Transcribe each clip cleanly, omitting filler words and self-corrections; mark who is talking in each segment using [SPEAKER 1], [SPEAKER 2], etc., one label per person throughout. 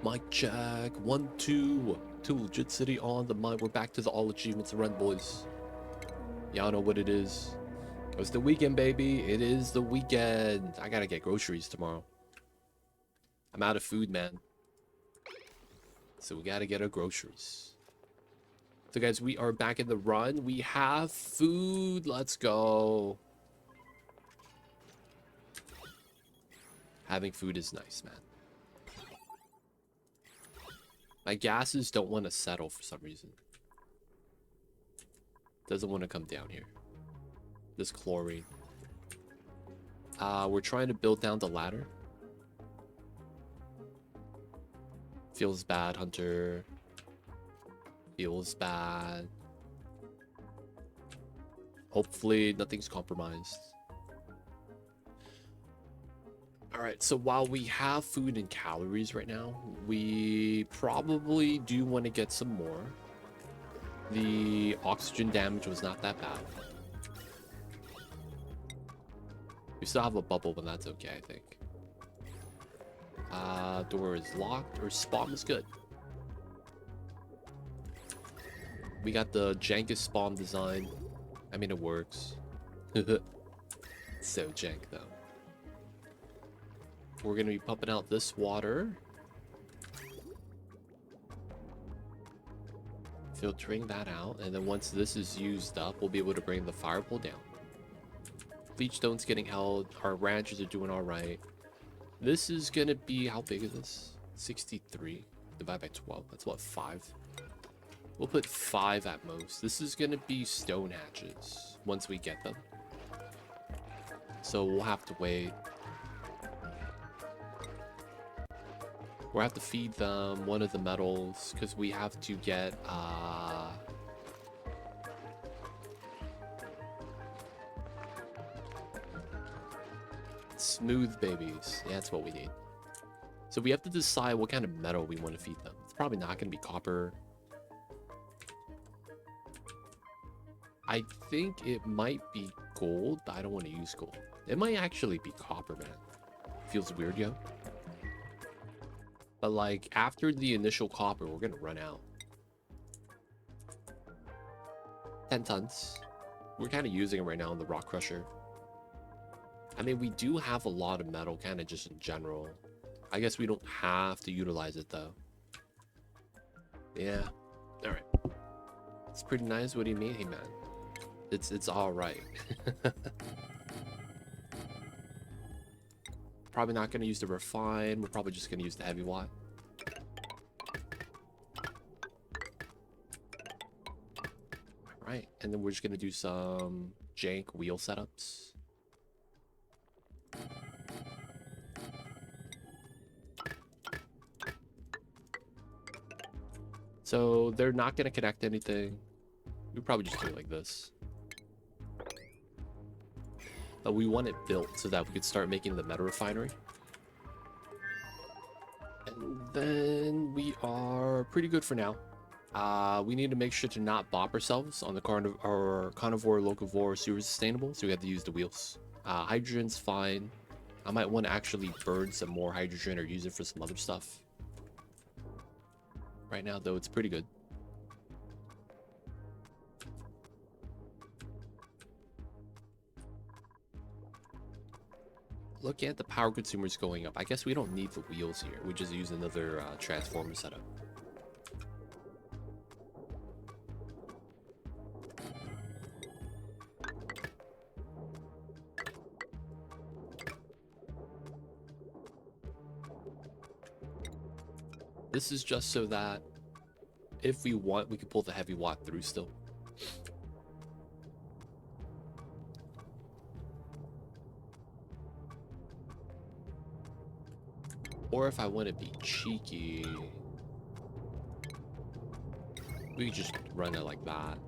[SPEAKER 1] Mic check. 1, 2. Two legit city on the mic. We're back to the all achievements run, boys. Y'all know what it is. It's the weekend, baby. It is the weekend. I gotta get groceries tomorrow. I'm out of food, man. So we gotta get our groceries. So guys, we are back in the run. We have food. Let's go. Having food is nice, man. My gases don't want to settle for some reason. Doesn't want to come down here. This chlorine. We're trying to build down the ladder. Feels bad, Hunter. Feels bad. Hopefully nothing's compromised. Alright, so while we have food and calories right now, we probably do want to get some more. The oxygen damage was not that bad. We still have a bubble, but that's okay, I think. Door is locked, or spawn is good. We got the jankest spawn design. I mean, it works. So jank, though. We're gonna be pumping out this water. Filtering that out, and then once this is used up, we'll be able to bring the firewall down. Bleachstone's getting held. Our ranches are doing alright. This is gonna be, how big is this? 63 divided by 12. That's what, 5? We'll put 5 at most. This is gonna be stone hatches once we get them. So we'll have to wait. We'll have to feed them one of the metals because we have to get smooth babies. Yeah, that's what we need. So we have to decide what kind of metal we want to feed them. It's probably not going to be copper. I think it might be gold, but I don't want to use gold. It might actually be copper, man. Feels weird, yo. But like after the initial copper, we're gonna run out. 10 tons. We're kind of using it right now in the rock crusher. I mean, we do have a lot of metal, kind of just in general. I guess we don't have to utilize it though. Yeah. All right. It's pretty nice. What do you mean, hey man? It's all right. Probably not gonna use the refine. We're probably just gonna use the heavy watt. All right, and then we're just gonna do some jank wheel setups. So they're not gonna connect anything. We probably just do it like this. But we want it built so that we could start making the metal refinery. And then we are pretty good for now. We need to make sure to not bop ourselves on the carnivore, locavore, super sustainable, so we have to use the wheels. Hydrogen's fine. I might want to actually burn some more hydrogen or use it for some other stuff. Right now, though, it's pretty good. Look at the power consumers going up. I guess we don't need the wheels here. We just use another transformer setup. This is just so that if we want, we can pull the heavy watt through still. Or if I want to be cheeky, we could just run it like that.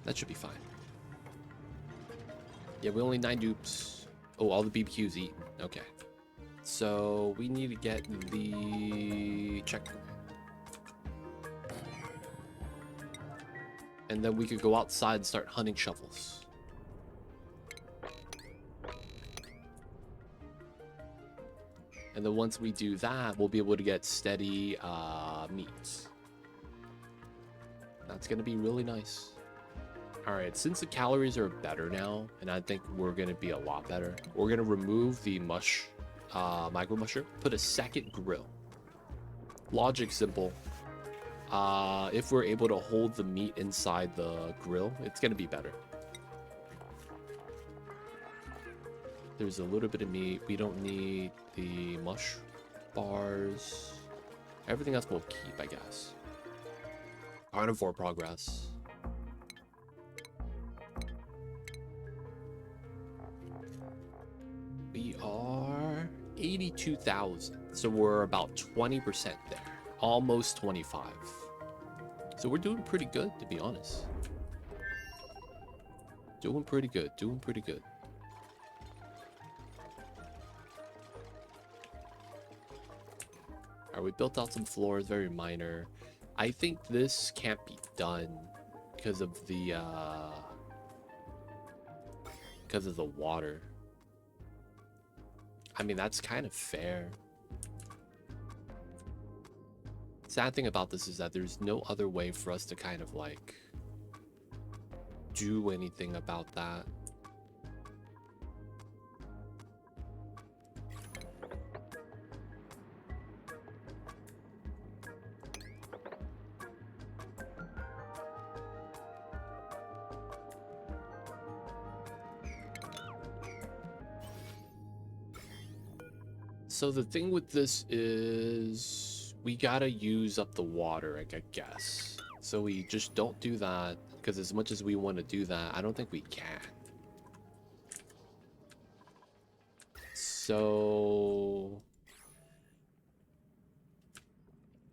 [SPEAKER 1] That should be fine. Yeah, we only 9 dupes. Oh, all the BBQs eaten. Okay. So we need to get the check. And then we could go outside and start hunting shovels. And then once we do that, we'll be able to get steady meat. That's going to be really nice. All right, since the calories are better now, and I think we're going to be a lot better, we're going to remove the micro musher, put a second grill. Logic simple. If we're able to hold the meat inside the grill, it's going to be better. There's a little bit of meat. We don't need the mush bars. Everything else we'll keep, I guess. Carnivore progress. We are 82,000. So we're about 20% there. Almost 25. So we're doing pretty good, to be honest. Doing pretty good. Doing pretty good. Alright, we built out some floors, very minor. I think this can't be done because of the water. I mean, that's kind of fair. Sad thing about this is that there's no other way for us to kind of like do anything about that. So the thing with this is we gotta use up the water, I guess. So we just don't do that, because as much as we want to do that, I don't think we can. So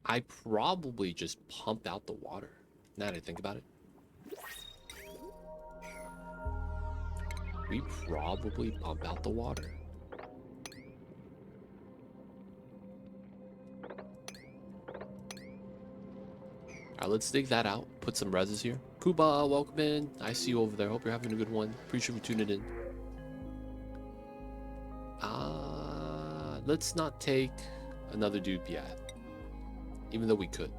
[SPEAKER 1] I probably just pump out the water, now that I think about it. We probably pump out the water. Alright, let's dig that out. Put some reses here. Kuba, welcome in. I see you over there. Hope you're having a good one. Appreciate you tuning in. Let's not take another dupe yet. Even though we could.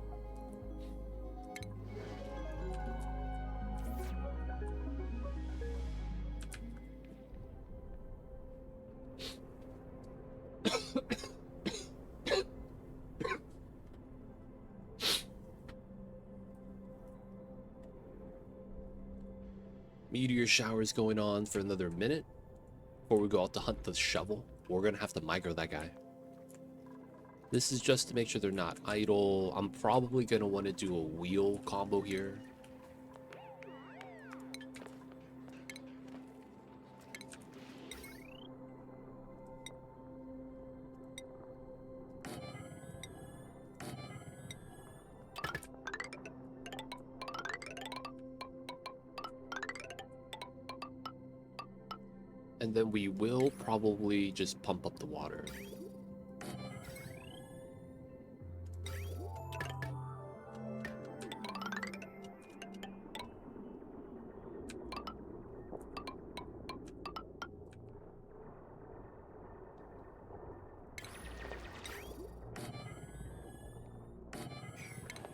[SPEAKER 1] Meteor showers going on for another minute before we go out to hunt the shovel. We're gonna have to micro that guy. This is just to make sure they're not idle. I'm probably gonna want to do a wheel combo here. And then we will probably just pump up the water.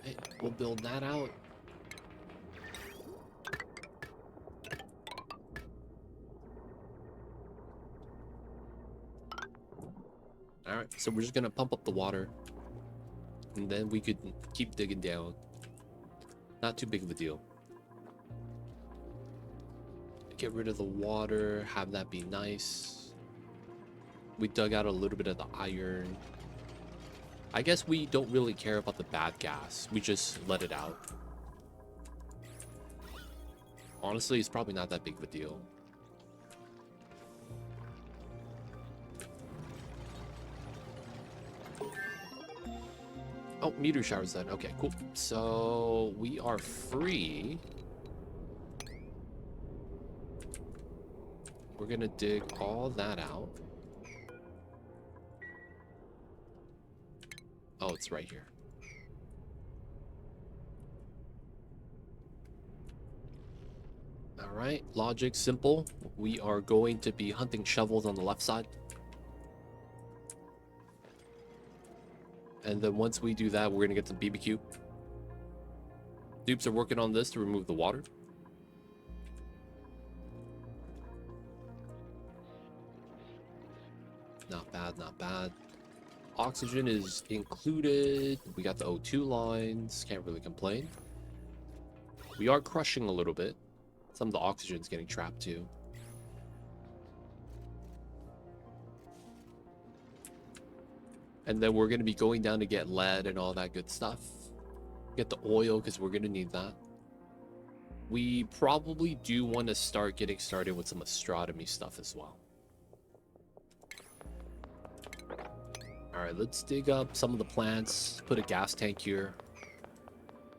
[SPEAKER 1] Okay, we'll build that out. Alright, so we're just gonna pump up the water. And then we could keep digging down. Not too big of a deal. Get rid of the water, have that be nice. We dug out a little bit of the iron. I guess we don't really care about the bad gas. We just let it out. Honestly, it's probably not that big of a deal. Oh, meteor showers then. Okay, cool. So we are free. We're gonna dig all that out. Oh, it's right here. All right, logic simple. We are going to be hunting shovels on the left side. And then once we do that, we're gonna get some BBQ. Dupes are working on this to remove the water. Not bad, not bad. Oxygen is included. We got the O2 lines. Can't really complain. We are crushing a little bit. Some of the oxygen's getting trapped too. And then we're going to be going down to get lead and all that good stuff. Get the oil because we're going to need that. We probably do want to start getting started with some astronomy stuff as well. Alright, let's dig up some of the plants, put a gas tank here.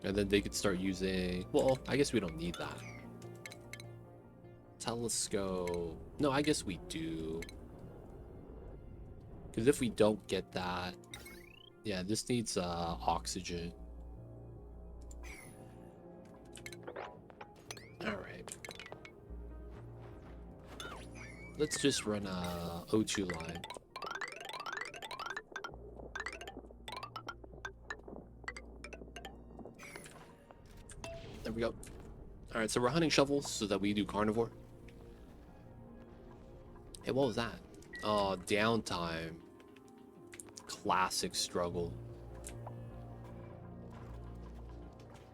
[SPEAKER 1] And then they could start using... Well, I guess we don't need that. Telescope. No, I guess we do. Because if we don't get that... Yeah, this needs oxygen. Alright. Let's just run a O2 line. There we go. Alright, so we're hunting shovels so that we do carnivore. Hey, what was that? Oh, downtime. Classic struggle.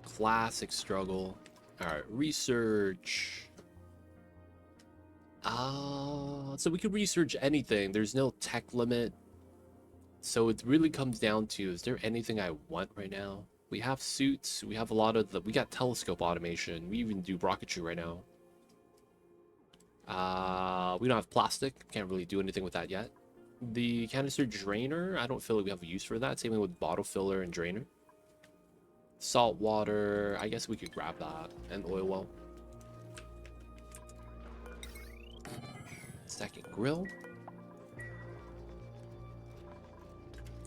[SPEAKER 1] Classic struggle. Alright, research. So we could research anything. There's no tech limit. So it really comes down to, is there anything I want right now? We have suits. We have a lot of we got telescope automation. We even do rocketry right now. We don't have plastic. Can't really do anything with that yet. The canister drainer, I don't feel like we have a use for that. Same thing with bottle filler and drainer. Salt water, I guess we could grab that. And oil well. Second grill.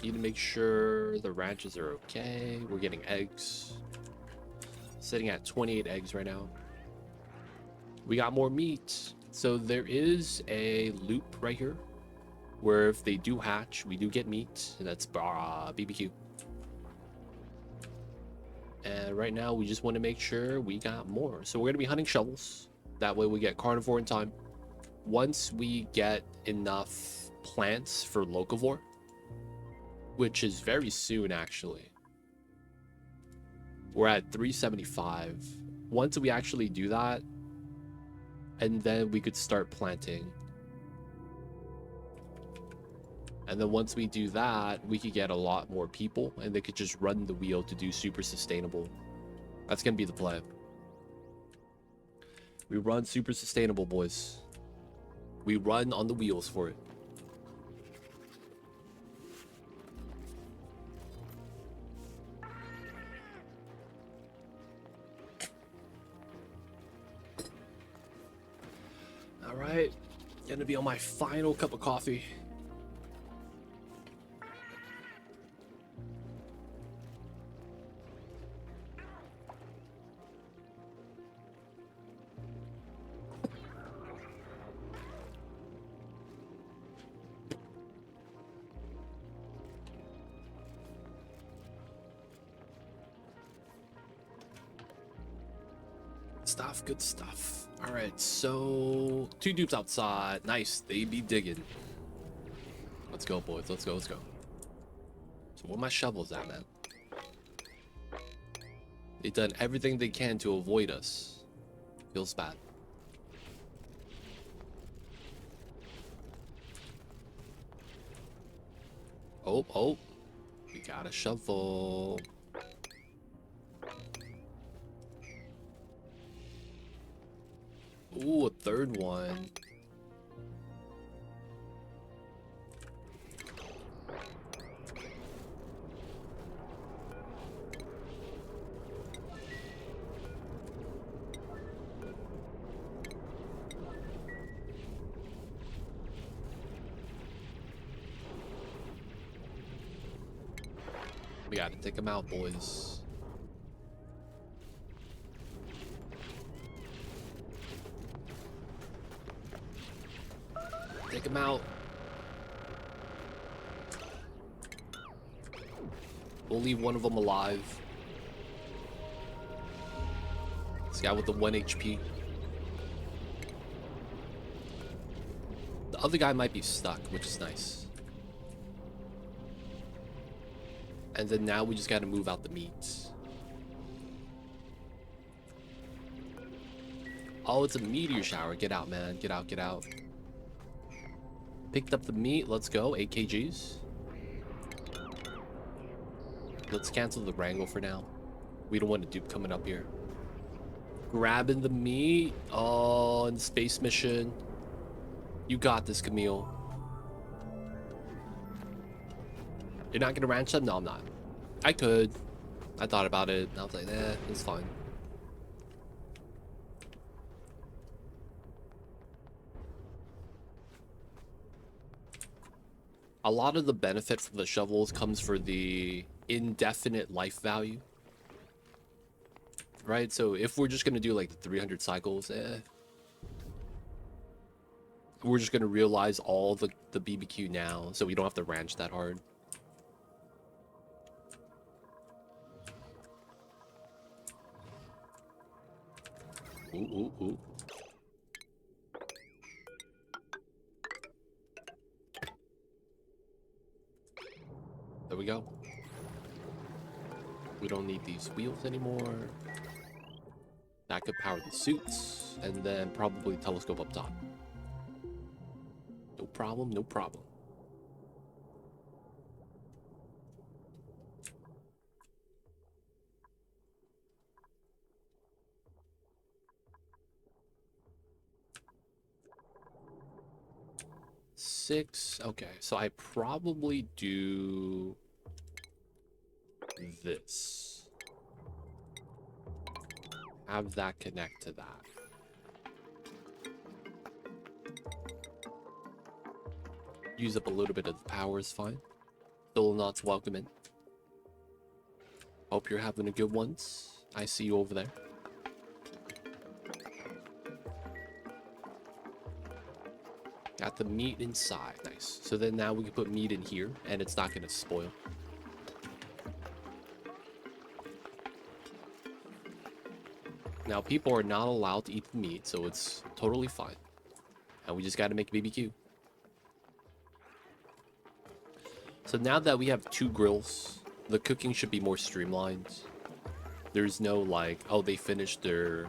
[SPEAKER 1] Need to make sure the ranches are okay. We're getting eggs. Sitting at 28 eggs right now. We got more meat. So there is a loop right here where if they do hatch, we do get meat. And that's BBQ. And right now we just want to make sure we got more. So we're going to be hunting shovels. That way we get carnivore in time. Once we get enough plants for locavore, which is very soon actually. We're at 375. Once we actually do that, and then we could start planting. And then once we do that, we could get a lot more people and they could just run the wheel to do super sustainable. That's gonna be the plan. We run super sustainable, boys. We run on the wheels for it. All right, gonna be on my final cup of coffee. Stuff, good stuff. All right, so 2 dupes outside. Nice, they be digging. Let's go, boys. Let's go, let's go. So where my shovels at, man? They've done everything they can to avoid us. Feels bad. Oh, we got a shovel. Ooh, a third one. We gotta take them out, boys. Take him out. We'll leave one of them alive. This guy with the 1 HP. The other guy might be stuck, which is nice. And then now we just gotta move out the meats. Oh, it's a meteor shower. Get out, man. Get out, get out. Picked up the meat. Let's go. 8 kgs. Let's cancel the wrangle for now. We don't want a dupe coming up here. Grabbing the meat. Oh, and the space mission. You got this, Camille. You're not gonna ranch them? No, I'm not. I could. I thought about it. I was like, eh, it's fine. A lot of the benefit from the shovels comes for the indefinite life value. Right? So if we're just gonna do like the 300 cycles, we're just gonna realize all the BBQ now, so we don't have to ranch that hard. Ooh, ooh, ooh. There we go. We don't need these wheels anymore. That could power the suits, and then probably telescope up top. No problem, no problem. Six. Okay, so I probably do this. Have that connect to that. Use up a little bit of the power is fine. Still not welcome in. Hope you're having a good one. I see you over there. Got the meat inside. Nice. So then now we can put meat in here and it's not going to spoil. Now people are not allowed to eat the meat, so it's totally fine. And we just got to make BBQ. So now that we have 2 grills, the cooking should be more streamlined. There's no like, oh, they finished their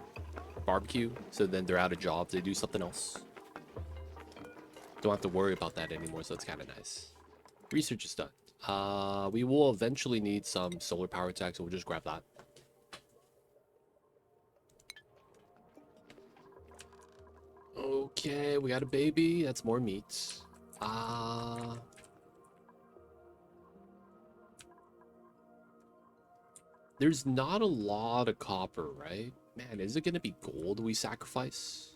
[SPEAKER 1] barbecue, so then they're out of jobs. They do something else. Don't have to worry about that anymore, so it's kind of nice. Research is done. We will eventually need some solar power tech, so we'll just grab that. Okay, we got a baby. That's more meat. There's not a lot of copper, right? Man, is it going to be gold we sacrifice?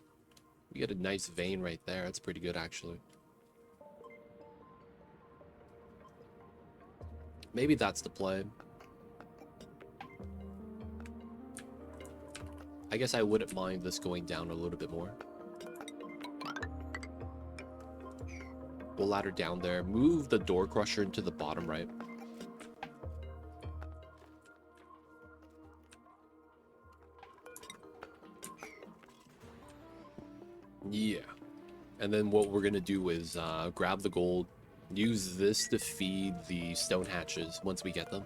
[SPEAKER 1] We get a nice vein right there. That's pretty good, actually. Maybe that's the play. I guess I wouldn't mind this going down a little bit more. We'll ladder down there. Move the door crusher into the bottom right. Yeah. And then what we're going to do is grab the gold, use this to feed the stone hatches once we get them,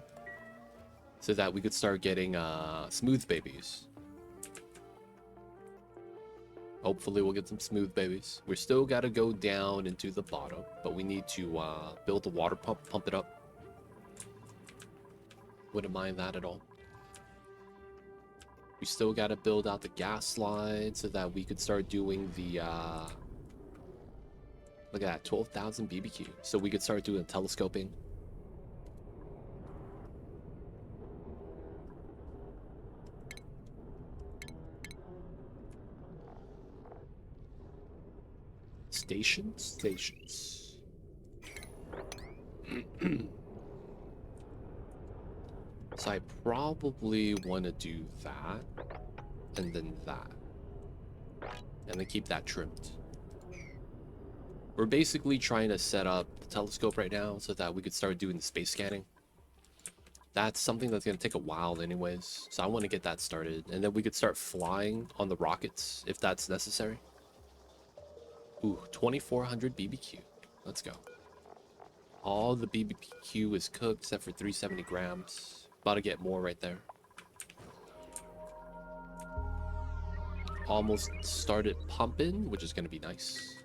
[SPEAKER 1] so that we could start getting smooth babies. Hopefully we'll get some smooth babies. We still got to go down into the bottom, but we need to build a water pump it up. Wouldn't mind that at all. We still got to build out the gas line so that we could start doing the look at that, 12,000 BBQ. So we could start doing telescoping. Stations. So I probably want to do that, and then that, and then keep that trimmed. We're basically trying to set up the telescope right now so that we could start doing the space scanning. That's something that's going to take a while anyways. So I want to get that started. And then we could start flying on the rockets if that's necessary. Ooh, 2400 BBQ. Let's go. All the BBQ is cooked except for 370 grams. About to get more right there. Almost started pumping, which is going to be nice.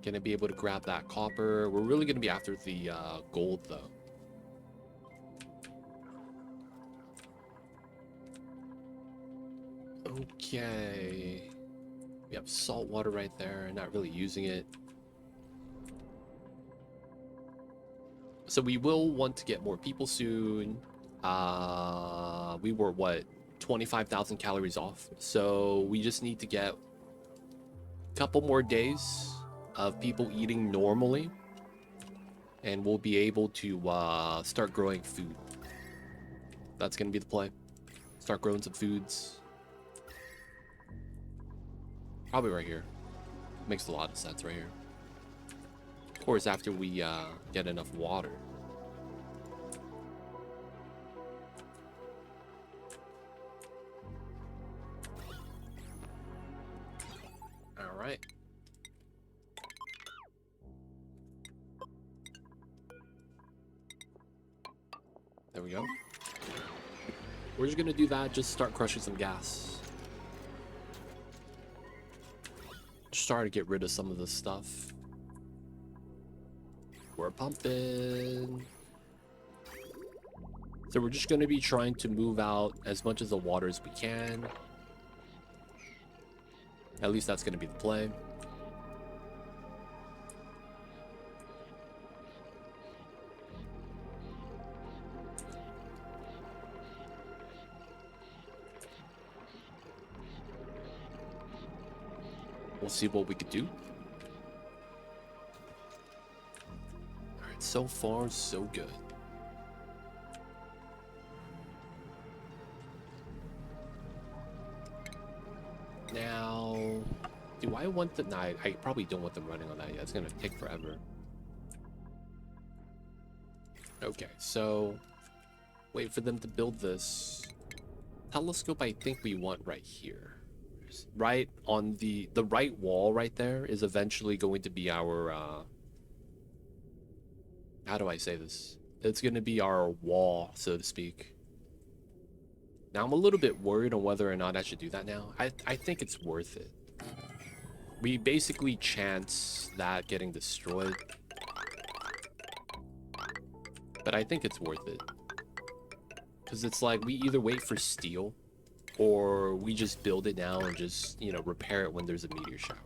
[SPEAKER 1] Gonna be able to grab that copper. We're really gonna be after the gold though. Okay. We have salt water right there, not really using it. So we will want to get more people soon. We were what, 25,000 calories off. So we just need to get a couple more days of people eating normally. And we'll be able to start growing food. That's gonna be the play. Start growing some foods. Probably right here. Makes a lot of sense right here. Of course, after we get enough water. All right. There we go. We're just gonna do that, just start crushing some gas. Just try to get rid of some of this stuff. We're pumping. So we're just gonna be trying to move out as much of the water as we can. At least that's gonna be the play. We'll see what we could do. Alright, so far, so good. Now, do I want the... Nah, I probably don't want them running on that yet. It's gonna take forever. Okay, so... Wait for them to build this. Telescope I think we want right here. Right on the right wall right there is eventually going to be our how do I say this? It's going to be our wall, so to speak. Now I'm a little bit worried on whether or not I should do that now. I think it's worth it. We basically chance that getting destroyed. But I think it's worth it. Because it's like we either wait for steel or we just build it now and just, you know, repair it when there's a meteor shower.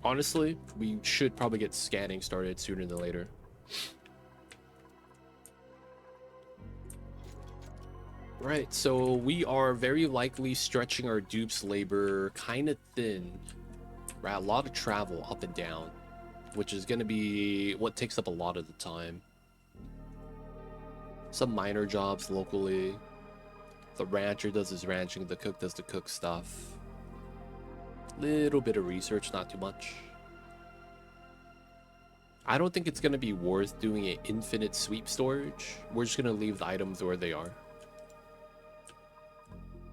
[SPEAKER 1] Honestly, we should probably get scanning started sooner than later. Right, so we are very likely stretching our dupes labor kind of thin. Right, a lot of travel up and down, which is going to be what takes up a lot of the time. Some minor jobs locally. The rancher does his ranching, the cook does the cook stuff. Little bit of research, not too much. I don't think it's going to be worth doing an infinite sweep storage. We're just going to leave the items where they are.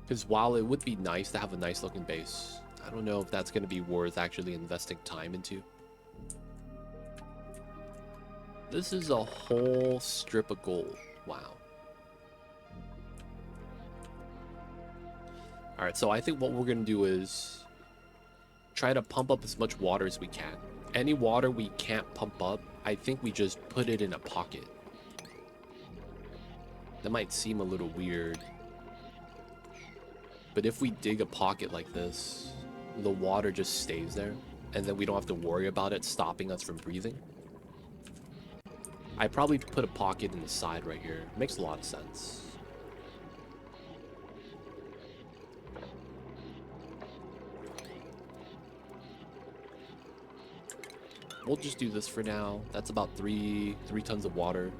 [SPEAKER 1] Because while it would be nice to have a nice looking base, I don't know if that's going to be worth actually investing time into. This is a whole strip of gold. Wow. Alright, so I think what we're going to do is try to pump up as much water as we can. Any water we can't pump up, I think we just put it in a pocket. That might seem a little weird. But if we dig a pocket like this, the water just stays there. And then we don't have to worry about it stopping us from breathing. I probably put a pocket in the side right here. Makes a lot of sense. We'll just do this for now. That's about three tons of water.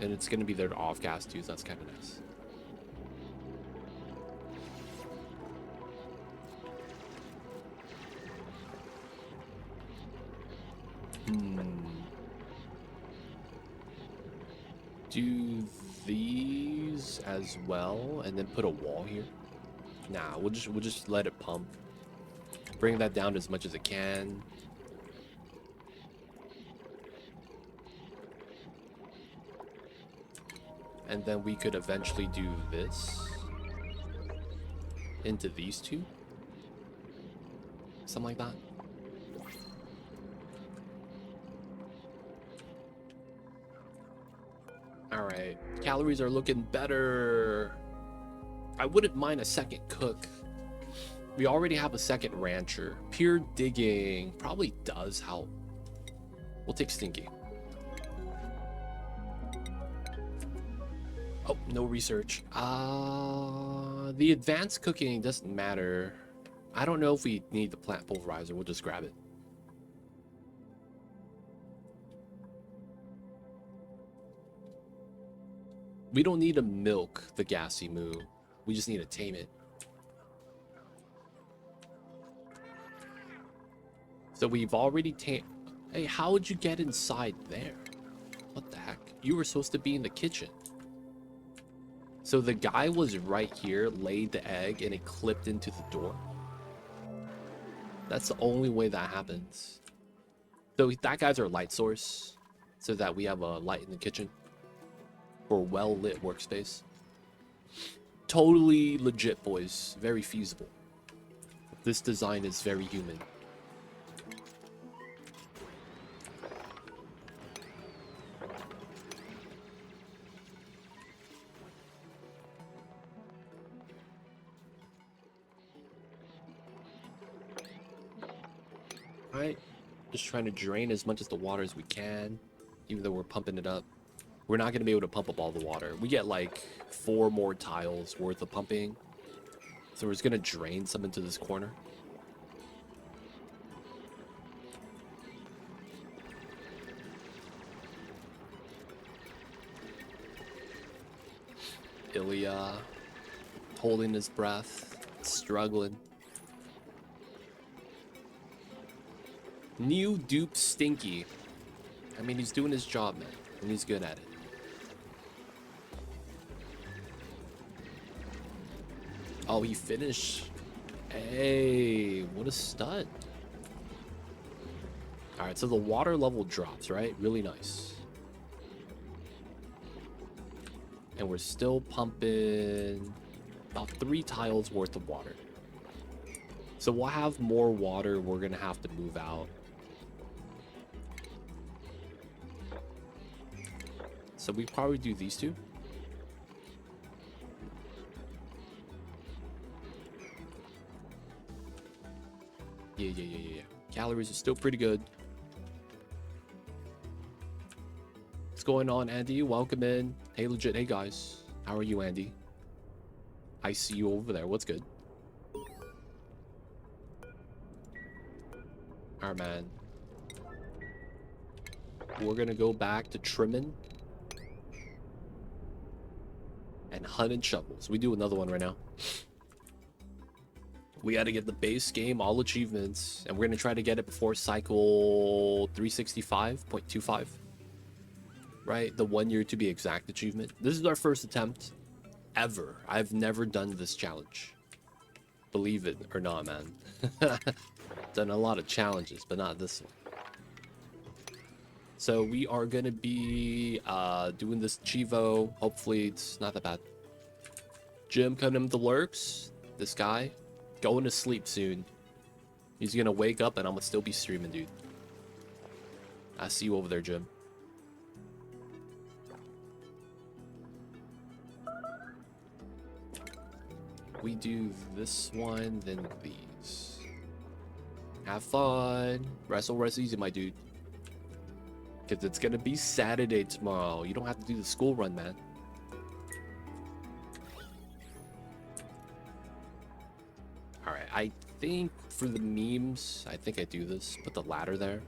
[SPEAKER 1] And it's going to be there to off gas too, so that's kind of nice. Do these as well, and then put a wall here. Nah, we'll just let it pump. Bring that down as much as it can. And then we could eventually do this into these two. Something like that. Alright, calories are looking better. I wouldn't mind a second cook. We already have a second rancher. Pure digging probably does help. We'll take Stinky. Oh, no research. The advanced cooking doesn't matter. I don't know if we need the plant pulverizer. We'll just grab it. We don't need to milk the gassy moo. We just need to tame it. So we've already tamed... Hey, how would you get inside there? What the heck? You were supposed to be in the kitchen. So the guy was right here, laid the egg, and it clipped into the door. That's the only way that happens. So that guy's our light source, so that we have a light in the kitchen. For a well-lit workspace. Totally legit, boys. Very feasible. This design is very human. Alright. Just trying to drain as much as the water as we can, even though we're pumping it up. We're not going to be able to pump up all the water. We get like 4 more tiles worth of pumping. So we're just going to drain some into this corner. Ilya holding his breath, struggling. New dupe Stinky. I mean, he's doing his job, man, and he's good at it. Oh, he finished. Hey, what a stud. All right, so the water level drops, right? Really nice. And we're still pumping about 3 tiles worth of water. So we'll have more water. We're going to have to move out. So we probably do these two. Yeah. Calories are still pretty good. What's going on, Andy? Welcome in. Hey, legit. Hey, guys. How are you, Andy? I see you over there. What's good? Alright, man. We're gonna go back to trimming and hunting shovels. We do another one right now. We got to get the base game, all achievements, and we're going to try to get it before cycle 365.25. Right? The 1 year to be exact achievement. This is our first attempt ever. I've never done this challenge. Believe it or not, man. Done a lot of challenges, but not this one. So we are going to be doing this Chivo. Hopefully it's not that bad. Jim coming to the lurks. This guy. Going to sleep soon. He's gonna wake up and I'm gonna still be streaming, dude. I see you over there, Jim. We do this one, then these. Have fun. Rest easy, my dude. Because it's gonna be Saturday tomorrow. You don't have to do the school run, man. Alright, I think for the memes, I think I do this. Put the ladder there.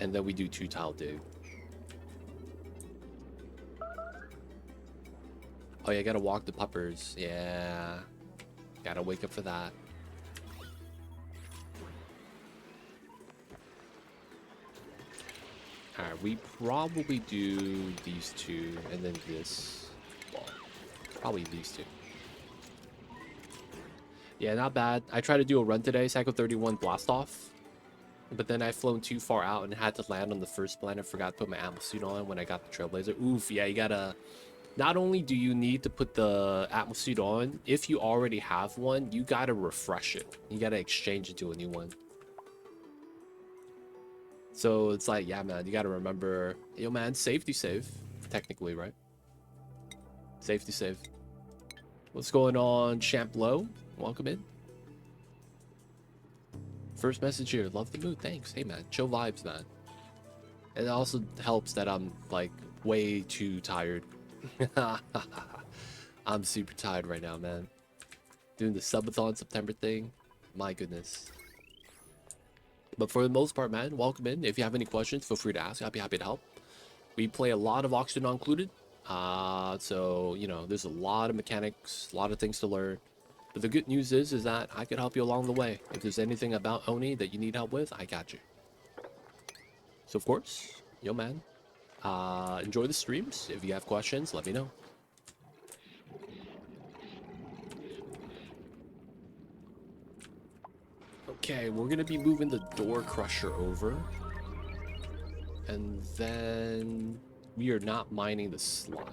[SPEAKER 1] And then we do 2 tile dig. Oh yeah, gotta walk the puppers. Yeah. Gotta wake up for that. Alright, we probably do these two and then this. Well, probably these two. Yeah, not bad. I tried to do a run today, Psycho 31 blast off. But then I flown too far out and had to land on the first planet. Forgot to put my ammo suit on when I got the Trailblazer. Oof, yeah, you gotta... Not only do you need to put the atmo suit on, if you already have one, you gotta refresh it. You gotta exchange it to a new one. So it's like, yeah, man, you gotta remember, yo, man, safety save, technically, right? Safety save. What's going on, Champ Low? Welcome in. First message here. Love the mood. Thanks. Hey, man. Chill vibes, man. It also helps that I'm, like, way too tired. I'm super tired right now, man. Doing the subathon September thing. My goodness. But for the most part, man, welcome in. If you have any questions, feel free to ask. I'll be happy to help. We play a lot of Oxygen Not Included. So, you know, there's a lot of mechanics, a lot of things to learn. But the good news is that I can help you along the way. If there's anything about Oni that you need help with, I got you. So, of course, yo, man, enjoy the streams. If you have questions, let me know. Okay, we're going to be moving the Door Crusher over. And then we are not mining the slime.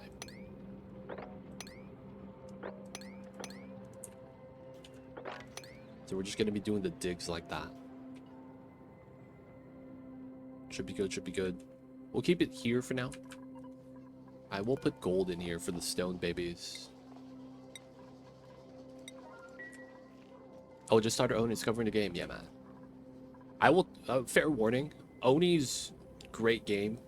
[SPEAKER 1] So we're just going to be doing the digs like that. Should be good, should be good. We'll keep it here for now. I will put gold in here for the stone babies. Oh, just started Oni discovering the game. Yeah, man. I will, fair warning, Oni's great game,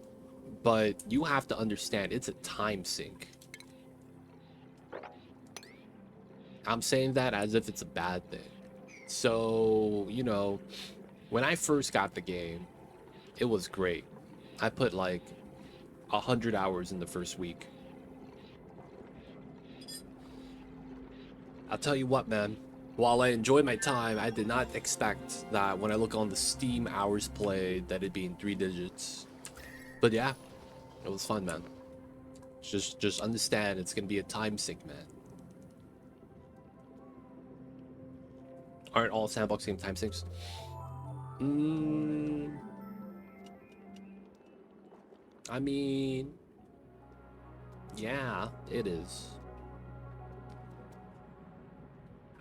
[SPEAKER 1] but you have to understand it's a time sink. I'm saying that as if it's a bad thing. So, you know, when I first got the game, it was great. I put like 100 hours in the first week. I'll tell you what, man. While I enjoyed my time, I did not expect that when I look on the Steam hours played that it'd be in 3 digits. But yeah, it was fun, man. Just understand it's gonna be a time sink, man. Aren't all sandbox game time sinks? I mean, yeah, it is.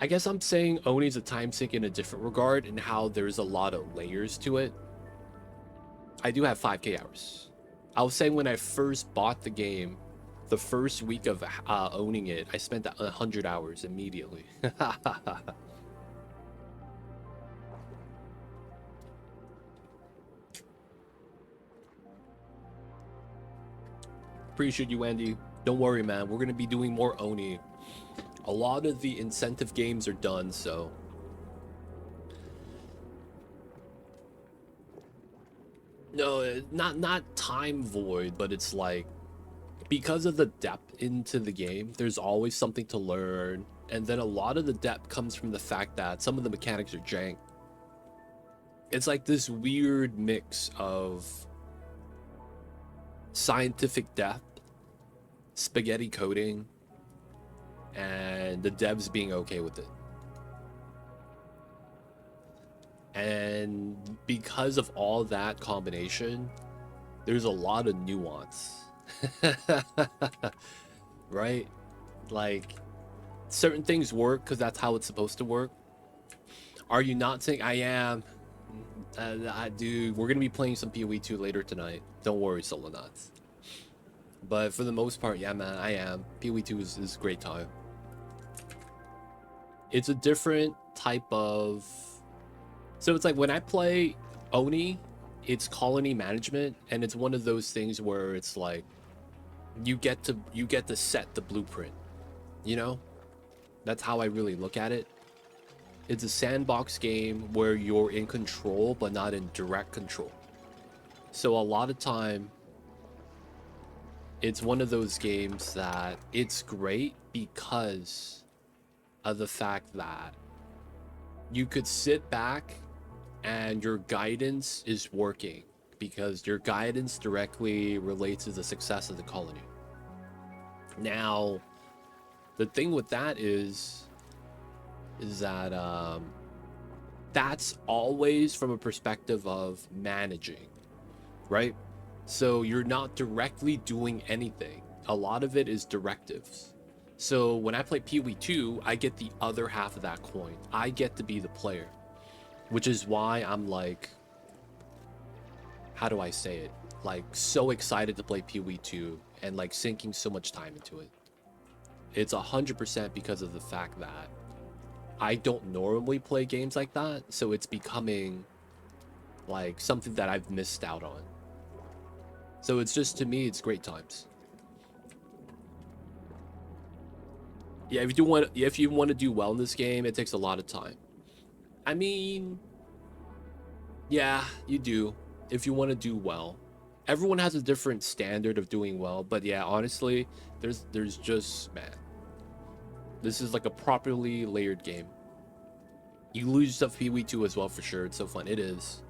[SPEAKER 1] I guess I'm saying Oni's a time sink in a different regard in how there's a lot of layers to it. I do have 5k hours. I was saying when I first bought the game, the first week of owning it, I spent 100 hours immediately. Appreciate you, Andy. Don't worry, man. We're going to be doing more Oni. A lot of the incentive games are done, so... No, not time void, but it's like... Because of the depth into the game, there's always something to learn. And then a lot of the depth comes from the fact that some of the mechanics are jank. It's like this weird mix of... scientific depth, spaghetti coding, and the devs being okay with it. And because of all that combination, there's a lot of nuance. Right? Like, certain things work because that's how it's supposed to work. Are you not saying I am? Dude, we're gonna be playing some PoE 2 later tonight. Don't worry, Solo Nuts. But for the most part, yeah, man, I am. PoE 2 is a great time. It's a different type of... So it's like when I play Oni, it's colony management, and it's one of those things where it's like you get to set the blueprint, you know? That's how I really look at it. It's a sandbox game where you're in control but not in direct control. So a lot of time it's one of those games that it's great because of the fact that you could sit back and your guidance is working. because your guidance directly relates to the success of the colony. Now, the thing with that is that that's always from a perspective of managing, right? So you're not directly doing anything. A lot of it is directives. So when I play Pee-wee 2, I get the other half of that coin. I get to be the player, which is why I'm like, how do I say it? Like so excited to play Pee-wee 2 and like sinking so much time into it. It's 100% because of the fact that I don't normally play games like that, so it's becoming like something that I've missed out on. So it's just, to me, it's great times. Yeah, if you want to do well in this game, it takes a lot of time. I mean, yeah, you do. If you want to do well, everyone has a different standard of doing well, but yeah, honestly, there's just, man, this is like a properly layered game. You lose stuff Pee-wee 2 as well, for sure. It's so fun. It is,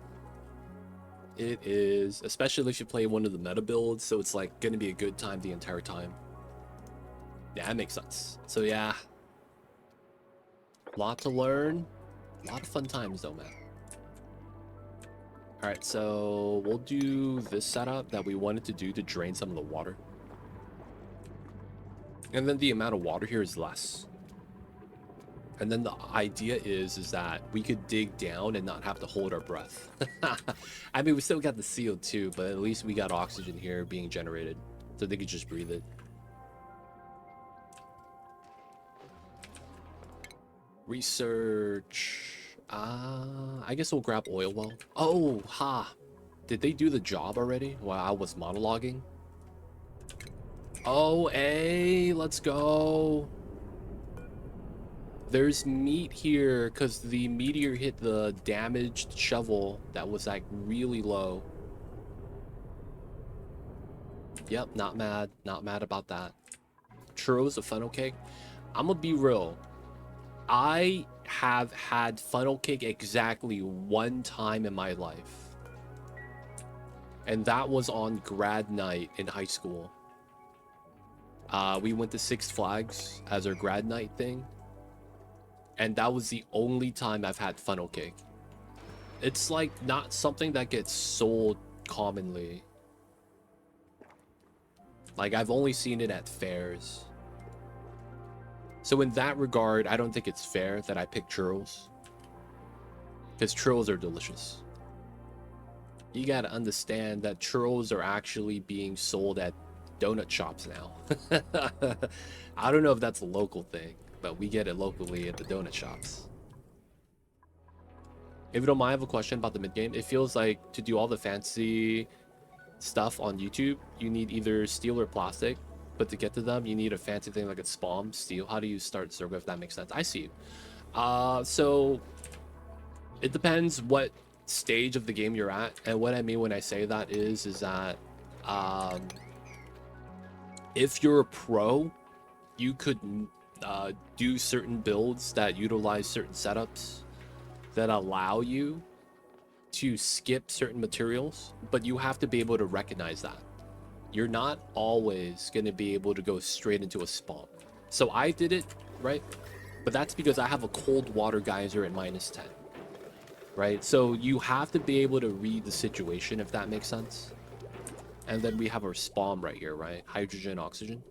[SPEAKER 1] especially if you play one of the meta builds, so it's like gonna be a good time the entire time. Yeah, that makes sense. So yeah, lot to learn, a lot of fun times though, man. All right, so we'll do this setup that we wanted to do to drain some of the water, and then the amount of water here is less. And then the idea is that we could dig down and not have to hold our breath. I mean, we still got the CO2, but at least we got oxygen here being generated, so they could just breathe it. Research. I guess we'll grab oil well. Oh, ha. Did they do the job already while I was monologuing? Oh, hey, let's go. There's meat here because the meteor hit the damaged shovel that was like really low. Yep, not mad about that. Churros of funnel cake. I'm gonna be real. I have had funnel cake exactly one time in my life, and that was on grad night in high school. We went to Six Flags as our grad night thing, and that was the only time I've had funnel cake. It's like not something that gets sold commonly. Like, I've only seen it at fairs. So in that regard, I don't think it's fair that I pick churros, because churros are delicious. You gotta understand that churros are actually being sold at donut shops now. I don't know if that's a local thing, but we get it locally at the donut shops. If you don't mind, I have a question about the mid-game. It feels like to do all the fancy stuff on YouTube, you need either steel or plastic, but to get to them, you need a fancy thing like a SPOM, steel. How do you start circle, if that makes sense? I see you. So it depends what stage of the game you're at, and what I mean when I say that is that if you're a pro, you could do certain builds that utilize certain setups that allow you to skip certain materials, but you have to be able to recognize that. You're not always going to be able to go straight into a spawn. So I did it, right? But that's because I have a cold water geyser at -10, right? So you have to be able to read the situation, if that makes sense. And then we have our spawn right here, right? Hydrogen, oxygen.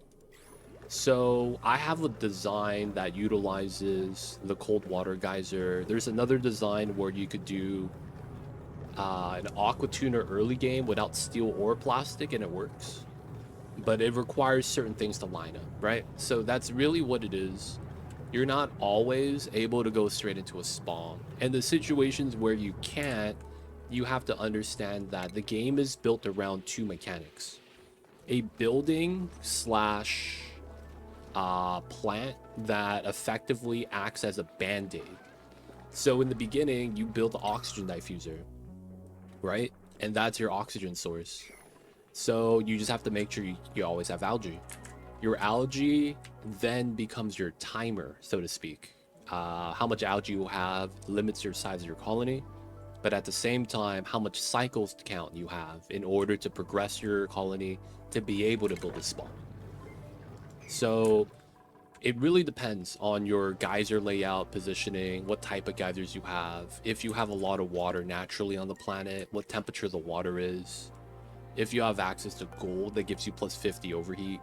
[SPEAKER 1] So I have a design that utilizes the cold water geyser. There's another design where you could do an aqua tuner early game without steel or plastic, and it works, but it requires certain things to line up, right? So that's really what it is. You're not always able to go straight into a spawn, and the situations where you can't, you have to understand that the game is built around two mechanics: a building slash plant that effectively acts as a band-aid. So in the beginning, you build the oxygen diffuser, right? And that's your oxygen source. So you just have to make sure you always have algae. Your algae then becomes your timer, so to speak. How much algae you have limits your size of your colony. but at the same time, how much cycles count you have in order to progress your colony to be able to build a spawn. So it really depends on your geyser layout, positioning, what type of geysers you have, if you have a lot of water naturally on the planet, what temperature the water is, if you have access to gold that gives you plus 50 overheat,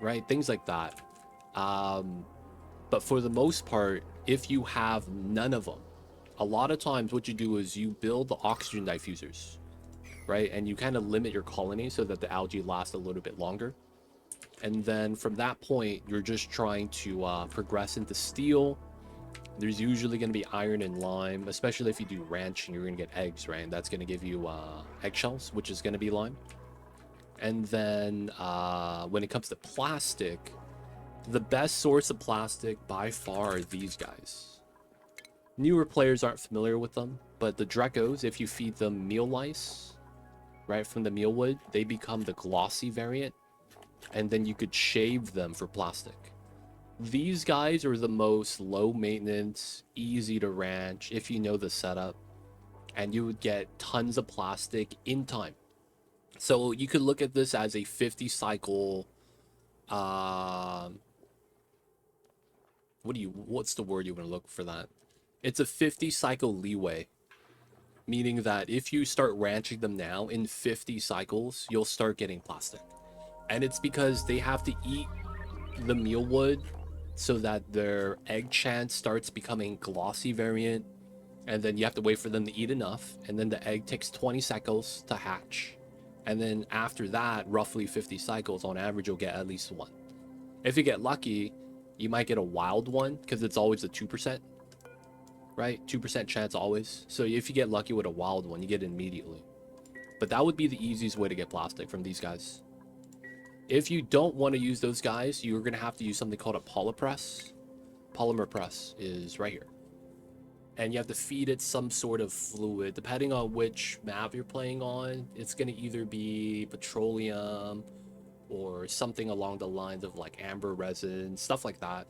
[SPEAKER 1] right? Things like that. But for the most part, if you have none of them, a lot of times what you do is you build the oxygen diffusers, right? And you kind of limit your colony so that the algae lasts a little bit longer. And then from that point, you're just trying to progress into steel. There's usually going to be iron and lime, especially if you do ranching, you're going to get eggs, right? And that's going to give you eggshells, which is going to be lime. And then when it comes to plastic, the best source of plastic by far are these guys. Newer players aren't familiar with them, but the Drecos, if you feed them meal lice, right, from the mealwood, they become the glossy variant, and then you could shave them for plastic. These guys are the most low maintenance, easy to ranch if you know the setup, and you would get tons of plastic in time. So you could look at this as a 50 cycle what's the word you want to look for that? It's a 50 cycle leeway, meaning that if you start ranching them now, in 50 cycles you'll start getting plastic. And it's because they have to eat the mealwood so that their egg chance starts becoming glossy variant, and then you have to wait for them to eat enough, and then the egg takes 20 cycles to hatch, and then after that, roughly 50 cycles on average, you'll get at least one. If you get lucky, you might get a wild one, because it's always a 2%, right? 2% chance always. So if you get lucky with a wild one, you get it immediately. But that would be the easiest way to get plastic from these guys. If you don't want to use those guys, you're going to have to use something called a polypress. Polymer press is right here. And you have to feed it some sort of fluid. Depending on which map you're playing on, it's going to either be petroleum or something along the lines of like amber resin, stuff like that.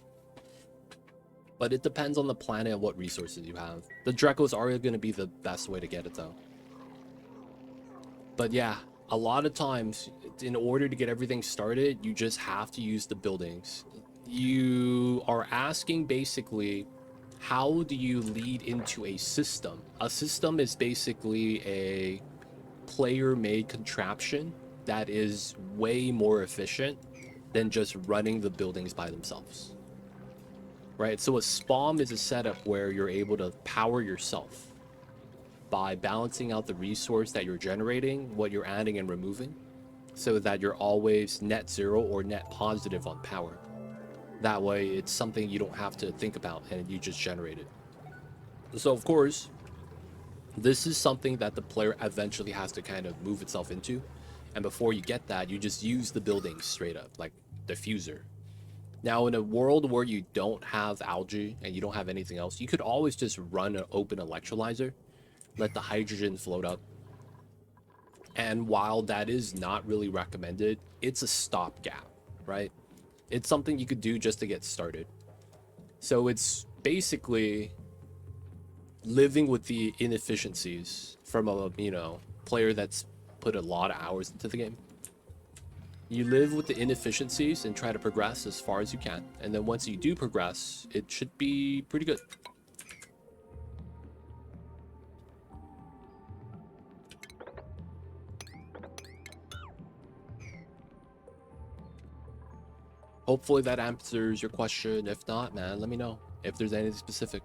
[SPEAKER 1] But it depends on the planet and what resources you have. The Drecos are going to be the best way to get it though. But yeah, a lot of times, in order to get everything started, you just have to use the buildings. You are asking basically, how do you lead into a system? A system is basically a player-made contraption that is way more efficient than just running the buildings by themselves. Right? So a spawn is a setup where you're able to power yourself by balancing out the resource that you're generating, what you're adding and removing, so that you're always net zero or net positive on power. That way, it's something you don't have to think about and you just generate it. So, of course, this is something that the player eventually has to kind of move itself into. And before you get that, you just use the buildings straight up, like diffuser. Now, in a world where you don't have algae and you don't have anything else, you could always just run an open electrolyzer, let the hydrogen float up. And while that is not really recommended, it's a stopgap, right? It's something you could do just to get started. So it's basically living with the inefficiencies from a, player that's put a lot of hours into the game. You live with the inefficiencies and try to progress as far as you can. And then once you do progress, it should be pretty good. Hopefully that answers your question. If not, man, let me know if there's anything specific.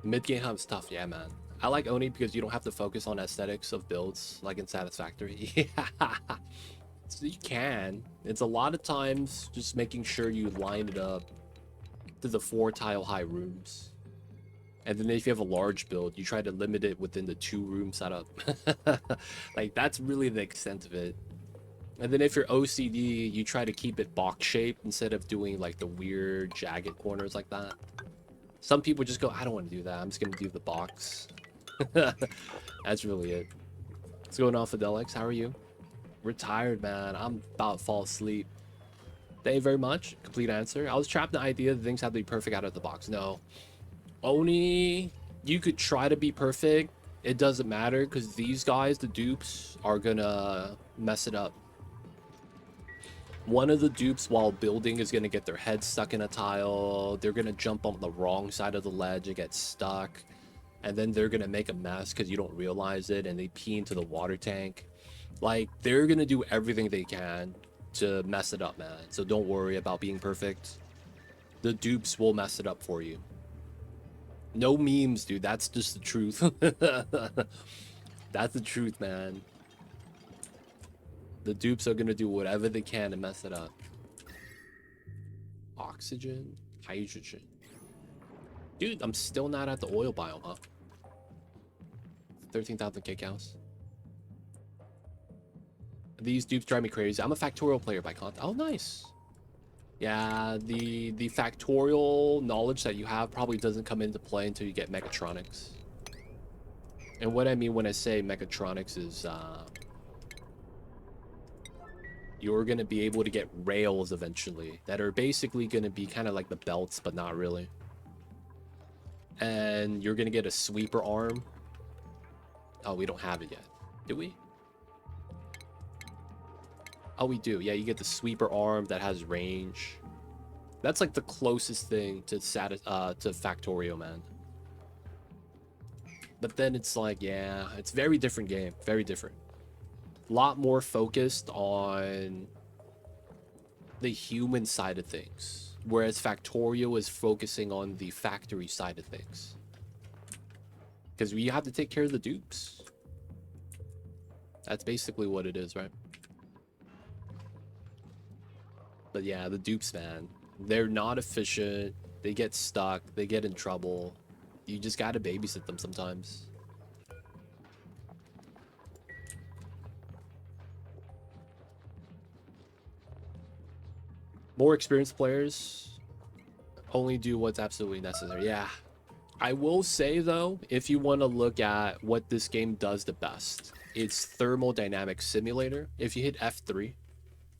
[SPEAKER 1] Mid-game hub is tough, yeah, man. I like Oni because you don't have to focus on aesthetics of builds like in Satisfactory. Yeah, so you can. It's a lot of times just making sure you line it up to the 4 tile high rooms. And then if you have a large build, you try to limit it within the 2 room setup. Like, that's really the extent of it. And then if you're OCD, you try to keep it box shaped instead of doing like the weird jagged corners like that. Some people just go, I don't want to do that. I'm just going to do the box. That's really it. What's going on, Fidelix? How are you? Retired, man. I'm about to fall asleep. Thank you very much. Complete answer. I was trapped in the idea that things have to be perfect out of the box. No. Only you could try to be perfect, it doesn't matter because these guys, the dupes, are gonna mess it up. One of the dupes while building is gonna get their head stuck in a tile. They're gonna jump on the wrong side of the ledge and get stuck. And then they're gonna make a mess because you don't realize it and they pee into the water tank. Like, they're gonna do everything they can to mess it up, man. So don't worry about being perfect. The dupes will mess it up for you. No memes, dude. That's just the truth. That's the truth, man. The dupes are gonna do whatever they can to mess it up. Oxygen, hydrogen. Dude, I'm still not at the oil biome, huh? 13,000 kcows. These dupes drive me crazy. I'm a factorial player by content. Oh, nice. Yeah, the factorial knowledge that you have probably doesn't come into play until you get mechatronics. And what I mean when I say mechatronics is you're going to be able to get rails eventually that are basically going to be kind of like the belts, but not really. And you're going to get a sweeper arm. Oh, we don't have it yet. Do we? Oh, we do. Yeah, you get the sweeper arm that has range. That's like the closest thing to Factorio, man. But then it's like, yeah, it's very different game. Very different. A lot more focused on the human side of things. Whereas Factorio is focusing on the factory side of things. Because we have to take care of the dupes. That's basically what it is, right? But yeah, the dupes, man. They're not efficient. They get stuck. They get in trouble. You just gotta babysit them sometimes. More experienced players only do what's absolutely necessary. Yeah. I will say, though, if you want to look at what this game does the best, it's thermodynamic simulator. If you hit F3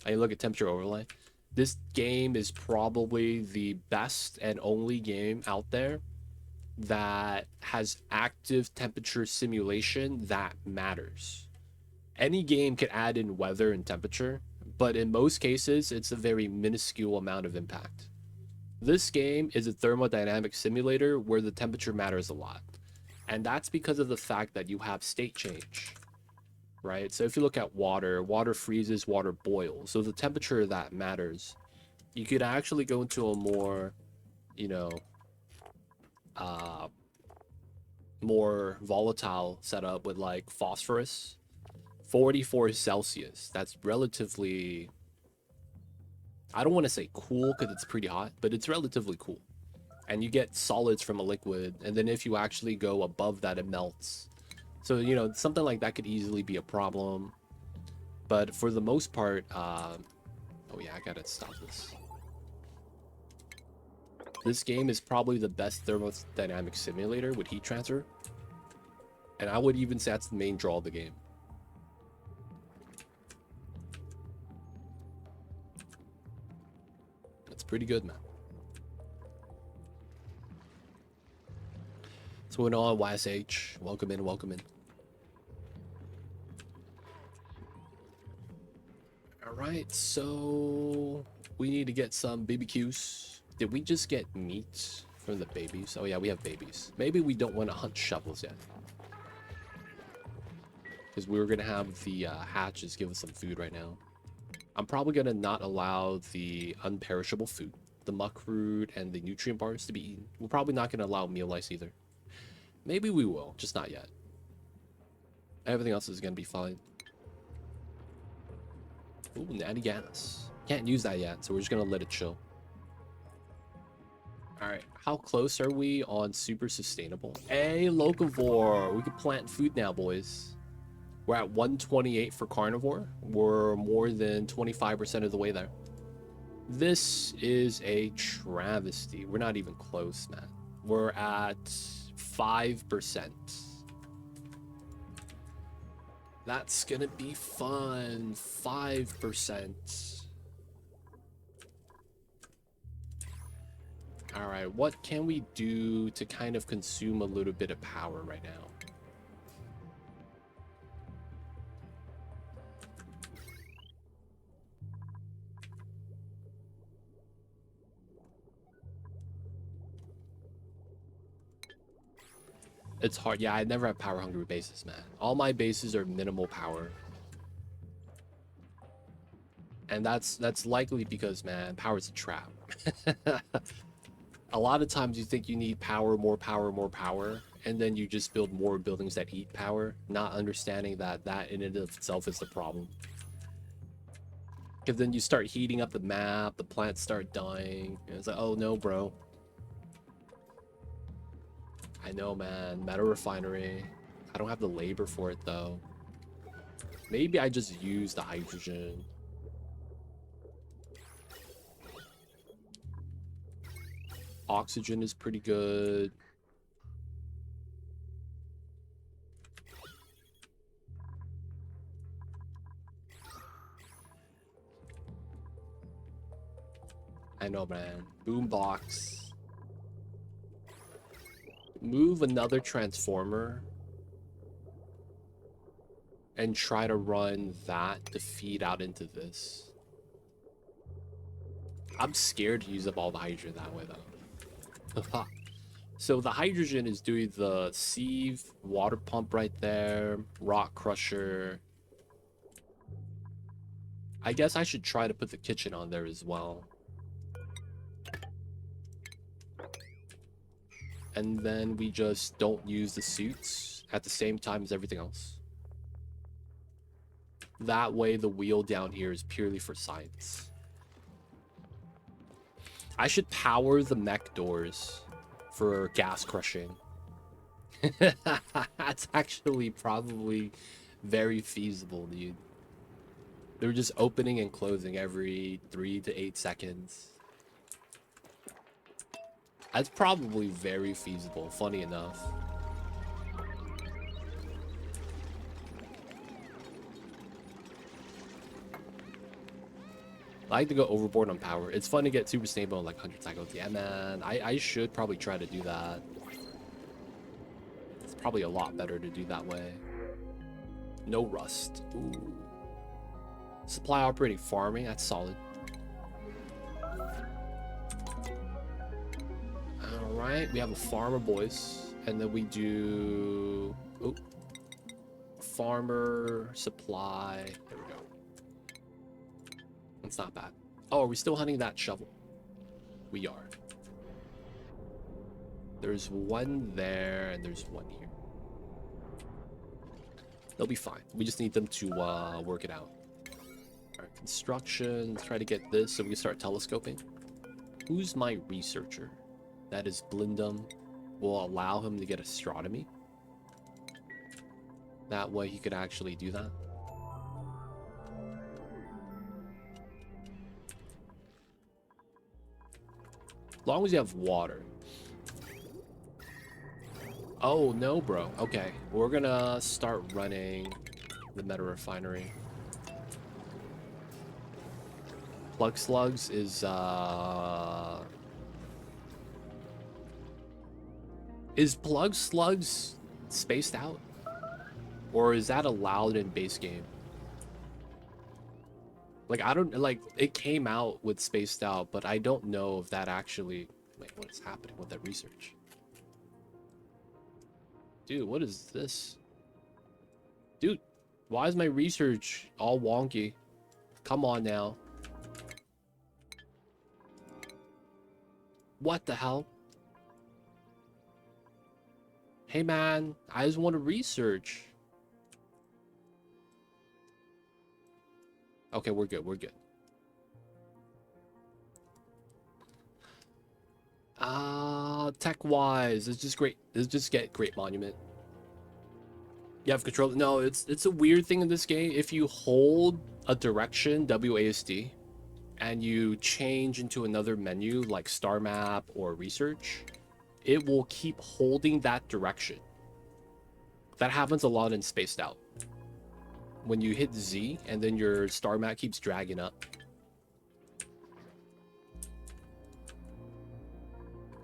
[SPEAKER 1] and you look at temperature overlay, this game is probably the best and only game out there that has active temperature simulation that matters. Any game can add in weather and temperature, but in most cases, it's a very minuscule amount of impact. This game is a thermodynamic simulator where the temperature matters a lot. And that's because of the fact that you have state change, right? So if you look at water, water freezes, water boils. So the temperature of that matters. You could actually go into a more, you know, more volatile setup with like phosphorus. 44 Celsius. That's relatively, I don't want to say cool because it's pretty hot, but it's relatively cool. And you get solids from a liquid, and then if you actually go above that, it melts. So, you know, something like that could easily be a problem. But for the most part, oh yeah, I gotta stop this. This game is probably the best thermodynamic simulator with heat transfer. And I would even say that's the main draw of the game. It's pretty good, man. What's going on, YSH? Welcome in, welcome in. Alright, so we need to get some BBQs. Did we just get meat from the babies? Oh yeah, we have babies. Maybe we don't want to hunt shovels yet. Because we were going to have the hatches give us some food right now. I'm probably going to not allow the unperishable food, the muck root and the nutrient bars to be eaten. We're probably not going to allow meal lice either. Maybe we will, just not yet. Everything else is going to be fine. Ooh, natty gas. Can't use that yet, so we're just going to let it chill. Alright, how close are we on super sustainable? Hey, locavore! We can plant food now, boys. We're at 128 for carnivore. We're more than 25% of the way there. This is a travesty. We're not even close, man. We're at 5%. That's gonna be fun. 5%. All right, what can we do to kind of consume a little bit of power right now? It's hard. Yeah, I never have power hungry bases, man. All my bases are minimal power. And that's likely because, man, power's a trap. A lot of times you think you need power, more power, more power, and then you just build more buildings that eat power, not understanding that that in and of itself is the problem. Because then you start heating up the map, the plants start dying, and it's like, oh no, bro. I know, man. Metal refinery. I don't have the labor for it, though. Maybe I just use the hydrogen. Oxygen is pretty good. I know, man. Boombox. Move another transformer. And try to run that to feed out into this. I'm scared to use up all the hydrogen that way, though. So the hydrogen is doing the sieve, water pump right there, rock crusher. I guess I should try to put the kitchen on there as well. And then we just don't use the suits at the same time as everything else. That way the wheel down here is purely for science. I should power the mech doors for gas crushing. That's actually probably very feasible, dude. They're just opening and closing every 3 to 8 seconds. That's probably very feasible, funny enough. I like to go overboard on power. It's fun to get super stable in like 100 cycles. Yeah, man. I should probably try to do that. It's probably a lot better to do that way. No rust. Ooh. Supply operating farming. That's solid. Alright. We have a farmer, boys. And then we do... Oh. Farmer, supply. There we go. It's not bad. Oh, are we still hunting that shovel? We are. There's one there, and there's one here. They'll be fine. We just need them to work it out. Alright, construction. Let's try to get this so we can start telescoping. Who's my researcher? That is Blindum. We'll allow him to get astronomy. That way he could actually do that. As long as you have water. Oh, no, bro. Okay. We're gonna start running the meta refinery. Plug slugs is plug slugs spaced out? Or is that allowed in base game? Like, I don't, like, it came out with spaced out, but I don't know if that actually... Wait, what is happening with that research? Dude, what is this? Dude, why is my research all wonky? Come on now. What the hell? Hey, man, I just want to research. Okay, we're good. We're good. Tech-wise, it's just great. Let's just get Great Monument. You have control. No, it's a weird thing in this game. If you hold a direction, WASD, and you change into another menu like Star Map or Research, it will keep holding that direction. That happens a lot in Spaced Out. When you hit Z and then your star map keeps dragging up.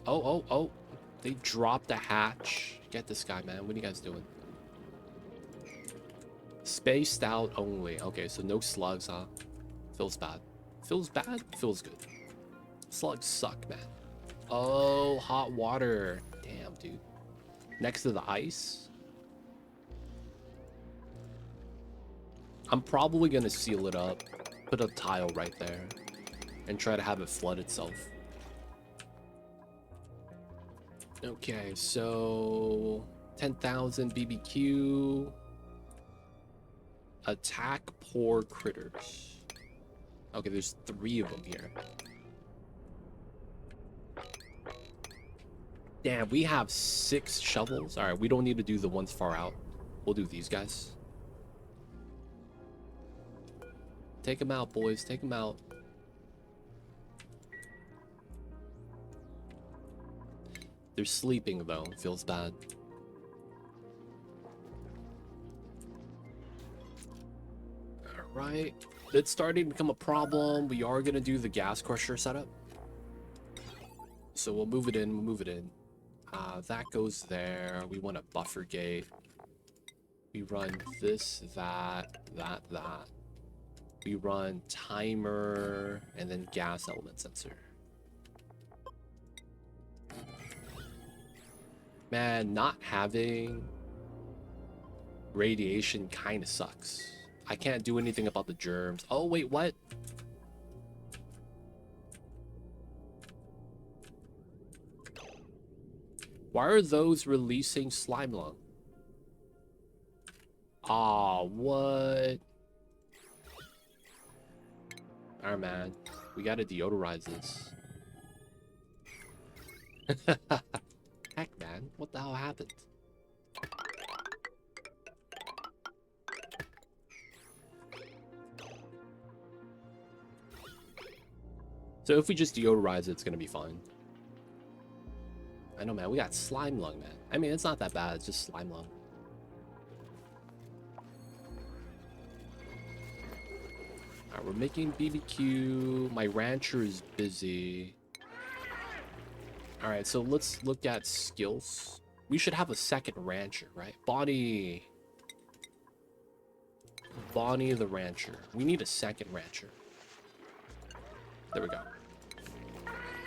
[SPEAKER 1] Oh, they dropped the hatch. Get this guy, man. What are you guys doing? Spaced out only. Okay, so no slugs, huh? Feels bad. Feels bad? Feels good. Slugs suck, man. Oh, hot water. Damn, dude. next to the ice. I'm probably gonna seal it up, put a tile right there, and try to have it flood itself. Okay, so 10,000 BBQ. Attack poor critters. Okay, there's 3 of them here. Damn, we have 6 shovels. All right, we don't need to do the ones far out. We'll do these guys. Take them out, boys. Take them out. They're sleeping, though. Feels bad. Alright. It's starting to become a problem. We are going to do the gas crusher setup. So we'll move it in. We'll move it in. That goes there. We want a buffer gate. We run this, that. We run timer and then gas element sensor. Man, not having radiation kind of sucks. I can't do anything about the germs. Oh, wait, what? Why are those releasing slime lung? Aw, what? Alright, man. We gotta deodorize this. Heck, man. What the hell happened? So if we just deodorize it, it's gonna be fine. I know, man. We got slime lung, man. I mean, it's not that bad. It's just slime lung. Alright, we're making BBQ. My rancher is busy. Alright, so let's look at skills. We should have a second rancher, right? Bonnie the rancher. We need a second rancher. There we go.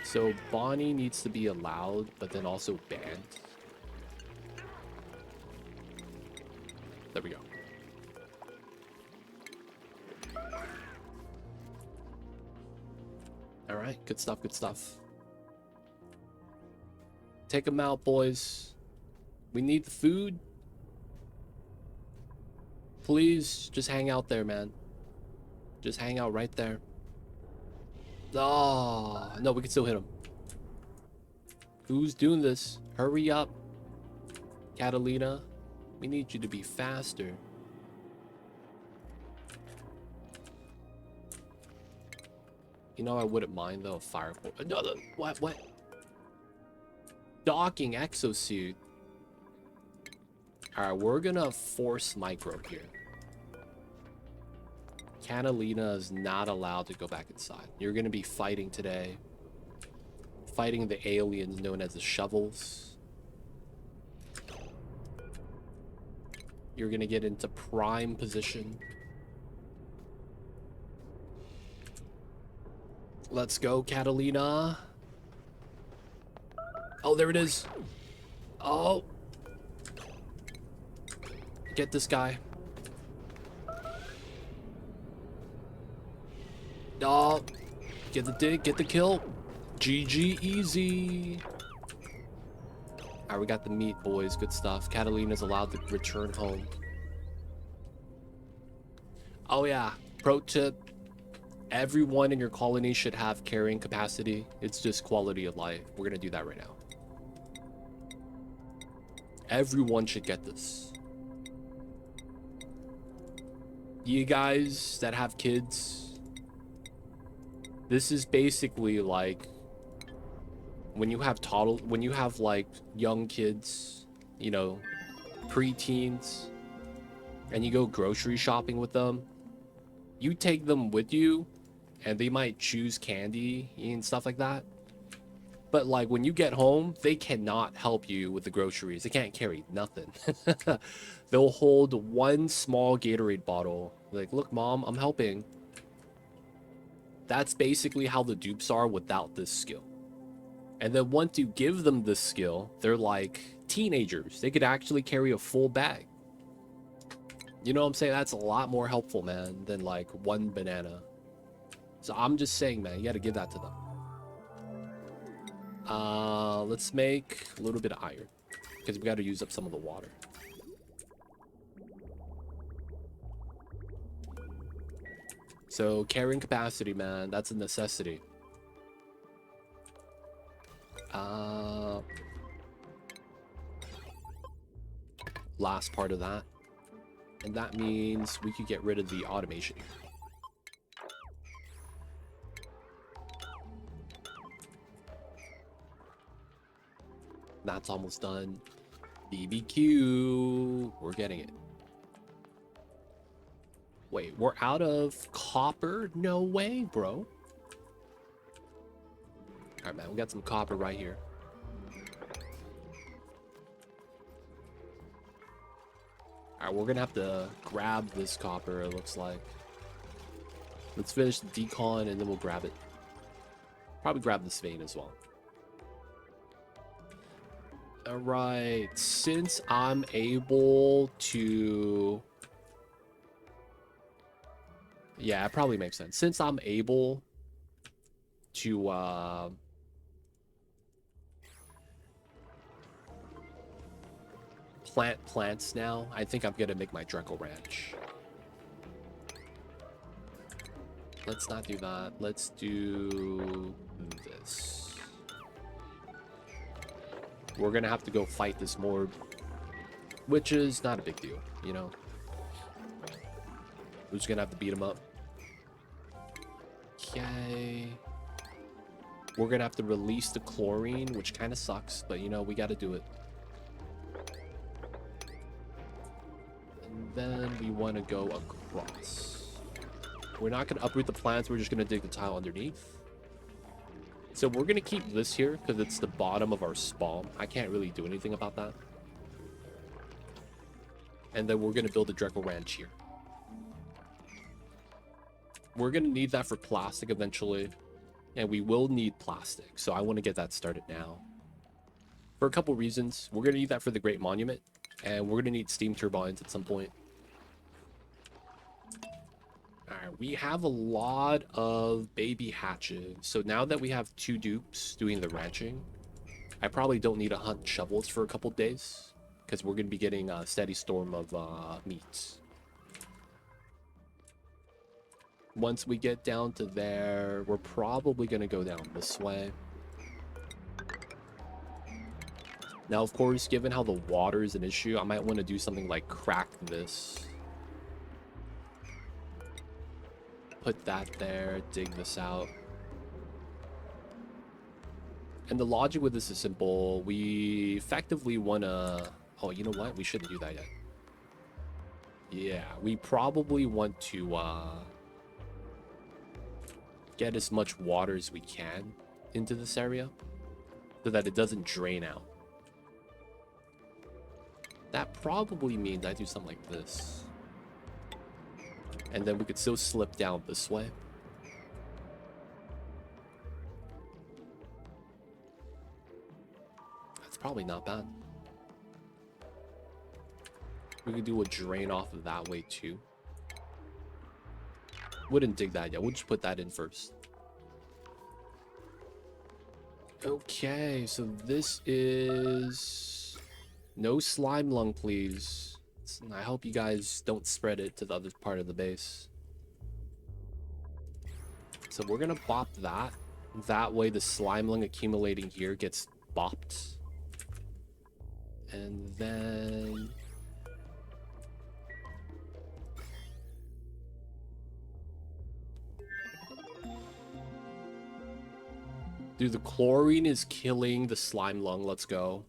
[SPEAKER 1] So Bonnie needs to be allowed, but then also banned. There we go. Alright, good stuff, good stuff. Take them out, boys. We need the food. Please, just hang out there, man. Just hang out right there. Oh, no, we can still hit him. Who's doing this? Hurry up. Catalina, we need you to be faster. You know, I wouldn't mind, though, a fire... No, what? Docking exosuit. Alright, we're gonna force micro here. Catalina is not allowed to go back inside. You're gonna be fighting today. Fighting the aliens known as the shovels. You're gonna get into prime position. Let's go, Catalina. Oh, there it is. Oh. Get this guy. Oh. Get the dig, get the kill. GG easy. Alright, we got the meat, boys. Good stuff. Catalina's allowed to return home. Oh yeah, pro tip. Everyone in your colony should have carrying capacity. It's just quality of life. We're gonna do that right now. Everyone should get this. You guys that have kids, this is basically like when you have like young kids, you know, pre-teens, and you go grocery shopping with them, you take them with you and they might choose candy and stuff like that. But like when you get home, they cannot help you with the groceries. They can't carry nothing. They'll hold one small Gatorade bottle. Like, look, mom, I'm helping. That's basically how the dupes are without this skill. And then once you give them this skill, they're like teenagers. They could actually carry a full bag. You know what I'm saying? That's a lot more helpful, man, than like one banana. So I'm just saying, man, you got to give that to them. Let's make a little bit of iron because we got to use up some of the water. So carrying capacity, man, that's a necessity. Last part of that. And that means we could get rid of the automation. That's almost done. BBQ. We're getting it. Wait, we're out of copper? No way, bro. Alright, man, we got some copper right here. Alright, we're gonna have to grab this copper, it looks like. Let's finish the decon and then we'll grab it. Probably grab this vein as well. Alright, since I'm able to... Yeah, it probably makes sense. Since I'm able to plant plants now, I think I'm gonna make my Dreckle Ranch. Let's not do that. Let's do this. We're gonna have to go fight this morb, which is not a big deal, you know? We're just gonna have to beat him up. Okay. We're gonna have to release the chlorine, which kind of sucks, but you know, we gotta do it. And then we want to go across. We're not gonna uproot the plants, we're just gonna dig the tile underneath. So we're gonna keep this here because it's the bottom of our spawn. I can't really do anything about that. And then we're gonna build a Dreckle Ranch here. We're gonna need that for plastic eventually. And we will need plastic, so I want to get that started now. For a couple reasons. We're gonna need that for the Great Monument. And we're gonna need steam turbines at some point. Alright, we have a lot of baby hatches. So now that we have 2 dupes doing the ranching, I probably don't need to hunt shovels for a couple days. Because we're gonna be getting a steady storm of meats. Once we get down to there, we're probably going to go down this way. Now, of course, given how the water is an issue, I might want to do something like crack this. Put that there, dig this out. And the logic with this is simple. We effectively want to... Oh, you know what? We shouldn't do that yet. Yeah, we probably want to... get as much water as we can into this area so that it doesn't drain out. That probably means I do something like this. And then we could still slip down this way. That's probably not bad. We could do a drain off of that way too. Wouldn't dig that yet. We'll just put that in first. Okay, so this is... No slime lung, please. I hope you guys don't spread it to the other part of the base. So we're gonna bop that. That way the slime lung accumulating here gets bopped. And then... Dude, the chlorine is killing the slime lung. Let's go.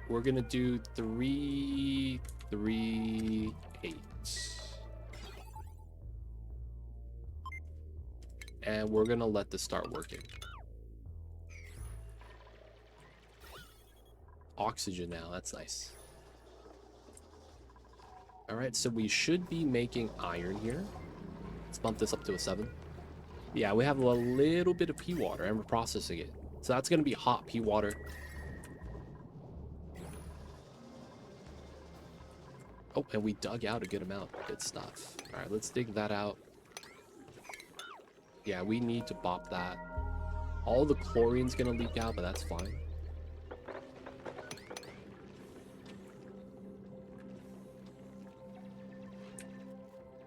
[SPEAKER 1] We're gonna do 3, 3, 8. And we're gonna let this start working. Oxygen now, that's nice. Alright, so we should be making iron here. Let's bump this up to a 7. Yeah, we have a little bit of pea water and we're processing it. So that's going to be hot pea water. Oh, and we dug out a good amount. Good stuff. All right, let's dig that out. Yeah, we need to bop that. All the chlorine's going to leak out, but that's fine.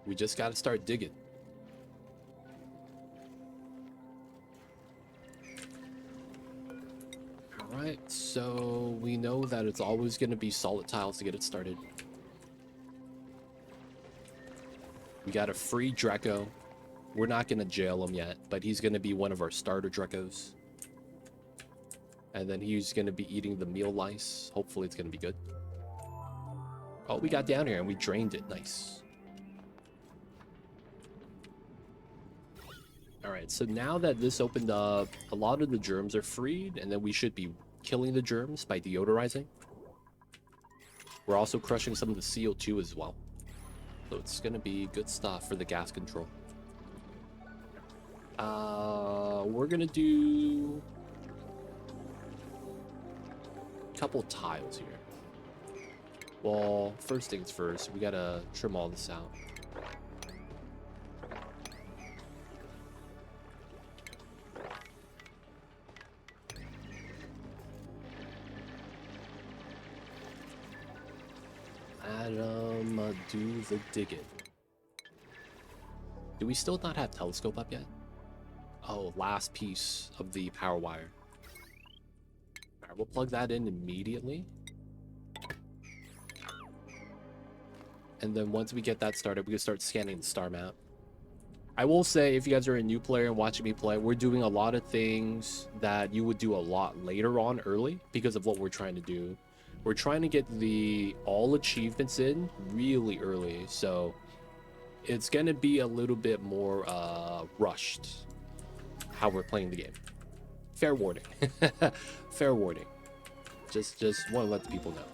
[SPEAKER 1] We just got to start digging. Alright, so we know that it's always going to be solid tiles to get it started. We got a free Draco. We're not going to jail him yet, but he's going to be one of our starter Dracos. And then he's going to be eating the meal lice. Hopefully it's going to be good. Oh, we got down here and we drained it. Nice. Alright, so now that this opened up, a lot of the germs are freed, and then we should be killing the germs by deodorizing. We're also crushing some of the CO2 as well. So it's going to be good stuff for the gas control. We're going to do a couple tiles here. Well, first things first, we got to trim all this out. Adam, do the digging. Do we still not have telescope up yet? Oh, last piece of the power wire. Alright, we'll plug that in immediately. And then once we get that started, we can start scanning the star map. I will say, if you guys are a new player and watching me play, we're doing a lot of things that you would do a lot later on early because of what we're trying to do. We're trying to get the all achievements in really early, so it's going to be a little bit more rushed how we're playing the game. Fair warning. Fair warning. Just want to let the people know.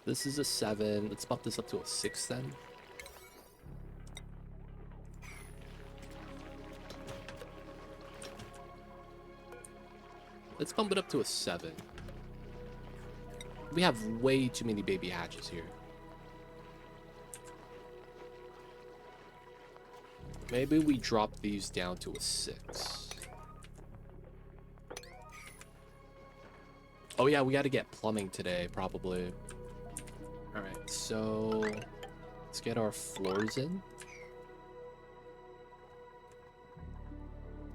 [SPEAKER 1] This is a 7. Let's bump this up to a 6 then. Let's bump it up to a 7. We have way too many baby hatches here. Maybe we drop these down to a 6. Oh yeah, we got to get plumbing today, probably. Alright, so let's get our floors in.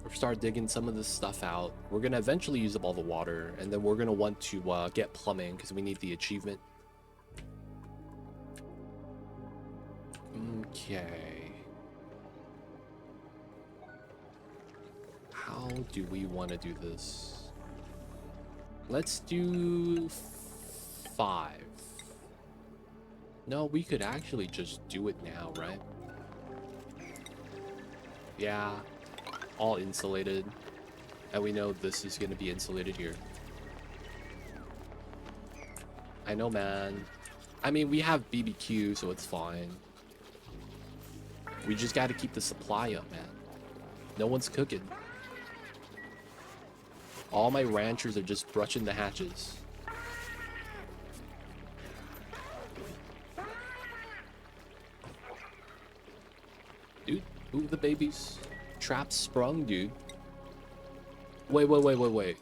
[SPEAKER 1] Or start digging some of this stuff out. We're going to eventually use up all the water, and then we're going to want to get plumbing because we need the achievement. Okay. How do we want to do this? Let's do 5. No, we could actually just do it now, right? Yeah. All insulated, and we know this is going to be insulated here. I know, man. I mean, we have BBQ, so it's fine. We just got to keep the supply up, man. No one's cooking. All my ranchers are just brushing the hatches. Dude, move the babies. Trap sprung, dude. Wait.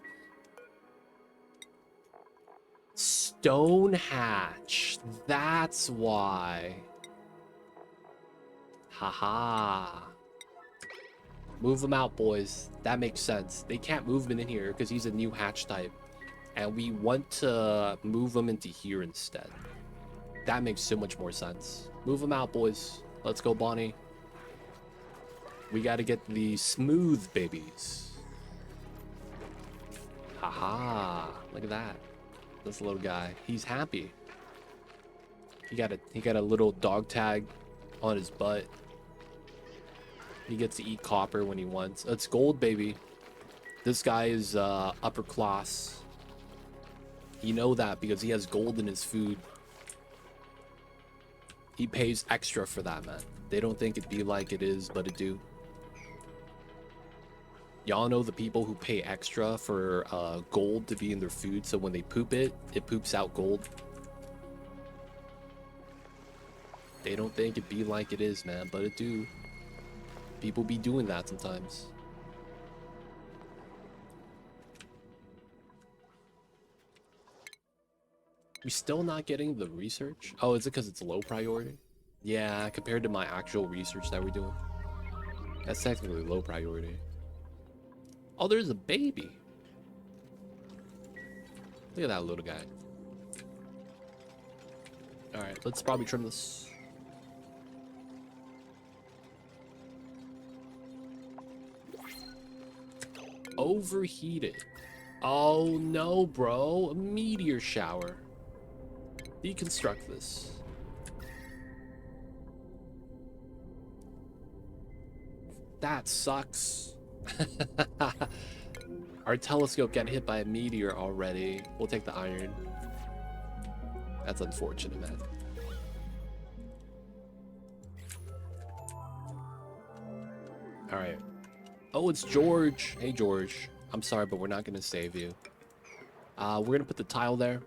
[SPEAKER 1] Stone hatch. That's why. Haha. Move them out, boys. That makes sense. They can't move him in here because he's a new hatch type. And we want to move him into here instead. That makes so much more sense. Move them out, boys. Let's go, Bonnie. We got to get the smooth babies. Haha. Look at that. This little guy. He's happy. He got a little dog tag on his butt. He gets to eat copper when he wants. It's gold, baby. This guy is upper class. You know that because he has gold in his food. He pays extra for that, man. They don't think it be like it is, but it do. Y'all know the people who pay extra for gold to be in their food, so when they poop it, it poops out gold. They don't think it be like it is, man, but it do. People be doing that sometimes. We still not getting the research? Oh, is it because it's low priority? Yeah, compared to my actual research that we're doing. That's technically low priority. Oh, there's a baby. Look at that little guy. Alright, let's probably trim this. Overheated. Oh no, bro. A meteor shower. Deconstruct this. That sucks. Our telescope got hit by a meteor already. We'll take the iron. That's unfortunate, man. Alright. Oh, it's George. Hey, George. I'm sorry, but we're not going to save you. We're going to put the tile there.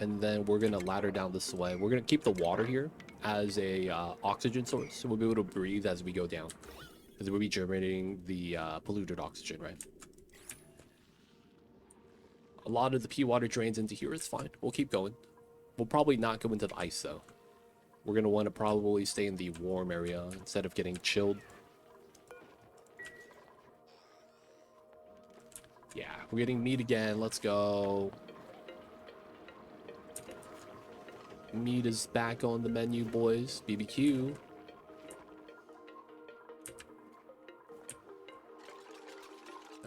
[SPEAKER 1] And then we're going to ladder down this way. We're going to keep the water here as a oxygen source. So we'll be able to breathe as we go down. Because we'll be generating the polluted oxygen, right? A lot of the pea water drains into here. It's fine. We'll keep going. We'll probably not go into the ice, though. We're going to want to probably stay in the warm area instead of getting chilled. Yeah, we're getting meat again. Let's go. Meat is back on the menu, boys. BBQ.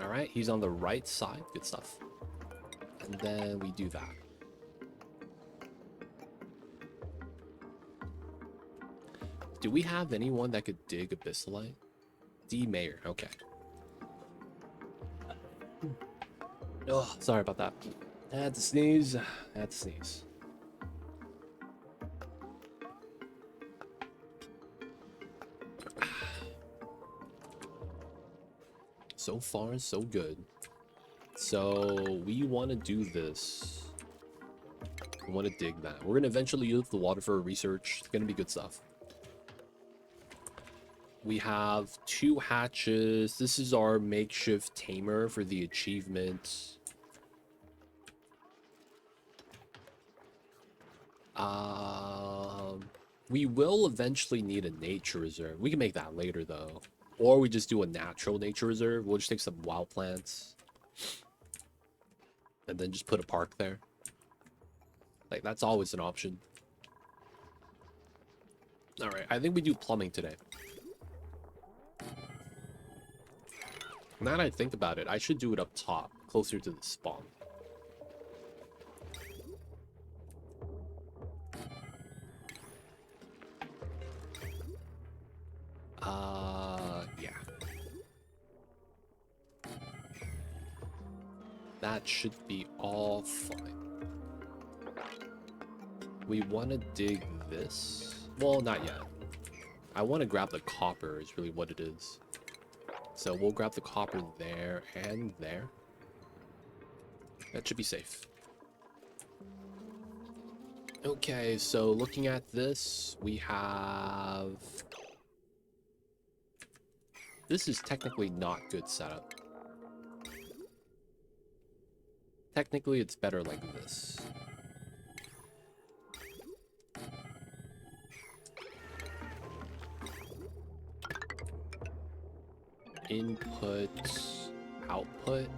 [SPEAKER 1] All right, he's on the right side. Good stuff. And then we do that. Do we have anyone that could dig abyssalite? D. Mayer. Okay. Oh, sorry about that. I had to sneeze. I had to sneeze. So far, so good. So we want to do this. We want to dig that. We're going to eventually use the water for research. It's going to be good stuff. We have 2 hatches. This is our makeshift tamer for the achievement. We will eventually need a nature reserve. We can make that later, though. Or we just do a natural nature reserve. We'll just take some wild plants. And then just put a park there. Like, that's always an option. Alright, I think we do plumbing today. Now that I think about it, I should do it up top, closer to the spawn. Yeah. That should be all fine. We want to dig this. Well, not yet. I want to grab the copper is really what it is. So we'll grab the copper there and there. That should be safe. Okay, so looking at this, we have... This is technically not good setup. Technically, it's better like this. Input, output,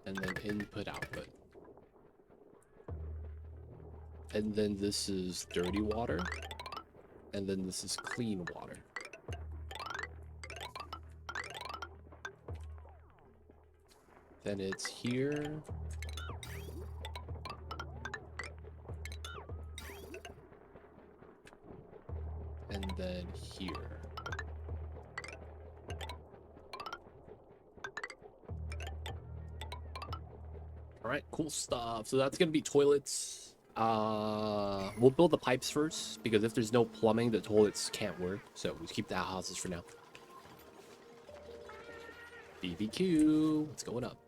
[SPEAKER 1] and then input, output. And then this is dirty water, and then this is clean water. Then it's here. And then here. All right, cool stuff. So that's gonna be toilets. We'll build the pipes first, because if there's no plumbing, the toilets can't work. So we keep the outhouses for now. BBQ, what's going up?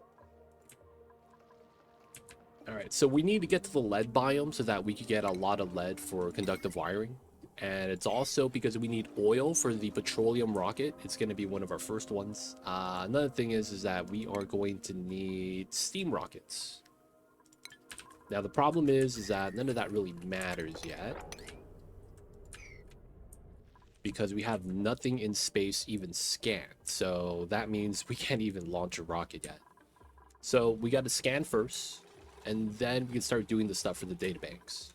[SPEAKER 1] Alright, so we need to get to the lead biome so that we could get a lot of lead for conductive wiring. And it's also because we need oil for the petroleum rocket. It's going to be one of our first ones. Another thing is that we are going to need steam rockets. Now the problem is that none of that really matters yet, because we have nothing in space even scanned. So that means we can't even launch a rocket yet. So we got to scan first, and then we can start doing the stuff for the databanks.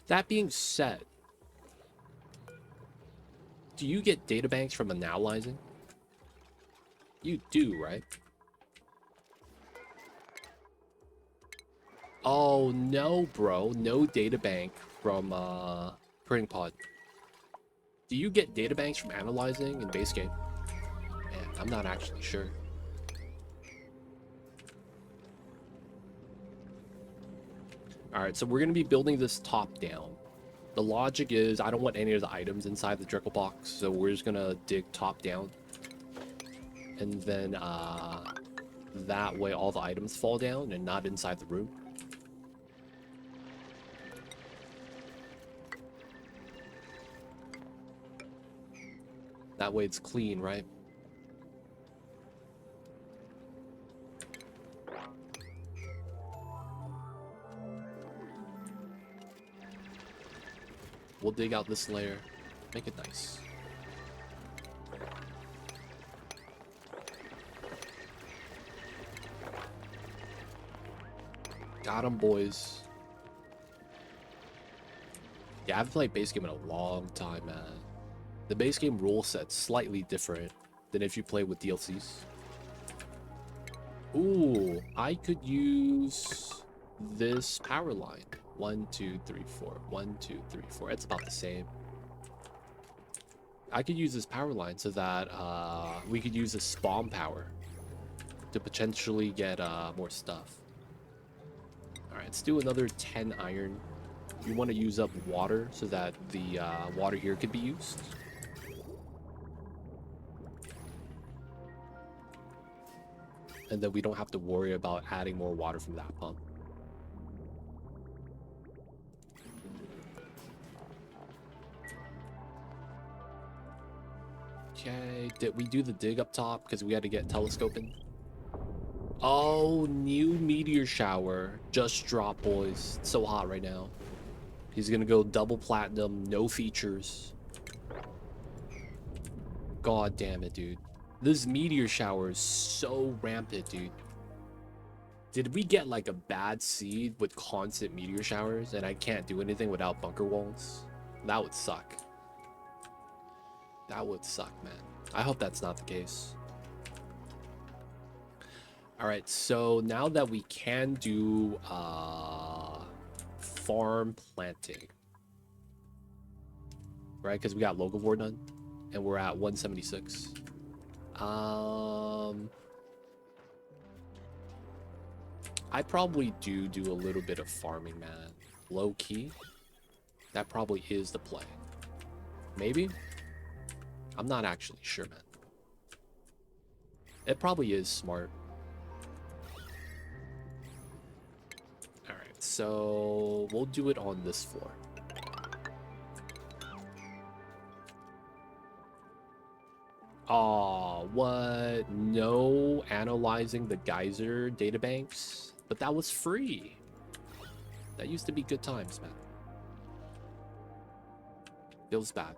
[SPEAKER 1] That being said, do you get databanks from analyzing? You do, right? Oh, no, bro. No databank from printing pod. Do you get databanks from analyzing in base game? Man, I'm not actually sure. Alright, so we're going to be building this top down. The logic is I don't want any of the items inside the Dreckle box, so we're just going to dig top down. And then that way all the items fall down and not inside the room. That way it's clean, right? We'll dig out this layer. Make it nice. Got 'em, boys. Yeah, I haven't played base game in a long time, man. The base game rule set's slightly different than if you play with DLCs. Ooh, I could use this power line. 1, 2, 3, 4. 1, 2, 3, 4. It's about the same. I could use this power line so that we could use the spawn power to potentially get more stuff. Alright, let's do another 10 iron. You want to use up water so that the water here could be used. And then we don't have to worry about adding more water from that pump. Okay, did we do the dig up top because we had to get telescoping? Oh, new meteor shower just dropped, boys. It's so hot right now. He's gonna go double platinum, no features. God damn it, dude. This meteor shower is so rampant, dude. Did we get like a bad seed with constant meteor showers and I can't do anything without bunker walls? That would suck. That would suck, man. I hope that's not the case. Alright, so now that we can do farm planting, right? Because we got locavore done and we're at 176. I probably do a little bit of farming, man. Low key. That probably is the play. Maybe? I'm not actually sure, man. It probably is smart. Alright, so we'll do it on this floor. Aw, what? No analyzing the geyser databanks? But that was free. That used to be good times, man. Feels bad.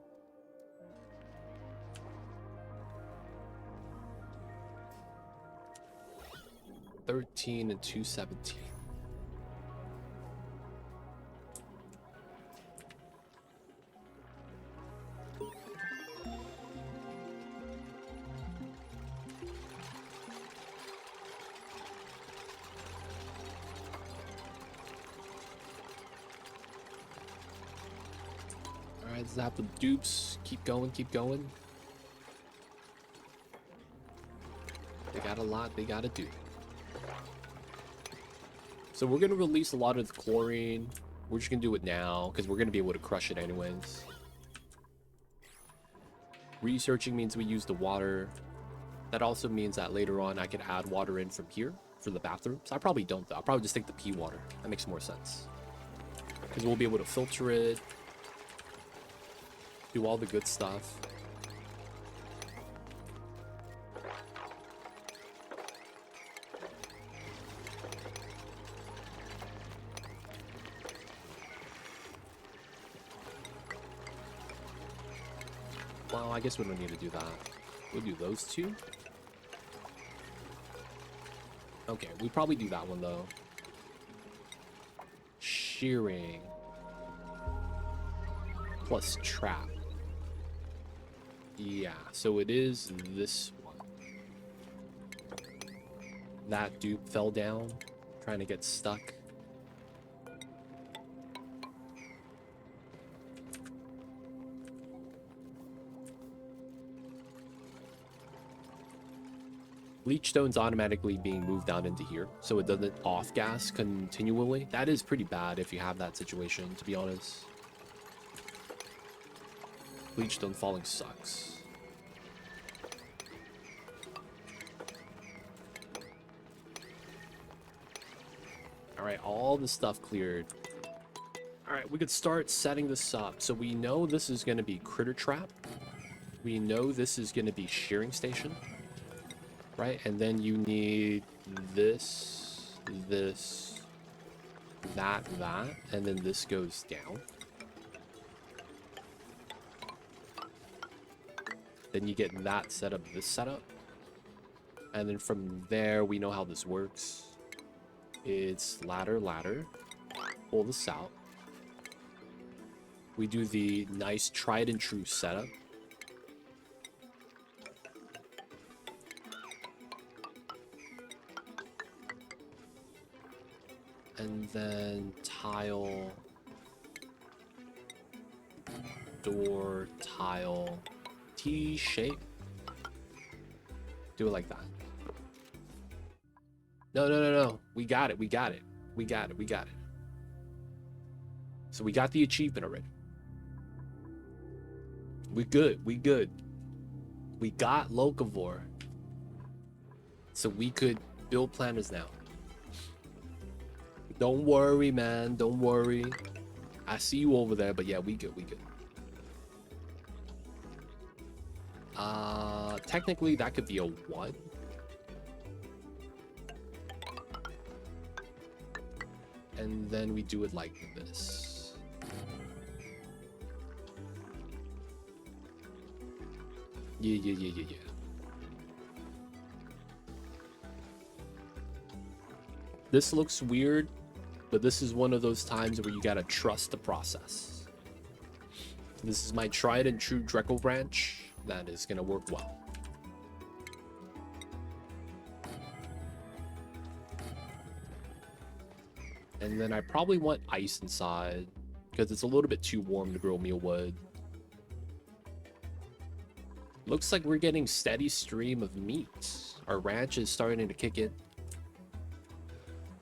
[SPEAKER 1] $13 and $217. Alright, zap the dupes. Keep going, keep going. They got a lot they gotta do. So we're gonna release a lot of the chlorine. We're just gonna do it now because we're gonna be able to crush it anyways. Researching means we use the water. That also means that later on I can add water in from here for the bathrooms. I probably don't though. I'll probably just take the pea water. That makes more sense. Because we'll be able to filter it. Do all the good stuff. Well, I guess we don't need to do that. We'll do those two. Okay, we probably do that one though. Shearing. Plus trap. Yeah, so it is this one. That dupe fell down, trying to get stuck. Bleach stone's automatically being moved down into here, so it doesn't off-gas continually. That is pretty bad if you have that situation, to be honest. Bleach stone falling sucks. Alright, all the stuff cleared. Alright, we could start setting this up. So we know this is going to be critter trap. We know this is going to be shearing station. Right, and then you need this, that, and then this goes down. Then you get that setup, this setup. And then from there, we know how this works. It's ladder, pull this out. We do the nice tried and true setup. And then tile, door, tile, T-shape. Do it like that. No. We got it. So we got the achievement already. We good. We got Locavore. So we could build planners now. Don't worry, man. Don't worry. I see you over there, but yeah, we good. Technically, that could be a 1. And then we do it like this. Yeah. This looks weird, but this is one of those times where you gotta trust the process. This is my tried and true Dreco branch that is gonna work well. And then I probably want ice inside because it's a little bit too warm to grow mealwood. Looks like we're getting steady stream of meat. Our ranch is starting to kick in.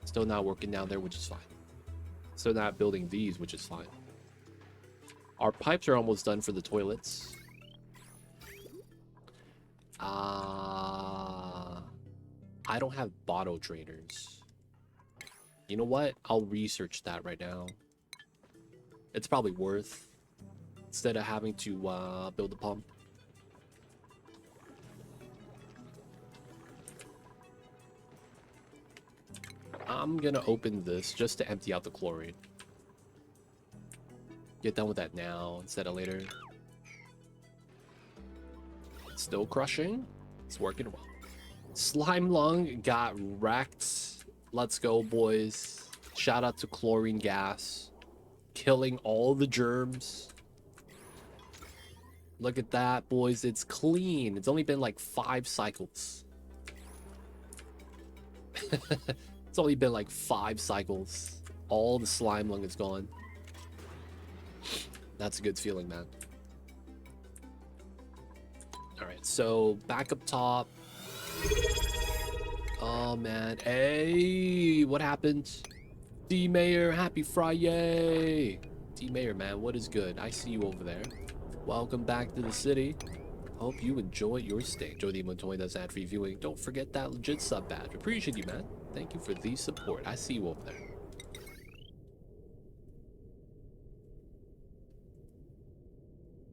[SPEAKER 1] Still not working down there, which is fine. Still not building these, which is fine. Our pipes are almost done for the toilets. I don't have bottle drainers. You know what? I'll research that right now. It's probably worth instead of having to build a pump. I'm gonna open this just to empty out the chlorine. Get done with that now instead of later. Still crushing. It's working well. Slime lung got wrecked. Let's go, boys. Shout out to chlorine gas. Killing all the germs. Look at that, boys. It's clean. It's only been like 5 cycles. It's only been like 5 cycles. All the slime lung is gone. That's a good feeling, man. Alright, so back up top. Oh, man. Hey, what happened? D Mayor? Happy Friday. D Mayor, man, what is good? I see you over there. Welcome back to the city. Hope you enjoy your stay. Joe the Montoy does ad-free viewing. Don't forget that legit sub badge. Appreciate you, man. Thank you for the support. I see you over there.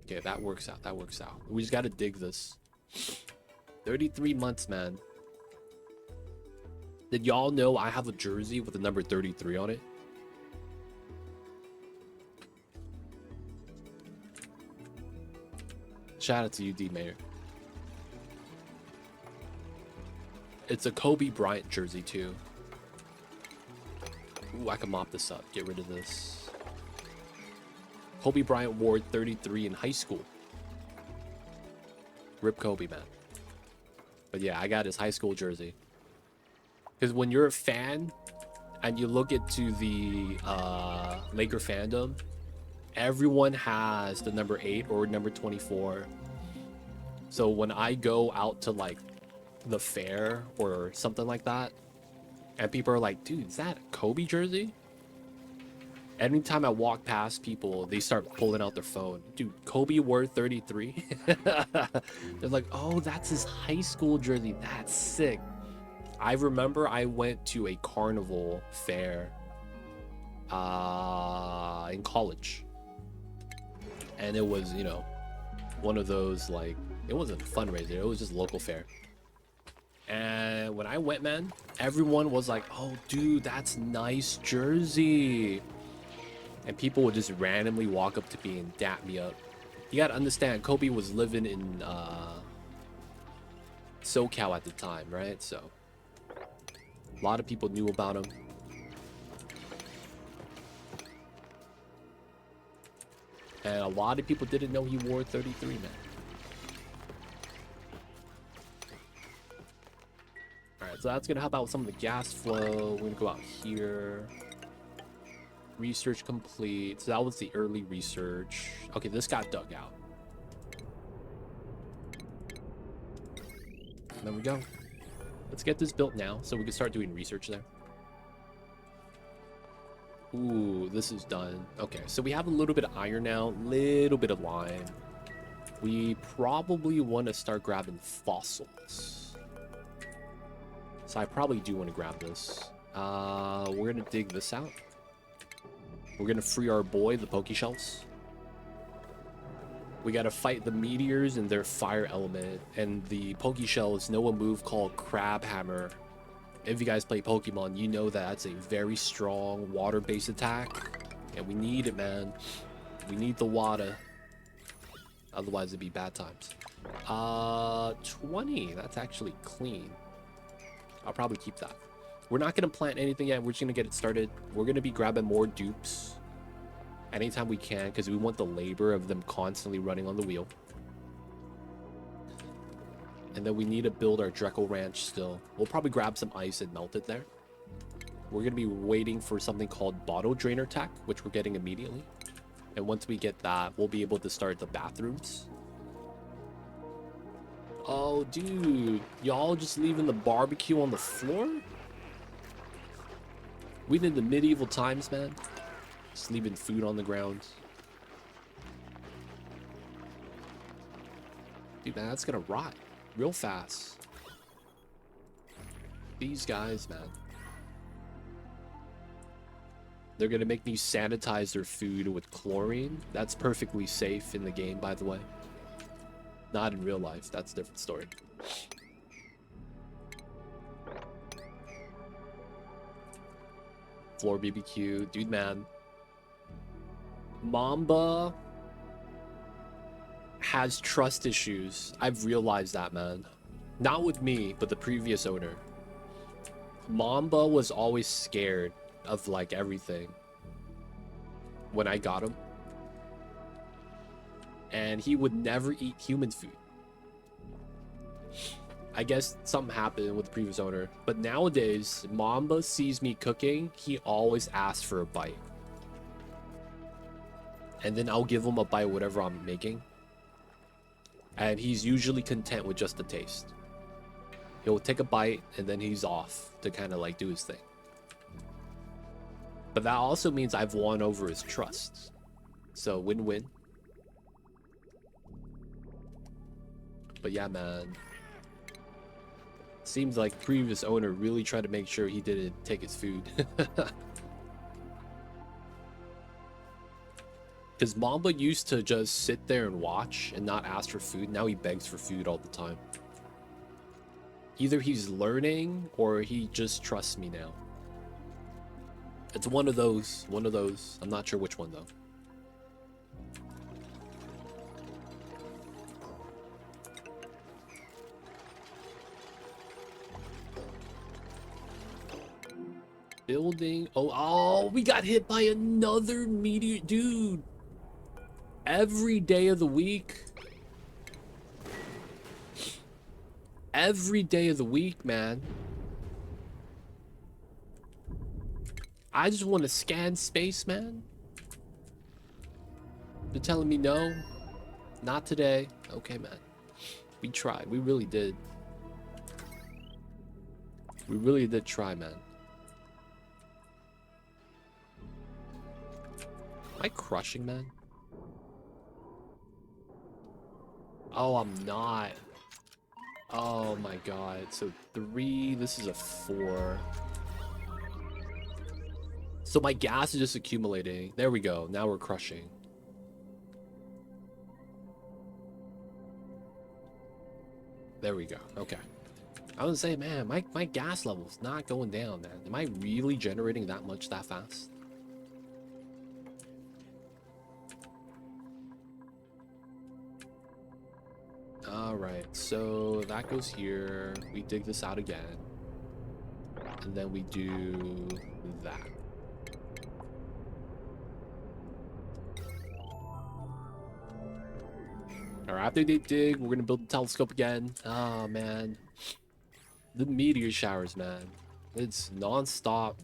[SPEAKER 1] Okay, that works out. That works out. We just gotta dig this. 33 months, man. Did y'all know I have a jersey with the number 33 on it? Shout out to you, D Mayor. It's a Kobe Bryant jersey too. Ooh, I can mop this up. Get rid of this. Kobe Bryant wore 33 in high school. Rip Kobe, man. But yeah, I got his high school jersey. Because when you're a fan and you look into the Laker fandom, everyone has the number 8 or number 24. So when I go out to like the fair or something like that, and people are like, dude, is that a Kobe jersey? Anytime I walk past people, they start pulling out their phone. Dude, Kobe wore 33. They're like, oh, that's his high school jersey. That's sick. I remember I went to a carnival fair in college. And it was, you know, one of those, like, it wasn't a fundraiser. It was just a local fair. And when I went, man, everyone was like, oh, dude, that's nice jersey. And people would just randomly walk up to me and dap me up. You gotta understand, Kobe was living in SoCal at the time, right? So a lot of people knew about him. And a lot of people didn't know he wore 33, man. Alright, so that's gonna help out with some of the gas flow. We're gonna go out here. Research complete. So that was the early research. Okay, this got dug out. There we go. Let's get this built now so we can start doing research there. Ooh, this is done. Okay, so we have a little bit of iron now, little bit of lime. We probably want to start grabbing fossils. So I probably do want to grab this. We're gonna dig this out. We're gonna free our boy, the Pokeshells. We gotta fight the meteors and their fire element. And the Pokeshells know a move called Crab Hammer. If you guys play Pokemon, you know that that's a very strong water-based attack. And we need it, man. We need the water. Otherwise, it'd be bad times. 20. That's actually clean. I'll probably keep that. We're not going to plant anything yet. We're just going to get it started. We're going to be grabbing more dupes anytime we can because we want the labor of them constantly running on the wheel. And then we need to build our Dreco Ranch still. We'll probably grab some ice and melt it there. We're going to be waiting for something called Bottle Drainer Tech, which we're getting immediately. And once we get that, we'll be able to start the bathrooms. Oh, dude. Y'all just leaving the barbecue on the floor? We did the medieval times, man. Just leaving food on the ground. Dude, man, that's gonna rot real fast. These guys, man. They're gonna make me sanitize their food with chlorine. That's perfectly safe in the game, by the way. Not in real life. That's a different story. Floor BBQ. Dude, man. Mamba has trust issues. I've realized that, man. Not with me, but the previous owner. Mamba was always scared of, like, everything when I got him. And he would never eat human food. I guess something happened with the previous owner. But nowadays, Mamba sees me cooking, he always asks for a bite. And then I'll give him a bite whatever I'm making. And he's usually content with just the taste. He'll take a bite and then he's off to kind of like do his thing. But that also means I've won over his trust. So win-win. But yeah, man. Seems like previous owner really tried to make sure he didn't take his food. Because Mamba used to just sit there and watch and not ask for food. Now he begs for food all the time. Either he's learning or he just trusts me now. It's one of those. I'm not sure which one though. Building. Oh, we got hit by another meteor, dude. Every day of the week. Every day of the week, man. I just want to scan space, man. They're telling me no. Not today. Okay, man. We tried. We really did. We really did try, man. Am I crushing, man? Oh, I'm not. Oh my god. So 3, this is a 4. So my gas is just accumulating. There we go. Now we're crushing. There we go. Okay. I was gonna say, man, my gas level's not going down, man. Am I really generating that much that fast? Alright, so that goes here. We dig this out again. And then we do that. Alright, after they dig, we're gonna build the telescope again. Oh, man. The meteor showers, man. It's non-stop.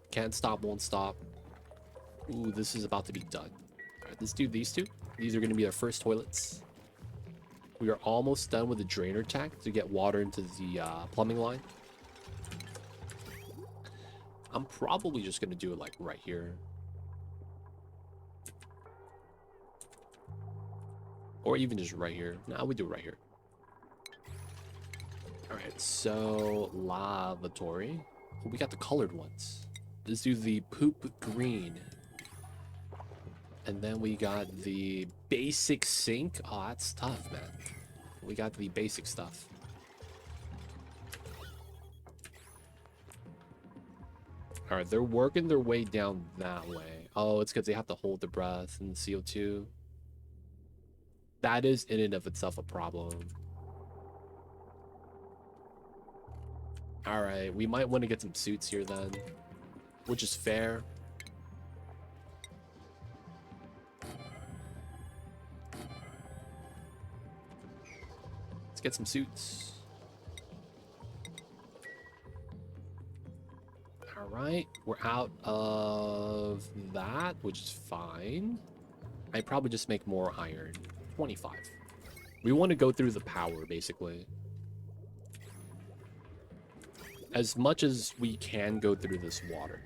[SPEAKER 1] Can't stop, won't stop. Ooh, this is about to be done. Alright, let's do these two. These are gonna be our first toilets. We are almost done with the drainer tank to get water into the plumbing line. I'm probably just going to do it like right here. Or even just right here. Nah, we do it right here. Alright, so lavatory. Oh, we got the colored ones. Let's do the poop green. And then we got the basic sink. Oh, that's tough, man. We got the basic stuff. Alright, they're working their way down that way. Oh, it's because they have to hold their breath and CO2. That is in and of itself a problem. Alright, we might want to get some suits here then. Which is fair. Get some suits. All right, we're out of that, which is fine. I probably just make more iron. 25. We want to go through the power, basically. As much as we can go through this water.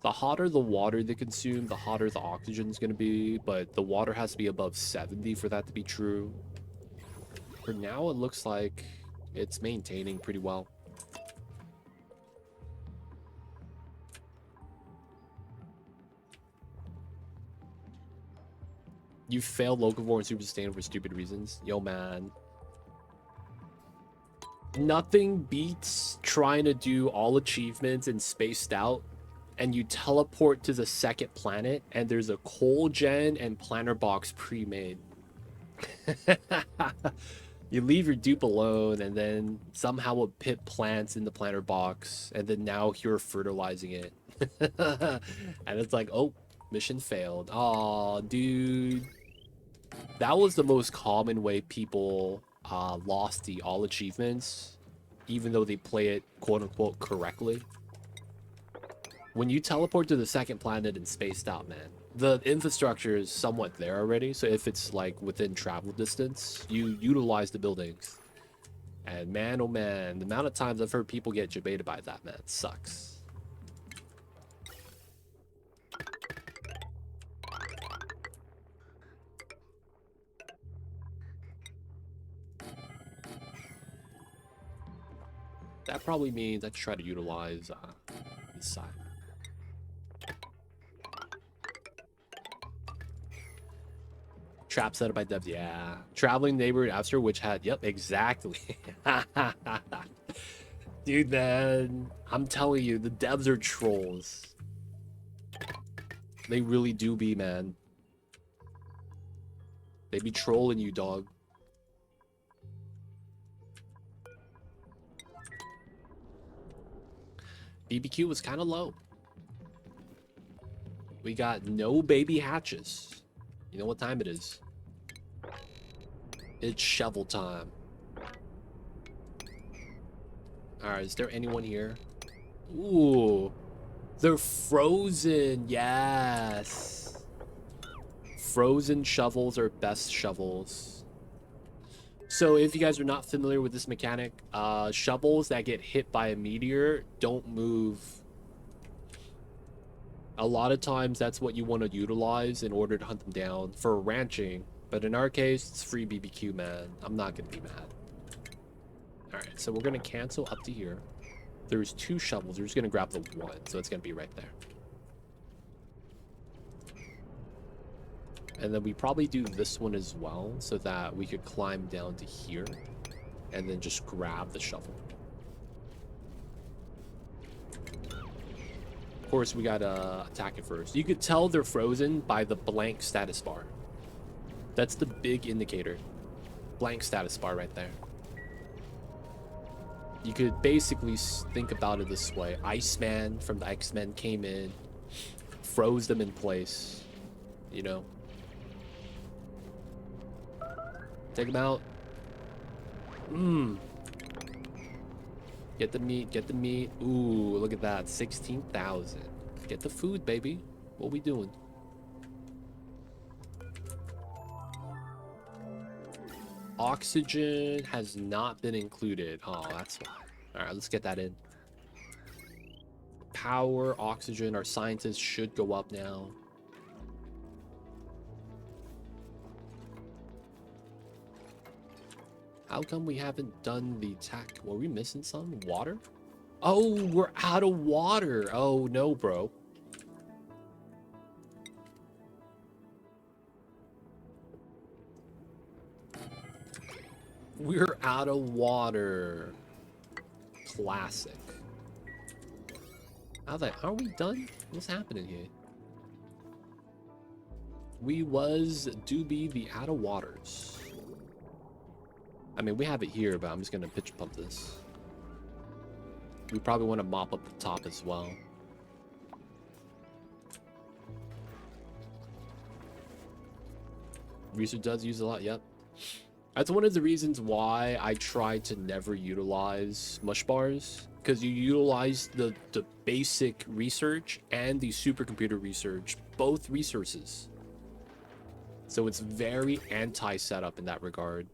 [SPEAKER 1] The hotter the water they consume, the hotter the oxygen is going to be, but the water has to be above 70 for that to be true. For now, it looks like it's maintaining pretty well. You failed Locavore and Super Sustain for stupid reasons. Yo, man. Nothing beats trying to do all achievements and spaced out, and you teleport to the second planet, and there's a coal gen and planter box pre-made. You leave your dupe alone, and then somehow it pit plants in the planter box, and then now you're fertilizing it. And it's like, oh, mission failed. Aw, dude. That was the most common way people lost the all achievements, even though they play it quote-unquote correctly. When you teleport to the second planet and spaced out, man, the infrastructure is somewhat there already, so if it's like within travel distance, you utilize the buildings. And man, oh man, the amount of times I've heard people get debated by that, man, sucks. That probably means I should try to utilize this side. Trap set up by devs, yeah. Traveling neighborhood after which had, yep, exactly. Dude, man, I'm telling you, the devs are trolls. They really do be, man. They be trolling you, dog. BBQ was kind of low. We got no baby hatches. You know what time it is? It's shovel time. Alright, is there anyone here? Ooh. They're frozen. Yes. Frozen shovels are best shovels. So if you guys are not familiar with this mechanic, shovels that get hit by a meteor don't move. A lot of times that's what you want to utilize in order to hunt them down for ranching. But in our case, it's free BBQ, man. I'm not going to be mad. Alright, so we're going to cancel up to here. There's 2 shovels. We're just going to grab the 1, so it's going to be right there. And then we probably do this one as well, so that we could climb down to here. And then just grab the shovel. Of course, we gotta attack it first. You could tell they're frozen by the blank status bar. That's the big indicator. Blank status bar right there. You could basically think about it this way. Iceman from the X-Men came in, froze them in place, you know. Take them out. Get the meat, get the meat. Ooh, look at that. 16,000. Get the food, baby. What we doing? Oxygen has not been included. Oh, that's why. Alright, let's get that in. Power, oxygen. Our scientists should go up now. How come we haven't done the attack? Were we missing some? Water? Oh, we're out of water. Oh, no, bro. We're out of water. Classic. Are we done? What's happening here? We do be the out of waters. I mean, we have it here, but I'm just gonna pitch pump this. We probably want to mop up the top as well. Research does use a lot, yep. That's one of the reasons why I try to never utilize mush bars, because you utilize the basic research and the supercomputer research, both resources. So it's very anti-setup in that regard.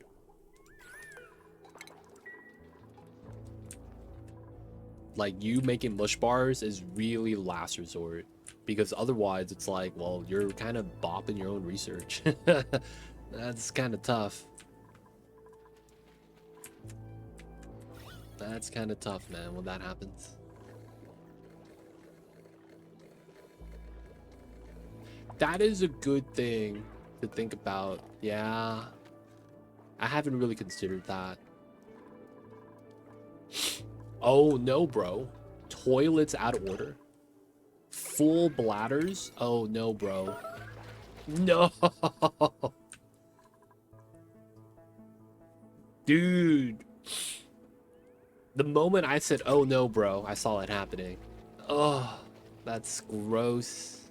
[SPEAKER 1] Like, you making mush bars is really last resort, because otherwise it's like, well, you're kind of bopping your own research. That's kind of tough. That's kind of tough, man, when that happens. That is a good thing to think about. Yeah, I haven't really considered that. Oh, no, bro. Toilets out of order. Full bladders? Oh, no, bro. No. Dude. The moment I said, oh, no, bro, I saw it happening. Oh, that's gross.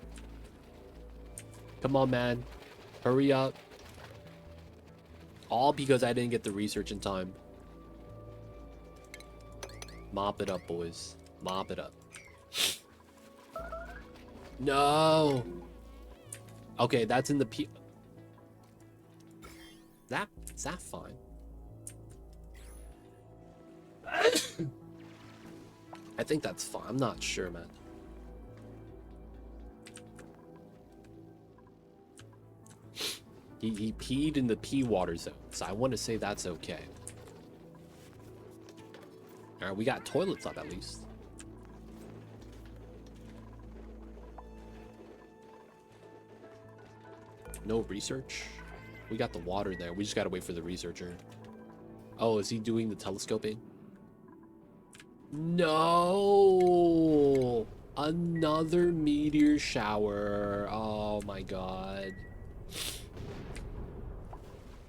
[SPEAKER 1] Come on, man. Hurry up. All because I didn't get the research in time. Mop it up, boys. Mop it up. No. Okay, that's in the P. Is that fine? I think that's fine. I'm not sure, man. He peed in the pee water zone, so I want to say that's okay. All right, we got toilets up at least. No research. We got the water there. We just gotta wait for the researcher. Oh, is he doing the telescoping? No! Another meteor shower. Oh my god.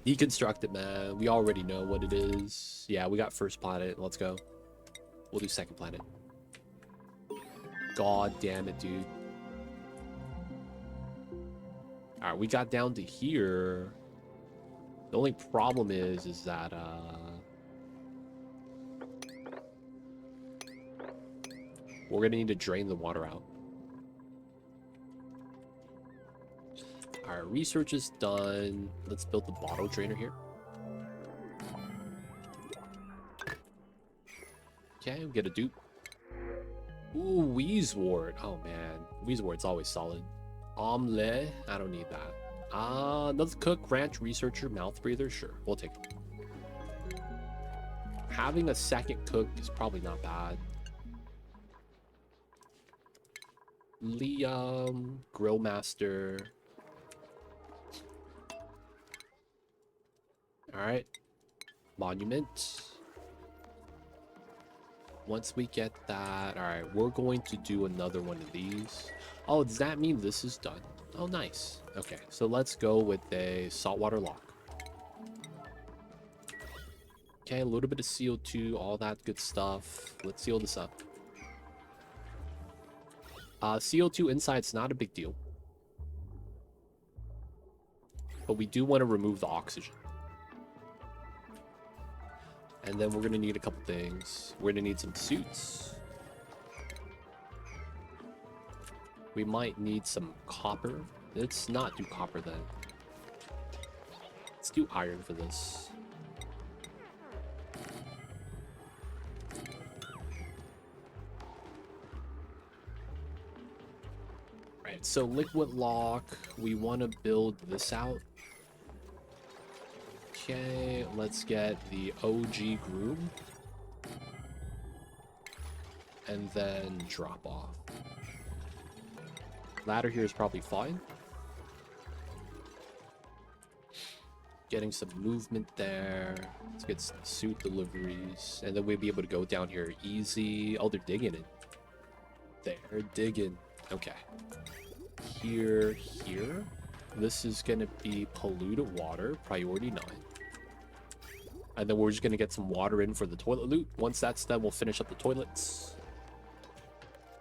[SPEAKER 1] Deconstruct it, man. We already know what it is. Yeah, we got first planet. Let's go. We'll do second planet. God damn it, dude. Alright, we got down to here. The only problem is that, we're gonna need to drain the water out. Our research is done. Let's build the bottle drainer here. Okay, we get a dupe. Ooh, Wheezewort. Oh man, Wheezewort's always solid. Omelette. I don't need that. Another cook, ranch, researcher, mouth breather. Sure, we'll take it. Having a second cook is probably not bad. Liam, grill master. All right, monument. Once we get that, all right, we're going to do another one of these. Oh, does that mean this is done? Oh, nice. Okay, so let's go with a saltwater lock. Okay, a little bit of CO2, all that good stuff. Let's seal this up. CO2 inside's not a big deal. But we do want to remove the oxygen. And then we're going to need a couple things. We're going to need some suits. We might need some copper. Let's not do copper then. Let's do iron for this. Right, so liquid lock. We want to build this out. Okay, let's get the OG groom. And then drop off. Ladder here is probably fine. Getting some movement there. Let's get some suit deliveries. And then we'll be able to go down here easy. Oh, they're digging it. They're digging. Okay. Here. This is going to be polluted water, priority 9. And then we're just going to get some water in for the toilet loot. Once that's done, we'll finish up the toilets.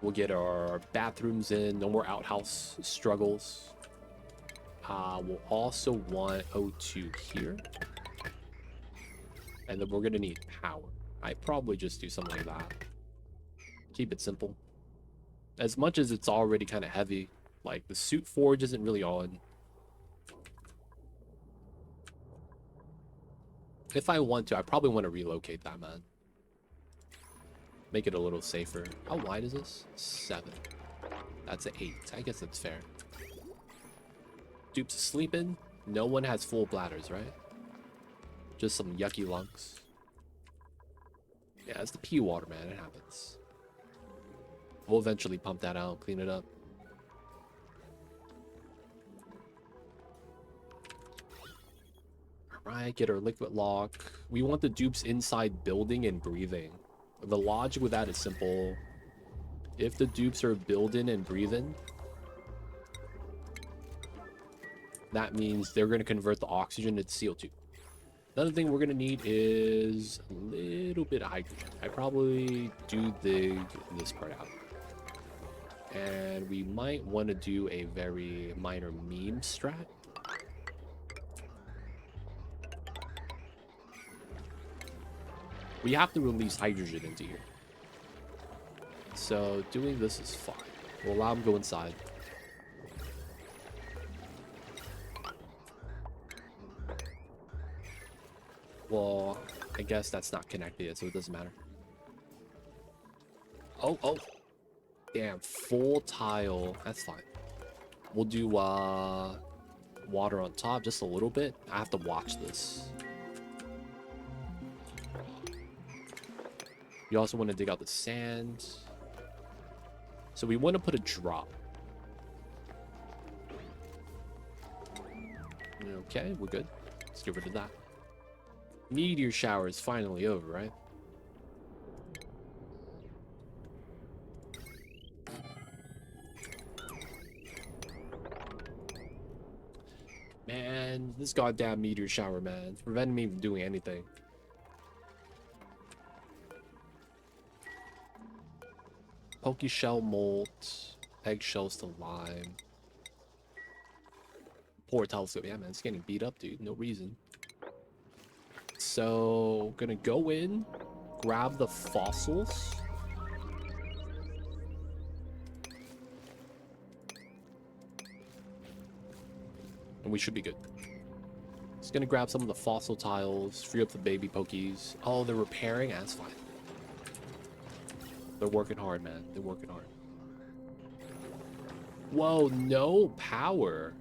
[SPEAKER 1] We'll get our bathrooms in. No more outhouse struggles. We'll also want O2 here. And then we're going to need power. I'd probably just do something like that. Keep it simple. As much as it's already kind of heavy, like the suit forge isn't really on. If I want to, I probably want to relocate that, man. Make it a little safer. How wide is this? 7. That's an 8. I guess that's fair. Dupes sleeping. No one has full bladders, right? Just some yucky lungs. Yeah, it's the pee water, man. It happens. We'll eventually pump that out, clean it up. Alright, get our liquid lock. We want the dupes inside building and breathing. The logic with that is simple. If the dupes are building and breathing, that means they're going to convert the oxygen into CO2. Another thing we're going to need is a little bit of hydrogen. I probably do dig this part out. And we might want to do a very minor meme strat. We have to release hydrogen into here. So doing this is fine. We'll allow him to go inside. Well, I guess that's not connected yet, so it doesn't matter. Oh. Damn, full tile. That's fine. We'll do water on top just a little bit. I have to watch this. You also want to dig out the sand. So we want to put a drop. Okay, we're good. Let's get rid of that. Meteor shower is finally over, right? Man, this goddamn meteor shower, man. It's preventing me from doing anything. Pokey shell molt. Eggshells to lime. Poor telescope. Yeah, man, it's getting beat up, dude. No reason. So, gonna go in, grab the fossils. And we should be good. Just gonna grab some of the fossil tiles, free up the baby pokies. Oh, they're repairing? That's fine. They're working hard, man. They're working hard. Whoa, no power.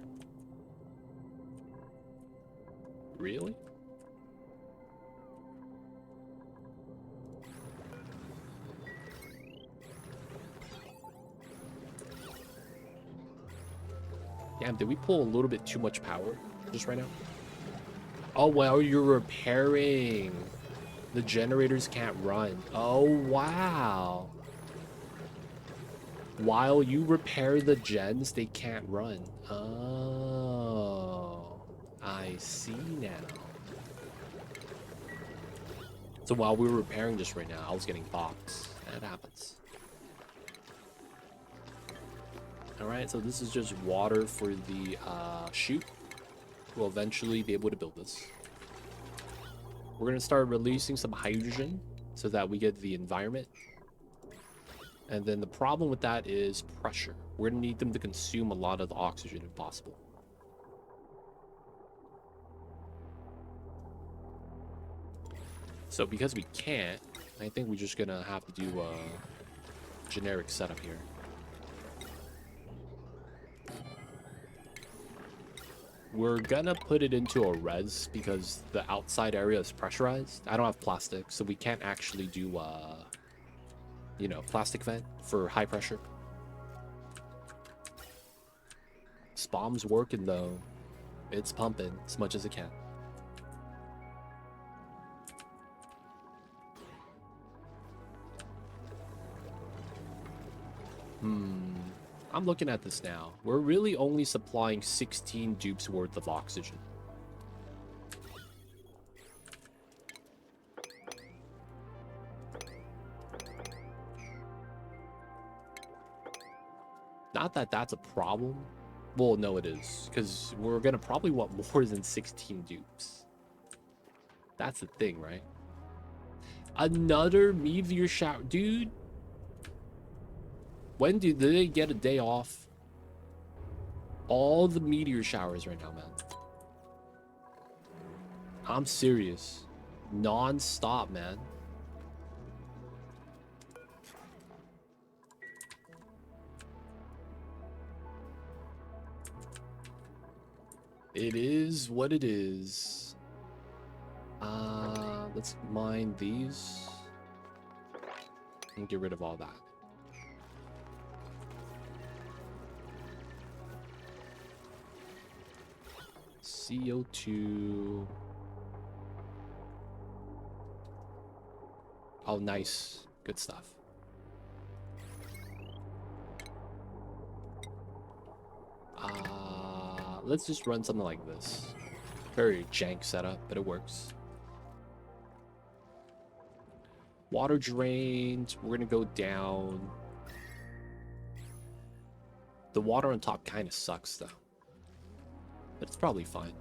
[SPEAKER 1] Really? Damn, did we pull a little bit too much power just right now? Oh, well, you're repairing. The generators can't run. Oh, wow. While you repair the gens, they can't run. Oh, I see now. So while we were repairing just right now, I was getting boxed. That happens. Alright, so this is just water for the chute. We'll eventually be able to build this. We're going to start releasing some hydrogen so that we get the environment. And then the problem with that is pressure. We're going to need them to consume a lot of the oxygen if possible. So because we can't, I think we're just going to have to do a generic setup here. We're gonna put it into a res because the outside area is pressurized. I don't have plastic, so we can't actually do, you know, plastic vent for high pressure. Spom's working though. It's pumping as much as it can. I'm looking at this now. We're really only supplying 16 dupes worth of oxygen. Not that that's a problem. Well, no, it is. Because we're going to probably want more than 16 dupes. That's the thing, right? Another meteor shower. Dude. When do they get a day off? All the meteor showers right now, man. I'm serious. Non-stop, man. It is what it is. Let's mine these. And get rid of all that. CO2. Oh, nice. Good stuff. Let's just run something like this. Very jank setup, but it works. Water drains. We're gonna go down. The water on top kind of sucks, though. But it's probably fine.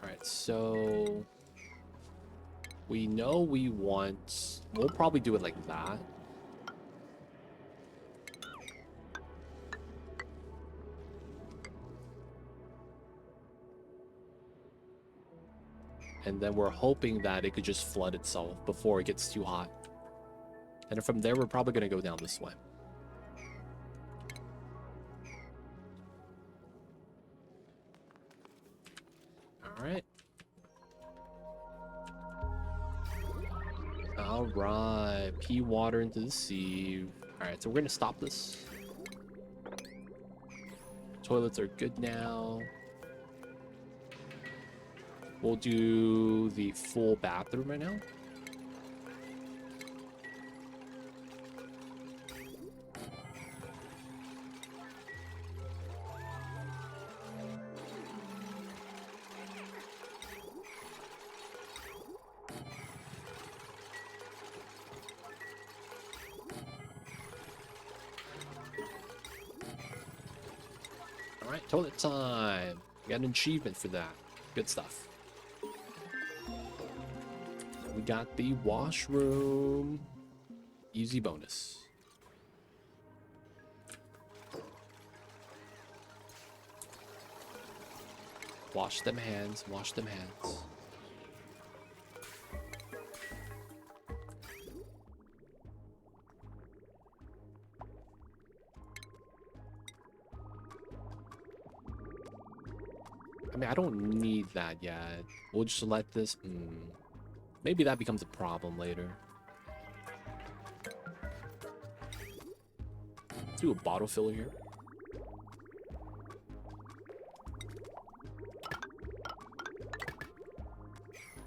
[SPEAKER 1] Alright, so... we know we want... we'll probably do it like that. And then we're hoping that it could just flood itself before it gets too hot. And from there, we're probably going to go down this way. Alright. All right, pea water into the sieve. All right, so we're gonna stop this. Toilets are good now. We'll do the full bathroom right now. All right, toilet time. We got an achievement for that. Good stuff. We got the washroom. Easy bonus. Wash them hands, wash them hands. I mean, I don't need that yet. We'll just let this... Maybe that becomes a problem later. Let's do a bottle filler here.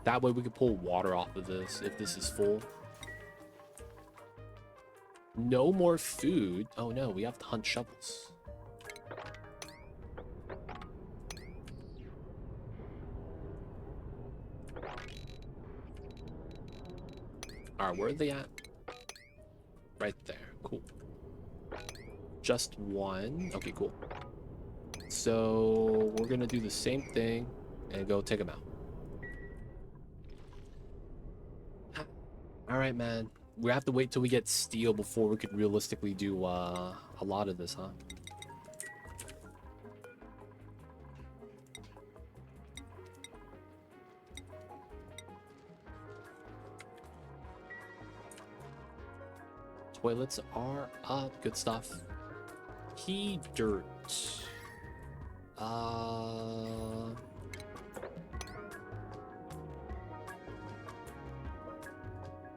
[SPEAKER 1] That way we can pull water off of this if this is full. No more food. Oh no, we have to hunt shovels. Alright, where are they at? Right there. Cool. Just one. Okay, cool. So we're gonna do the same thing and go take them out. Alright, man. We have to wait till we get steel before we could realistically do a lot of this, huh? Toilets are up. Good stuff. Pea dirt. I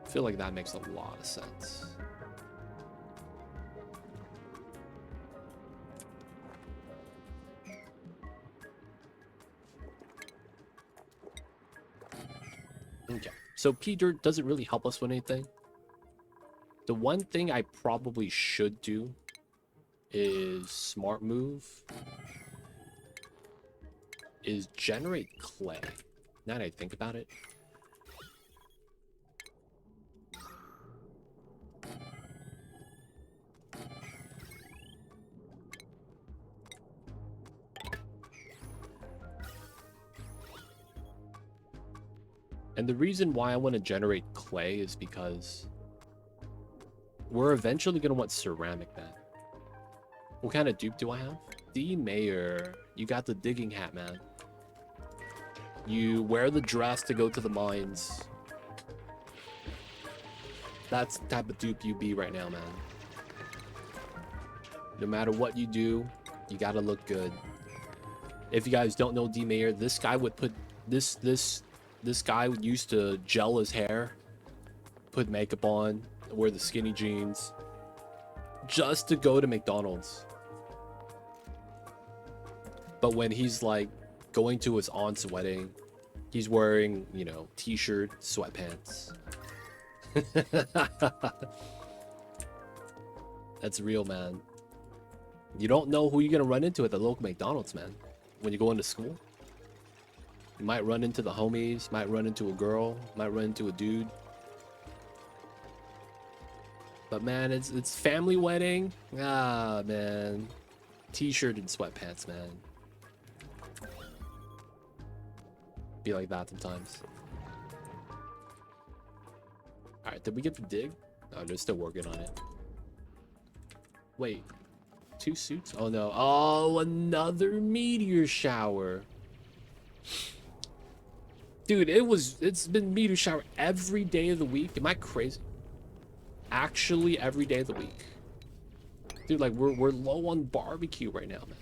[SPEAKER 1] feel like that makes a lot of sense. Okay, so pea dirt doesn't really help us with anything. The one thing I probably should do is smart move is generate clay. Now that I think about it. And the reason why I want to generate clay is because we're eventually going to want ceramic, man. What kind of dupe do I have? D Mayor. You got the digging hat, man. You wear the dress to go to the mines. That's the type of dupe you be right now, man. No matter what you do, you gotta look good. If you guys don't know D Mayor, this guy would put this guy used to gel his hair, put makeup on, wear the skinny jeans, just to go to McDonald's. But when he's like going to his aunt's wedding, he's wearing, you know, t-shirt, sweatpants. That's real, man. You don't know who you're gonna run into at the local McDonald's, man. When you go into school, you might run into the homies, might run into a girl, might run into a dude. But man, it's family wedding. Ah, man. T-shirt and sweatpants, man. Be like that sometimes. Alright, did we get the dig? Oh, they're still working on it. Wait. 2 suits? Oh no. Oh, another meteor shower. Dude, it's been meteor shower every day of the week. Am I crazy? Actually, every day of the week. Dude, like we're low on barbecue right now, man.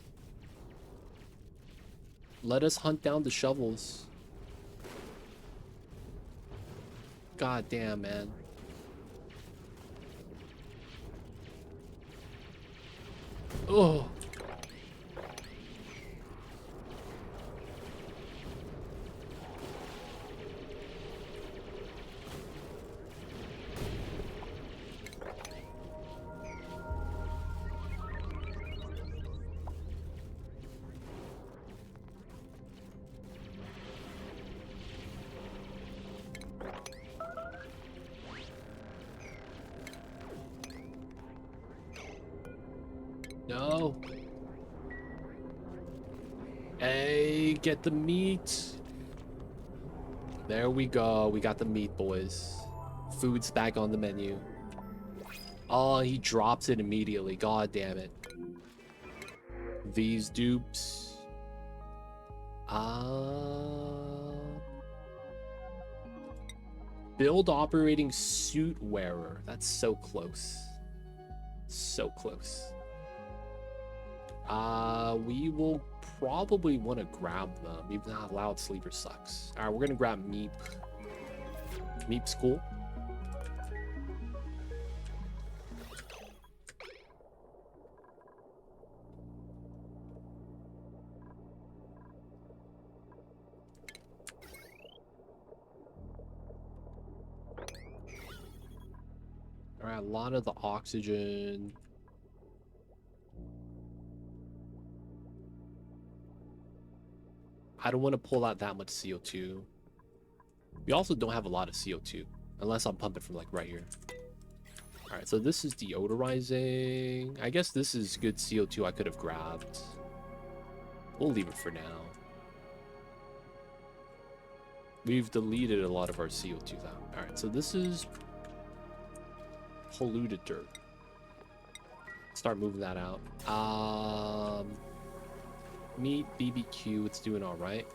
[SPEAKER 1] Let us hunt down the shovels. God damn, man. Oh. No. Hey, get the meat. There we go. We got the meat, boys. Food's back on the menu. Oh, he drops it immediately. God damn it. These dupes. Build operating suit wearer. That's so close. So close. We will probably want to grab them. Even though loud sleeper sucks. Alright, we're gonna grab Meep. Meep's cool. Alright, a lot of the oxygen. I don't want to pull out that much CO2. We also don't have a lot of CO2. Unless I'm pumping from like right here. Alright, so this is deodorizing. I guess this is good CO2 I could have grabbed. We'll leave it for now. We've deleted a lot of our CO2 though. Alright, so this is polluted dirt. Start moving that out. Meat, BBQ, it's doing all right.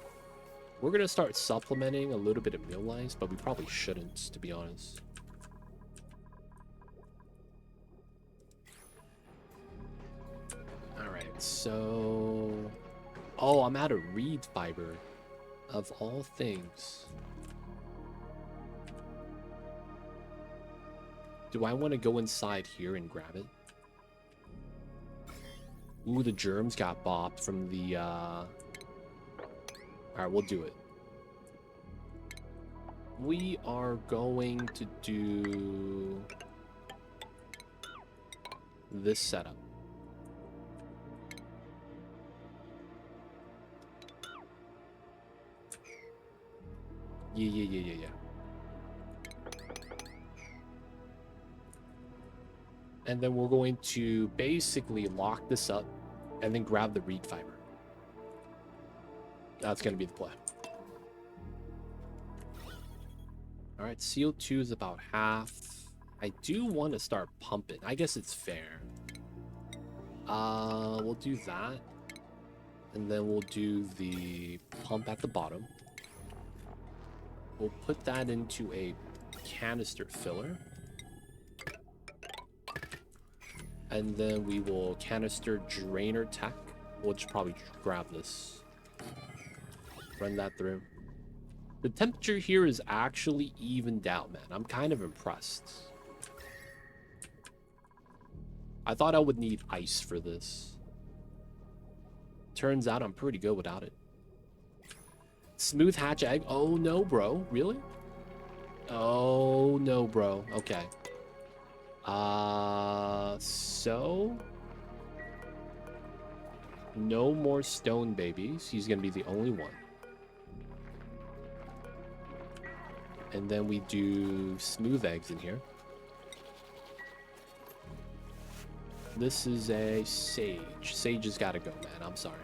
[SPEAKER 1] We're gonna start supplementing a little bit of meal lice, but we probably shouldn't, to be honest. All right, so oh, I'm out of reed fiber, of all things. Do I want to go inside here and grab it? Ooh, the germs got bopped from the, Alright, we'll do it. We are going to do this setup. Yeah. And then we're going to basically lock this up and then grab the reed fiber. That's going to be the play. All right, CO2 is about half. I do want to start pumping. I guess it's fair. We'll do that. And then we'll do the pump at the bottom. We'll put that into a canister filler. And then we will canister drainer tech. We'll just probably grab this. Run that through. The temperature here is actually evened out, man. I'm kind of impressed. I thought I would need ice for this. Turns out I'm pretty good without it. Smooth hatch egg. Oh no, bro. Really? Oh no, bro. Okay. So no more stone babies. He's gonna be the only one. And then we do smooth eggs in here. This is a sage. Sage has got to go, man. I'm sorry.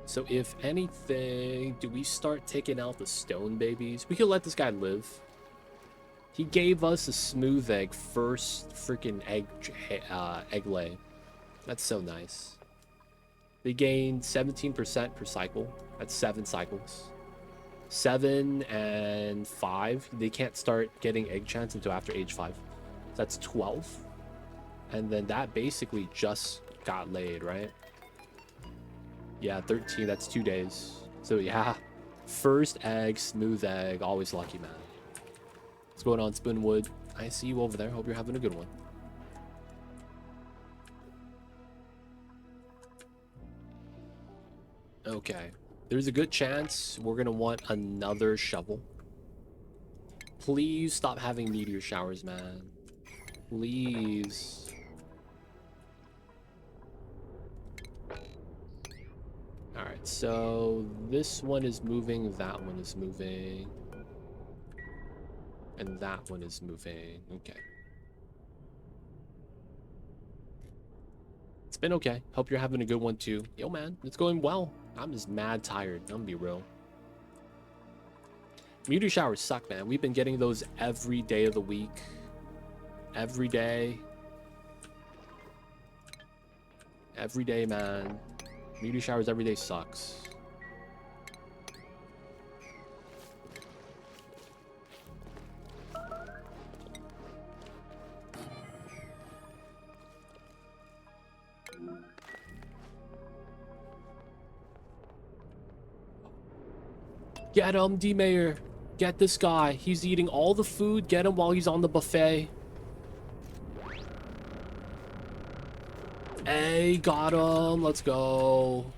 [SPEAKER 1] So if anything, do we start taking out the stone babies? We could let this guy live. He gave us a smooth egg first freaking egg lay. That's so nice. They gain 17% per cycle. That's 7 cycles. 7 and 5. They can't start getting egg chance until after age 5. That's 12. And then that basically just got laid, right? Yeah, 13. That's 2 days. So yeah, first egg, smooth egg, always lucky, man. What's going on, Spoonwood? I see you over there. Hope you're having a good one. Okay. There's a good chance we're gonna want another shovel. Please stop having meteor showers, man. Please. Alright, so this one is moving, that one is moving. And that one is moving. Okay. It's been okay. Hope you're having a good one too. Yo, man, it's going well. I'm just mad tired. I'm gonna be real. Meteor showers suck, man. We've been getting those every day of the week. Every day. Every day, man. Meteor showers every day sucks. Get him, D-Mayor. Get this guy. He's eating all the food. Get him while he's on the buffet. Hey, got him. Let's go.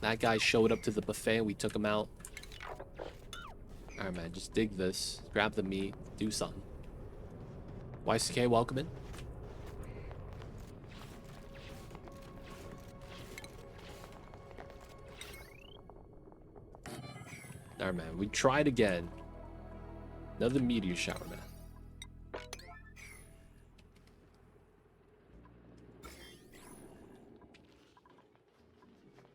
[SPEAKER 1] That guy showed up to the buffet and we took him out. Alright, man. Just dig this. Grab the meat. Do something. YCK, welcome in. Alright, man. We tried again. Another meteor shower, man.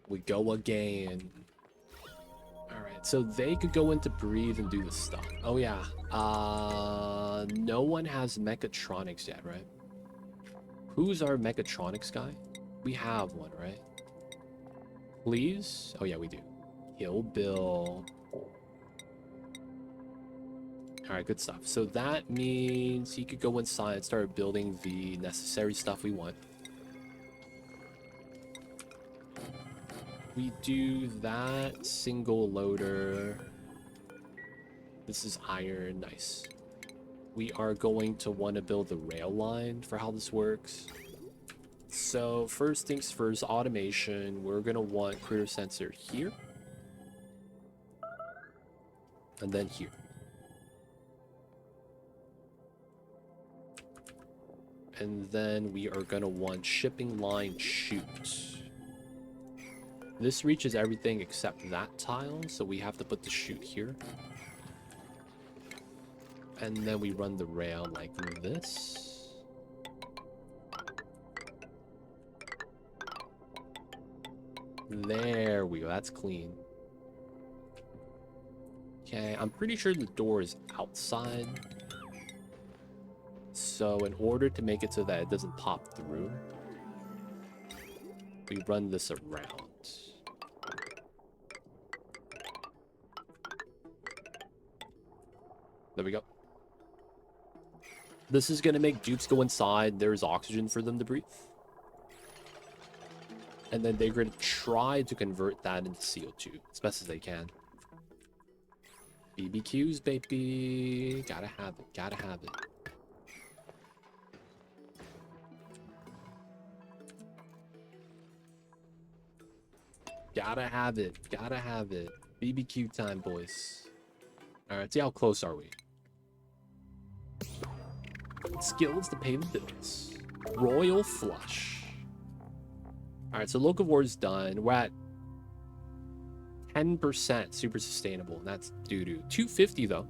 [SPEAKER 1] We go again. Alright, so they could go into breathe and do the stuff. Oh, yeah. No one has mechatronics yet, right? Who's our mechatronics guy? We have one, right? Please? Oh, yeah, we do. Kill Bill. Alright, good stuff. So that means he could go inside and start building the necessary stuff we want. We do that single loader. This is iron. Nice. We are going to want to build the rail line for how this works. So first things first, automation. We're going to want critter sensor here. And then here. And then we are going to want shipping line chute. This reaches everything except that tile, so we have to put the chute here. And then we run the rail like this. There we go, that's clean. Okay, I'm pretty sure the door is outside. So in order to make it so that it doesn't pop through, we run this around. There we go. This is going to make dupes go inside. There's oxygen for them to breathe. And then they're going to try to convert that into CO2 as best as they can. BBQs, baby. Gotta have it. Gotta have it. Gotta have it. Gotta have it. BBQ time, boys. Alright, see how close are we? Skills to pay the bills. Royal Flush. Alright, so Locavore is done. We're at 10% super sustainable. That's doo-doo. 250 though.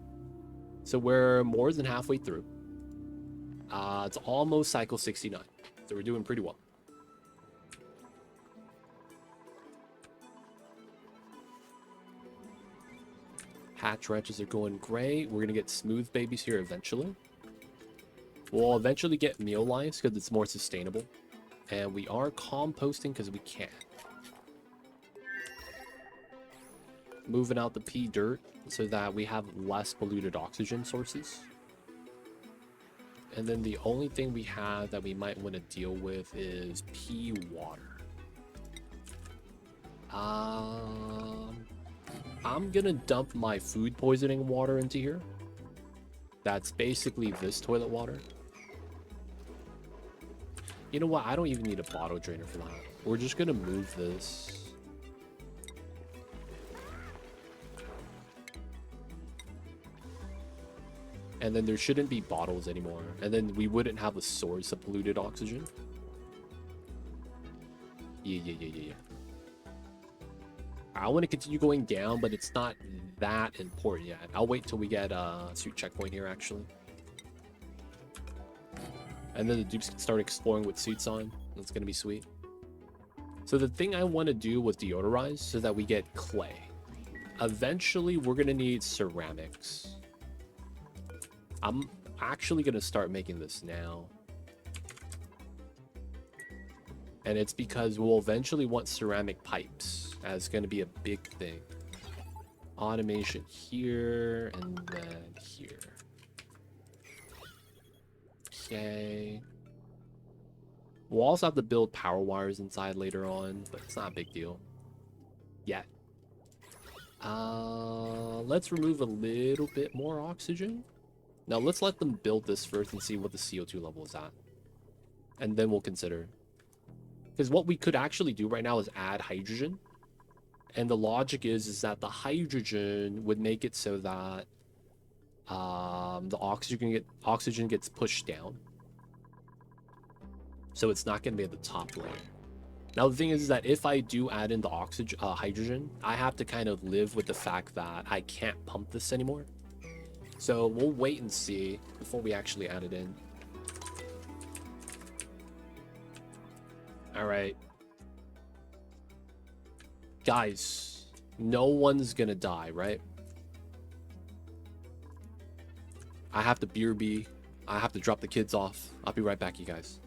[SPEAKER 1] So we're more than halfway through. It's almost cycle 69. So we're doing pretty well. Hatch wrenches are going great. We're gonna get smooth babies here eventually. We'll eventually get meal lines because it's more sustainable. And we are composting because we can. Moving out the pea dirt so that we have less polluted oxygen sources. And then the only thing we have that we might want to deal with is pea water. I'm gonna dump my food poisoning water into here. That's basically this toilet water. You know what? I don't even need a bottle drainer for that. we're just gonna move this. And then there shouldn't be bottles anymore. And then we wouldn't have a source of polluted oxygen. Yeah. I want to continue going down, but it's not that important yet. I'll wait till we get a suit checkpoint here, actually. And then the dupes can start exploring with suits on. That's going to be sweet. So the thing I want to do was deodorize so that we get clay. Eventually, we're going to need ceramics. I'm actually going to start making this now. And it's because we'll eventually want ceramic pipes as going to be a big thing. Automation here and then here. Okay. We'll also have to build power wires inside later on, but it's not a big deal yet. Let's remove a little bit more oxygen. Now let's let them build this first and see what the CO2 level is at. And then we'll consider. Because what we could actually do right now is add hydrogen. And the logic is that the hydrogen would make it so that the oxygen gets pushed down. So it's not going to be at the top layer. Now the thing is that if I do add in the hydrogen, I have to kind of live with the fact that I can't pump this anymore. So we'll wait and see before we actually add it in. All right. Guys, no one's gonna die, right? I have to BRB. I have to drop the kids off. I'll be right back, you guys.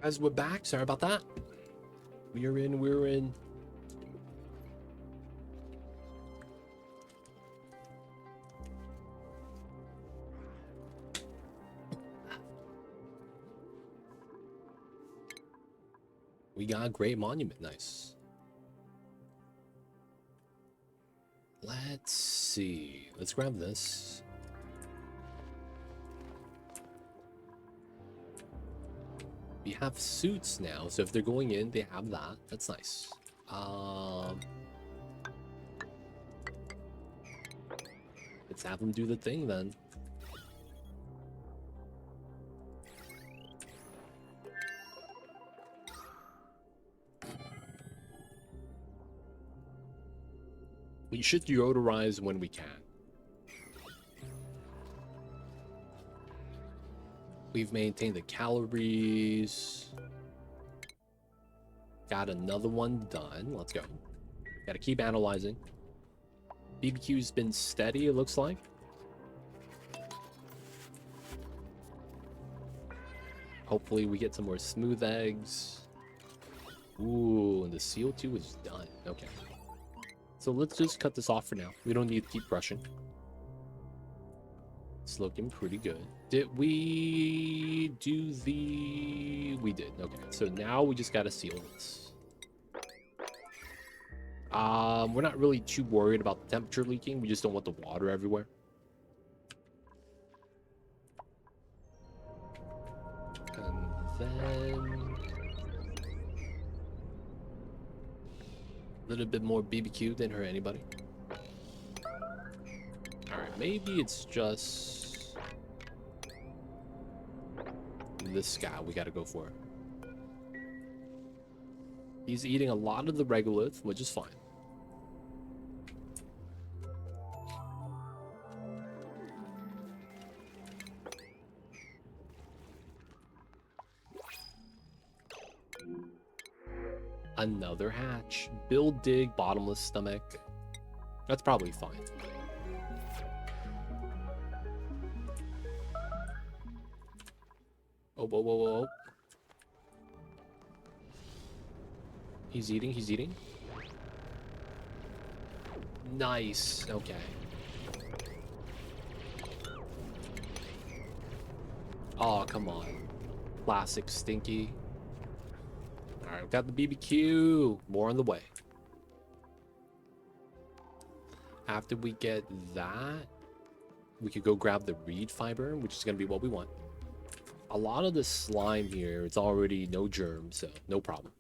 [SPEAKER 1] Guys, we're back. Sorry about that. We're in. We got a great monument. Nice. Let's see. Let's grab this. We have suits now, so if they're going in, they have that. That's nice. Let's have them do the thing then. We should deodorize when we can. We've maintained the calories. Got another one done. Let's go. Gotta keep analyzing. BBQ's been steady, it looks like. Hopefully we get some more smooth eggs. Ooh, and the CO2 is done. Okay. So let's just cut this off for now. We don't need to keep brushing. It's looking pretty good. Did we do the... We did. Okay, so now we just gotta seal this. We're not really too worried about the temperature leaking. We just don't want the water everywhere. And then... a little bit more BBQ didn't hurt anybody. Alright, maybe it's just... this guy we gotta go for. He's eating a lot of the regolith, which is fine. Another hatch. Build, dig, bottomless stomach. That's probably fine. Oh, whoa, whoa, whoa. He's eating, he's eating. Nice. Okay. Oh, come on. Classic stinky. Alright, we got the BBQ. More on the way. After we get that, we could go grab the reed fiber, which is going to be what we want. A lot of the slime here, it's already no germs, so no problem.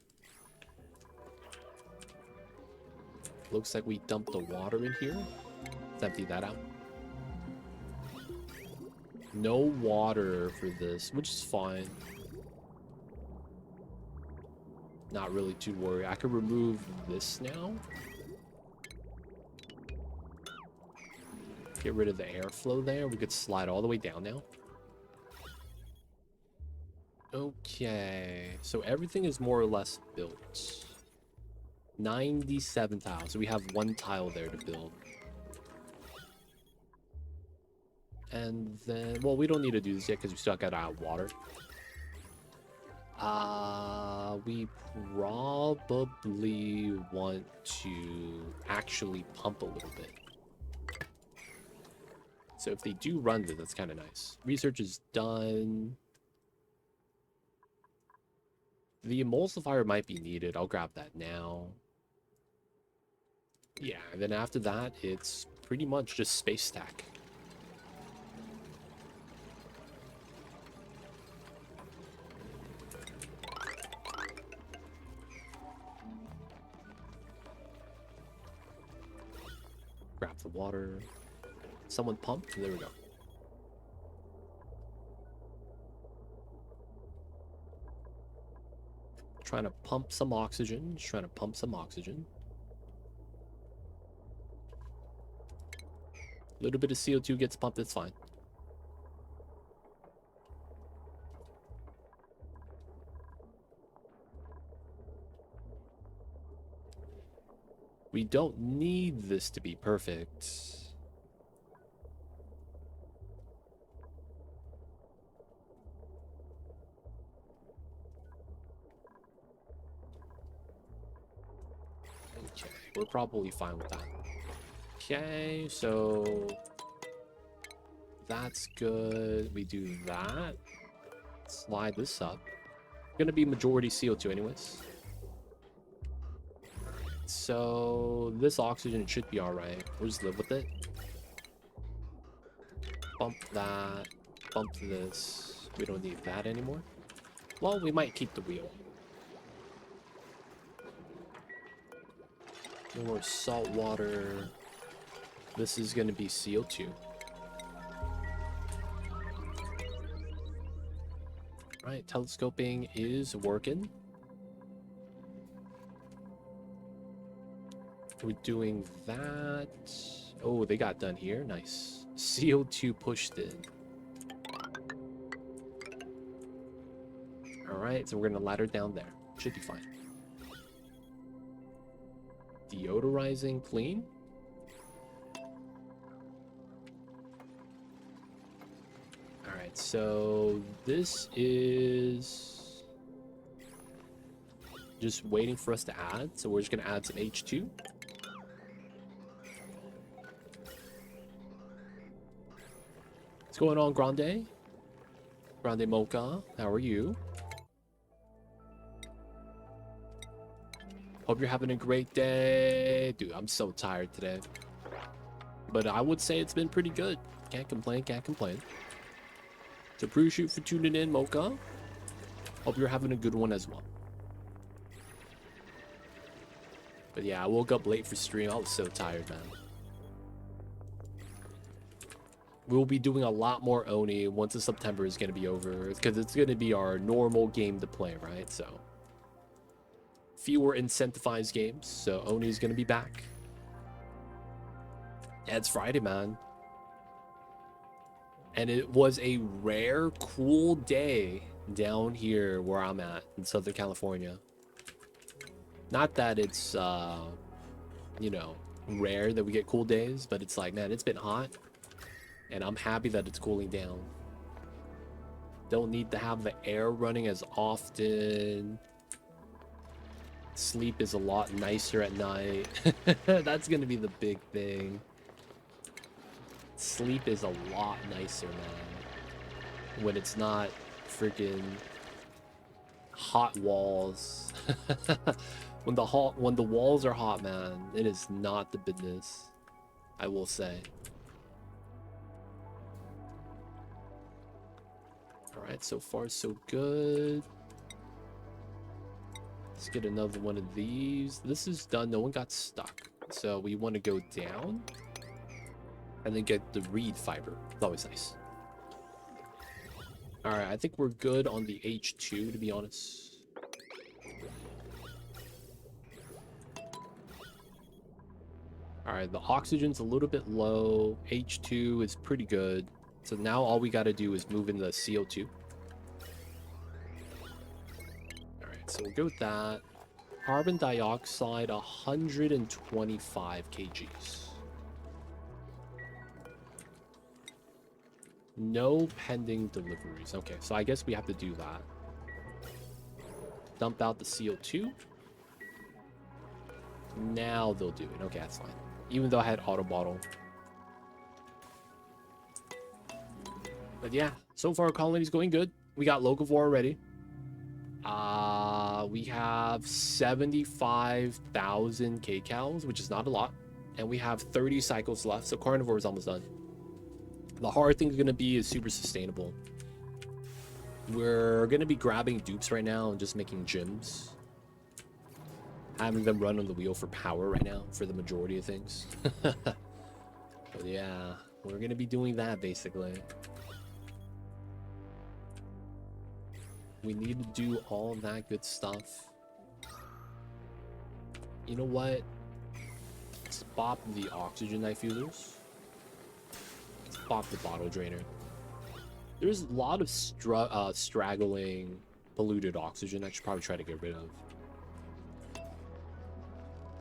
[SPEAKER 1] Looks like we dumped the water in here. Let's empty that out. No water for this, which is fine. Not really too worried. I could remove this now. Get rid of the airflow there. We could slide all the way down now. Okay, so everything is more or less built. 97 tiles. So we have one tile there to build. And then, well, we don't need to do this yet because we still got to add water. We probably want to actually pump a little bit. So if they do run this, that's kind of nice. Research is done. The emulsifier might be needed. I'll grab that now. Yeah, and then after that, it's pretty much just space stack. Grab the water. Someone pumped. There we go. Trying to pump some oxygen. Just trying to pump some oxygen. A little bit of CO2 gets pumped. It's fine. We don't need this to be perfect. We're probably fine with that. Okay, so that's good. We do that. Slide this up. Gonna be majority CO2 anyways. So this oxygen should be all right. We'll just live with it. Bump that. Bump this. We don't need that anymore. Well, we might keep the wheel. No more salt water. This is gonna be CO2. Right, telescoping is working. We're doing that. Oh, they got done here. Nice. CO2 pushed in. Alright, so we're gonna ladder down there. Should be fine. Deodorizing clean. Alright, so this is just waiting for us to add. So we're just gonna add some H2. What's going on, Grande? Grande Mocha, how are you? Hope you're having a great day. Dude, I'm so tired today. But I would say it's been pretty good. Can't complain, can't complain. So appreciate you for tuning in, Mocha. Hope you're having a good one as well. But yeah, I woke up late for stream. I was so tired, man. We'll be doing a lot more Oni once the September is going to be over. Because it's going to be our normal game to play, right? So fewer incentivized games. So Oni is going to be back. Yeah, it's Friday, man. And it was a rare, cool day down here where I'm at in Southern California. Not that it's, you know, rare that we get cool days, but it's like, man, it's been hot. And I'm happy that it's cooling down. Don't need to have the air running as often. Sleep is a lot nicer at night. That's going to be the big thing. Sleep is a lot nicer, man. When it's not freaking hot walls. when the walls are hot, man, it is not the business, I will say. Alright, so far so good. Let's get another one of these. This is done. No one got stuck. So we want to go down and then get the reed fiber. It's always nice. Alright, I think we're good on the H2, to be honest. Alright, the oxygen's a little bit low. H2 is pretty good. So now all we got to do is move in the CO2. Alright, so we'll go with that. Carbon dioxide, 125 kgs. No pending deliveries. Okay, so I guess we have to do that. Dump out the CO2. Now they'll do it. Okay, that's fine. Even though I had auto bottle. But yeah, so far our colony's going good. We got locavore already. We have 75,000 kcals, which is not a lot. And we have 30 cycles left, so carnivore is almost done. The hard thing is going to be is super sustainable. We're going to be grabbing dupes right now and just making gyms. Having them run on the wheel for power right now for the majority of things. But yeah, we're going to be doing that basically. We need to do all that good stuff. You know what? Let's pop the oxygen diffusers. Let's pop the bottle drainer. There's a lot of straggling polluted oxygen I should probably try to get rid of.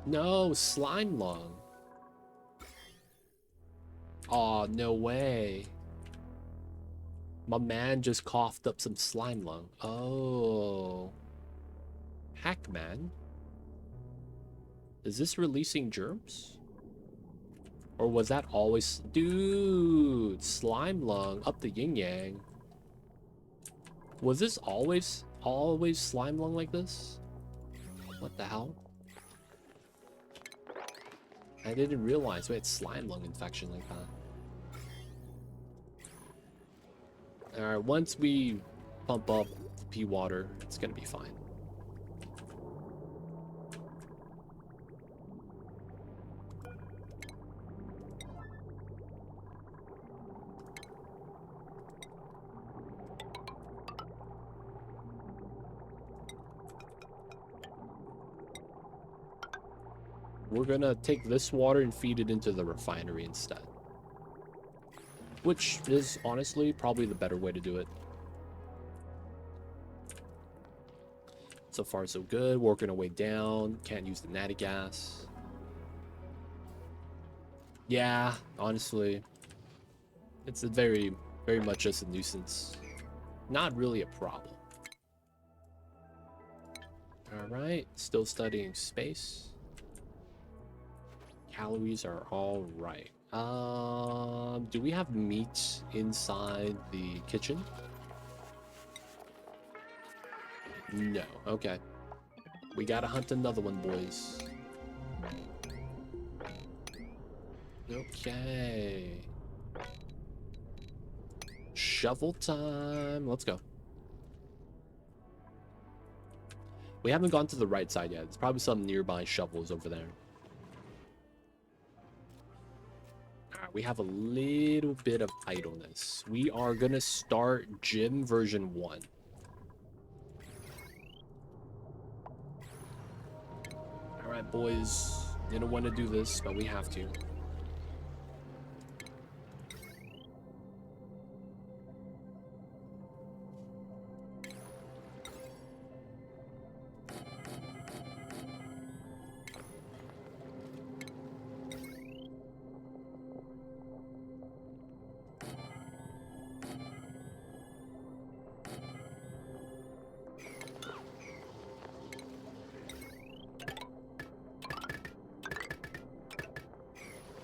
[SPEAKER 1] No, slime lung. Aw, no way. My man just coughed up some slime lung. Oh. Heck, man. Is this releasing germs? Or was that always... Dude, slime lung up the yin yang. Was this always slime lung like this? What the hell? I didn't realize we had slime lung infection like that. Alright, once we pump up the pea water, it's gonna be fine. We're gonna take this water and feed it into the refinery instead. Which is honestly probably the better way to do it. So far so good, working our way down. Can't use the natty gas. Yeah, honestly. It's a very much just a nuisance. Not really a problem. Alright, still studying space. Calories are all right. Do we have meat inside the kitchen? No. Okay. We gotta hunt another one, boys. Okay. Shovel time. Let's go. We haven't gone to the right side yet. There's probably some nearby shovels over there. We have a little bit of idleness. We are gonna start gym version 1. Alright, boys. Didn't want to do this, but we have to.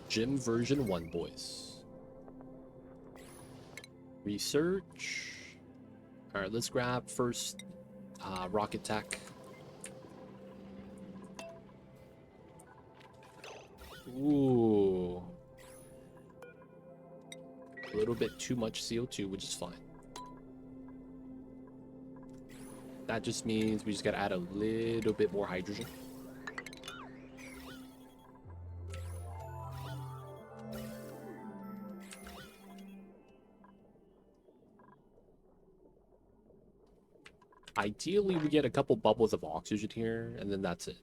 [SPEAKER 1] Gym version 1, boys. Research. Alright, let's grab first rocket tech. Ooh. A little bit too much CO2, which is fine. That just means we just gotta add a little bit more hydrogen. Ideally, we get a couple bubbles of oxygen here, and then that's it.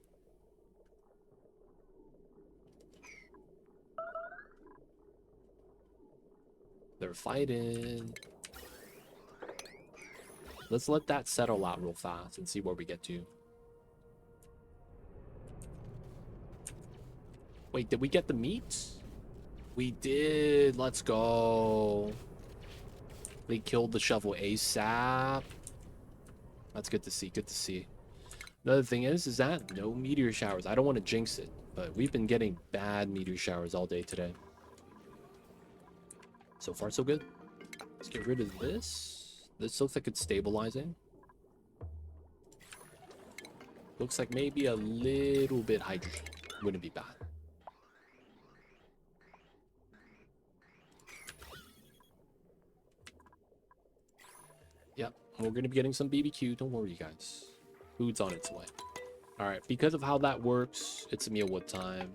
[SPEAKER 1] They're fighting. Let's let that settle out real fast and see where we get to. Wait, did we get the meat? We did. Let's go. They killed the shovel ASAP. That's good to see. Good to see. Another thing is that no meteor showers. I don't want to jinx it, but we've been getting bad meteor showers all day today. So far, so good. Let's get rid of this. This looks like it's stabilizing. Looks like maybe a little bit hydrogen. Wouldn't be bad. Yep, we're going to be getting some BBQ. Don't worry, you guys. Food's on its way. Alright, because of how that works, it's mealwood time.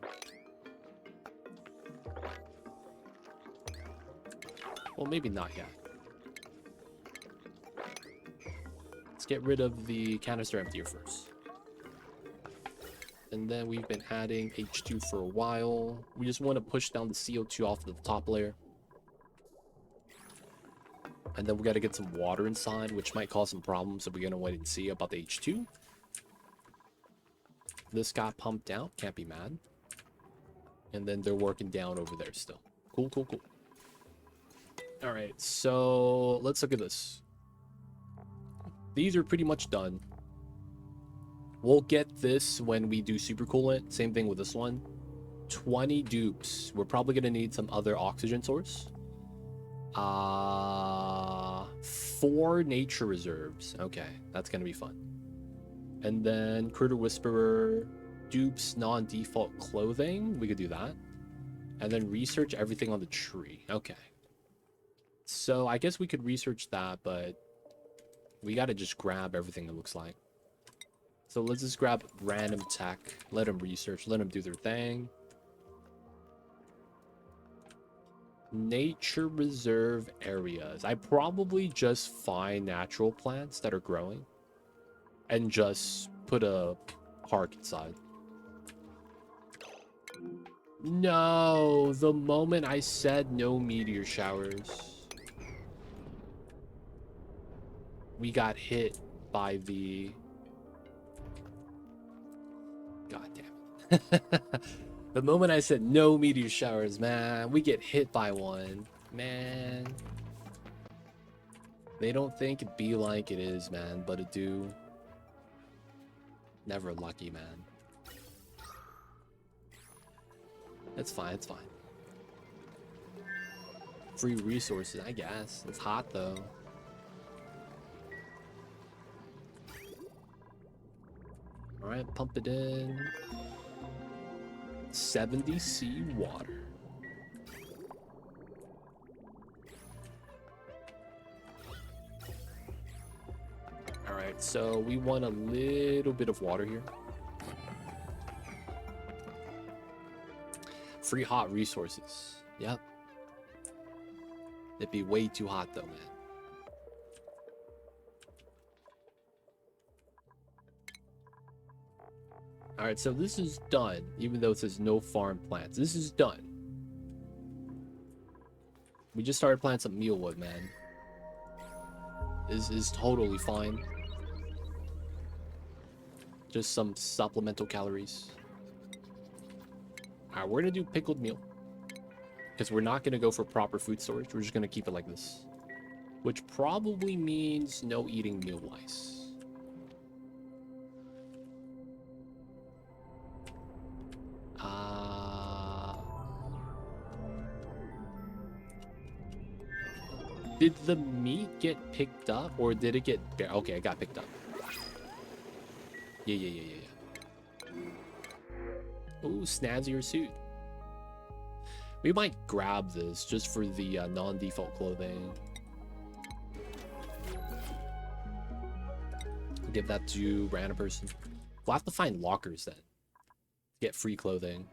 [SPEAKER 1] Well, maybe not yet. Let's get rid of the canister emptier first. And then we've been adding H2 for a while. We just want to push down the CO2 off the top layer. And then we got to get some water inside, which might cause some problems, so we're going to wait and see about the H2. This got pumped out. Can't be mad. And then they're working down over there still. Cool, cool, cool. Alright, so let's look at this. These are pretty much done. We'll get this when we do super coolant. Same thing with this one. 20 dupes. We're probably gonna need some other oxygen source. 4 nature reserves. Okay, that's gonna be fun. And then Critter Whisperer, dupes, non-default clothing. We could do that. And then research everything on the tree. Okay. So I guess we could research that, but we gotta just grab everything, it looks like. So let's just grab random tech. Let them research. Let them do their thing. Nature reserve areas. I probably just find natural plants that are growing and just put a park inside. No, the moment I said no meteor showers, we got hit by the... God damn it. The moment I said no meteor showers, man, we get hit by one. Man. They don't think it be like it is, man, but it do. Never lucky, man. It's fine, it's fine. Free resources, I guess. It's hot, though. Alright, pump it in. 70 sea water. Alright, so we want a little bit of water here. Free hot resources. Yep. It'd be way too hot though, man. Alright, so this is done, even though it says no farm plants. This is done. We just started planting some mealwood, man. This is totally fine. Just some supplemental calories. Alright, we're gonna do pickled meal. Because we're not gonna go for proper food storage. We're just gonna keep it like this. Which probably means no eating meal-wise. Did the meat get picked up, or did it get... Okay, it got picked up. Yeah. Ooh, snazzier suit. We might grab this just for the non-default clothing. Give that to random person. We'll have to find lockers then. Get free clothing.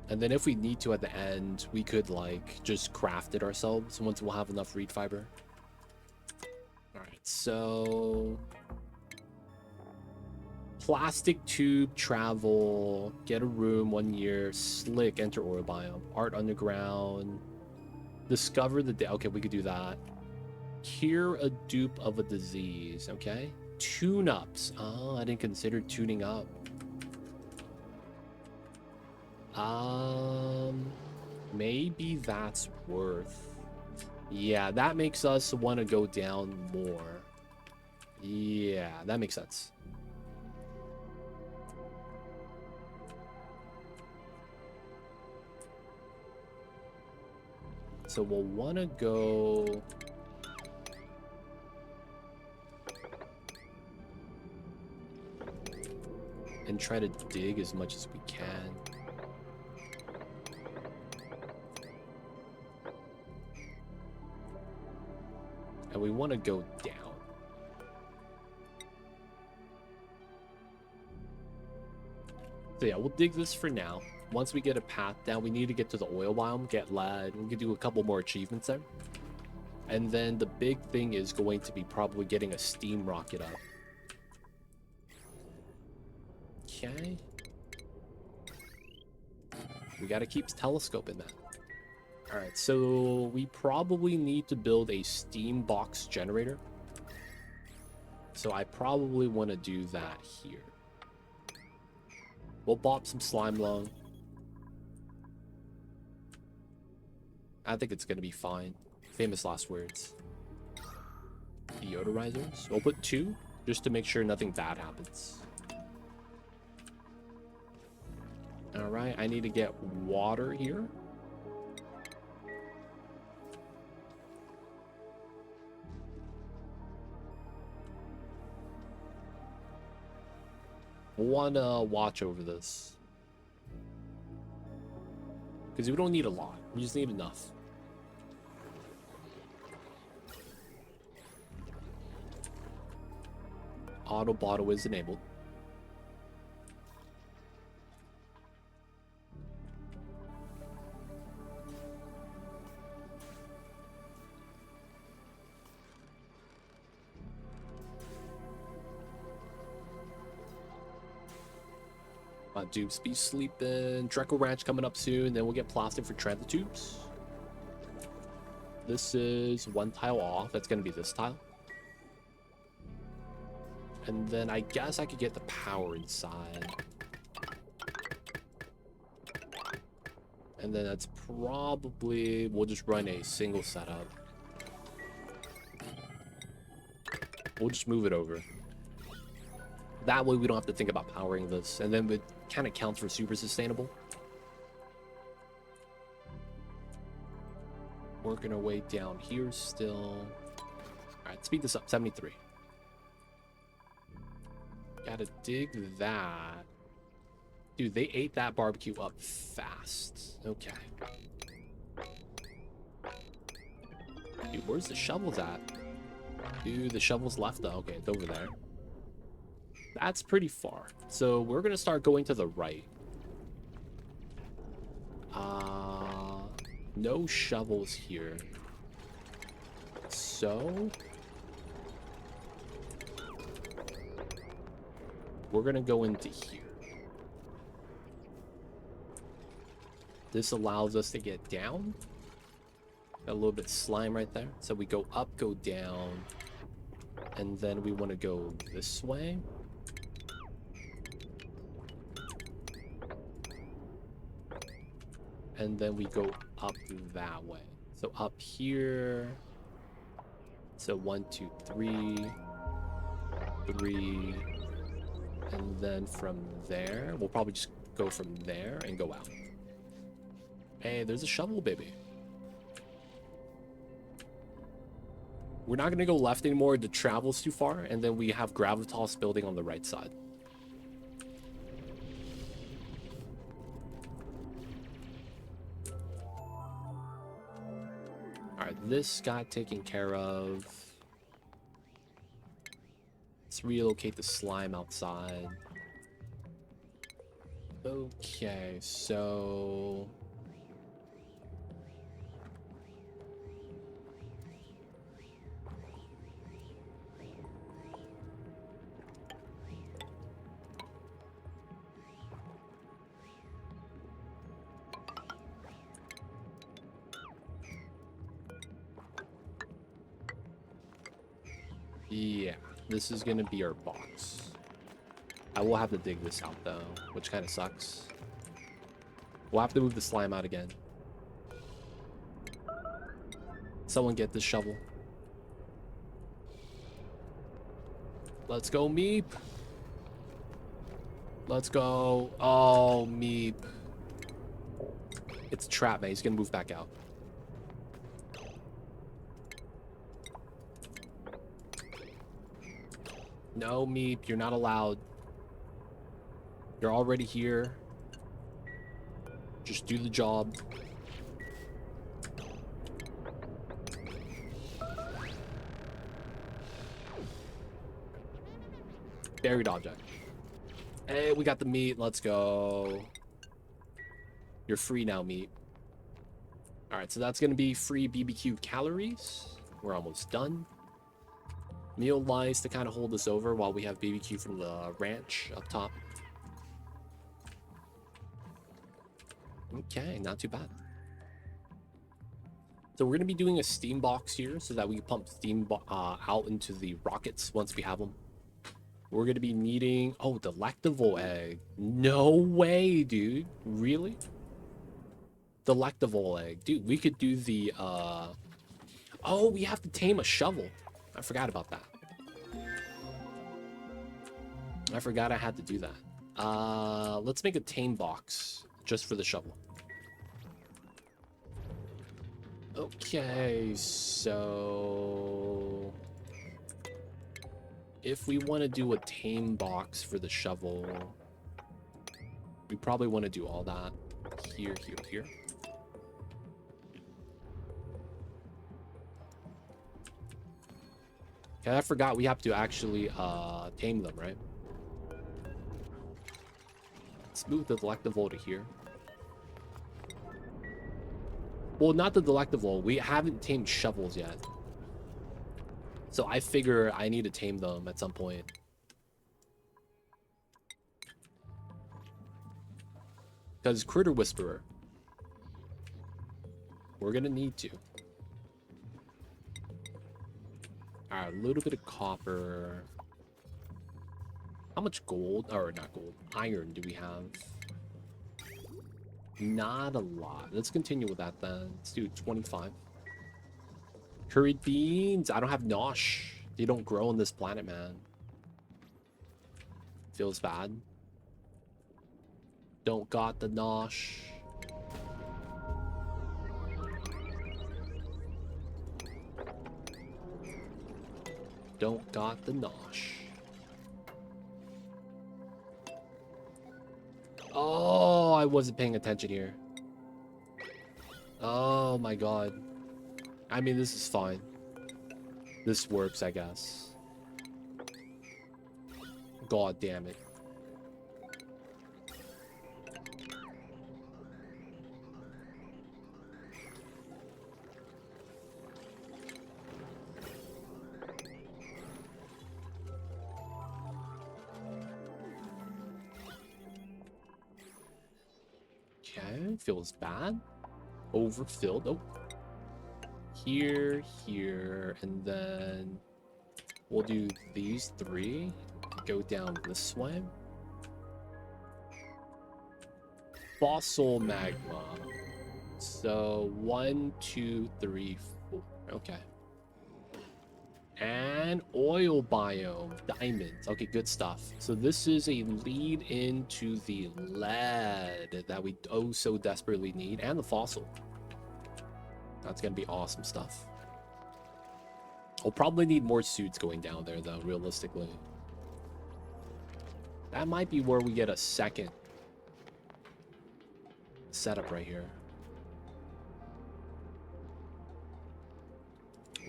[SPEAKER 1] And then if we need to at the end, we could like just craft it ourselves once we'll have enough reed fiber. Alright, so... Plastic tube, travel, get a room 1 year, slick, enter oil biome, art underground, discover the day. Okay, we could do that. Cure a dupe of a disease. Okay. Tune-ups. Oh, I didn't consider tuning up. Maybe that's worth. Yeah, that makes us want to go down more. Yeah, that makes sense. So we'll want to go... and try to dig as much as we can. And we want to go down. So yeah, we'll dig this for now. Once we get a path down, we need to get to the oil biome, get lead. We can do a couple more achievements there. And then the big thing is going to be probably getting a steam rocket up. Okay. We gotta keep telescoping that. Alright, so we probably need to build a steam box generator. So I probably want to do that here. We'll bop some slime lung. I think it's gonna be fine. Famous last words. Deodorizers. We'll put 2. just to make sure nothing bad happens. All right, I need to get water here. Want to watch over this because we don't need a lot. We just need enough. Auto bottle is enabled. Dupes be sleeping. Dreco Ranch coming up soon. Then we'll get plastic for transit tubes. This is one tile off. That's going to be this tile. And then I guess I could get the power inside. And then that's probably... We'll just run a single setup. We'll just move it over. That way we don't have to think about powering this. And then it kind of counts for super sustainable. Working our way down here still. Alright, speed this up. 73. Gotta dig that. Dude, they ate that barbecue up fast. Okay. Dude, where's the shovels at? Dude, the shovel's left though. Okay, it's over there. That's pretty far. So we're gonna start going to the right. No shovels here. So we're gonna go into here. This allows us to get down. Got a little bit of slime right there. So we go up, go down, and then we want to go this way. And then we go up that way. So up here. So 1, 2, 3. 3. And then from there, we'll probably just go from there and go out. Hey, there's a shovel, baby. We're not going to go left anymore. The travel's too far. And then we have Gravitas building on the right side. Alright, this got taken care of. Let's relocate the slime outside. Okay, so... yeah, this is gonna be our box. I will have to dig this out though, which kind of sucks. We'll have to move the slime out again. Someone get this shovel. Let's go, Meep. Let's go. Oh, Meep. It's a trap, man. He's gonna move back out. No, Meep, you're not allowed. You're already here. Just do the job. Buried object. Hey, we got the meat. Let's go. You're free now, meat. Alright, so that's going to be free BBQ calories. We're almost done. Meal lice to kind of hold us over while we have BBQ from the ranch up top. Okay, not too bad. So we're going to be doing a steam box here so that we can pump steam out into the rockets once we have them. We're going to be needing... Oh, delectable egg. No way, dude. Really? Delectable egg. Dude, we could do the... Oh, we have to tame a shovel. I forgot about that. I forgot I had to do that. Let's make a tame box just for the shovel. Okay, so if we want to do a tame box for the shovel, we probably want to do all that here, here, here. Okay, I forgot we have to actually tame them, right? Let's move the delectable to here. Well, not the delectable. We haven't tamed shovels yet. So I figure I need to tame them at some point. Because Critter Whisperer. We're going to need to. Alright, a little bit of copper. How much gold? Or not gold. Iron do we have? Not a lot. Let's continue with that then. Let's do 25. Curried beans. I don't have nosh. They don't grow on this planet, man. Feels bad. Don't got the nosh. Don't got the nosh. Oh, I wasn't paying attention here. Oh my god. I mean, this is fine. This works, I guess. God damn it. Okay, feels bad. Overfilled. Oh. Here, here, and then we'll do these three. Go down this way. Fossil magma. So 1, 2, 3, 4. Okay. And oil biome. Diamonds. Okay, good stuff. So this is a lead into the lead that we oh so desperately need. And the fossil. That's gonna be awesome stuff. We'll probably need more suits going down there, though, realistically. That might be where we get a second setup right here.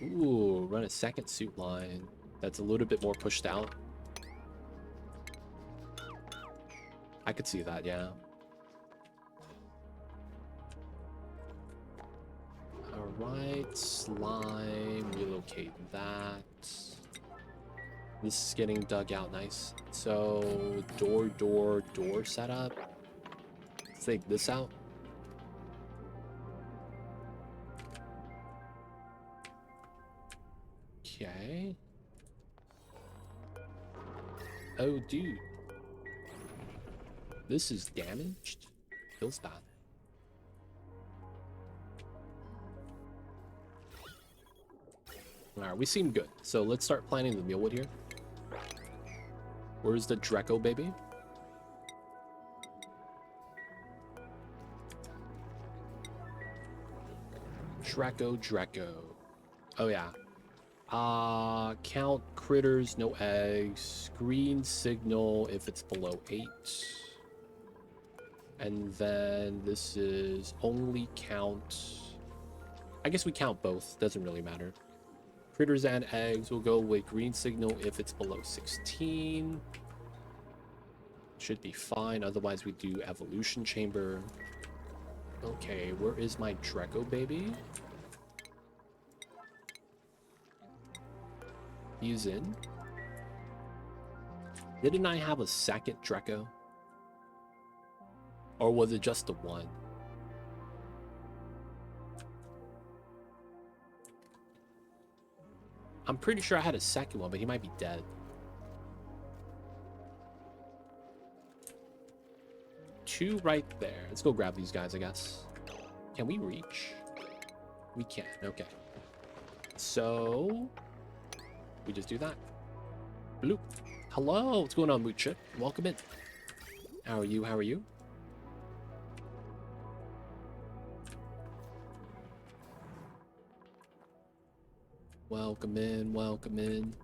[SPEAKER 1] Ooh, run a second suit line. That's a little bit more pushed out. I could see that, yeah. Alright, slime, relocate that. This is getting dug out nice. So, door setup. Let's take this out. Okay. Oh, dude. This is damaged. Feels bad. Alright, we seem good. So let's start planting the mealwood here. Where's the Dreco, baby? Dreco. Oh, yeah. Count critters, no eggs. Green signal if it's below 8. And then this is only count... I guess we count both. Doesn't really matter. Critters and eggs will go with green signal if it's below 16. Should be fine. Otherwise, we do evolution chamber. Okay, where is my Dreco, baby? He's in. Didn't I have a second Dreco? Or was it just the one? I'm pretty sure I had a second one, but he might be dead. Two right there. Let's go grab these guys, I guess. Can we reach? We can. Okay. So we just do that. Bloop. Hello, what's going on, Moot Chip? Welcome in. How are you? How are you? Welcome in, welcome in.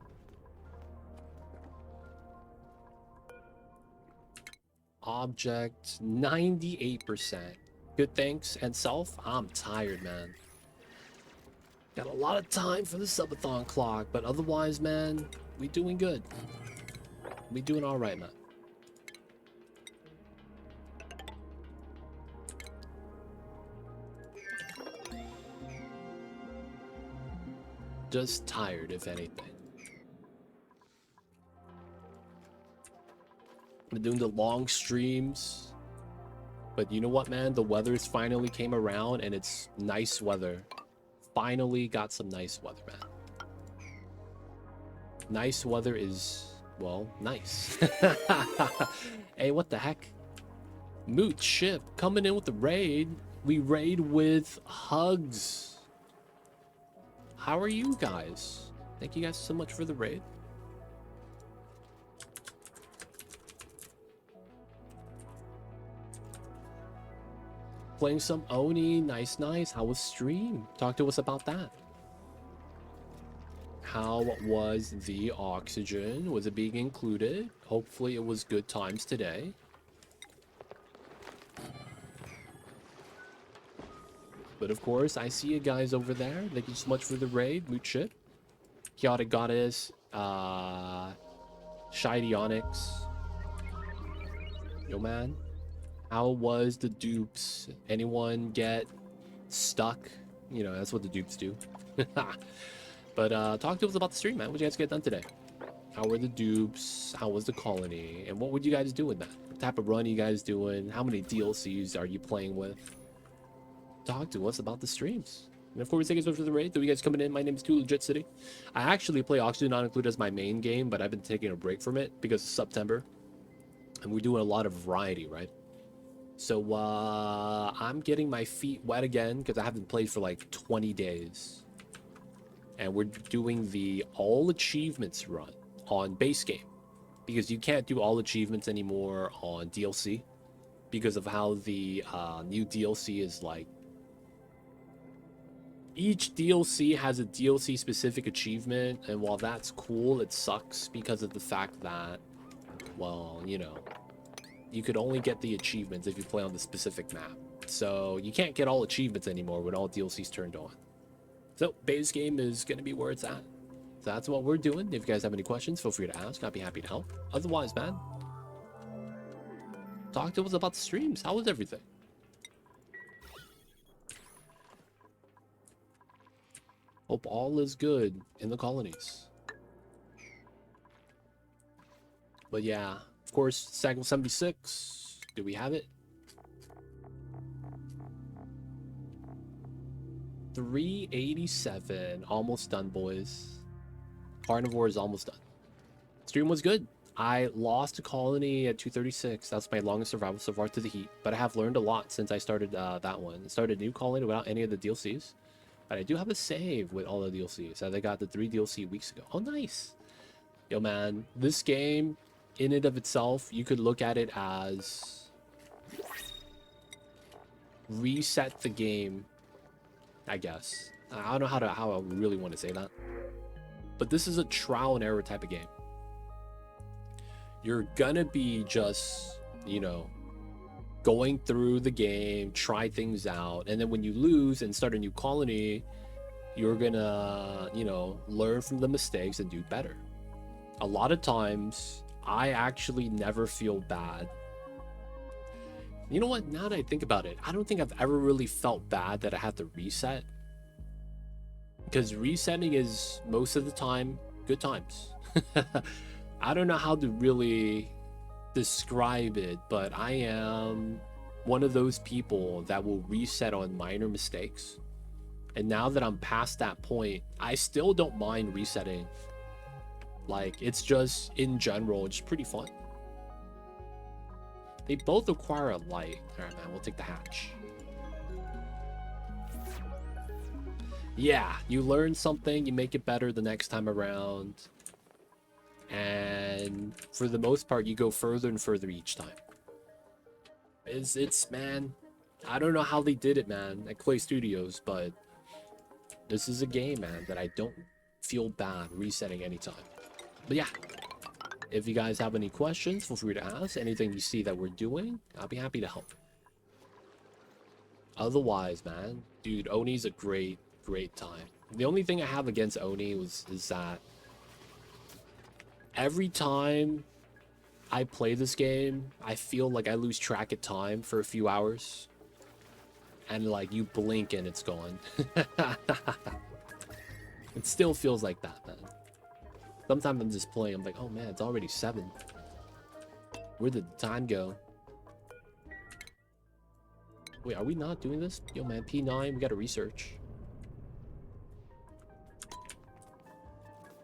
[SPEAKER 1] Object 98%. Good, thanks. And self? I'm tired, man. Got a lot of time for the subathon clock, but otherwise, man, we doing good. We doing all right, man. Just tired, if anything. Been doing the long streams, but you know what, man? The weather's finally came around, and it's nice weather. Finally got some nice weather, man. Nice weather is, well, nice. Hey, what the heck? Moot Ship coming in with the raid. We raid with hugs. How are you guys? Thank you guys so much for the raid. Playing some Oni. Nice, nice. How was stream? Talk to us about that. How was the oxygen? Was it being included? Hopefully it was good times today. But of course, I see you guys over there. Thank you so much for the raid, Moot Ship. Chaotic Goddess, Shiny Onyx. Yo, man. How was the dupes? Anyone get stuck? You know, that's what the dupes do. But talk to us about the stream, man. What you guys get done today? How were the dupes? How was the colony? And what would you guys do with that? What type of run are you guys doing? How many DLCs are you playing with? Talk to us about the streams. And of course, thank you so much for the raid. So you guys coming in, my name is Legit City. I actually play Oxygen Not Included as my main game, but I've been taking a break from it because it's September. And we're doing a lot of variety, right? So I'm getting my feet wet again because I haven't played for like 20 days. And we're doing the all achievements run on base game because you can't do all achievements anymore on DLC because of how the new DLC is like. Each DLC has a DLC specific achievement, and while that's cool, it sucks because of the fact that, well, you know, you could only get the achievements if you play on the specific map. So you can't get all achievements anymore when all DLCs turned on. So base game is going to be where it's at. So that's what we're doing. If you guys have any questions, feel free to ask. I'll be happy to help. Otherwise, man, talk to us about the streams. How was everything? Hope all is good in the colonies. But yeah, of course, Saggle 76. Do we have it? 387. Almost done, boys. Carnivore is almost done. Stream was good. I lost a colony at 236. That's my longest survival so far to the heat. But I have learned a lot since I started that one. I started a new colony without any of the DLCs. But I do have a save with all the DLCs. I got the 3 DLC weeks ago. Oh, nice. Yo, man. This game, in and of itself, you could look at it as reset the game, I guess. I don't know how I really want to say that. But this is a trial and error type of game. You're gonna be just, you know, going through the game, try things out, and then when you lose and start a new colony, you're gonna, you know, learn from the mistakes and do better. A lot of times, I actually never feel bad. You know what? Now that I think about it, I don't think I've ever really felt bad that I had to reset. Because resetting is, most of the time, good times. I don't know how to really describe it, but I am one of those people that will reset on minor mistakes. And now that I'm past that point, I still don't mind resetting. Like, it's just, in general, it's pretty fun. They both require a light. All right, man, we'll take the hatch. Yeah, you learn something, you make it better the next time around. And for the most part, you go further and further each time. It's man, I don't know how they did it, man, at Clay Studios, but this is a game, man, that I don't feel bad resetting anytime. But yeah, if you guys have any questions, feel free to ask. Anything you see that we're doing, I'll be happy to help. Otherwise, man, dude, Oni's a great time. The only thing I have against Oni is that every time I play this game, I feel like I lose track of time for a few hours. And like you blink and it's gone. It still feels like that, man. Sometimes I'm just playing, I'm like, oh man, it's already 7. Where did the time go? Wait, are we not doing this? Yo man, P9, we gotta research.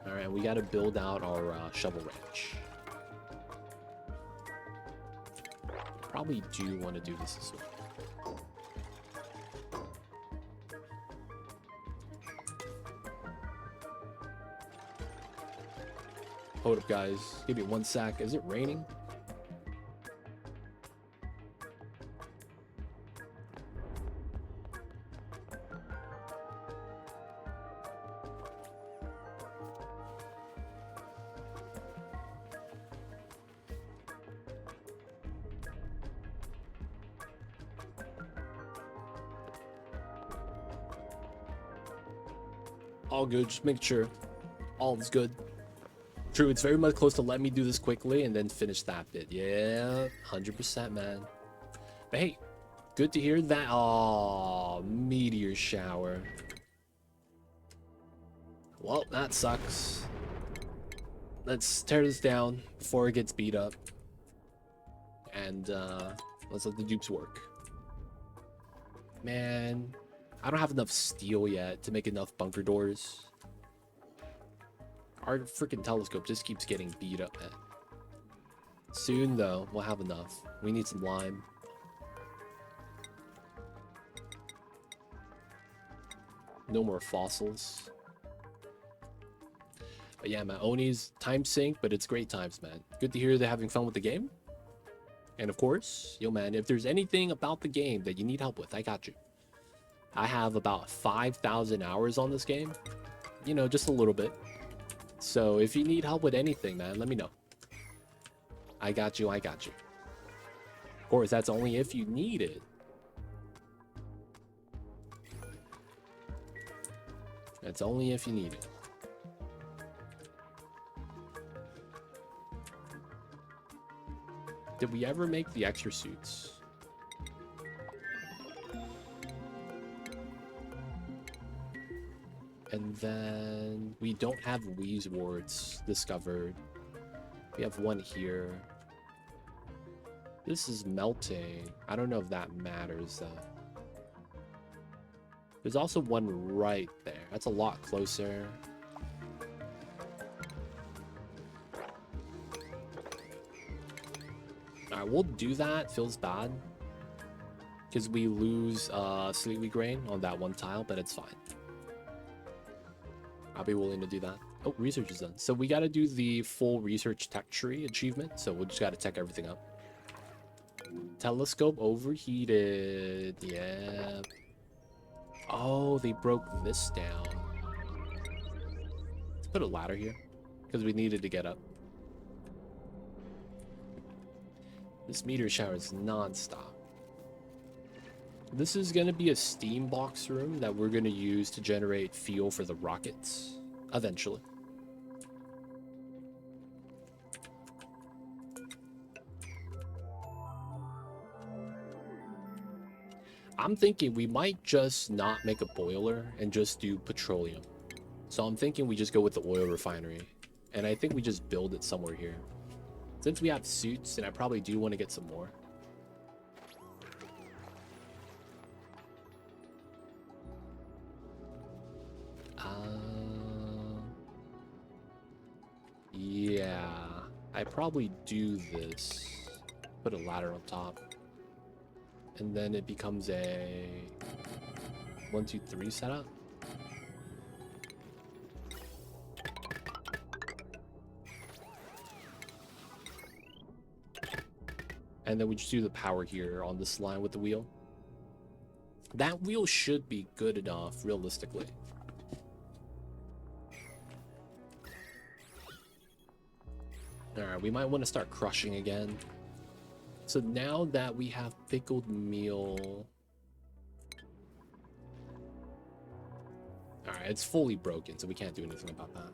[SPEAKER 1] Alright, we gotta build out our shovel ranch. Probably do want to do this as well. Hold up, guys. Give me 1 sec. Is it raining? All good. Just make sure all is good. True, it's very much close to let me do this quickly and then finish that bit. Yeah, 100%, man. But hey, good to hear that. Oh, meteor shower. Well, that sucks. Let's tear this down before it gets beat up. And let's let the dupes work. Man, I don't have enough steel yet to make enough bunker doors. Our freaking telescope just keeps getting beat up, man. Soon, though, we'll have enough. We need some lime. No more fossils. But yeah, man, Oni's time sink, but it's great times, man. Good to hear they're having fun with the game. And of course, yo, man, if there's anything about the game that you need help with, I got you. I have about 5,000 hours on this game. You know, just a little bit. So if you need help with anything, man, let me know. I got you, I got you. Of course, that's only if you need it. That's only if you need it. Did we ever make the extra suits? And then we don't have Wheeze wards discovered. We have one here. This is melting. I don't know if that matters though. There's also one right there. That's a lot closer. Alright, we'll do that. Feels bad. Because we lose Sleepy Grain on that one tile, but it's fine. I'll be willing to do that. Oh, research is done. So we got to do the full research tech tree achievement. So we just got to tech everything up. Telescope overheated. Yeah. Oh, they broke this down. Let's put a ladder here because we needed to get up. This meteor shower is non-stop. This is going to be a steam box room that we're going to use to generate fuel for the rockets, eventually. I'm thinking we might just not make a boiler and just do petroleum. So I'm thinking we just go with the oil refinery. And I think we just build it somewhere here. Since we have suits, and I probably do want to get some more. Yeah, I probably do this. Put a ladder on top. And then it becomes a 1, 2, 3 setup. And then we just do the power here on this line with the wheel. That wheel should be good enough, realistically. Alright, we might want to start crushing again. So now that we have pickled meal... Alright, it's fully broken, so we can't do anything about that.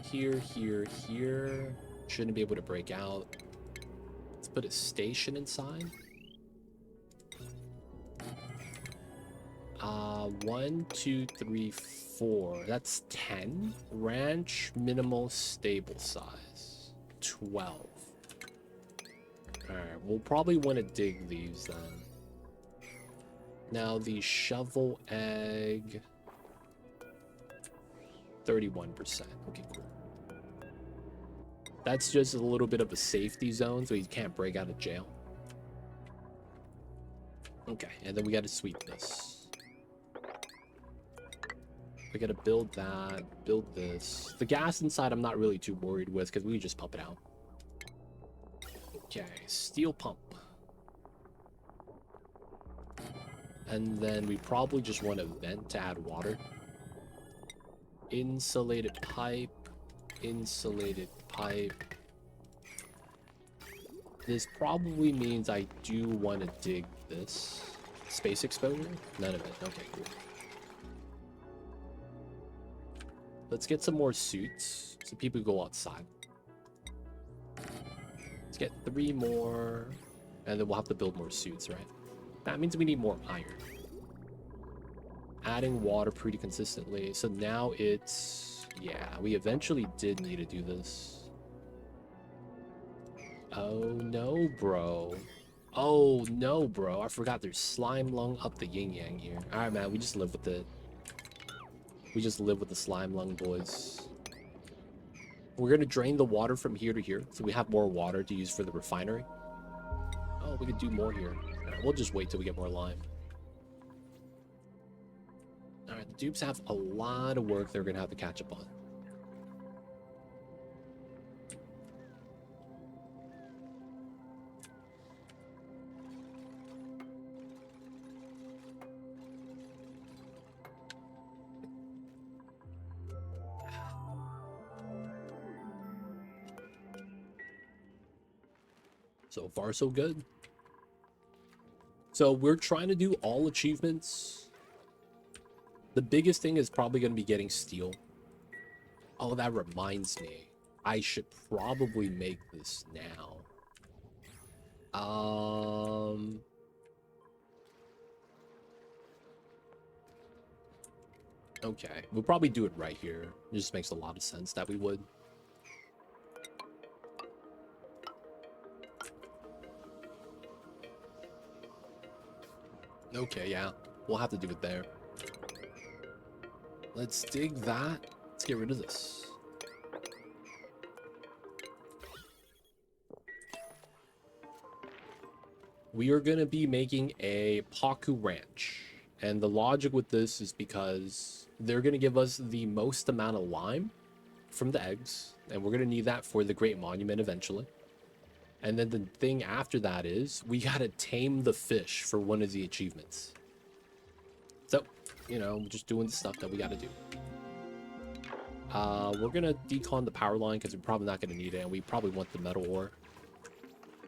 [SPEAKER 1] Here, here, here. Shouldn't be able to break out. Let's put a station inside. 1, 2, 3, 4. That's 10. Ranch minimal stable size. 12. Alright, we'll probably want to dig these then. Now the shovel egg. 31%. Okay, cool. That's just a little bit of a safety zone, so he can't break out of jail. Okay, and then we gotta sweep this. We gotta build that, build this. The gas inside I'm not really too worried with, because we just pump it out. Okay, steel pump. And then we probably just want a vent to add water. Insulated pipe. Insulated pipe. This probably means I do want to dig this. Space exposure? None of it. Okay, cool. Let's get some more suits so people go outside. Let's get 3 more. And then we'll have to build more suits, right? That means we need more iron. Adding water pretty consistently. So now it's... Yeah, we eventually did need to do this. Oh no, bro. Oh no, bro. I forgot there's slime lung up the yin yang here. Alright, man. We just live with it. We just live with the slime lung, boys. We're going to drain the water from here to here. So we have more water to use for the refinery. Oh, we could do more here. Alright, we'll just wait till we get more lime. Alright, the dupes have a lot of work they're going to have to catch up on. So far, so good. So we're trying to do all achievements. The biggest thing is probably going to be getting steel. Oh, that reminds me. I should probably make this now. Okay, we'll probably do it right here. It just makes a lot of sense that we would. Okay, yeah. We'll have to do it there. Let's dig that. Let's get rid of this. We are going to be making a Paku Ranch. And the logic with this is because they're going to give us the most amount of lime from the eggs. And we're going to need that for the Great Monument eventually. And then the thing after that is we got to tame the fish for one of the achievements. So, you know, just doing the stuff that we got to do. We're going to decon the power line because we're probably not going to need it. And we probably want the metal ore.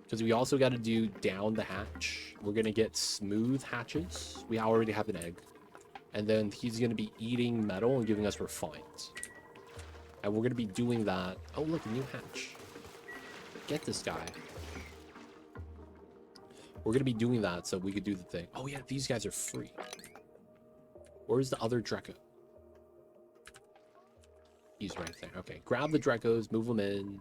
[SPEAKER 1] Because we also got to do down the hatch. We're going to get smooth hatches. We already have an egg. And then he's going to be eating metal and giving us refines. And we're going to be doing that. Oh, look, a new hatch. Get this guy. We're going to be doing that so we could do the thing. Oh, yeah, these guys are free. Where's the other Draco? He's right there. Okay, grab the Dracos, move them in.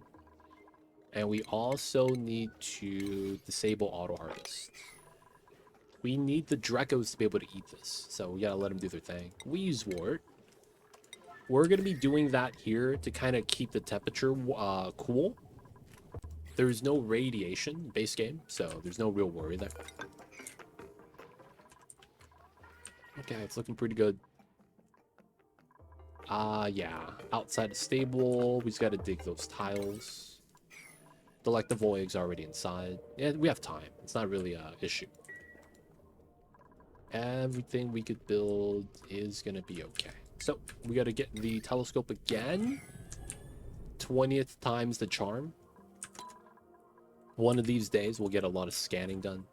[SPEAKER 1] And we also need to disable auto harvest. We need the Dracos to be able to eat this. So we gotta let them do their thing. Wheezewort. We're gonna be doing that here to kind of keep the temperature cool. There's no radiation base game, so there's no real worry there. Okay, it's looking pretty good. Yeah. Outside of stable, we just gotta dig those tiles. The void's already inside. Yeah, we have time. It's not really a issue. Everything we could build is gonna be okay. So we gotta get the telescope again. 20th time's the charm. One of these days we'll get a lot of scanning done.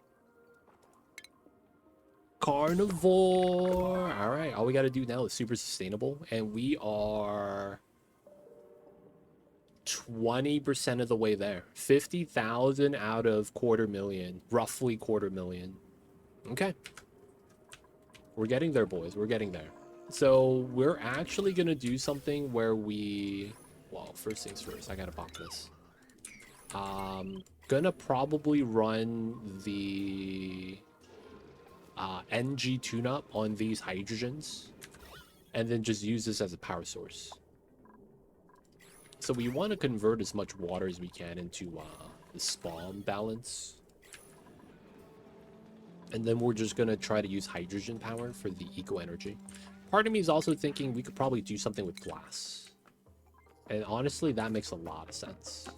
[SPEAKER 1] Carnivore. All right, all we got to do now is super sustainable, and we are 20% of the way there. 50,000 out of 250,000, roughly 250,000. Okay, we're getting there, boys. We're getting there. So we're actually gonna do something where we, well, first things first, I gotta pop this. Gonna probably run the NG tune-up on these hydrogens, and then just use this as a power source. So we want to convert as much water as we can into the spawn balance, and then we're just gonna try to use hydrogen power for the eco energy. Part of me is also thinking we could probably do something with glass, and honestly that makes a lot of sense.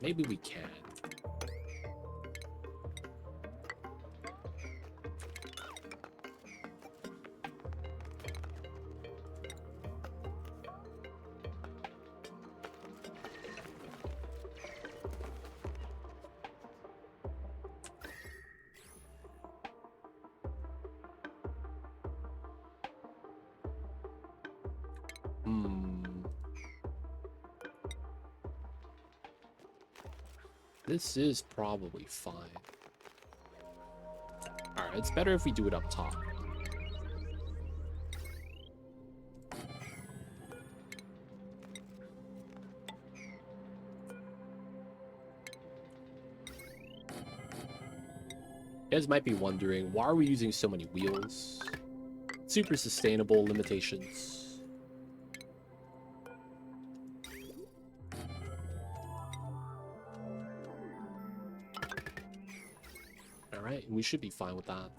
[SPEAKER 1] Maybe we can. This is probably fine. Alright, it's better if we do it up top. You guys might be wondering, why are we using so many wheels? Super sustainable limitations. Alright, we should be fine with that.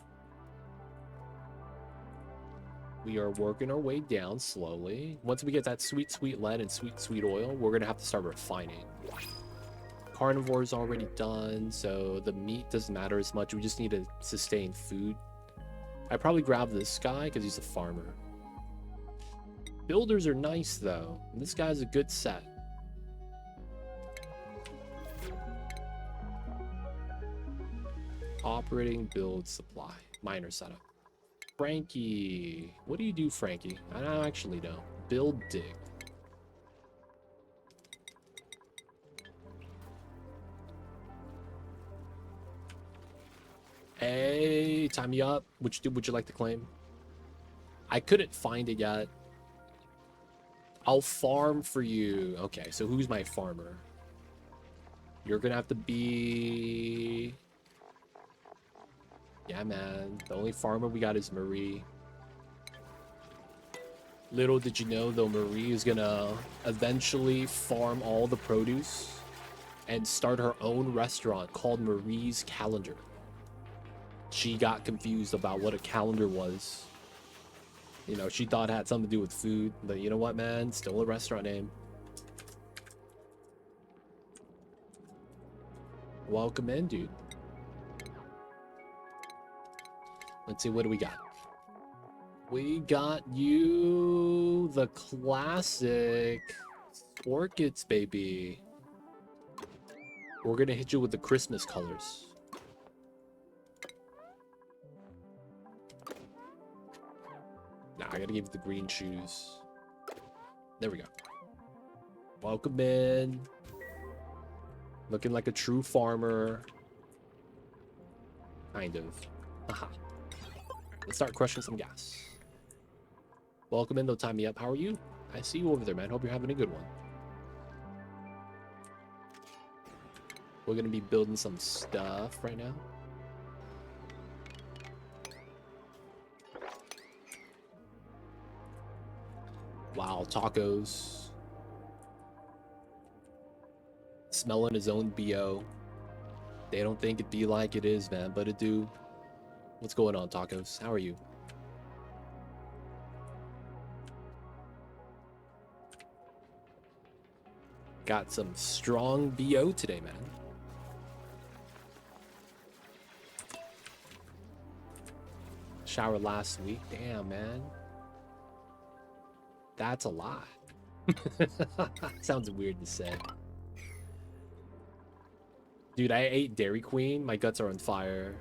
[SPEAKER 1] We are working our way down slowly. Once we get that sweet, sweet lead and sweet, sweet oil, we're going to have to start refining. Carnivore is already done, so the meat doesn't matter as much. We just need to sustain food. I probably grab this guy because he's a farmer. Builders are nice, though. This guy's a good set. Operating, build, supply. Miner setup. Frankie. What do you do, Frankie? I don't actually know. Build, dig. Hey, time you up. Which dude would you like to claim? I couldn't find it yet. I'll farm for you. Okay, so who's my farmer? You're gonna have to be... Yeah, man. The only farmer we got is Marie. Little did you know, though, Marie is gonna eventually farm all the produce and start her own restaurant called Marie's Calendar. She got confused about what a calendar was. You know, she thought it had something to do with food, but you know what, man? Still a restaurant name. Welcome in, dude. Let's see, what do we got? We got you the classic orchids, baby. We're gonna hit you with the Christmas colors. Now I gotta give you the green shoes. There we go. Welcome in. Looking like a true farmer. Kind of. Haha. Let's start crushing some gas. Welcome in, though. Time me up. How are you? I see you over there, man. Hope you're having a good one. We're gonna be building some stuff right now. Wow, tacos. Smelling his own BO. They don't think it be like it is, man, but it do. What's going on, tacos? How are you? Got some strong BO today, man. Shower last week. Damn, man. That's a lot. Sounds weird to say. Dude, I ate Dairy Queen. My guts are on fire.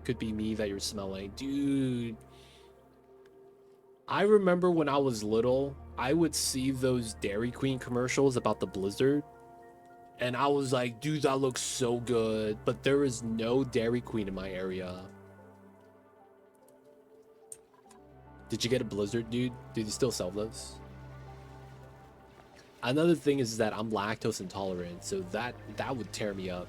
[SPEAKER 1] Could be me that you're smelling. Dude. I remember when I was little, I would see those Dairy Queen commercials about the blizzard. And I was like, dude, that looks so good. But there is no Dairy Queen in my area. Did you get a blizzard, dude? Do they still sell those? Another thing is that I'm lactose intolerant, so that would tear me up.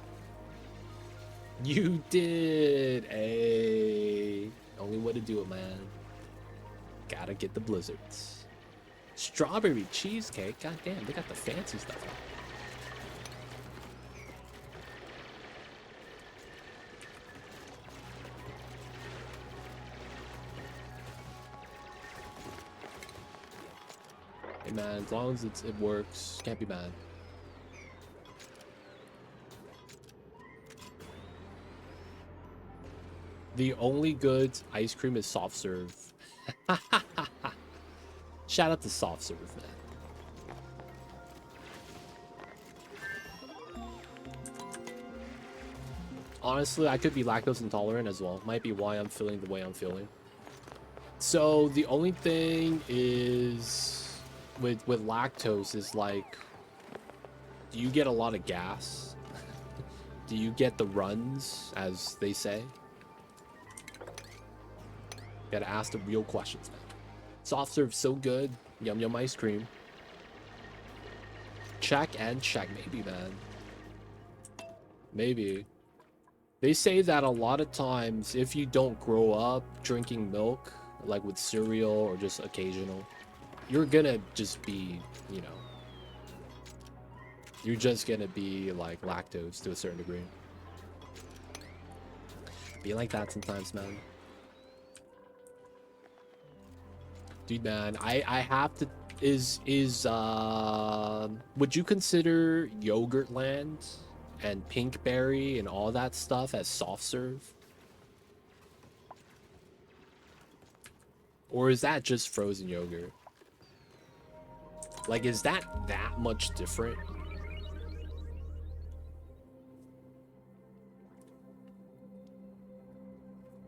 [SPEAKER 1] You did. Hey, only way to do it, man. Gotta get the blizzards. Strawberry cheesecake. God damn, they got the fancy stuff. Hey man, as long as it works, can't be bad. The only good ice cream is soft serve. Shout out to soft serve, man. Honestly, I could be lactose intolerant as well. Might be why I'm feeling the way I'm feeling. So the only thing is with lactose is like, do you get a lot of gas? Do you get the runs, as they say? Gotta ask the real questions, man. Soft serve so good. Yum yum ice cream. Check and check. Maybe, man. Maybe. They say that a lot of times, if you don't grow up drinking milk, like with cereal or just occasional, you're gonna just be, you know, you're just gonna be like lactose to a certain degree. Be like that sometimes, man. Dude, man, I have to, would you consider Yogurtland and Pinkberry and all that stuff as soft serve? Or is that just frozen yogurt? Like, is that much different?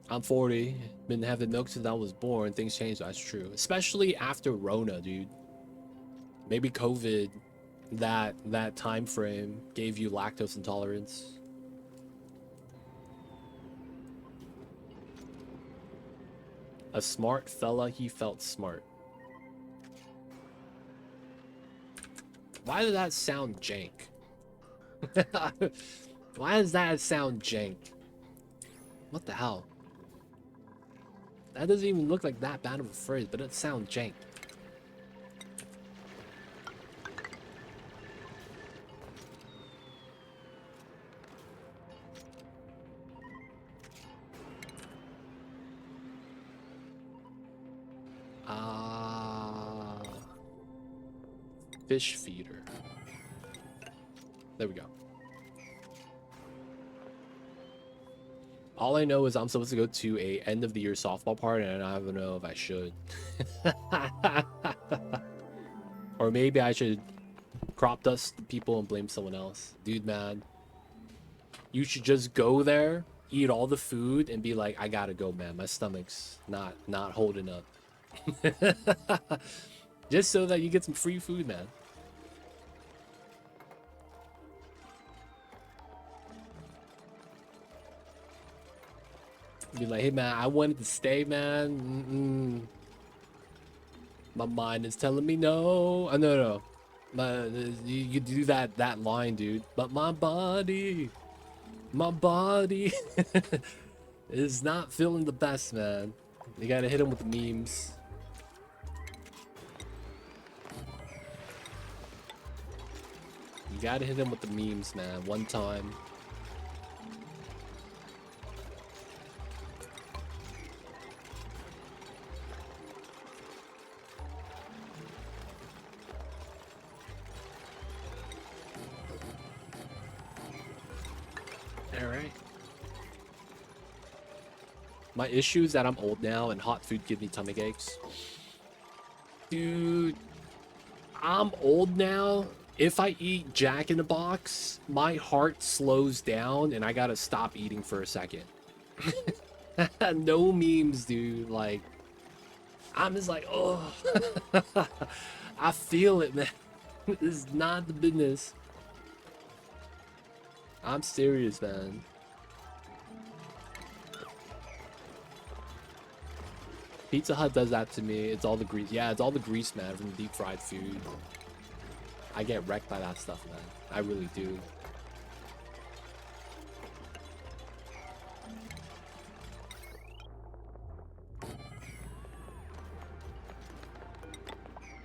[SPEAKER 1] I'm 40. Been having milk since I was born. Things change. That's true. Especially after Rona, dude. Maybe COVID, that time frame gave you lactose intolerance. A smart fella, he felt smart. Why does that sound jank? Why does that sound jank? What the hell? That doesn't even look like that bad of a phrase, but it sounds jank. Fish feeder. There we go. All I know is I'm supposed to go to a end of the year softball party, and I don't know if I should. Or maybe I should crop dust people and blame someone else. Dude, man, you should just go there, eat all the food, and be like, I gotta go, man. My stomach's not holding up. Just so that you get some free food, man. Be like, hey, man, I wanted to stay, man. My mind is telling me no. No. You do that line, dude. But my body is not feeling the best, man. You gotta hit him with the memes. You gotta hit him with the memes, man. One time. All right. My issue is that I'm old now and hot food give me tummy aches. Dude, I'm old now. If I eat Jack in the Box, my heart slows down and I gotta stop eating for a second. No memes, dude. Like, I'm just like, oh. I feel it, man. This is not the business. I'm serious, man. Pizza Hut does that to me. It's all the grease. Yeah, it's all the grease, man, from deep fried food. I get wrecked by that stuff, man. I really do.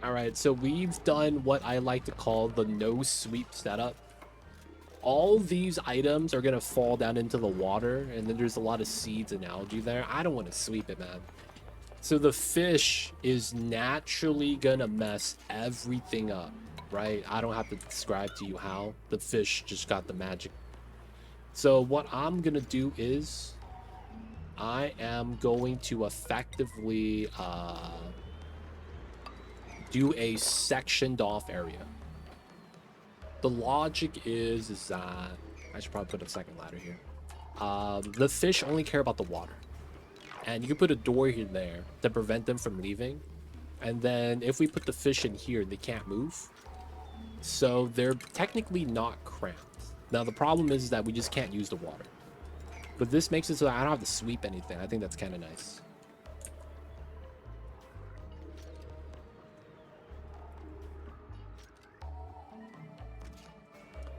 [SPEAKER 1] Alright, so we've done what I like to call the no sweep setup. All these items are gonna fall down into the water, and then there's a lot of seeds and algae there. I don't want to sweep it, man. So the fish is naturally gonna mess everything up, right? I don't have to describe to you how. The fish just got the magic. So what I'm gonna do is I am going to effectively do a sectioned off area. The logic is that I should probably put a second ladder here. The fish only care about the water, and you can put a door here there to prevent them from leaving. And then if we put the fish in here, they can't move, so they're technically not cramped. Now the problem is that we just can't use the water, but this makes it so that I don't have to sweep anything. I think that's kind of nice.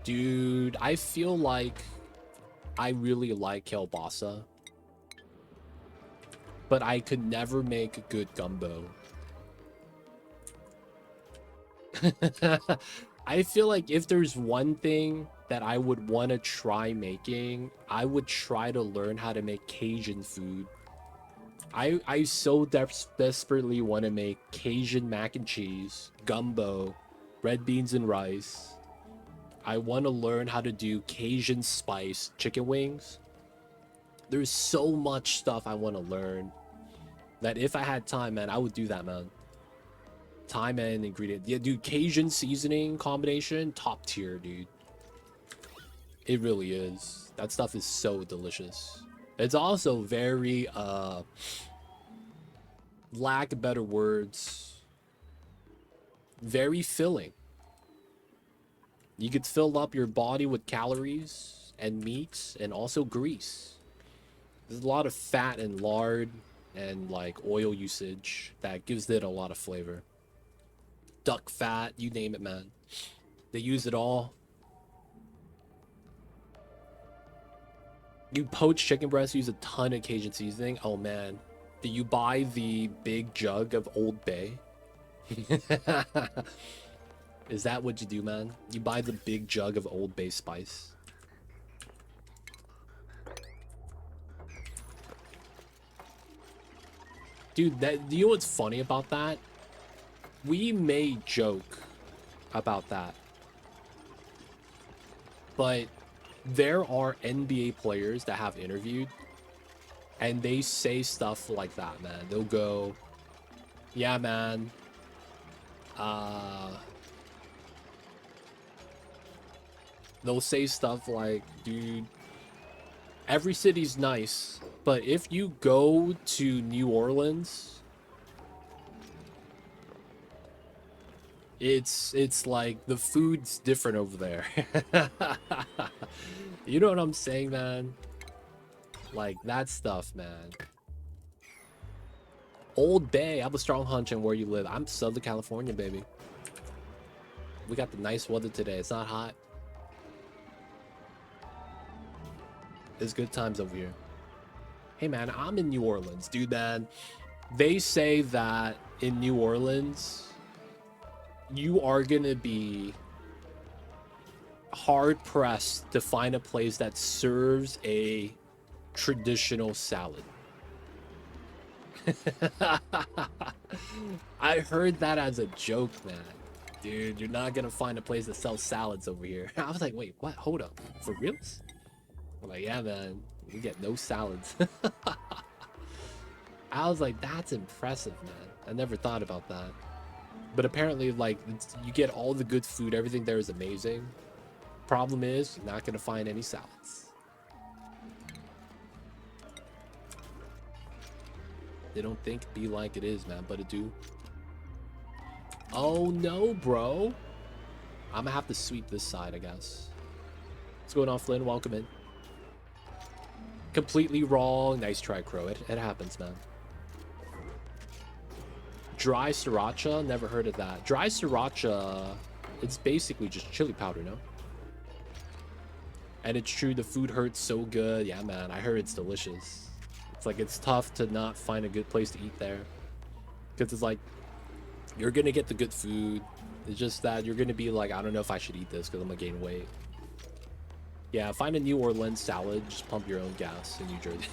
[SPEAKER 1] Dude, I feel like I really like kielbasa, but I could never make a good gumbo. I feel like if there's one thing that I would want to try making, I would try to learn how to make Cajun food. I so desperately want to make Cajun mac and cheese, gumbo, red beans and rice. I want to learn how to do Cajun spice chicken wings. There's so much stuff I want to learn that if I had time, man, I would do that, man. Time and ingredient. Yeah, dude, Cajun seasoning combination, top tier, dude. It really is. That stuff is so delicious. It's also very, lack of better words, very filling. You could fill up your body with calories and meats and also grease. There's a lot of fat and lard and like oil usage that gives it a lot of flavor. Duck fat, you name it, man. They use it all. You poach chicken breast, use a ton of Cajun seasoning. Oh man, do you buy the big jug of Old Bay? Is that what you do, man? You buy the big jug of Old Bay spice? Dude, do you know what's funny about that? We may joke about that, but there are NBA players that have interviewed, and they say stuff like that, man. They'll go, yeah, man, they'll say stuff like, dude, every city's nice, but if you go to New Orleans, it's like the food's different over there. You know what I'm saying, man? Like that stuff, man. Old Bay, I have a strong hunch on where you live. I'm Southern California, baby. We got the nice weather today. It's not hot. It's good times over here. Hey man, I'm in New Orleans, dude, man. They say that in New Orleans, you are gonna be hard pressed to find a place that serves a traditional salad. I heard that as a joke, man. Dude, you're not gonna find a place that sells salads over here. I was like, wait, what? Hold up. For reals? I'm like, yeah, man, we get no salads. I was like, that's impressive, man. I never thought about that. But apparently, like, you get all the good food. Everything there is amazing. Problem is, you're not going to find any salads. They don't think be like it is, man, but it do. Oh, no, bro. I'm going to have to sweep this side, I guess. What's going on, Flynn? Welcome in. Completely wrong. Nice try, Crow. It happens, man. Dry sriracha? Never heard of that. Dry sriracha, it's basically just chili powder, no? And it's true, the food hurts so good. Yeah, man, I heard it's delicious. It's like, it's tough to not find a good place to eat there. Because it's like, you're going to get the good food. It's just that you're going to be like, I don't know if I should eat this because I'm going to gain weight. Yeah, find a New Orleans salad. Just pump your own gas in New Jersey.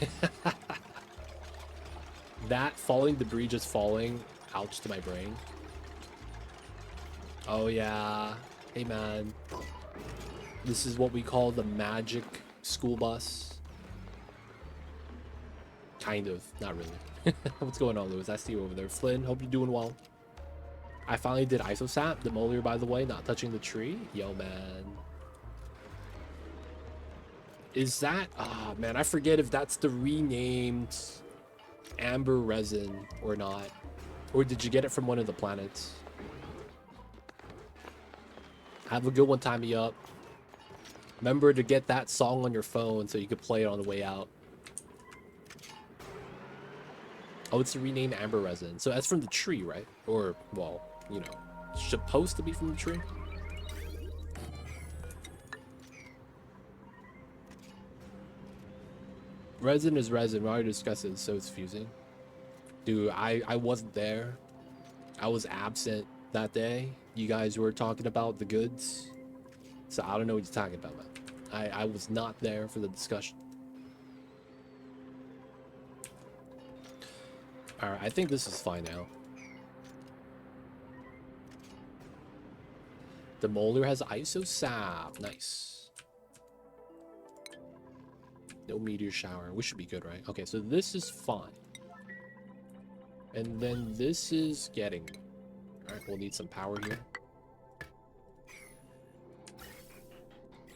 [SPEAKER 1] That falling debris just falling. Ouch to my brain. Oh, yeah. Hey, man. This is what we call the magic school bus. Kind of. Not really. What's going on, Lewis? I see you over there. Flynn, hope you're doing well. I finally did isosap. The Demolier, by the way, not touching the tree. Yo, man. Is that... Oh, man, I forget if that's the renamed amber resin or not. Or did you get it from one of the planets? Have a good one, Time Me Up. Remember to get that song on your phone so you could play it on the way out. Oh, it's the renamed amber resin. So that's from the tree, right? Or, well, you know, supposed to be from the tree. Resin is resin. We already discussed it, so it's fusing. Dude, I wasn't there. I was absent that day. You guys were talking about the goods. So I don't know what you're talking about, man. I was not there for the discussion. Alright, I think this is fine now. The molder has isosap. Nice. No meteor shower. We should be good, right? Okay, so this is fine. And then this is getting... Alright, we'll need some power here.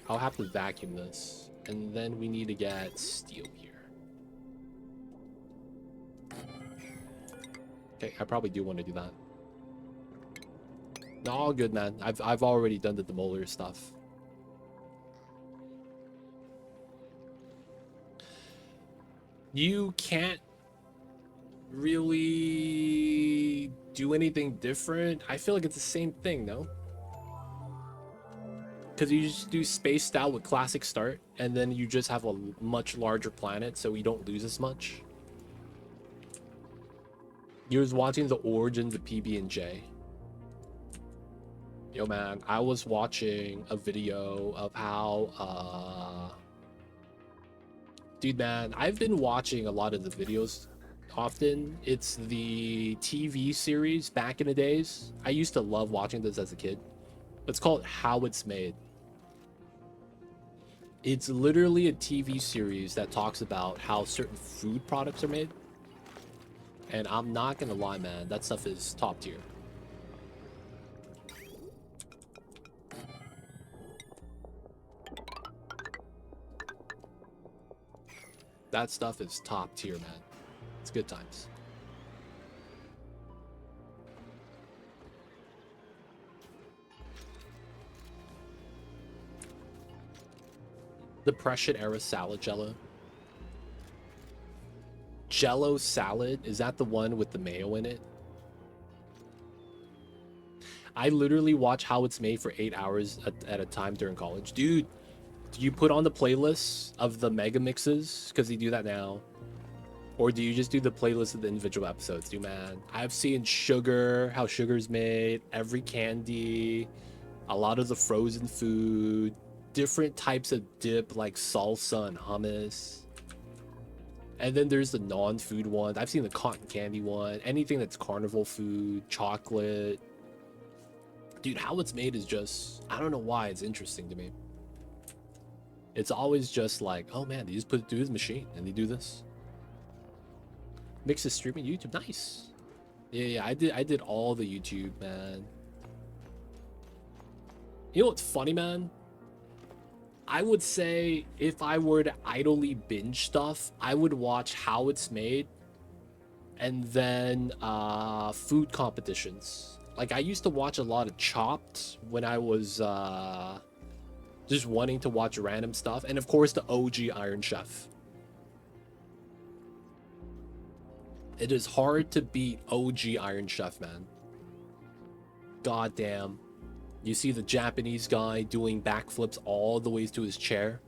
[SPEAKER 1] I'll have to vacuum this. And then we need to get steel here. Okay, I probably do want to do that. No, all good, man. I've already done the demolier stuff. You can't really do anything different. I feel like it's the same thing, no? Because you just do spaced out with classic start, and then you just have a much larger planet, so you don't lose as much. You was watching the origins of PB&J. Yo, man, I was watching a video of how, dude, man, I've been watching a lot of the videos often. It's the TV series back in the days. I used to love watching this as a kid. It's called How It's Made. It's literally a TV series that talks about how certain food products are made. And I'm not gonna lie, man, that stuff is top tier. That stuff is top tier, man. It's good times. Depression era salad jello. Jello salad? Is that the one with the mayo in it? I literally watch How It's Made for 8 hours at a time during college. Dude, do you put on the playlist of the mega mixes? Because you do that now. Or do you just do the playlist of the individual episodes? Dude, man, I've seen sugar, how sugar's made, every candy, a lot of the frozen food, different types of dip like salsa and hummus. And then there's the non-food ones. I've seen the cotton candy one, anything that's carnival food, chocolate. Dude, How It's Made is just, I don't know why it's interesting to me. It's always just like, oh man, they just put it through his machine and they do this. Mix is streaming YouTube, nice. Yeah, I did all the YouTube, man. You know what's funny, man? I would say if I were to idly binge stuff, I would watch how it's made and then food competitions. Like I used to watch a lot of Chopped when I was just wanting to watch random stuff, and of course the OG Iron Chef. It is hard to beat OG Iron Chef, man. God damn. You see the Japanese guy doing backflips all the way to his chair,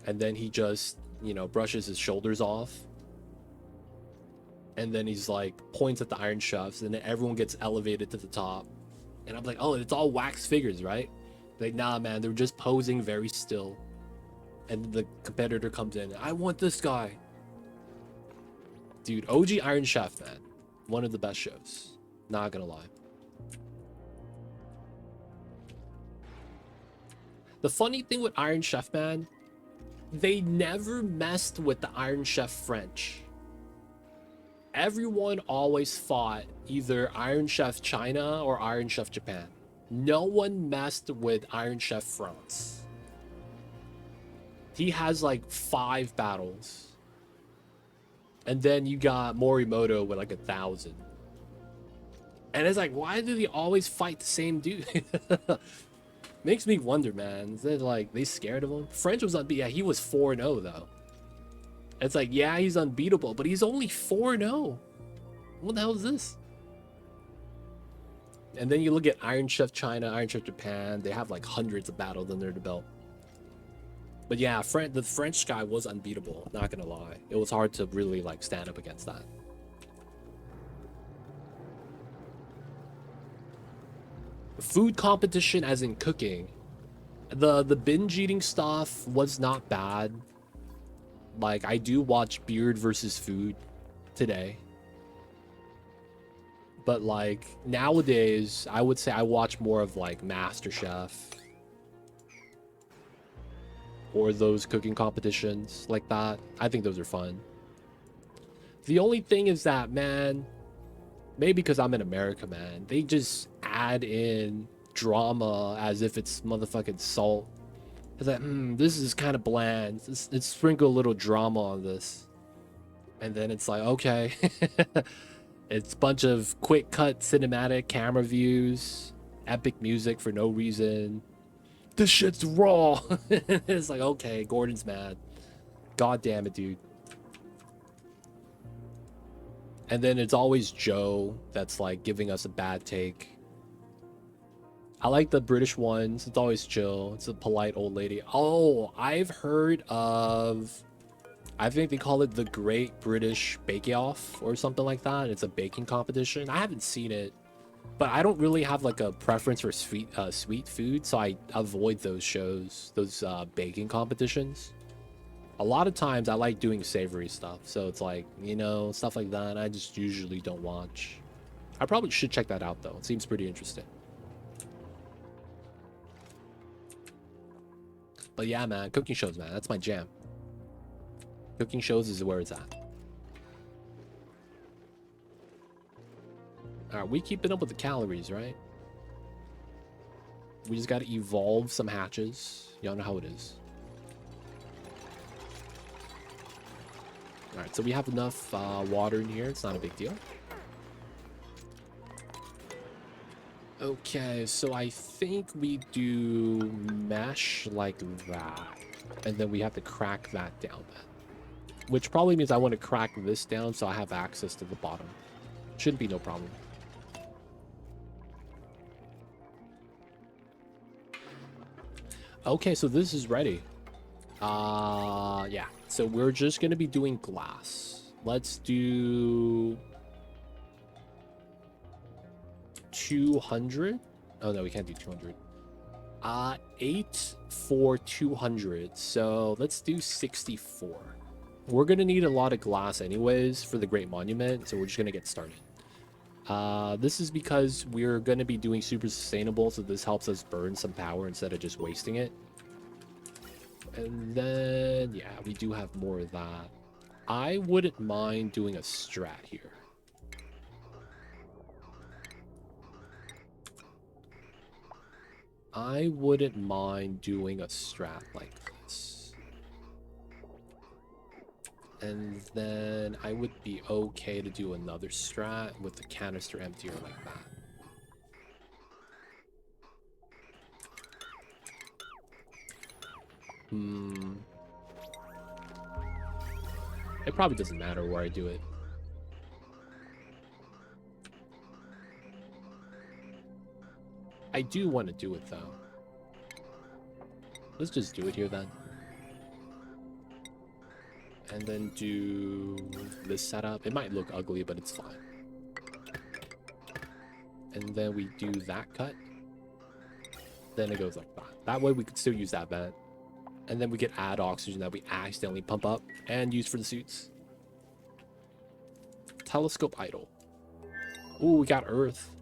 [SPEAKER 1] and then he just, you know, brushes his shoulders off, and then he's like points at the Iron Chefs, and then everyone gets elevated to the top, and I'm like, oh, it's all wax figures, right? Like, nah, man, they're just posing very still, and the competitor comes in, I want this guy. Dude, OG Iron Chef, man, one of the best shows, not gonna lie. The funny thing with Iron Chef, man, they never messed with the Iron Chef French. Everyone always fought either Iron Chef China or Iron Chef Japan. No one messed with Iron Chef France. He has like 5 battles. And then you got Morimoto with like 1,000. And it's like, why do they always fight the same dude? Makes me wonder, man. Is it like they scared of him? French was unbeatable. Yeah, he was 4-0 though. It's like, yeah, he's unbeatable, but he's only 4-0. What the hell is this? And then you look at Iron Chef China, Iron Chef Japan. They have like hundreds of battles under the belt. But yeah, the French guy was unbeatable. Not gonna lie, it was hard to really like stand up against that. Food competition, as in cooking, the binge eating stuff was not bad. Like, I do watch Beard versus Food today, but like nowadays I would say I watch more of like MasterChef or those cooking competitions like that. I think those are fun. The only thing is that, man, maybe because I'm in America, man, they just add in drama as if it's motherfucking salt. It's like, this is kind of bland. Let's sprinkle a little drama on this. And then it's like, okay. It's a bunch of quick cut cinematic camera views, epic music for no reason. This shit's raw. It's like, okay, Gordon's mad. God damn it, dude. And then it's always Joe that's like giving us a bad take. I like the British ones. It's always chill. It's a polite old lady. Oh, I've heard of, I think they call it the Great British Bake Off or something like that. It's a baking competition. I haven't seen it, but I don't really have like a preference for sweet food, so I avoid those shows, those baking competitions. A lot of times I like doing savory stuff, so it's like, you know, stuff like that I just usually don't watch. I probably should check that out though. It seems pretty interesting. But yeah, man, cooking shows, man, that's my jam. Cooking shows is where it's at. All right, we keeping up with the calories, right? We just got to evolve some hatches. Y'all know how it is. All right, so we have enough water in here. It's not a big deal. Okay, so I think we do mesh like that. And then we have to crack that down then. Which probably means I want to crack this down so I have access to the bottom. Shouldn't be no problem. Okay, so this is ready. Yeah. So we're just going to be doing glass. Let's do 200. Oh no, we can't do 200. 8 for 200. So let's do 64. We're gonna need a lot of glass anyways for the Great Monument, so we're just gonna get started. This is because we're gonna be doing super sustainable, so this helps us burn some power instead of just wasting it. And then, yeah, we do have more of that. I wouldn't mind doing a strat here. I wouldn't mind doing a strat like this. And then I would be okay to do another strat with the canister emptier like that. It probably doesn't matter where I do it. I do want to do it though. Let's just do it here then. And then do this setup. It might look ugly, but it's fine. And then we do that cut. Then it goes like that. That way we could still use that vent. And then we could add oxygen that we accidentally pump up and use for the suits. Telescope idle. Ooh, we got Earth.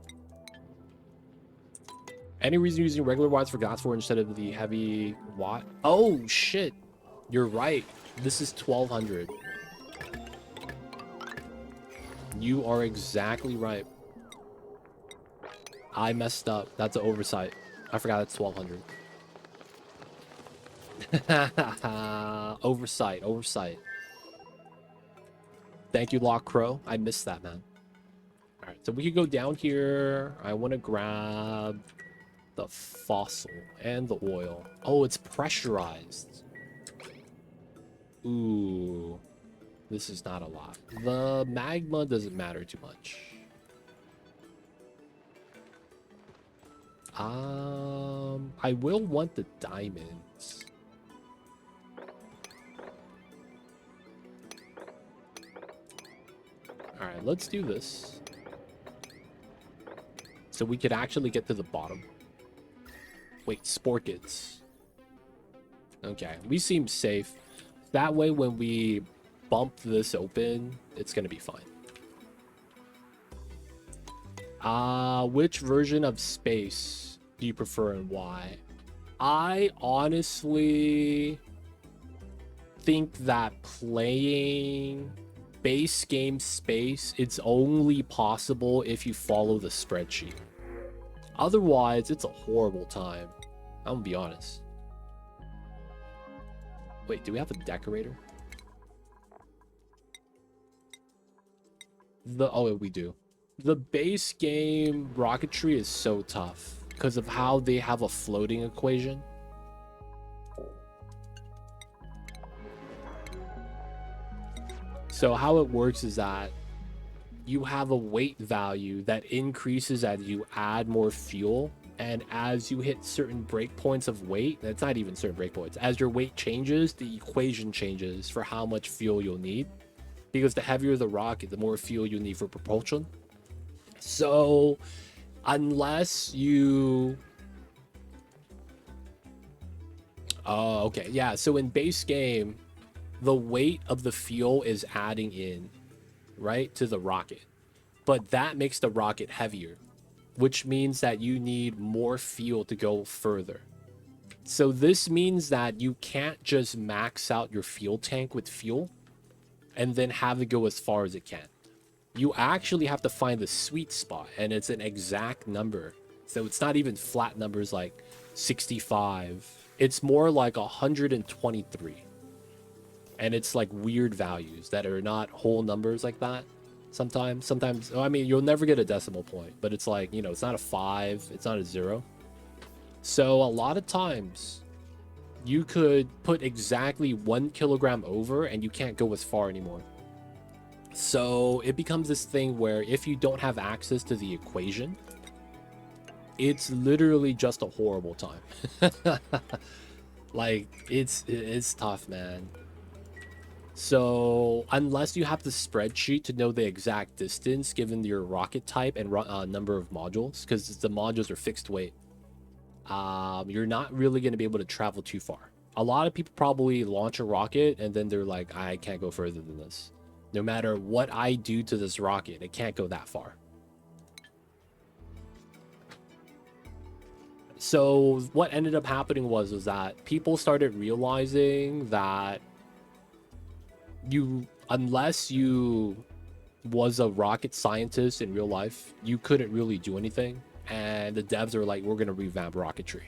[SPEAKER 1] Any reason using regular watts for gas for instead of the heavy watt? Oh, shit. You're right. This is 1200. You are exactly right. I messed up. That's an oversight. I forgot it's 1200. Oversight. Thank you, Lock Crow. I missed that, man. All right, so we could go down here. I want to grab the fossil and the oil. Oh, it's pressurized. Ooh, this is not a lot. The magma doesn't matter too much. I will want the diamonds. All right, let's do this. So we could actually get to the bottom. Wait, sporkets. Okay, we seem safe. That way, when we bump this open, it's gonna be fine. Which version of space do you prefer and why? I honestly think that playing base game space, it's only possible if you follow the spreadsheet. Otherwise, it's a horrible time. I'm gonna be honest. Wait, do we have a decorator? Oh, we do. The base game rocketry is so tough because of how they have a floating equation. So how it works is that you have a weight value that increases as you add more fuel, and as you hit certain breakpoints of weight, that's not even certain breakpoints, as your weight changes, the equation changes for how much fuel you'll need, because the heavier the rocket, the more fuel you need for propulsion. So unless you okay, yeah, so in base game, the weight of the fuel is adding in, right, to the rocket, but that makes the rocket heavier, which means that you need more fuel to go further. So this means that you can't just max out your fuel tank with fuel and then have it go as far as it can. You actually have to find the sweet spot, and it's an exact number. So it's not even flat numbers like 65. It's more like 123. And it's like weird values that are not whole numbers like that. Sometimes, I mean, you'll never get a decimal point, but it's like, you know, it's not a 5, it's not a 0. So a lot of times you could put exactly 1 kilogram over and you can't go as far anymore. So it becomes this thing where if you don't have access to the equation, it's literally just a horrible time. Like, it's tough, man. So unless you have the spreadsheet to know the exact distance given your rocket type and number of modules, because the modules are fixed weight, you're not really going to be able to travel too far. A lot of people probably launch a rocket and then they're like, I can't go further than this. No matter what I do to this rocket, it can't go that far. So what ended up happening was that people started realizing that unless you was a rocket scientist in real life, you couldn't really do anything. And the devs are like, we're gonna revamp rocketry.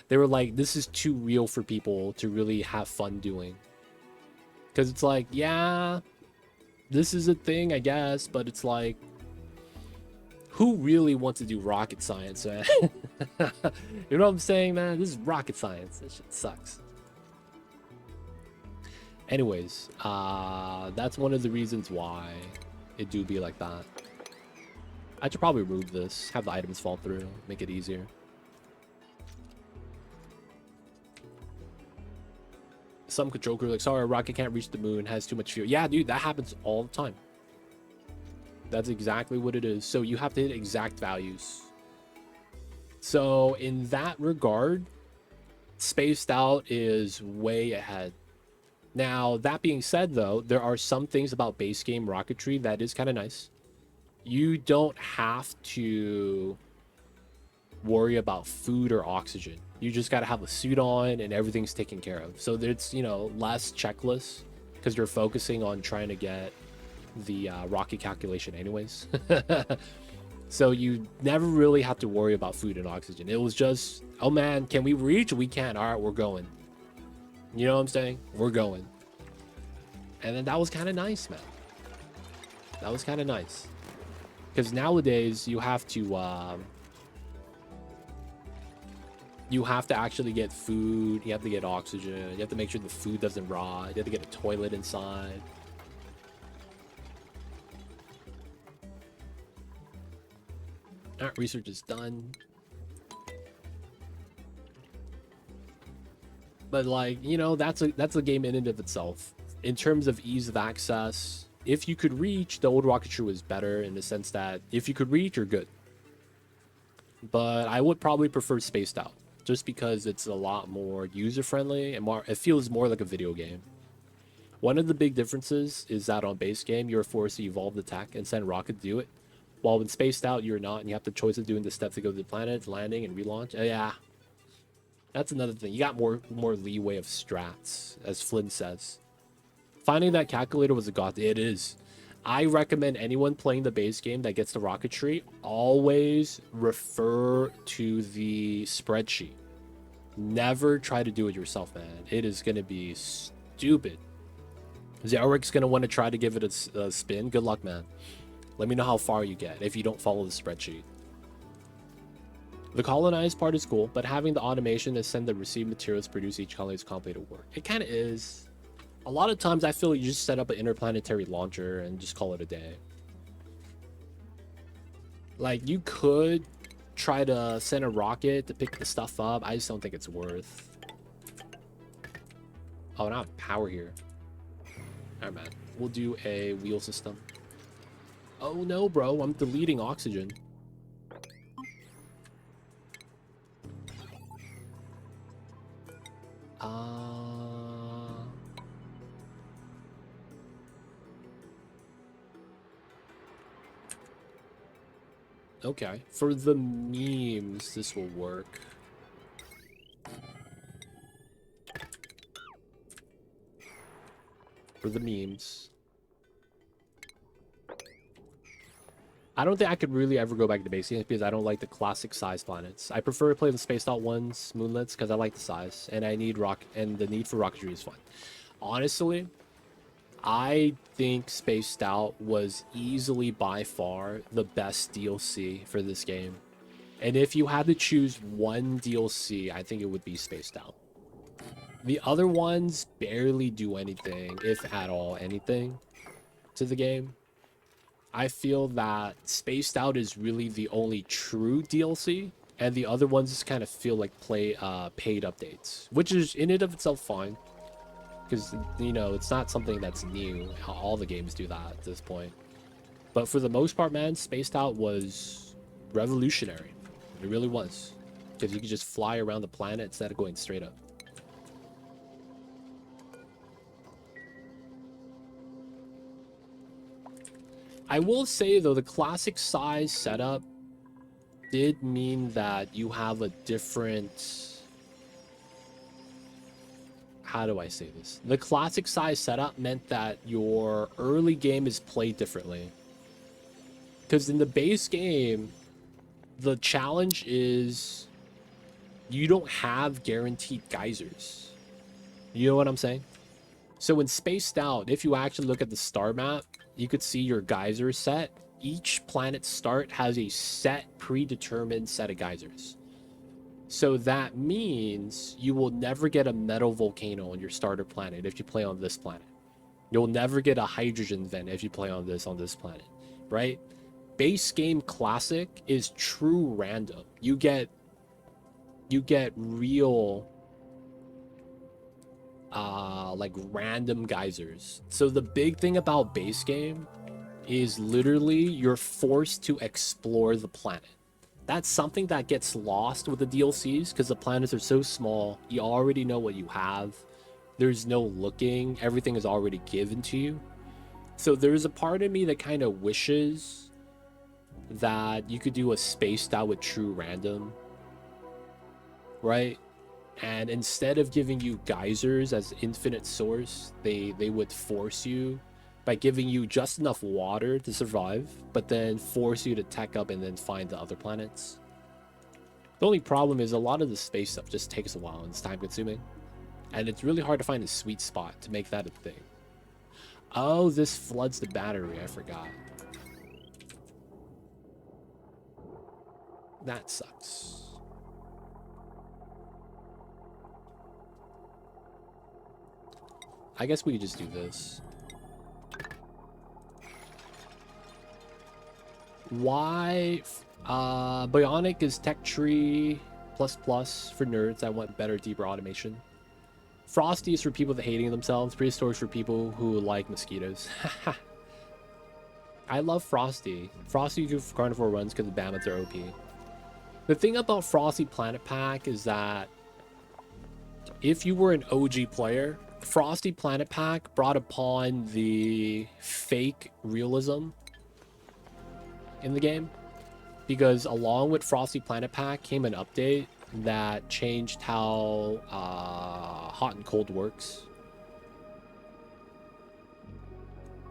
[SPEAKER 1] They were like, this is too real for people to really have fun doing. Because it's like, yeah, this is a thing, I guess, but it's like, who really wants to do rocket science, man? You know what I'm saying, man? This is rocket science. This shit sucks. Anyways, that's one of the reasons why it do be like that. I should probably remove this, have the items fall through, make it easier. Some control crew like, sorry, a rocket can't reach the moon, has too much fuel. Yeah, dude, that happens all the time. That's exactly what it is. So you have to hit exact values. So in that regard, Spaced Out is way ahead. Now, that being said, though, there are some things about base game rocketry that is kind of nice. You don't have to worry about food or oxygen. You just got to have a suit on and everything's taken care of. So there's, you know, less checklists because you're focusing on trying to get the rocket calculation anyways. So you never really have to worry about food and oxygen. It was just, oh man, can we reach? We can. All right, we're going. You know what I'm saying? We're going. And then that was kind of nice, man. That was kind of nice. Because nowadays you have to actually get food. You have to get oxygen. You have to make sure the food doesn't rot. You have to get a toilet inside. All right, research is done. But like, you know, that's a game in and of itself. In terms of ease of access, if you could reach, the old rocketry was better in the sense that if you could reach, you're good. But I would probably prefer Spaced Out, just because it's a lot more user-friendly and more, it feels more like a video game. One of the big differences is that on base game, you're forced to evolve the tech and send rocket to do it. While when Spaced Out, you're not, and you have the choice of doing the steps to go to the planet, landing, and relaunch. Yeah, that's another thing. You got more leeway of strats, as Flynn says. Finding that calculator was a god. It is. I recommend anyone playing the base game that gets the rocketry, always refer to the spreadsheet. Never try to do it yourself, man. It is going to be stupid. Zarik's going to want to try to give it a spin. Good luck, man. Let me know how far you get if you don't follow the spreadsheet. The colonized part is cool, but having the automation to send the received materials produce each colony is complicated work. It kind of is. A lot of times I feel you just set up an interplanetary launcher and just call it a day. Like, you could try to send a rocket to pick the stuff up. I just don't think it's worth. Oh, now I have power here. Alright, man. We'll do a wheel system. Oh no, bro. I'm deleting oxygen. Okay. For the memes, this will work. For the memes. I don't think I could really ever go back to base games because I don't like the classic size planets. I prefer to play the spaced out ones, moonlets, because I like the size and I need the need for rocketry is fun. Honestly, I think Spaced Out was easily by far the best DLC for this game. And if you had to choose one DLC, I think it would be Spaced Out. The other ones barely do anything, if at all anything, to the game. I feel that Spaced Out is really the only true DLC, and the other ones just kind of feel like paid updates, which is in and of itself fine. Because, you know, it's not something that's new. All the games do that at this point. But for the most part, man, Spaced Out was revolutionary. It really was. Because you could just fly around the planet instead of going straight up. I will say, though, the classic size setup did mean that you have a different, how do I say this? The classic size setup meant that your early game is played differently. Because in the base game, the challenge is you don't have guaranteed geysers. You know what I'm saying? So in Spaced Out, if you actually look at the star map, you could see your geyser set. Each planet's start has a set predetermined set of geysers. So that means you will never get a metal volcano on your starter planet if you play on this planet. You'll never get a hydrogen vent if you play on this planet, right? Base game classic is true random. You get real like random geysers. So the big thing about base game is literally you're forced to explore the planet. That's something that gets lost with the DLCs because the planets are so small. You already know what you have. There's no looking. Everything is already given to you. So there's a part of me that kind of wishes that you could do a Spaced Out with true random, right? And instead of giving you geysers as infinite source, they would force you by giving you just enough water to survive, but then force you to tech up and then find the other planets. The only problem is a lot of the space stuff just takes a while and it's time consuming. And it's really hard to find a sweet spot to make that a thing. Oh, this floods the battery. I forgot. That sucks. I guess we could just do this. Why? Bionic is tech tree plus plus for nerds that want better, deeper automation. Frosty is for people that hating themselves. Prehistoric is for people who like mosquitoes. I love Frosty. Frosty you do for carnivore runs because the Bammets are OP. The thing about Frosty Planet Pack is that if you were an OG player, Frosty Planet Pack brought upon the fake realism in the game, because along with Frosty Planet Pack came an update that changed how hot and cold works,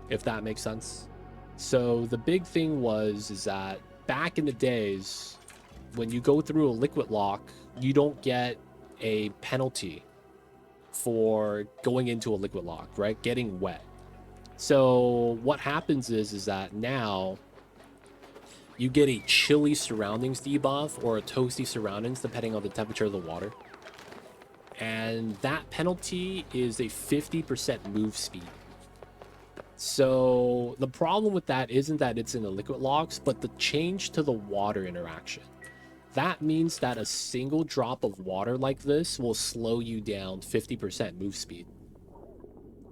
[SPEAKER 1] if that makes sense. So the big thing is that back in the days, when you go through a liquid lock, you don't get a penalty for going into a liquid lock, right? Getting wet. So what happens is that now you get a chilly surroundings debuff or a toasty surroundings depending on the temperature of the water. And that penalty is a 50% move speed. So the problem with that isn't that it's in the liquid locks, but the change to the water interaction. That means that a single drop of water like this will slow you down 50% move speed.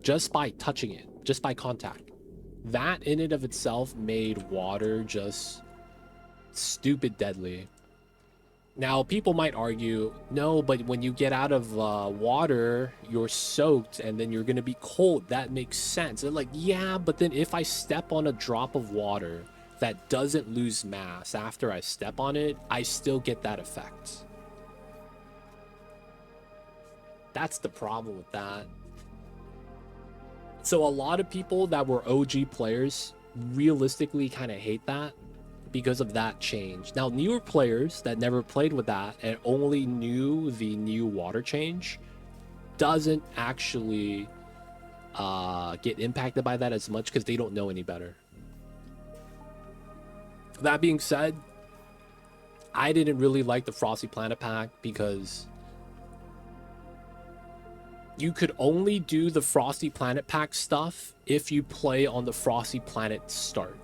[SPEAKER 1] Just by touching it, just by contact. That in and of itself made water just stupid deadly. Now, people might argue, no, but when you get out of water, you're soaked and then you're going to be cold. That makes sense. And like, yeah, but then if I step on a drop of water that doesn't lose mass after I step on it, I still get that effect. That's the problem with that. So a lot of people that were OG players realistically kind of hate that because of that change. Now, newer players that never played with that and only knew the new water change doesn't actually get impacted by that as much because they don't know any better. That being said, I didn't really like the Frosty Planet Pack because you could only do the Frosty Planet Pack stuff if you play on the Frosty Planet start.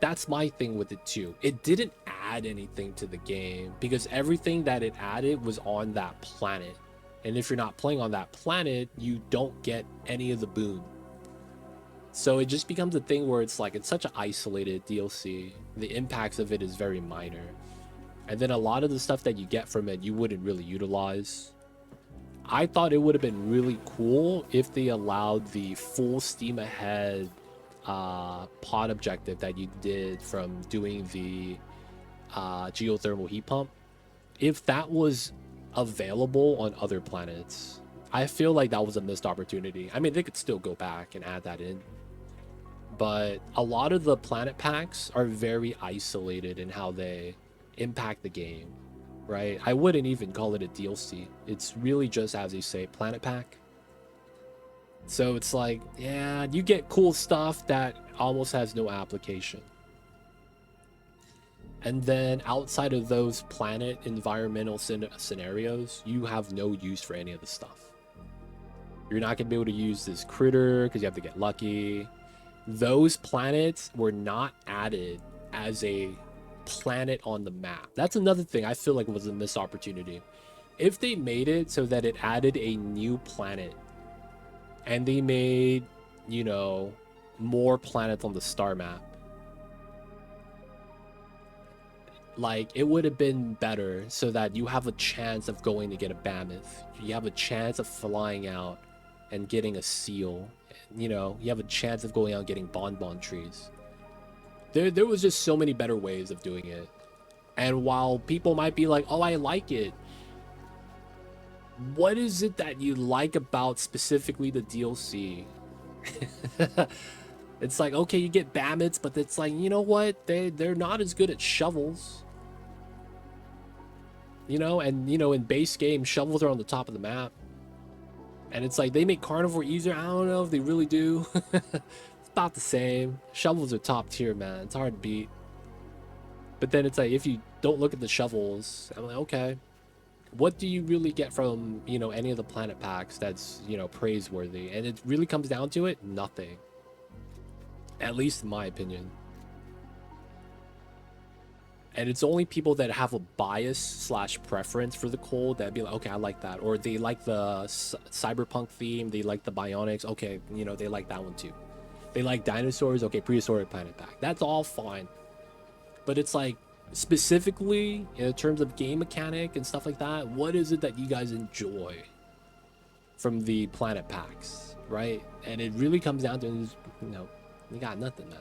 [SPEAKER 1] That's my thing with it too. It didn't add anything to the game because everything that it added was on that planet. And if you're not playing on that planet, you don't get any of the boon. So it just becomes a thing where it's like, it's such an isolated DLC. The impacts of it is very minor. And then a lot of the stuff that you get from it, you wouldn't really utilize. I thought it would have been really cool if they allowed the full steam ahead pod objective that you did from doing the geothermal heat pump, if that was available on other planets, I feel like that was a missed opportunity. I mean, they could still go back and add that in, but a lot of the planet packs are very isolated in how they impact the game, right? I wouldn't even call it a DLC. It's really just, as they say, planet pack. So it's like, yeah, you get cool stuff that almost has no application. And then outside of those planet environmental scenarios, you have no use for any of the stuff. You're not going to be able to use this critter because you have to get lucky. Those planets were not added as a planet on the map. That's another thing I feel like was a missed opportunity. If they made it so that it added a new planet and they made, you know, more planets on the star map, like, it would have been better so that you have a chance of going to get a mammoth. You have a chance of flying out and getting a seal. You know, you have a chance of going out and getting bonbon trees. There was just so many better ways of doing it. And while people might be like, oh, I like it, what is it that you like about specifically the DLC? It's like, okay, you get mammoths, but it's like, you know what? They're not as good at shovels. You know, and, you know, in base game, shovels are on the top of the map. And it's like, they make carnivore easier. I don't know if they really do. It's about the same. Shovels are top tier, man. It's hard to beat. But then it's like, if you don't look at the shovels, I'm like, okay, what do you really get from, you know, any of the planet packs that's, you know, praiseworthy? And it really comes down to it, nothing. At least in my opinion. And it's only people that have a bias / preference for the cold that'd be like, okay, I like that. Or they like the cyberpunk theme, they like the bionics, okay, you know, they like that one too. They like dinosaurs, okay, prehistoric planet pack. That's all fine. But it's like, specifically in terms of game mechanic and stuff like that, what is it that you guys enjoy from the planet packs, right? And it really comes down to, you know, you got nothing, man.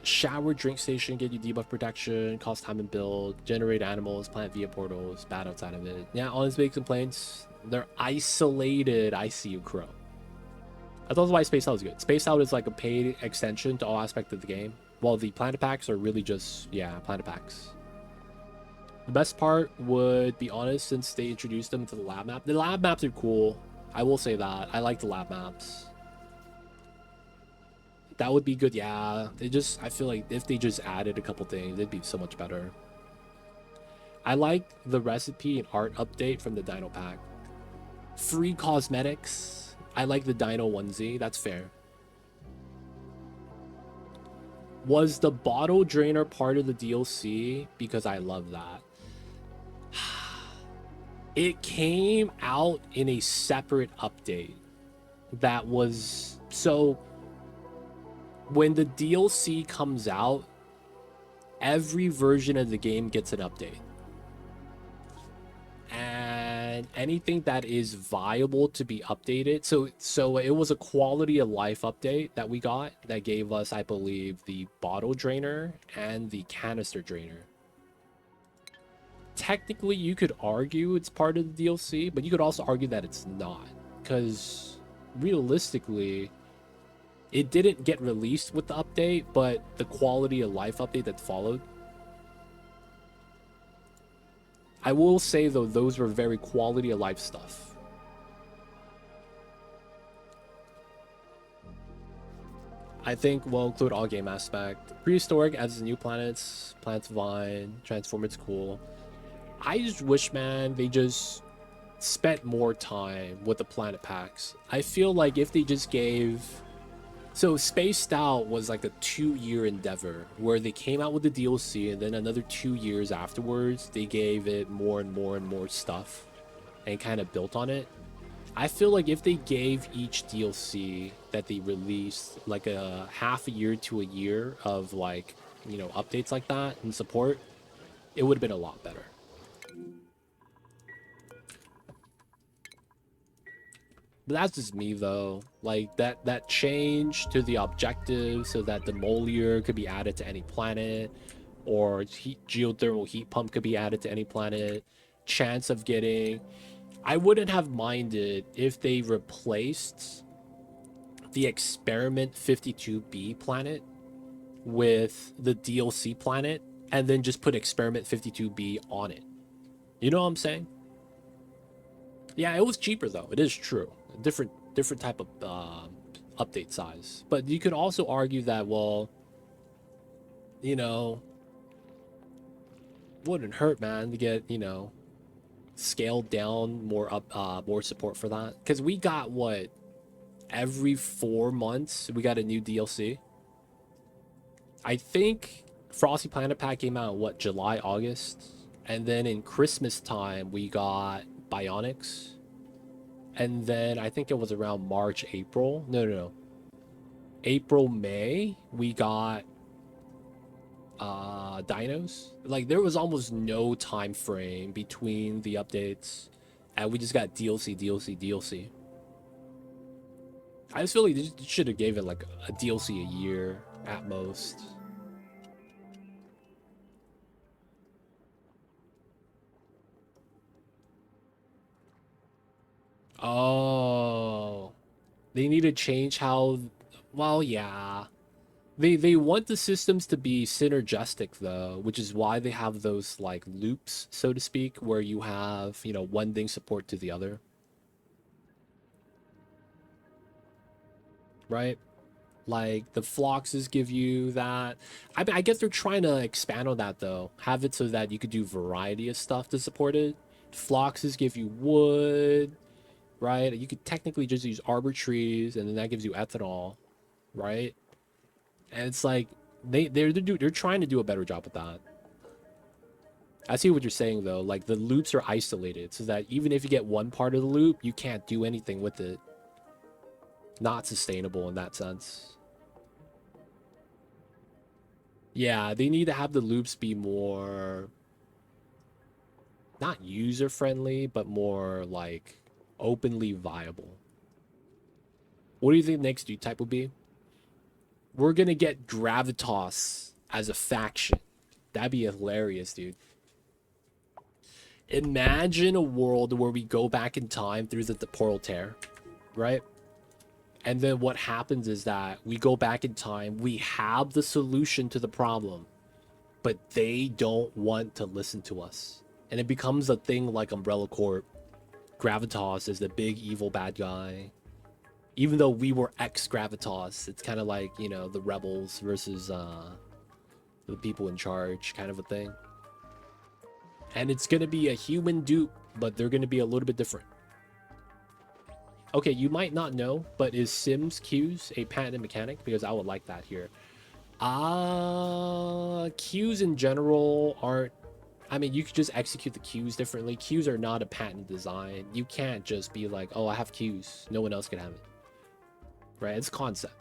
[SPEAKER 1] Shower drink station, get you debuff protection, cost time and build, generate animals, plant via portals, bad outside of it. Yeah, honest big complaints. They're isolated. I see you, Crow. I thought that's why Space Out is good. Space Out is like a paid extension to all aspects of the game, while the planet packs are really just, yeah, planet packs. The best part would be honest, since they introduced them to the lab map. The lab maps are cool. I will say that. I like the lab maps. That would be good. Yeah, I feel like if they just added a couple things, it'd be so much better. I like the recipe and art update from the Dino pack. Free cosmetics. I like the Dino onesie. That's fair. Was the bottle drainer part of the DLC? Because I love that. It came out in a separate update that was, so when the DLC comes out, every version of the game gets an update. And anything that is viable to be updated. So it was a quality of life update that we got that gave us, I believe, the bottle drainer and the canister drainer. Technically, you could argue it's part of the DLC, but you could also argue that it's not. Because realistically, it didn't get released with the update, but the quality of life update that followed. I will say, though, those were very quality of life stuff. I think we'll include all game aspect. Prehistoric adds new planets, Plants Vine, Transform, it's cool. I just wish, man, they just spent more time with the planet packs. I feel like if they just gave... So Spaced Out was like a 2-year endeavor where they came out with the DLC, and then another 2 years afterwards, they gave it more and more and more stuff and kind of built on it. I feel like if they gave each DLC that they released like a half a year to a year of, like, you know, updates like that and support, it would have been a lot better. But that's just me though. Like that change to the objective so that the demolier could be added to any planet, or geothermal heat pump could be added to any planet. Chance of getting, I wouldn't have minded if they replaced the experiment 52B planet with the DLC planet and then just put experiment 52B on it. You know what I'm saying? Yeah, it was cheaper though. It is true. Different type of update size. But you could also argue that, well, you know, wouldn't hurt, man, to get, you know, scaled down more more support for that. Because we got what, every 4 months we got a new DLC. I think Frosty Planet Pack came out what, July, August, and then in Christmas time we got Bionics. And then I think it was around March, April. No. April, May, we got dinos. Like there was almost no time frame between the updates, and we just got DLC. I just feel like they should have gave it like a DLC a year at most. Oh, they need to change how. Well, yeah. They want the systems to be synergistic though, which is why they have those like loops, so to speak, where you have, you know, one thing support to the other. Right? Like the Floxes give you that. I guess they're trying to expand on that though. Have it so that you could do variety of stuff to support it. Floxes give you wood, right? You could technically just use arbor trees, and then that gives you ethanol, right? And it's like they're trying to do a better job with that. I see what you're saying though. Like the loops are isolated, so that even if you get one part of the loop, you can't do anything with it. Not sustainable in that sense. Yeah, they need to have the loops be more, not user friendly, but more like openly viable. What do you think the next new type would be? We're gonna get Gravitas as a faction. That'd be hilarious, dude. Imagine a world where we go back in time through the temporal tear, right? And then what happens is that we go back in time, we have the solution to the problem, but they don't want to listen to us. And it becomes a thing like Umbrella Corp. Gravitas is the big evil bad guy. Even though we were ex-Gravitas, it's kind of like, you know, the rebels versus the people in charge kind of a thing. And it's going to be a human dupe, but they're going to be a little bit different. Okay, you might not know, but is Sims queues a patented mechanic? Because I would like that here. Queues in general aren't... I mean, you could just execute the queues differently. Queues are not a patent design. You can't just be like, oh, I have queues. No one else can have it. Right? It's a concept.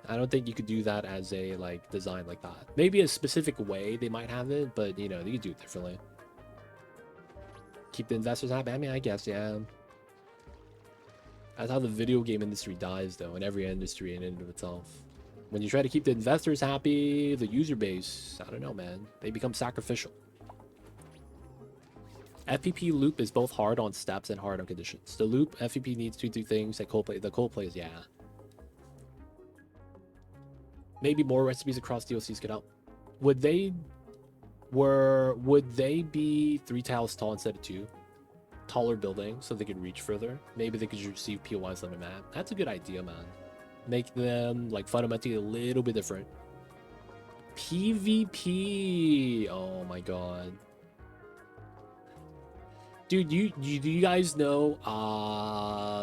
[SPEAKER 1] I don't think you could do that as a, like, design like that. Maybe a specific way they might have it, but, you know, you could do it differently. Keep the investors happy? I mean, I guess, yeah. That's how the video game industry dies, though, in every industry in and of itself. When you try to keep the investors happy, the user base, I don't know, man. They become sacrificial. FPP loop is both hard on steps and hard on conditions. The loop, FPP needs to do things that Coldplay, the Coldplay is, yeah. Maybe more recipes across DLCs could help. Would they be 3 tiles tall instead of 2? Taller building so they could reach further. Maybe they could receive POIs on the map. That's a good idea, man. Make them like fundamentally a little bit different. PvP. Oh my god. Dude, do you guys know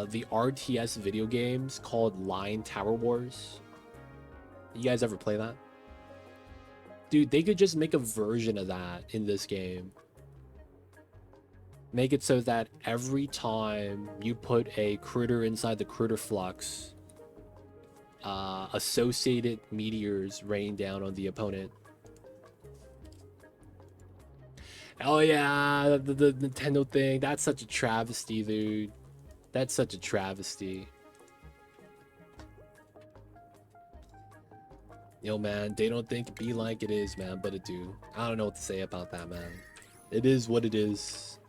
[SPEAKER 1] the RTS video games called Line Tower Wars? You guys ever play that? Dude, they could just make a version of that in this game. Make it so that every time you put a critter inside the critter flux, associated meteors rain down on the opponent. Oh yeah, the Nintendo thing. That's such a travesty, dude. That's such a travesty. Yo, man, they don't think it be like it is, man, but it do. I don't know what to say about that, man. It is what it is.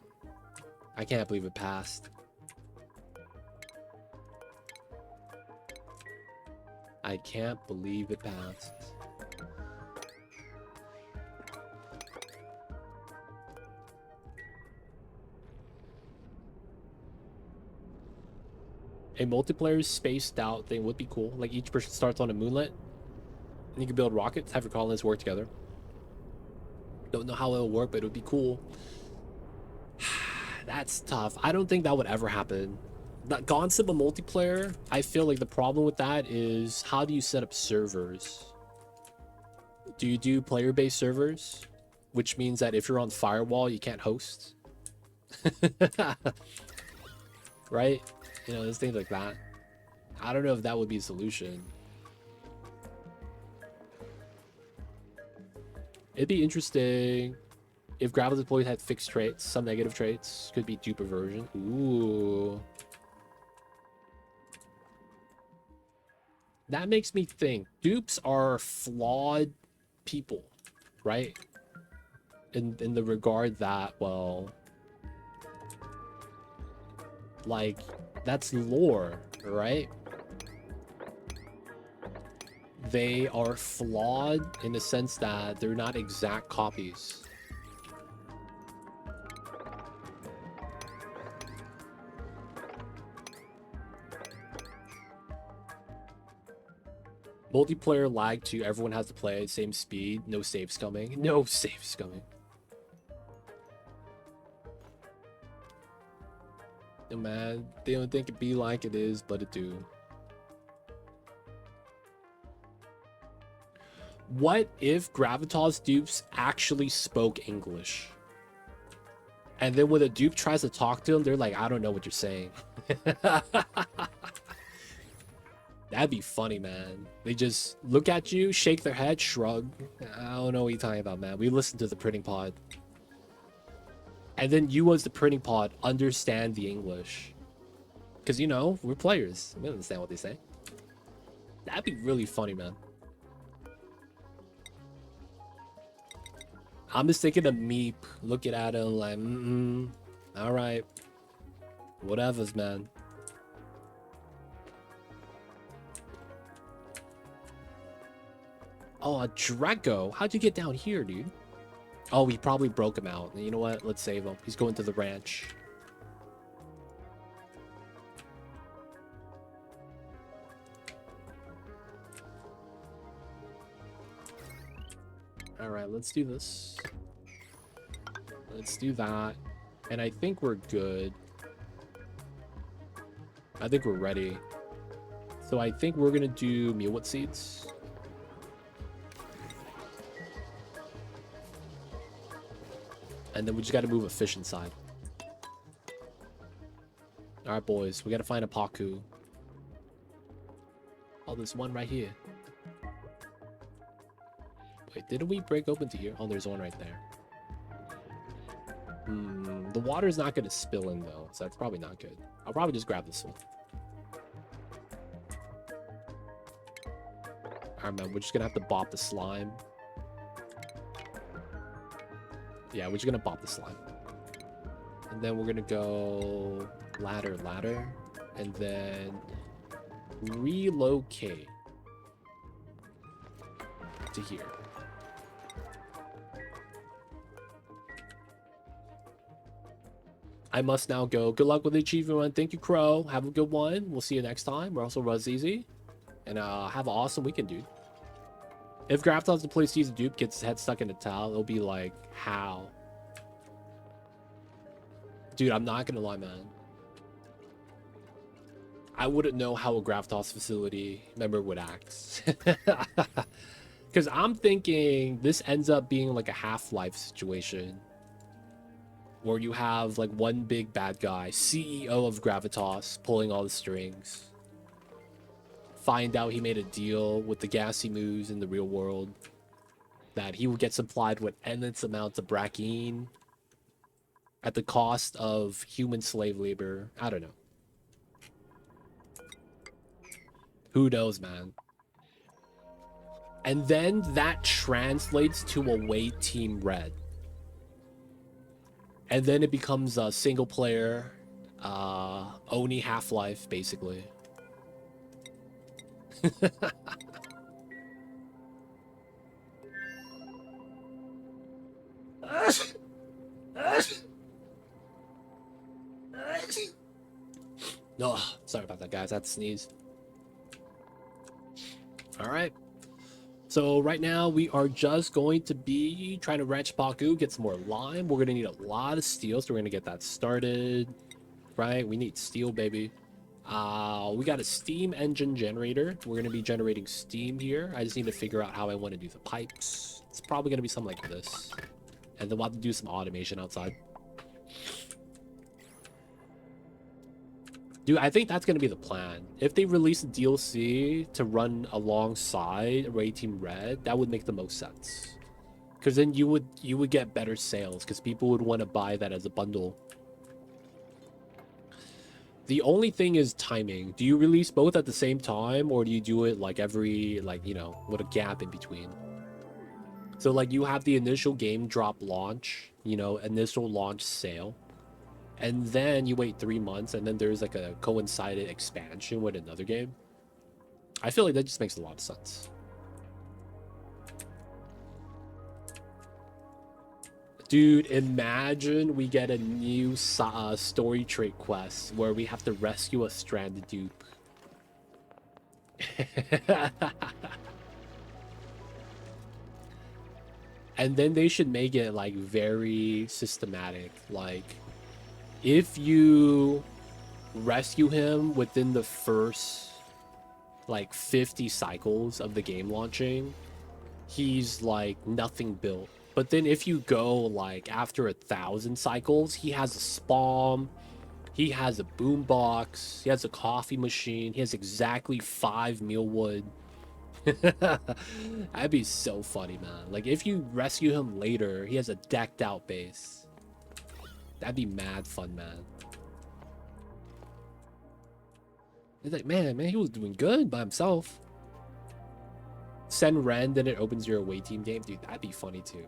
[SPEAKER 1] I can't believe it passed. I can't believe it passed. A multiplayer spaced out thing would be cool. Like each person starts on a moonlet, and you can build rockets, have your colonists work together. Don't know how it'll work, but it would be cool. That's tough. I don't think that would ever happen. That concept of multiplayer, I feel like the problem with that is how do you set up servers? Do you do player-based servers? Which means that if you're on firewall, you can't host. Right? You know, there's things like that. I don't know if that would be a solution. It'd be interesting if Gravel deployed had fixed traits, some negative traits. Could be dupe aversion. Ooh. That makes me think. Dupes are flawed people, right? In the regard that, well, like, that's lore, right? They are flawed in the sense that they're not exact copies. Multiplayer lag too. Everyone has to play at the same speed. No saves coming. No saves coming. No, man, they don't think it be like it is, but it do. What if Gravitas dupes actually spoke English? And then when a dupe tries to talk to them, they're like, I don't know what you're saying. That'd be funny, man. They just look at you, shake their head, shrug. I don't know what you're talking about, man. We listened to the printing pod. And then you as the printing pod understand the English. Because, you know, we're players. We understand what they say. That'd be really funny, man. I'm just thinking of Meep looking at him like, all right. Whatevers, man. Oh, a Draco. How'd you get down here, dude? Oh, he probably broke him out. You know what? Let's save him. He's going to the ranch. All right, let's do this. Let's do that. And I think we're good. I think we're ready. So I think we're going to do mealwood seeds. And then we just got to move a fish inside. All right, boys. We got to find a Paku. Oh, there's one right here. Wait, didn't we break open to here? Oh, there's one right there. The water's not going to spill in, though. So that's probably not good. I'll probably just grab this one. All right, man. We're just going to have to bop the slime. Yeah, we're just gonna bop the slime. And then we're gonna go ladder, and then relocate to here. I must now go. Good luck with the achievement one. Thank you, Crow. Have a good one. We'll see you next time. We're also Ruz Easy. And have an awesome weekend, dude. If Graftops the play sees a dupe gets his head stuck in a towel, it'll be like, how? Dude, I'm not gonna lie, man. I wouldn't know how a Graftos facility member would act. Because I'm thinking this ends up being like a Half-Life situation. Where you have like one big bad guy, CEO of Gravitas, pulling all the strings. Find out he made a deal with the gassy moves in the real world that he would get supplied with endless amounts of brackine at the cost of human slave labor. I don't know. Who knows, man? And then that translates to away team red. And then it becomes a single player, Oni Half-Life, basically. No, sorry about that, guys. I had to sneeze. All right. So right now we are just going to be trying to wrench Baku, get some more lime. We're gonna need a lot of steel, so we're gonna get that started. Right? We need steel, baby. We got a steam engine generator. We're gonna be generating steam here. I just need to figure out how I want to do the pipes. It's probably gonna be something like this, and then we'll have to do some automation outside. Dude, I think that's gonna be the plan. If they release a DLC to run alongside Away Team Red, that would make the most sense. Because then you would get better sales, because people would want to buy that as a bundle. The only thing is timing. Do you release both at the same time, or do you do it like every, like, you know, with a gap in between? So like you have the initial game drop launch, you know, initial launch sale. And then you wait 3 months, and then there's like a coincided expansion with another game. I feel like that just makes a lot of sense. Dude, imagine we get a new story trait quest where we have to rescue a stranded dupe. And then they should make it like very systematic. Like, if you rescue him within the first like 50 cycles of the game launching, he's like nothing built. But then if you go like after 1,000 cycles, he has a spawn, he has a boombox, he has a coffee machine, he has exactly 5 mealwood. That'd be so funny, man. Like if you rescue him later, he has a decked out base. That'd be mad fun, man. It's like, man, he was doing good by himself. Send Ren, then it opens your away team game. Dude, that'd be funny too.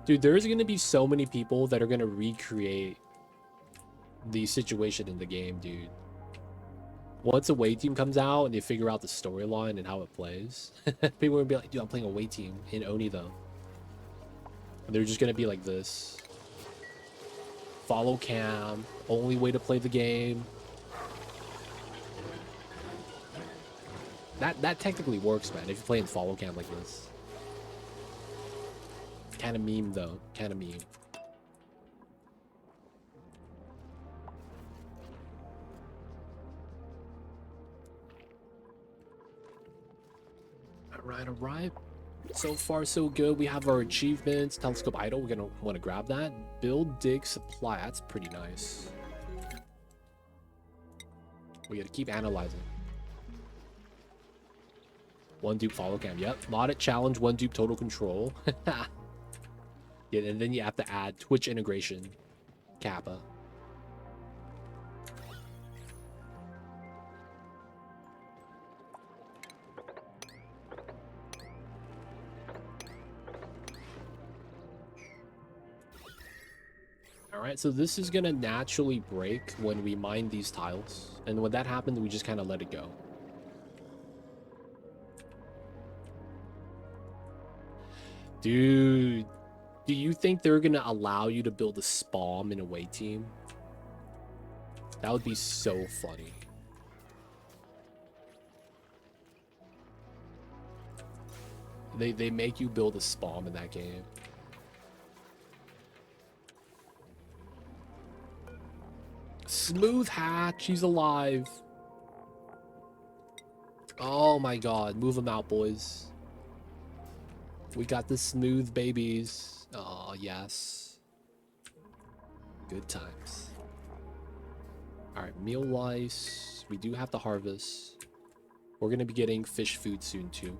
[SPEAKER 1] Dude, there's gonna be so many people that are gonna recreate the situation in the game, dude. Once away team comes out and they figure out the storyline and how it plays, people are gonna be like, dude, I'm playing away team in Oni though. And they're just gonna be like this. Follow cam, only way to play the game. That technically works, man, if you're playing follow cam like this. Kind of meme though, kind of meme. All right. So far, so good. We have our achievements. Telescope idol. We're gonna want to grab that. Build, dig, supply. That's pretty nice. We gotta keep analyzing. One dupe follow cam. Yep. Audit challenge. One dupe total control. Yeah, and then you have to add Twitch integration. Kappa. Alright, so this is gonna naturally break when we mine these tiles. And when that happens, we just kind of let it go. Dude, do you think they're gonna allow you to build a spawn in a away team? That would be so funny. They make you build a spawn in that game. Smooth hatch, he's alive. Oh my god, move him out, boys. We got the smooth babies. Oh, yes. Good times. Alright, meal lice. We do have to harvest. We're going to be getting fish food soon, too.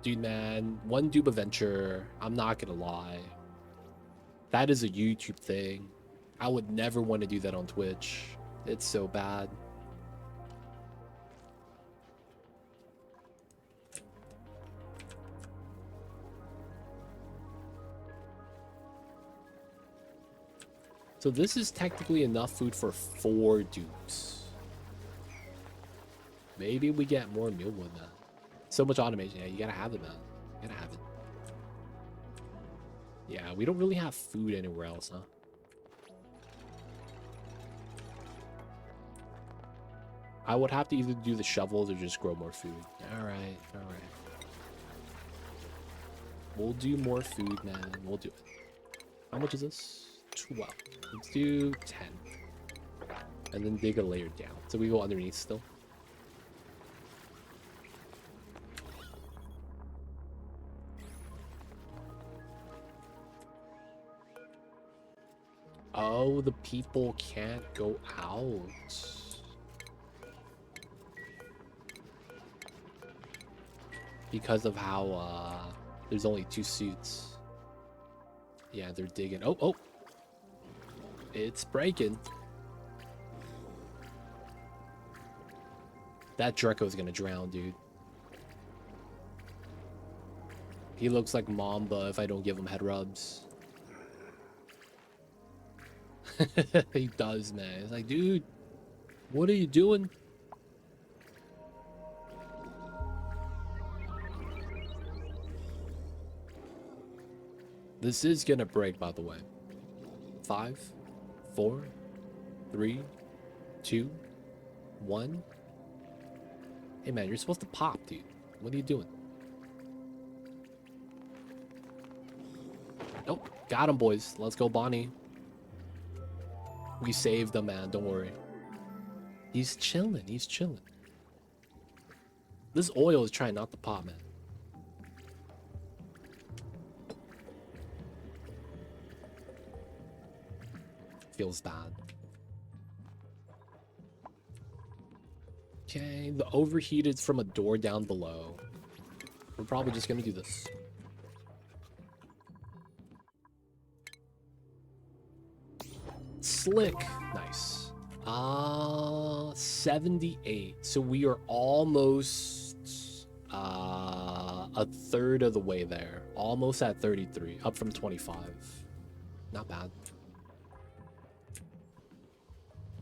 [SPEAKER 1] Dude, man, one dupe adventure. I'm not gonna lie. That is a YouTube thing. I would never want to do that on Twitch. It's so bad. So this is technically enough food for 4 dupes. Maybe we get more mealwood, man. So much automation. Yeah, you gotta have it, man. You gotta have it. Yeah, we don't really have food anywhere else, huh? I would have to either do the shovels or just grow more food. Alright, alright. We'll do more food, man. We'll do it. How much is this? 12. Let's do 10. And then dig a layer down. So we go underneath still. Oh, the people can't go out. Because of how, there's only 2 suits. Yeah, they're digging. Oh, oh. It's breaking. That Draco's gonna drown, dude. He looks like Mamba if I don't give him head rubs. He does, man. It's like, dude, what are you doing? This is gonna break, by the way. 5, 4, 3, 2, 1. Hey, man, you're supposed to pop, dude. What are you doing? Nope. Got him, boys. Let's go, Bonnie. We saved him, man. Don't worry. He's chilling. He's chilling. This oil is trying not to pop, man. Feels bad. Okay, the overheated from a door down below. We're probably just gonna do this. Slick. Nice. 78. So we are almost a third of the way there. Almost at 33. Up from 25. Not bad.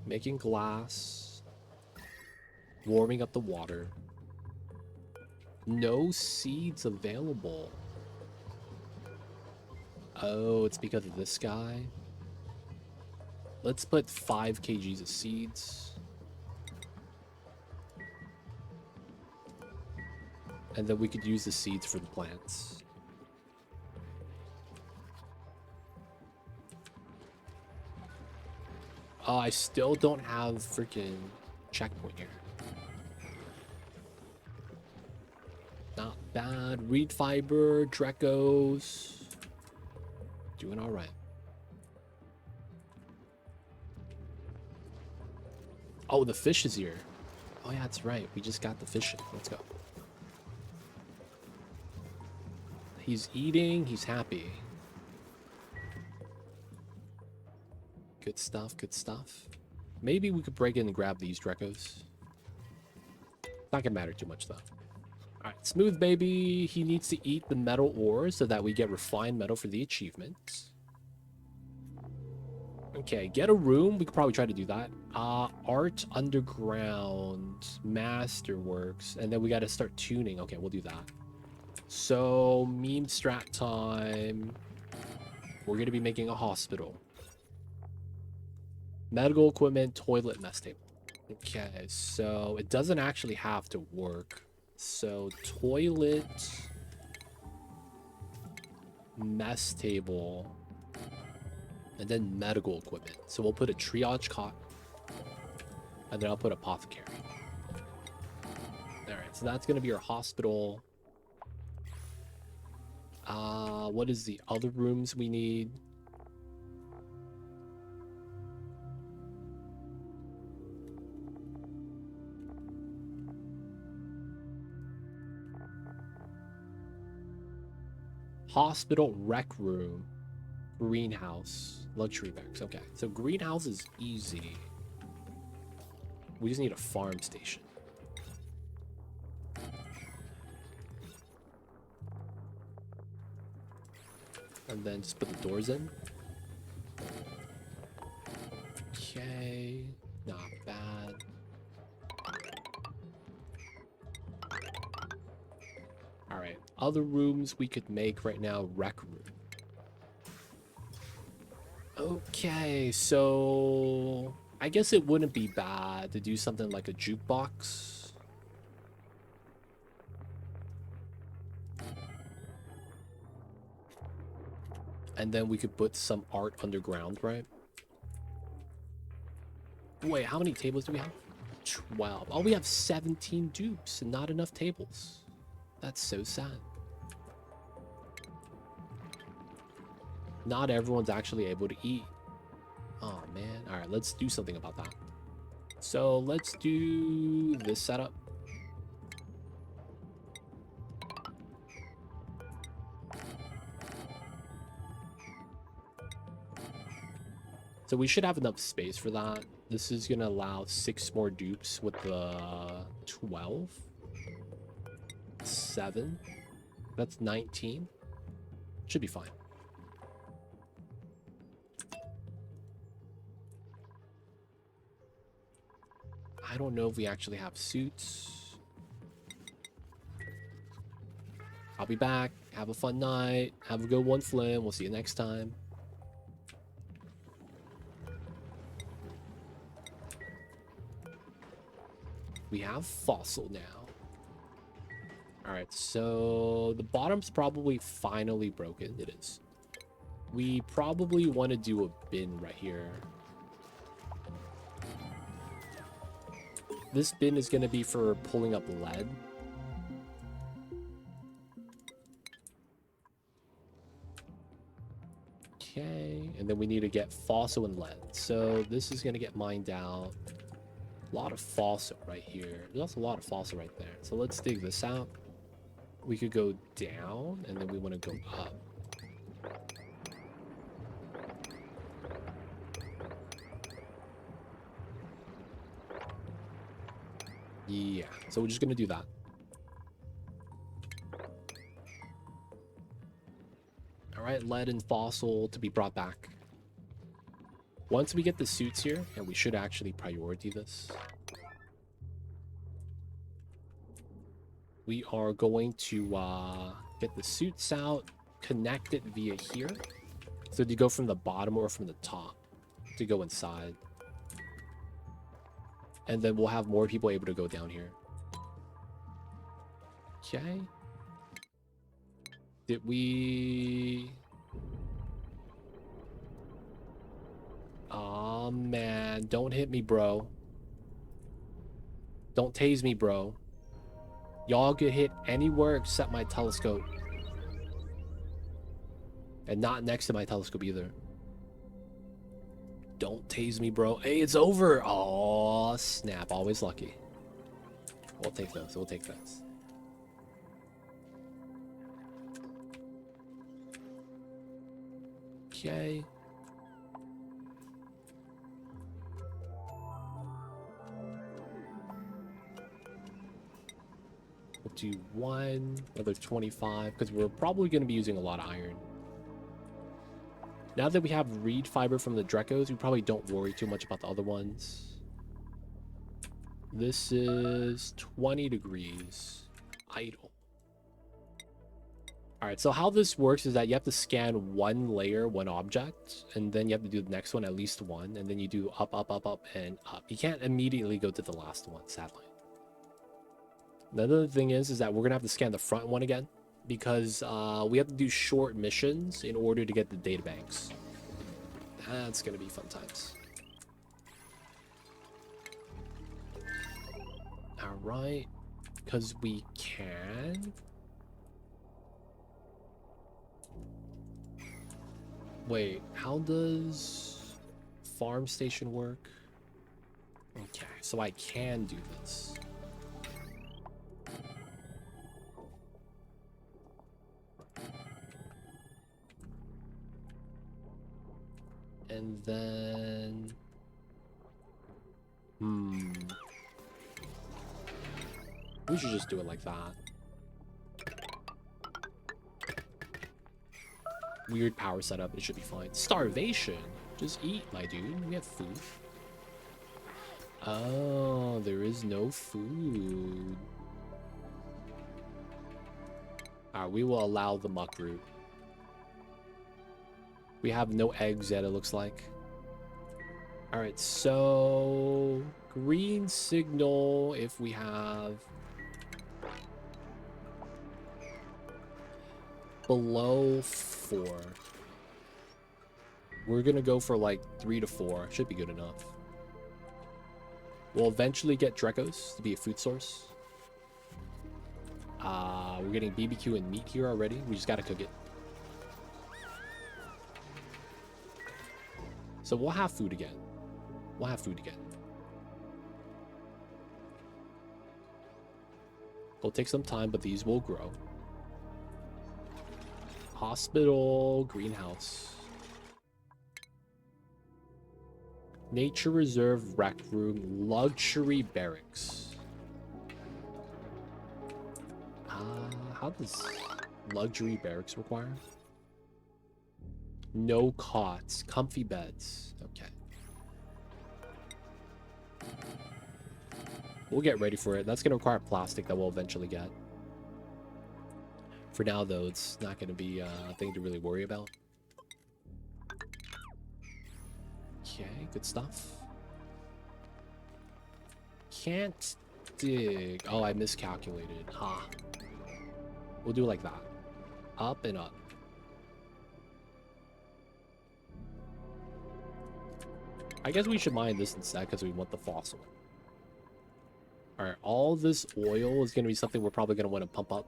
[SPEAKER 1] Making glass. Warming up the water. No seeds available. Oh, it's because of this guy. Let's put 5 kgs of seeds. And then we could use the seeds for the plants. Oh, I still don't have freaking checkpoint here. Not bad. Reed fiber, Dracos. Doing all right. Oh, the fish is here. Oh, yeah, that's right. We just got the fish in. Let's go. He's eating. He's happy. Good stuff. Good stuff. Maybe we could break in and grab these Dracos. Not gonna matter too much, though. All right, Smooth Baby. He needs to eat the metal ore so that we get refined metal for the achievement. Okay, get a room. We could probably try to do that. Art Underground, Masterworks, and then we got to start tuning. Okay, we'll do that. So, meme strat time. We're going to be making a hospital. Medical equipment, toilet, mess table. Okay, so it doesn't actually have to work. So, toilet, mess table, and then medical equipment. So we'll put a triage cot, and then I'll put apothecary. All right, so that's gonna be our hospital. What is the other rooms we need? Hospital, rec room, greenhouse, luxury barracks. Okay, so greenhouse is easy. We just need a farm station. And then just put the doors in. Okay, not bad. Alright, other rooms we could make right now, rec room. Okay, so I guess it wouldn't be bad to do something like a jukebox. And then we could put some art underground, right? Wait, how many tables do we have? 12. Oh, we have 17 dupes and not enough tables. That's so sad. Not everyone's actually able to eat. Oh, man. All right, let's do something about that. So let's do this setup. So we should have enough space for that. This is going to allow 6 more dupes with the 12. 7. That's 19. Should be fine. I don't know if we actually have suits. I'll be back. Have a fun night. Have a good one, Flynn. We'll see you next time. We have fossil now. Alright, so the bottom's probably finally broken. It is. We probably want to do a bin right here. This bin is going to be for pulling up lead. Okay, and then we need to get fossil and lead. So this is going to get mined out. A lot of fossil right here. There's also a lot of fossil right there. So let's dig this out. We could go down, and then we want to go up. Yeah, so we're just going to do that. All right, lead and fossil to be brought back. Once we get the suits here, and we should actually priority this, we are going to get the suits out, connect it via here. So do you go from the bottom or from the top to go inside? And then we'll have more people able to go down here. Okay. Did we... Oh, man. Don't hit me, bro. Don't tase me, bro. Y'all get hit anywhere except my telescope. And not next to my telescope either. Don't tase me, bro. Hey, it's over. Oh, snap. Always lucky. We'll take those. We'll take those. Okay. We'll do one, another 25, because we're probably going to be using a lot of iron. Now that we have reed fiber from the Drecos, we probably don't worry too much about the other ones. This is 20 degrees. Idle. Alright, so how this works is that you have to scan one layer, one object, and then you have to do the next one, at least one, and then you do up, up, up, up, and up. You can't immediately go to the last one, sadly. The other thing is that we're going to have to scan the front one again, because we have to do short missions in order to get the data banks. That's going to be fun times. Alright, because we can... Wait, how does farm station work? Okay, so I can do this. And then... We should just do it like that. Weird power setup. It should be fine. Starvation. Just eat, my dude. We have food. Oh, there is no food. Alright, we will allow the muck root. We have no eggs yet, it looks like. Alright, so... green signal if we have... below 4. We're gonna go for like 3 to 4. Should be good enough. We'll eventually get Drecos to be a food source. We're getting BBQ and meat here already. We just gotta cook it. So we'll have food again. We'll have food again. It'll take some time, but these will grow. Hospital, greenhouse. Nature reserve, rec room, luxury barracks. How does luxury barracks require? No cots, comfy beds. Okay. We'll get ready for it. That's going to require plastic that we'll eventually get. For now, though, it's not going to be a thing to really worry about. Okay, good stuff. Can't dig. Oh, I miscalculated. Ha. We'll do it like that. Up and up. I guess we should mine this instead because we want the fossil. Alright, all this oil is going to be something we're probably going to want to pump up.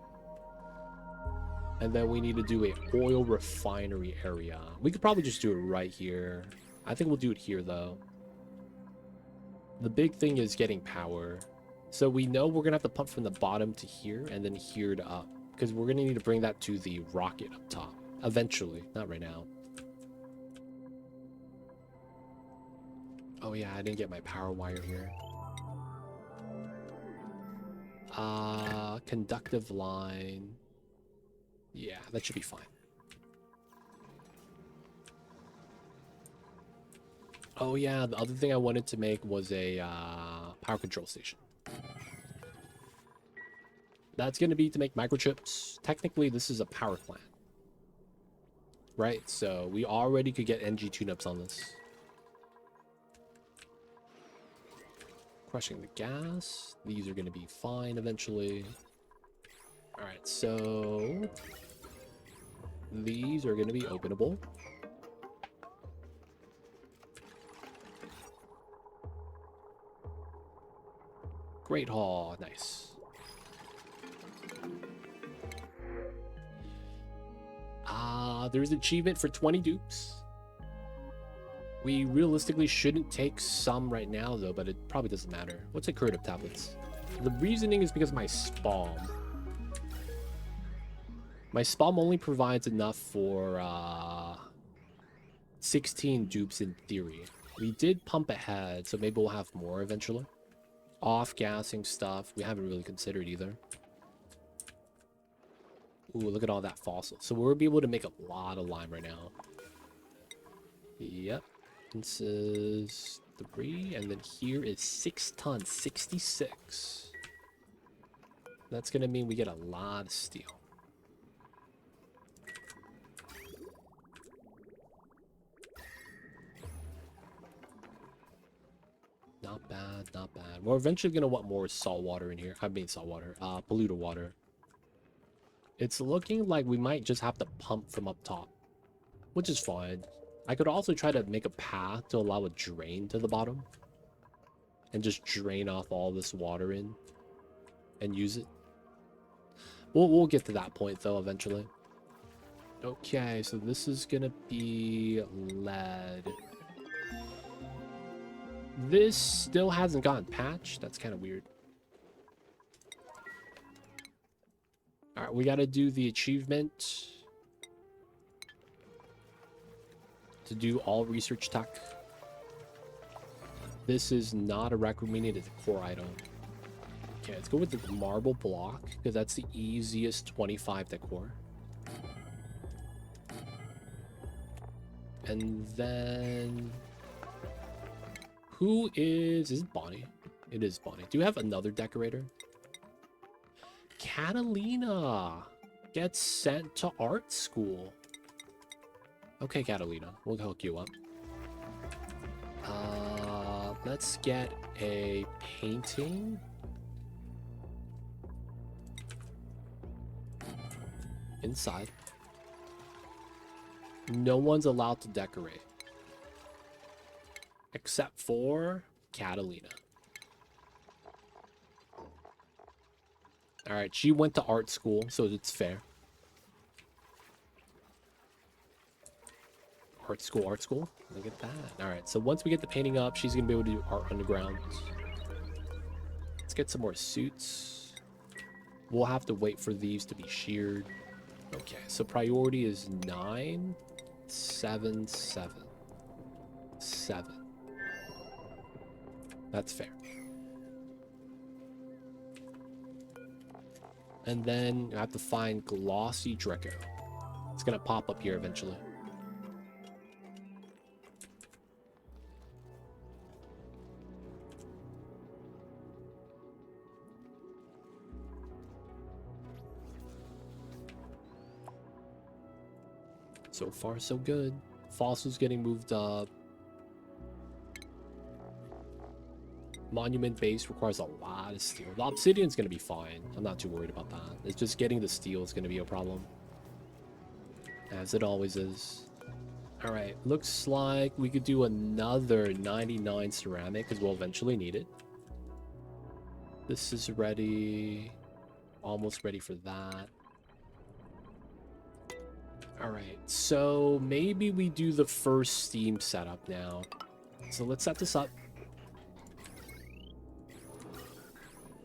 [SPEAKER 1] And then we need to do a oil refinery area. We could probably just do it right here. I think we'll do it here, though. The big thing is getting power. So we know we're going to have to pump from the bottom to here and then here to up. Because we're going to need to bring that to the rocket up top. Eventually. Not right now. Oh, yeah. I didn't get my power wire here. Conductive line. Yeah, that should be fine. Oh yeah, the other thing I wanted to make was a power control station. That's going to be to make microchips. Technically, this is a power plant. Right? So we already could get NG tune-ups on this. Crushing the gas. These are going to be fine eventually. Alright, so... these are going to be openable. Great Hall. Nice. There's an achievement for 20 dupes. We realistically shouldn't take some right now, though, but it probably doesn't matter. What's a curative tablets? The reasoning is because of my spalm. My spalm only provides enough for 16 dupes in theory. We did pump ahead, so maybe we'll have more eventually. Off-gassing stuff, we haven't really considered either. Ooh, look at all that fossil. So we'll be able to make a lot of lime right now. Yep. This is 3, and then here is 6 tons, 66. That's going to mean we get a lot of steel. Not bad, not bad. We're eventually going to want more salt water in here. I mean salt water, polluter water. It's looking like we might just have to pump from up top, which is fine. I could also try to make a path to allow a drain to the bottom and just drain off all this water in and use it. We'll get to that point though eventually. Okay, so this is gonna be lead. This still hasn't gotten patched. That's kind of weird. Alright, we gotta do the achievement to do all research tech. This is not a record, we need a core item. Okay, let's go with the marble block, because that's the easiest 25 decor. And then... Who is it Bonnie? It is Bonnie. Do you have another decorator? Catalina gets sent to art school. Okay, Catalina, we'll hook you up. Let's get a painting. Inside. No one's allowed to decorate. Except for Catalina. Alright, she went to art school, so it's fair. Art school, art school. Look at that. Alright, so once we get the painting up, she's going to be able to do art underground. Let's get some more suits. We'll have to wait for these to be sheared. Okay, so priority is 9, 7, 7. 7. That's fair. And then I have to find Glossy Draco. It's going to pop up here eventually. So far, so good. Fossil's getting moved up. Monument base requires a lot of steel. The obsidian's going to be fine. I'm not too worried about that. It's just getting the steel is going to be a problem. As it always is. Alright, looks like we could do another 99 ceramic because we'll eventually need it. This is ready. Almost ready for that. Alright, so maybe we do the first Steam setup now. So let's set this up.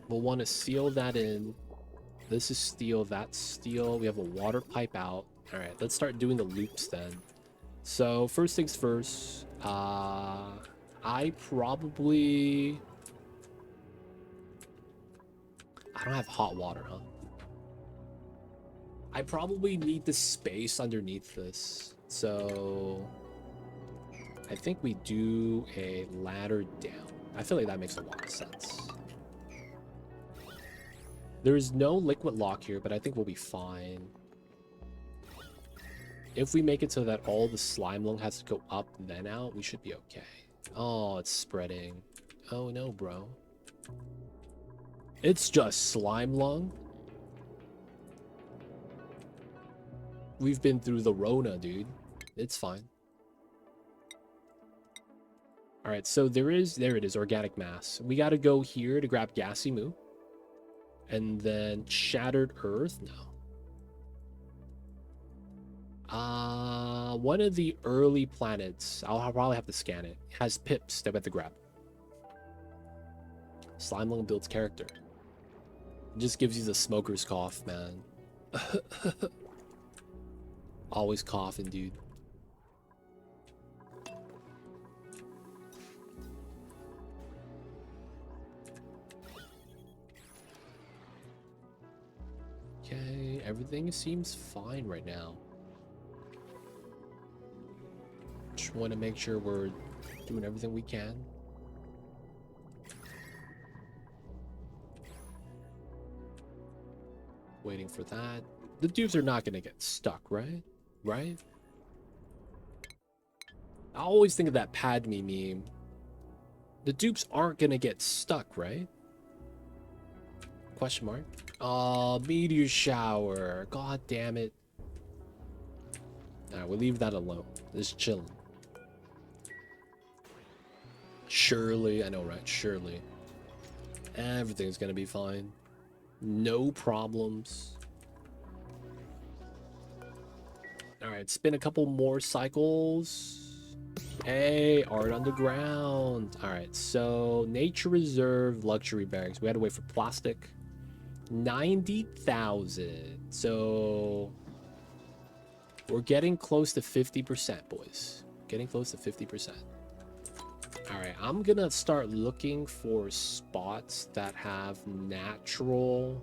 [SPEAKER 1] We'll want to seal that in. This is steel, that's steel. We have a water pipe out. Alright, let's start doing the loops then. So first things first, I probably... I don't have hot water, huh? I probably need the space underneath this. So I think we do a ladder down. I feel like that makes a lot of sense. There is no liquid lock here, but I think we'll be fine. If we make it so that all the slime lung has to go up then out, we should be okay. Oh, it's spreading. Oh no, bro. It's just slime lung. We've been through the Rona, dude. It's fine. Alright, so there it is, organic mass. We gotta go here to grab Gassy Moo. And then Shattered Earth? No. One of the early planets, I'll probably have to scan it, has pips that we have to grab. Slime Lung builds character. It just gives you the smoker's cough, man. Always coughing, dude. Okay, everything seems fine right now. Just want to make sure we're doing everything we can. Waiting for that. The dupes are not going to get stuck, right? Right? I always think of that Padme meme. The dupes aren't going to get stuck, right? Question mark. Oh, meteor shower. God damn it. Alright, we'll leave that alone. Just chilling. Surely, I know, right? Surely. Everything's gonna be fine. No problems. Alright, spin a couple more cycles. Hey, art underground. Alright, so nature reserve, luxury barracks. We had to wait for plastic. 90,000. So we're getting close to 50%, boys. getting close to 50%. All right, I'm gonna start looking for spots that have natural.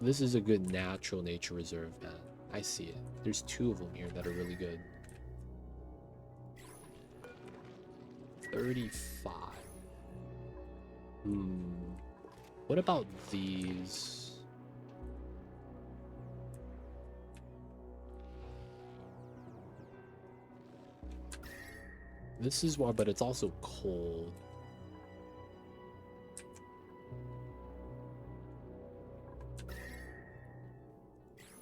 [SPEAKER 1] This is a good natural nature reserve, man. I see it. There's 2 of them here that are really good. 35. What about these? This is one, but it's also cold.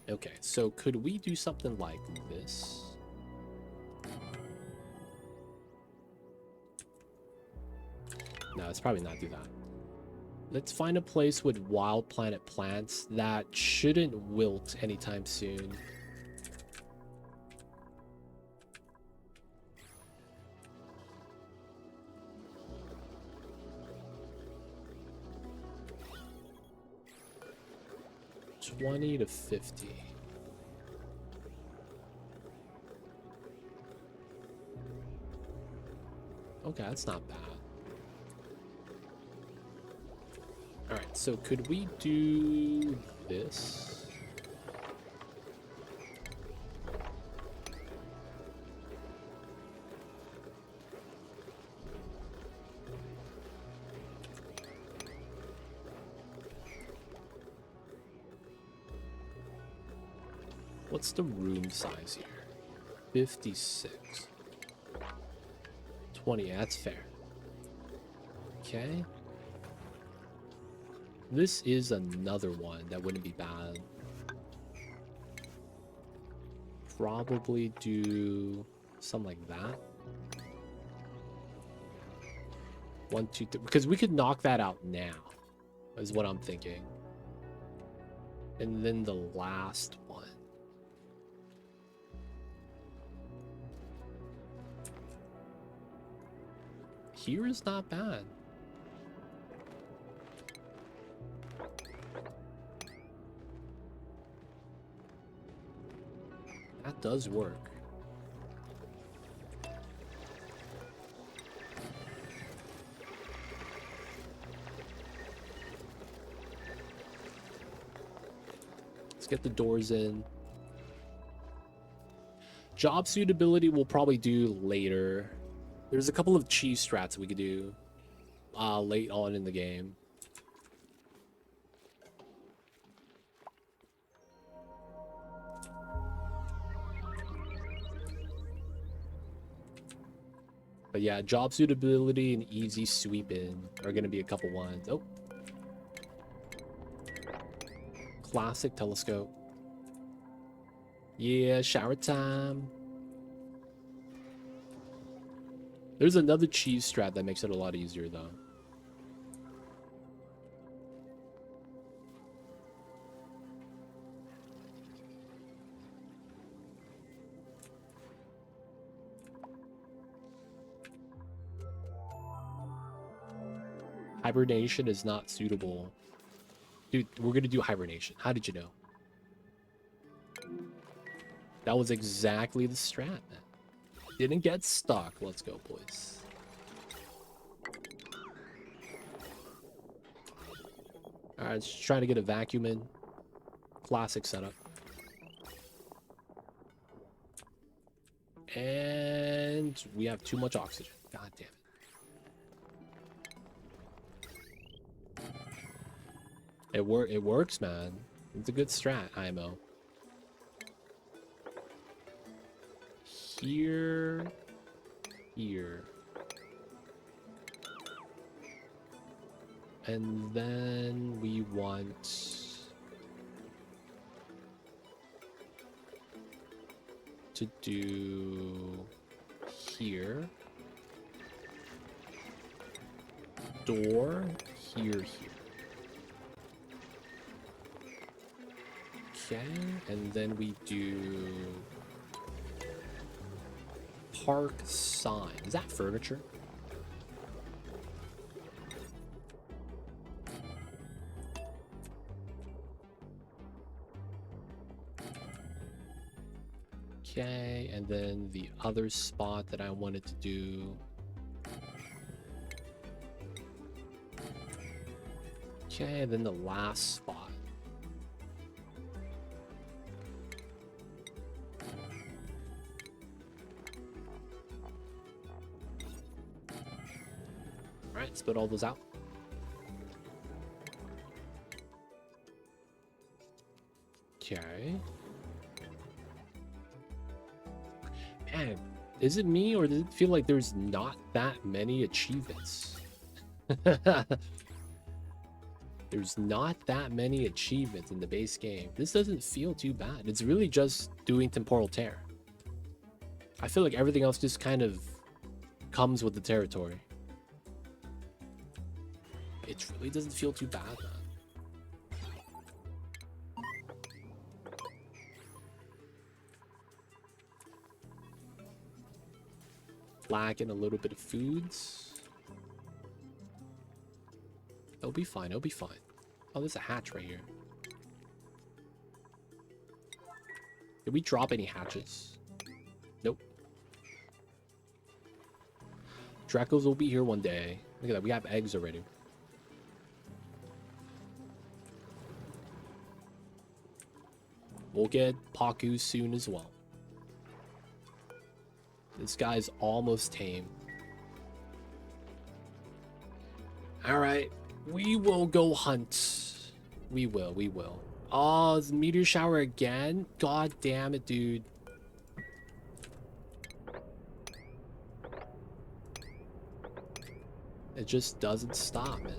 [SPEAKER 1] Okay, so could we do something like this? No, let's probably not do that. Let's find a place with wild planet plants that shouldn't wilt anytime soon. $20 to $50. Okay, that's not bad. Alright, so could we do this? What's the room size here? 56. 20, that's fair. Okay. This is another one that wouldn't be bad. Probably do something like that. 1, 2, 3. Because we could knock that out now, is what I'm thinking. And then the last one. Here is not bad. That does work. Let's get the doors in. Job suitability we'll probably do later. There's a couple of cheese strats we could do late on in the game. But yeah, job suitability and easy sweep in are going to be a couple ones. Oh. Classic telescope. Yeah, shower time. There's another cheese strat that makes it a lot easier, though. Hibernation is not suitable. Dude, we're gonna do hibernation. How did you know? That was exactly the strat, man. Didn't get stuck. Let's go, boys. Alright, let's try to get a vacuum in. Classic setup. And we have too much oxygen. God damn it. It works, man. It's a good strat, IMO. Here. And then we want to do here. Door here. Okay, and then we do park sign. Is that furniture? Okay, and then the other spot that I wanted to do. Okay, and then the last spot. Alright, split all those out. Okay. Man, is it me or does it feel like there's not that many achievements? There's not that many achievements in the base game. This doesn't feel too bad. It's really just doing temporal tear. I feel like everything else just kind of comes with the territory. It really doesn't feel too bad, man. Lacking a little bit of foods. It'll be fine, it'll be fine. Oh, there's a hatch right here. Did we drop any hatches? Nope. Dracos will be here one day. Look at that, we have eggs already. We'll get Paku soon as well. This guy's almost tame. Alright, we will go hunt. We will. Oh, it's a meteor shower again? God damn it, dude. It just doesn't stop, man.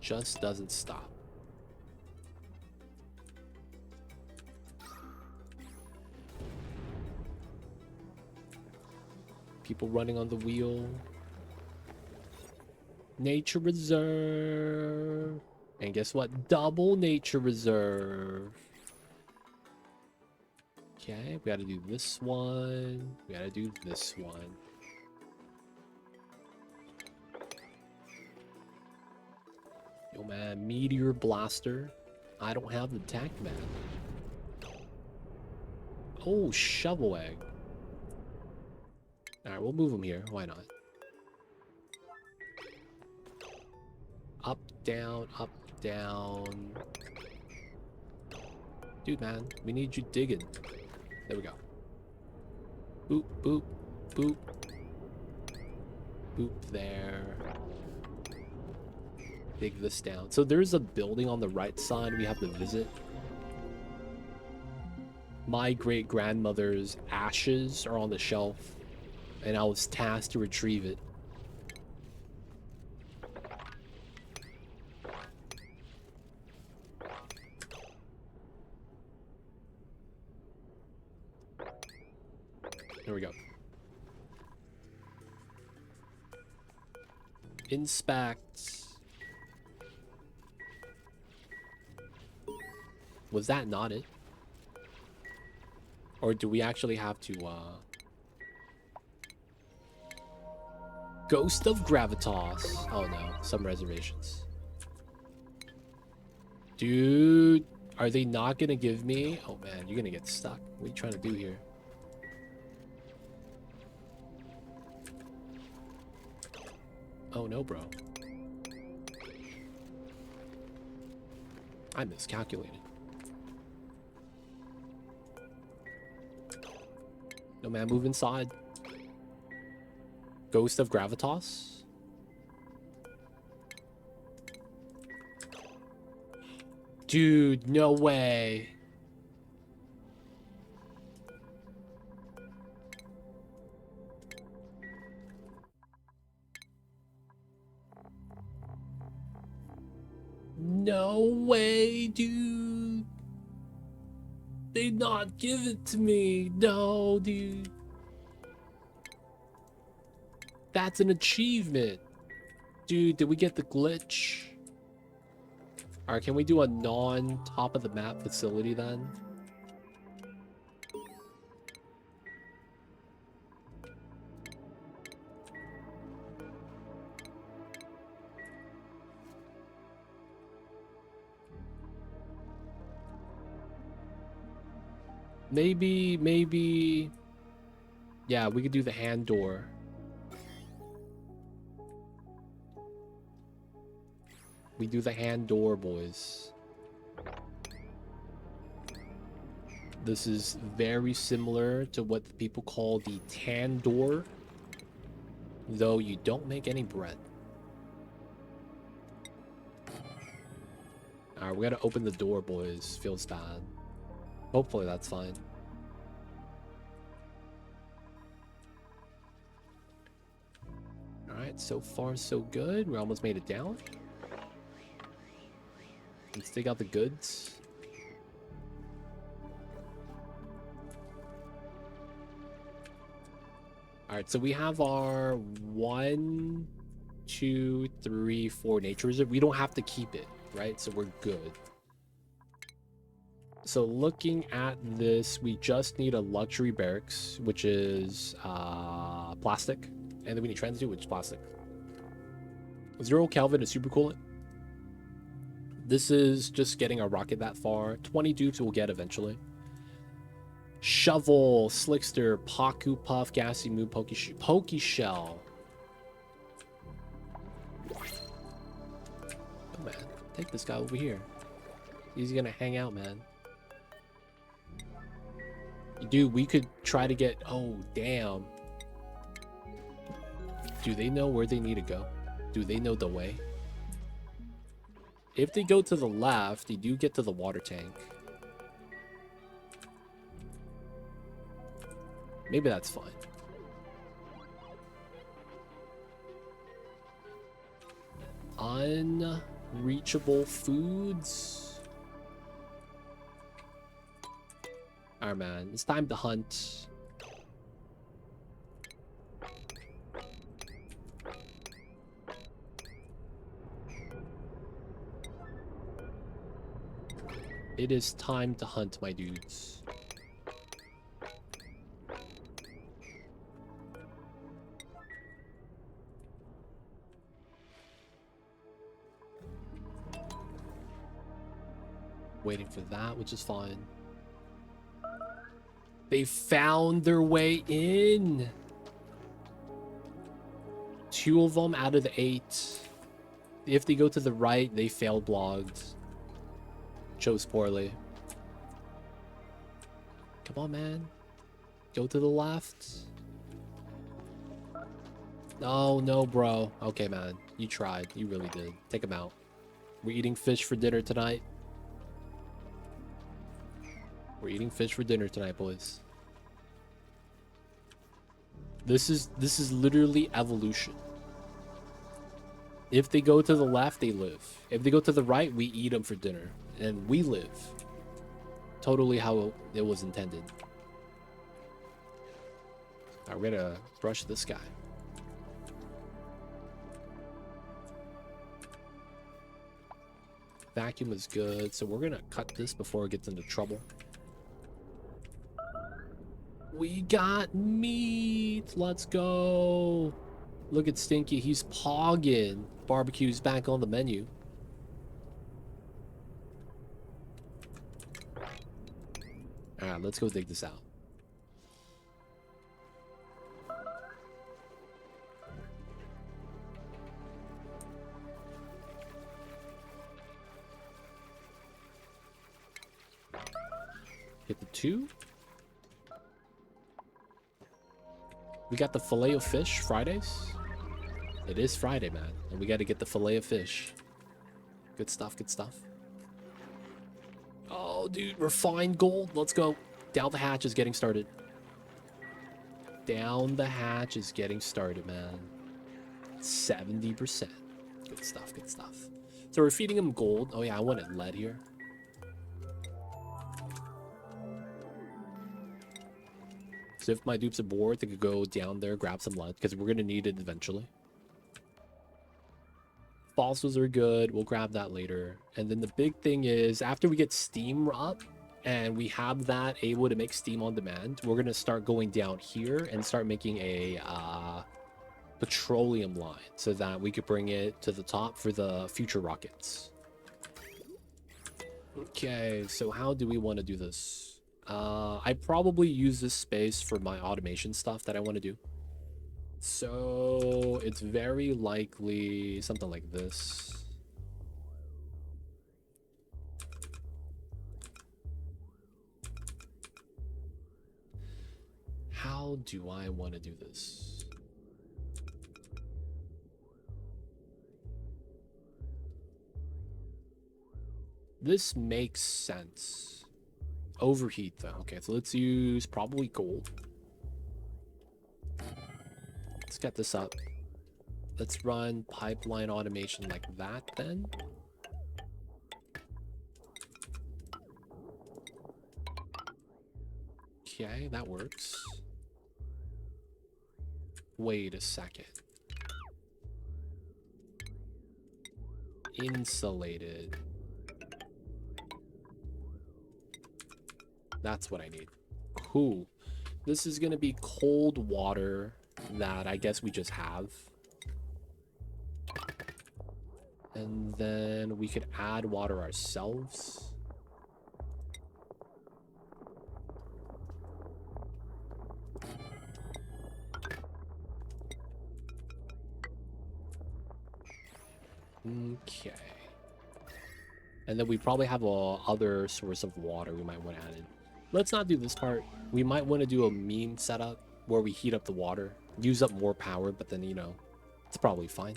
[SPEAKER 1] Just doesn't stop. People running on the wheel. Nature reserve. And guess what? Double nature reserve. Okay, we gotta do this one. We gotta do this one. Yo, man, meteor blaster. I don't have the tech, man. Oh, shovel egg. Alright, we'll move him here. Why not? Up, down, up, down. Dude, man, we need you digging. There we go. Boop, boop, boop. Boop there. Dig this down. So there's a building on the right side we have to visit. My great-grandmother's ashes are on the shelf, and I was tasked to retrieve it. There we go. Inspect. Was that not it? Or do we actually have to, Ghost of Gravitas. Oh no, some reservations. Dude, are they not gonna give me? Oh man, you're gonna get stuck. What are you trying to do here? Oh no, bro. I miscalculated. No man, move inside. Ghost of Gravitas? Dude, no way. No way, dude. They not give it to me. No, dude. That's an achievement. Dude, did we get the glitch? Alright, can we do a non-top of the map facility then? Maybe... Yeah, we could do the hand door. We do the hand door, boys. This is very similar to what the people call the tan door, though you don't make any bread. Alright, we gotta open the door, boys. Feels bad. Hopefully that's fine. Alright, so far so good. We almost made it down. Let's take out the goods. Alright, so we have our 1, 2, 3, 4 nature reserve. We don't have to keep it, right? So we're good. So looking at this, we just need a luxury barracks, which is plastic. And then we need transit, which is plastic. 0 Kelvin is super coolant. This is just getting a rocket that far. 20 dupes we'll get eventually. Shovel, Slickster, Paku Puff, Gassy Moo, Pokey Shell. Oh man, take this guy over here. He's gonna hang out, man. Dude, we could try to get... Oh, damn. Do they know where they need to go? Do they know the way? If they go to the left, they do get to the water tank. Maybe that's fine. Unreachable foods. Alright, man. It's time to hunt. It is time to hunt, my dudes. Waiting for that, which is fine. They found their way in. 2 of them out of the 8. If they go to the right, they failed blogged. Chose poorly. Come on, man. Go to the left. Oh, no, bro. Okay, man. You tried. You really did. Take them out. We're eating fish for dinner tonight. We're eating fish for dinner tonight, boys. This is literally evolution. If they go to the left, they live. If they go to the right, we eat them for dinner. And we live. Totally how it was intended. Alright, we're gonna brush this guy. Vacuum is good, so we're gonna cut this before it gets into trouble. We got meat! Let's go! Look at Stinky, he's pogging. Barbecue's back on the menu. Alright, let's go dig this out. Hit the 2. We got the fillet of fish Fridays. It is Friday, man. And we got to get the fillet of fish. Good stuff, good stuff. Oh, dude, refined gold. Let's go. Down the hatch is getting started. Down the hatch is getting started, man. 70%. Good stuff, good stuff. So we're feeding him gold. Oh, yeah, I wanted lead here. So if my dupes are bored, they could go down there, grab some lead, because we're going to need it eventually. Fossils are good. We'll grab that later. And then the big thing is, after we get steam up, and we have that able to make steam on demand, we're going to start going down here and start making a petroleum line so that we could bring it to the top for the future rockets. Okay, so how do we want to do this? I probably use this space for my automation stuff that I want to do. So it's very likely something like this. How do I want to do this? This makes sense. Overheat though. Okay, so let's use probably gold. Let's get this up. Let's run pipeline automation like that then. Okay, that works. Wait a second. Insulated. That's what I need. Cool. This is gonna be cold water that I guess we just have. And then we could add water ourselves. Okay. And then we probably have a other source of water we might want to add in. Let's not do this part. We might want to do a mean setup where we heat up the water, use up more power, but then, you know, it's probably fine.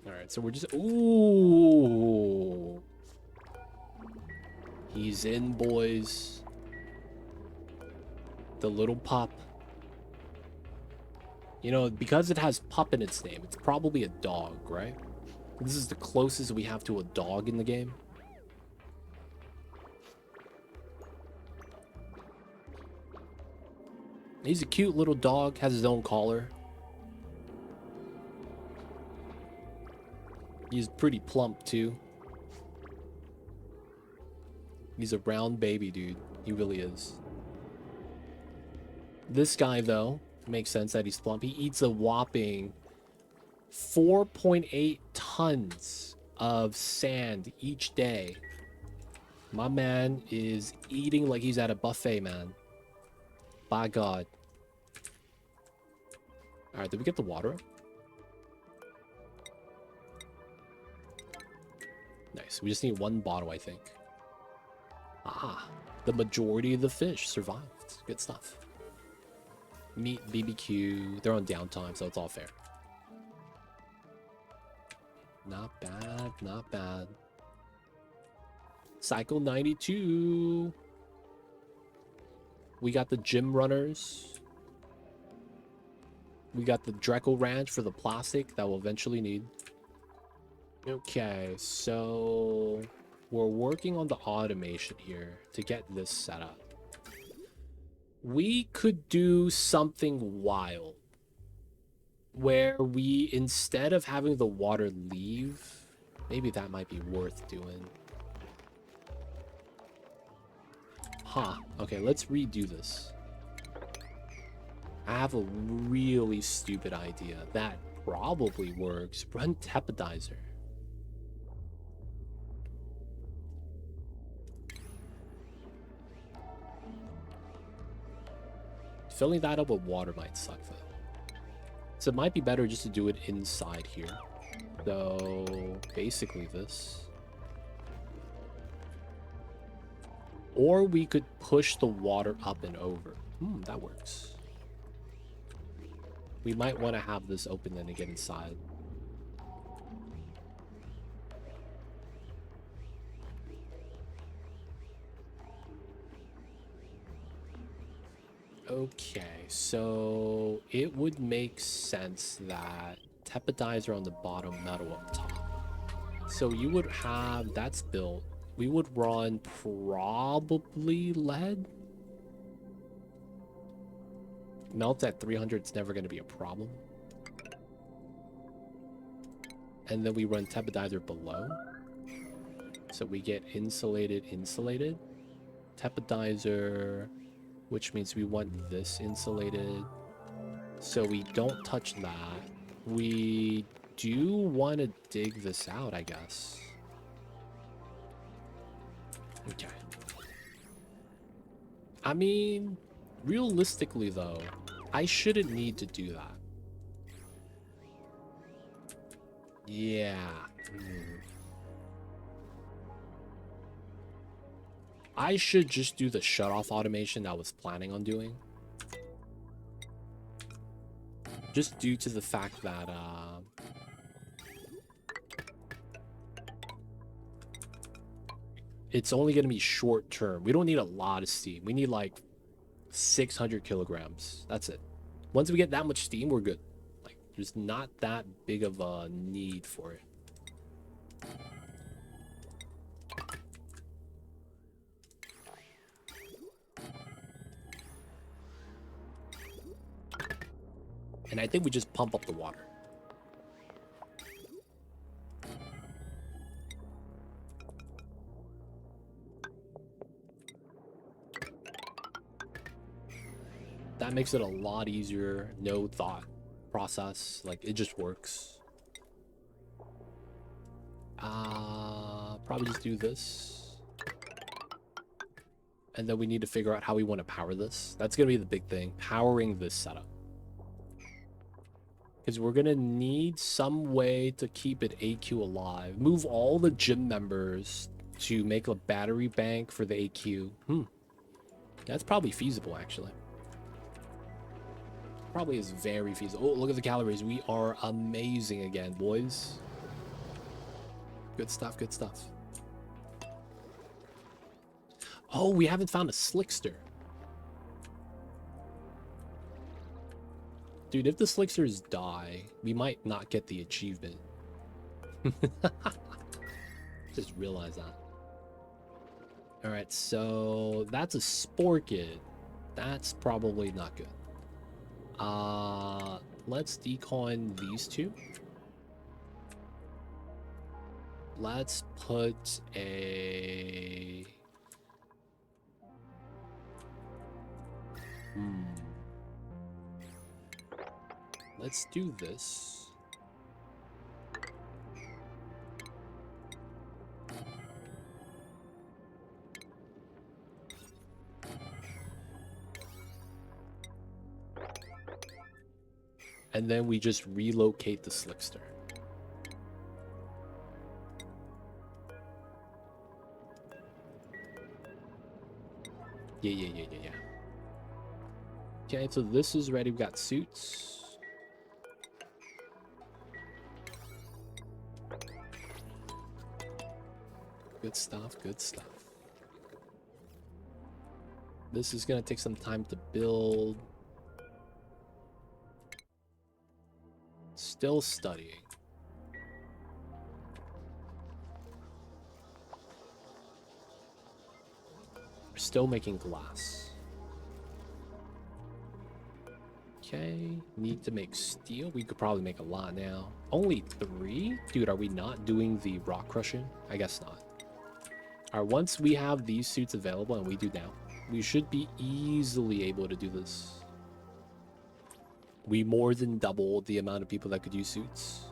[SPEAKER 1] All right, so we're just... Ooh. He's in, boys. The little pup. You know, because it has pup in its name, it's probably a dog, right? This is the closest we have to a dog in the game. He's a cute little dog, has his own collar. He's pretty plump, too. He's a round baby, dude. He really is. This guy, though, makes sense that he's plump. He eats a whopping 4.8 tons of sand each day. My man is eating like he's at a buffet, man. By God. Alright, did we get the water up? Nice. We just need one bottle, I think. Ah, the majority of the fish survived. Good stuff. Meat, BBQ. They're on downtime, so it's all fair. Not bad, not bad. Cycle 92. We got the gym runners. We got the Dreckle Ranch for the plastic that we'll eventually need. Okay, so we're working on the automation here to get this set up. We could do something wild where we, instead of having the water leave, maybe that might be worth doing. Huh, okay, let's redo this. I have a really stupid idea that probably works. Run Tepodizer. Filling that up with water might suck though. So it might be better just to do it inside here. So basically this. Or we could push the water up and over. That works. We might want to have this open then to get inside. Okay, so it would make sense that Tepodizer on the bottom, metal up top. So you would have, that's built. We would run probably lead. Melt at 300 is never going to be a problem. And then we run Tepodizer below. So we get insulated, insulated. Tepodizer, which means we want this insulated. So we don't touch that. We do want to dig this out, I guess. Okay. I mean, realistically though, I shouldn't need to do that. Yeah. I should just do the shut-off automation that I was planning on doing. Just due to the fact that, it's only going to be short term. We don't need a lot of steam. We need like 600 kilograms. That's it. Once we get that much steam, we're good. Like, there's not that big of a need for it. And I think we just pump up the water. That makes it a lot easier. No thought process. Like, it just works. Probably just do this. And then we need to figure out how we want to power this. That's going to be the big thing. Powering this setup. Because we're going to need some way to keep it AQ alive. Move all the gym members to make a battery bank for the AQ. That's probably feasible, actually. Probably is very feasible. Oh, look at the calories. We are amazing again, boys. Good stuff, good stuff. Oh, we haven't found a slickster. Dude, if the slicksters die, we might not get the achievement. Just realized that. Alright, so that's a sporkid. That's probably not good. Let's decoin these two. Let's put a... Let's do this. And then we just relocate the slickster. Yeah. Okay, so this is ready. We've got suits. Good stuff, good stuff. This is gonna take some time to build. Still studying. We're still making glass. Okay, need to make steel. We could probably make a lot now. Only 3? Dude, are we not doing the rock crushing? I guess not. Alright, once we have these suits available, and we do now, we should be easily able to do this. We more than doubled the amount of people that could use suits.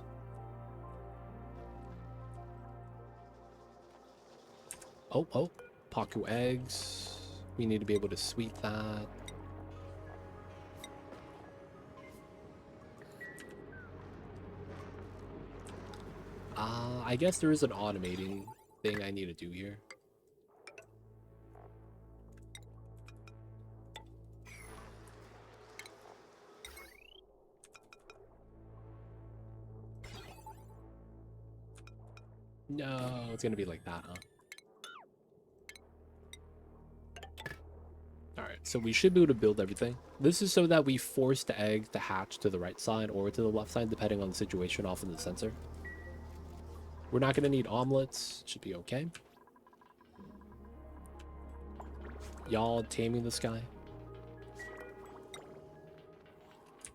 [SPEAKER 1] Oh, Paku eggs. We need to be able to sweep that. I guess there is an automating thing I need to do here. No, it's gonna be like that, huh? Alright, so we should be able to build everything. This is so that we force the egg to hatch to the right side or to the left side, depending on the situation off of the sensor. We're not gonna need omelets. Should be okay. Y'all taming this guy?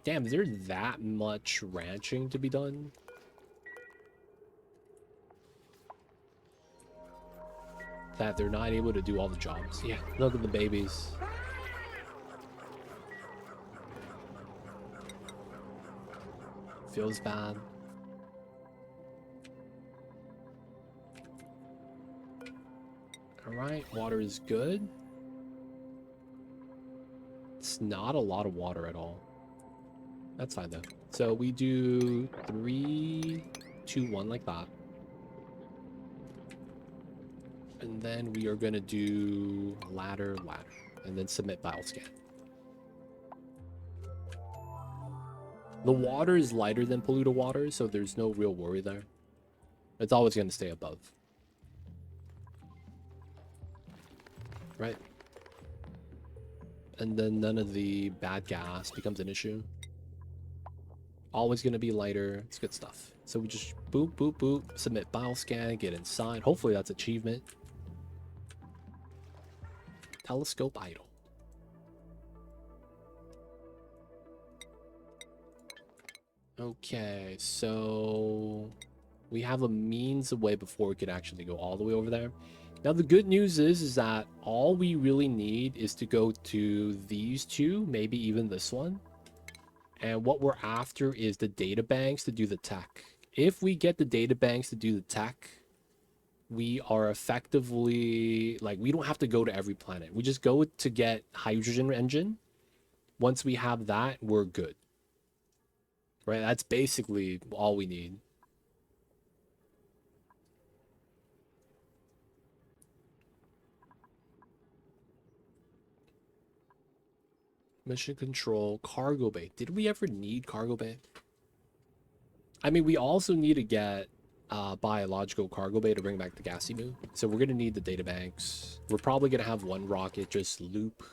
[SPEAKER 1] Damn, is there that much ranching to be done? That they're not able to do all the jobs. Yeah, look at the babies. Feels bad. Alright, water is good. It's not a lot of water at all. That's fine though. So we do 3, 2, 1 like that. And then we are gonna do ladder, and then submit bioscan. The water is lighter than polluted water, so there's no real worry there. It's always gonna stay above. Right? And then none of the bad gas becomes an issue. Always gonna be lighter. It's good stuff. So we just boop, boop, boop, submit bioscan, get inside. Hopefully that's achievement. Telescope idle. Okay, so we have a means away before we could actually go all the way over there. Now the good news is that all we really need is to go to these two, maybe even this one. And what we're after is the data banks to do the tech. If we get the data banks to do the tech, we are effectively, like, we don't have to go to every planet. We just go to get hydrogen engine. Once we have that, we're good. Right? That's basically all we need. Mission control, cargo bay. Did we ever need cargo bay? I mean, we also need to get biological cargo bay to bring back the Gassimu. So we're going to need the data banks. We're probably going to have one rocket just loop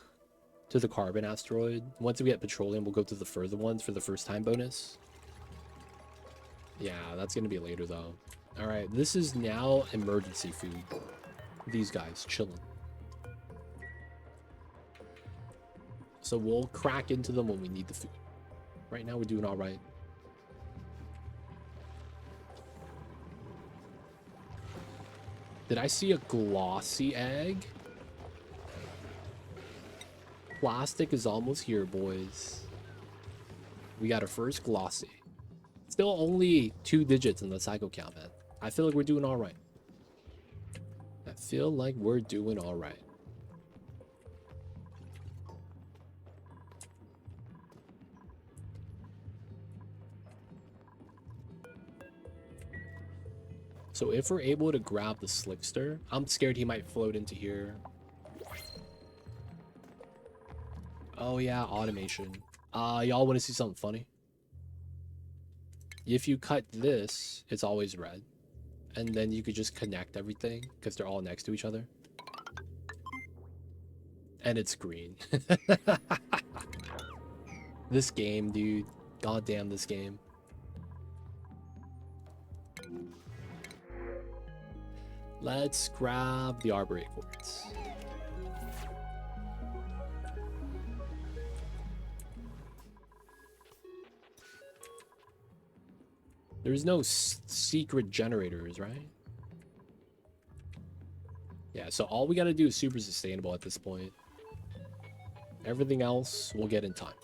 [SPEAKER 1] to the carbon asteroid. Once we get petroleum, we'll go to the further ones for the first time bonus. Yeah, that's going to be later though. All right, this is now emergency food. These guys chilling. So we'll crack into them when we need the food. Right now we're doing all right. Did I see a glossy egg? Plastic is almost here, boys. We got our first glossy. Still only 2 digits in the cycle count, man. I feel like we're doing all right. I feel like we're doing all right. So if we're able to grab the Slickster, I'm scared he might float into here. Oh yeah, automation. Y'all want to see something funny? If you cut this, it's always red. And then you could just connect everything because they're all next to each other. And it's green. This game, dude. God damn this game. Let's grab the arborate quartz. There's no secret generators, right? Yeah, so all we gotta do is super sustainable at this point. Everything else we'll get in time.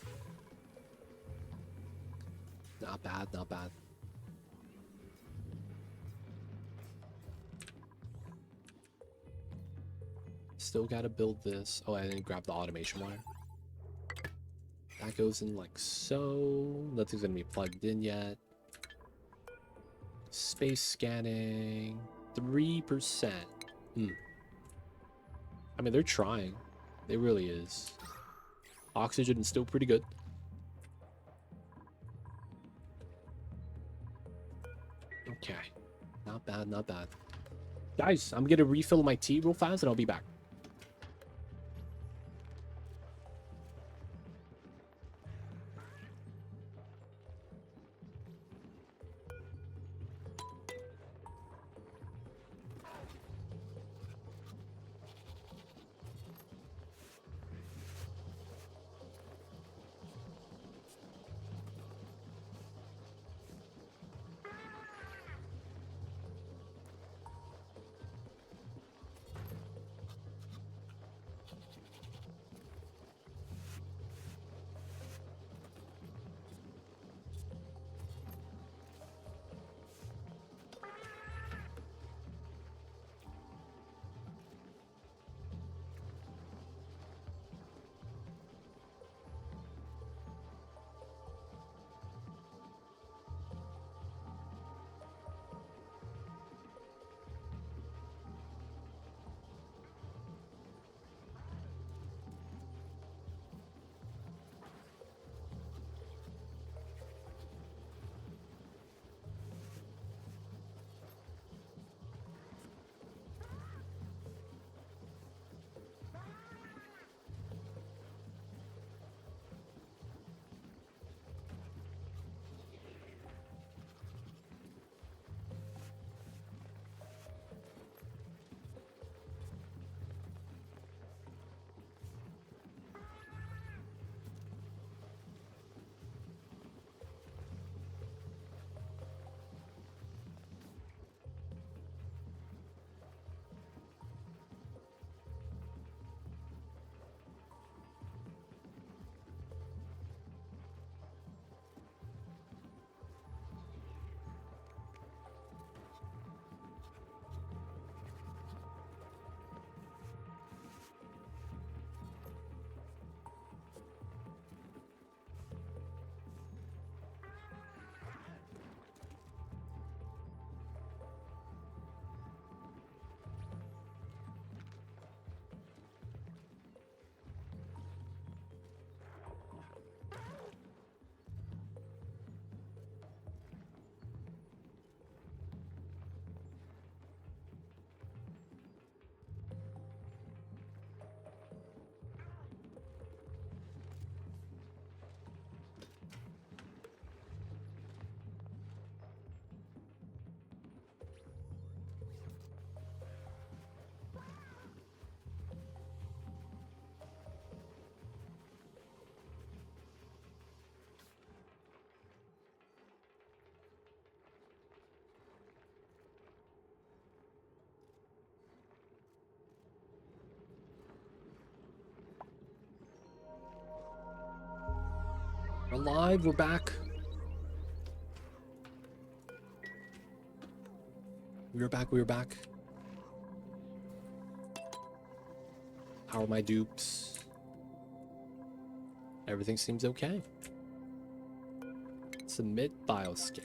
[SPEAKER 1] Not bad, not bad. Still gotta build this. Oh, I didn't grab the automation wire. That goes in like so. Nothing's gonna be plugged in yet. Space scanning. 3%. I mean, they're trying. It really is. Oxygen is still pretty good. Okay. Not bad, not bad. Guys, I'm gonna refill my tea real fast and I'll be back. We're alive. We're back. We're back. We're back. How are my dupes? Everything seems okay. Submit bioscan.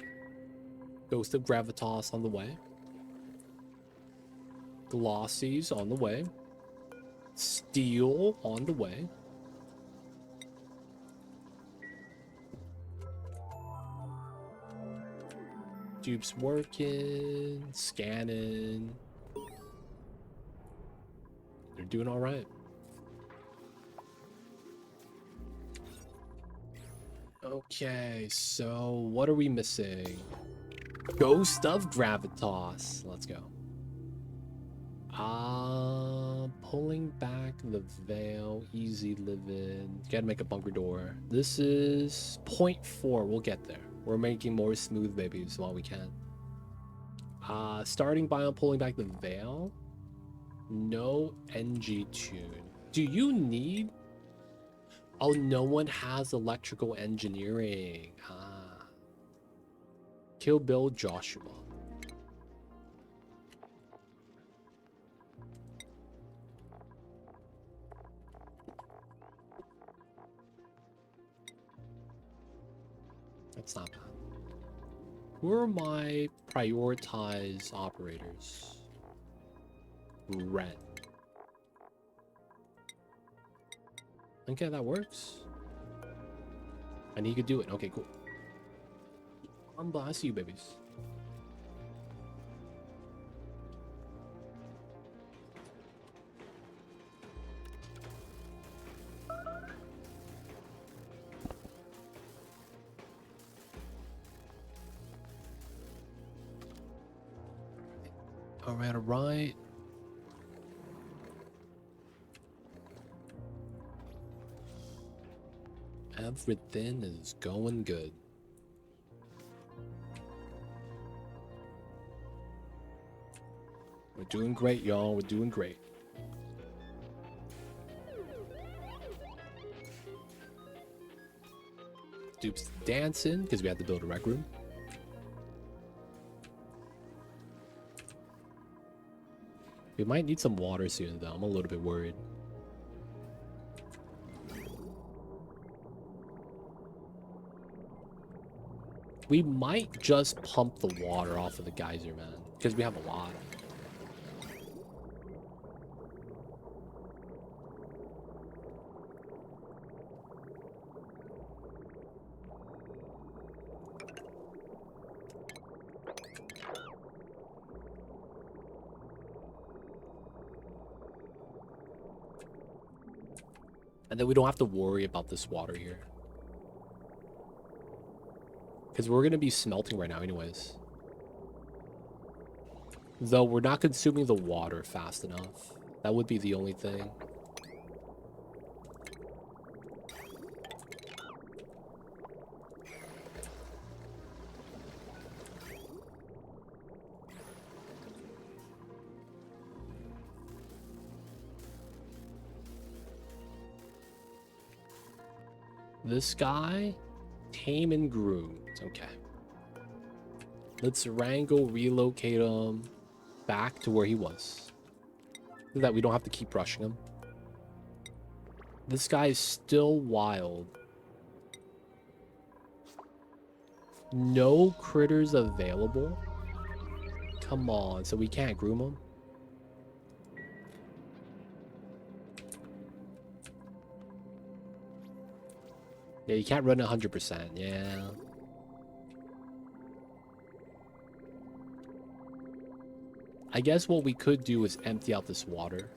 [SPEAKER 1] Ghost of Gravitas on the way. Glossies on the way. Steel on the way. Dupes working, scanning. They're doing all right. Okay, so what are we missing? Ghost of Gravitas. Let's go. Pulling back the veil, easy living. Gotta make a bunker door. This is 0.4. We'll get there. We're making more smooth babies while we can. Starting biome, pulling back the veil. No NG tune. Do you need? Oh, no one has electrical engineering. Kill Bill Joshua. That's not bad. Who are my prioritized operators? Red. Okay, that works. And he could do it. Okay, cool. I see you, babies. All right. Everything is going good. We're doing great, y'all. We're doing great. Dupes dancing because we had to build a rec room. We might need some water soon, though. I'm a little bit worried. We might just pump the water off of the geyser, man, because we have a lot. And then we don't have to worry about this water here. Because we're going to be smelting right now anyways. Though we're not consuming the water fast enough. That would be the only thing. This guy, tame and groomed. Okay. Let's wrangle, relocate him back to where he was. So that we don't have to keep rushing him. This guy is still wild. No critters available. Come on, so we can't groom him? Yeah, you can't run 100%. Yeah. I guess what we could do is empty out this water.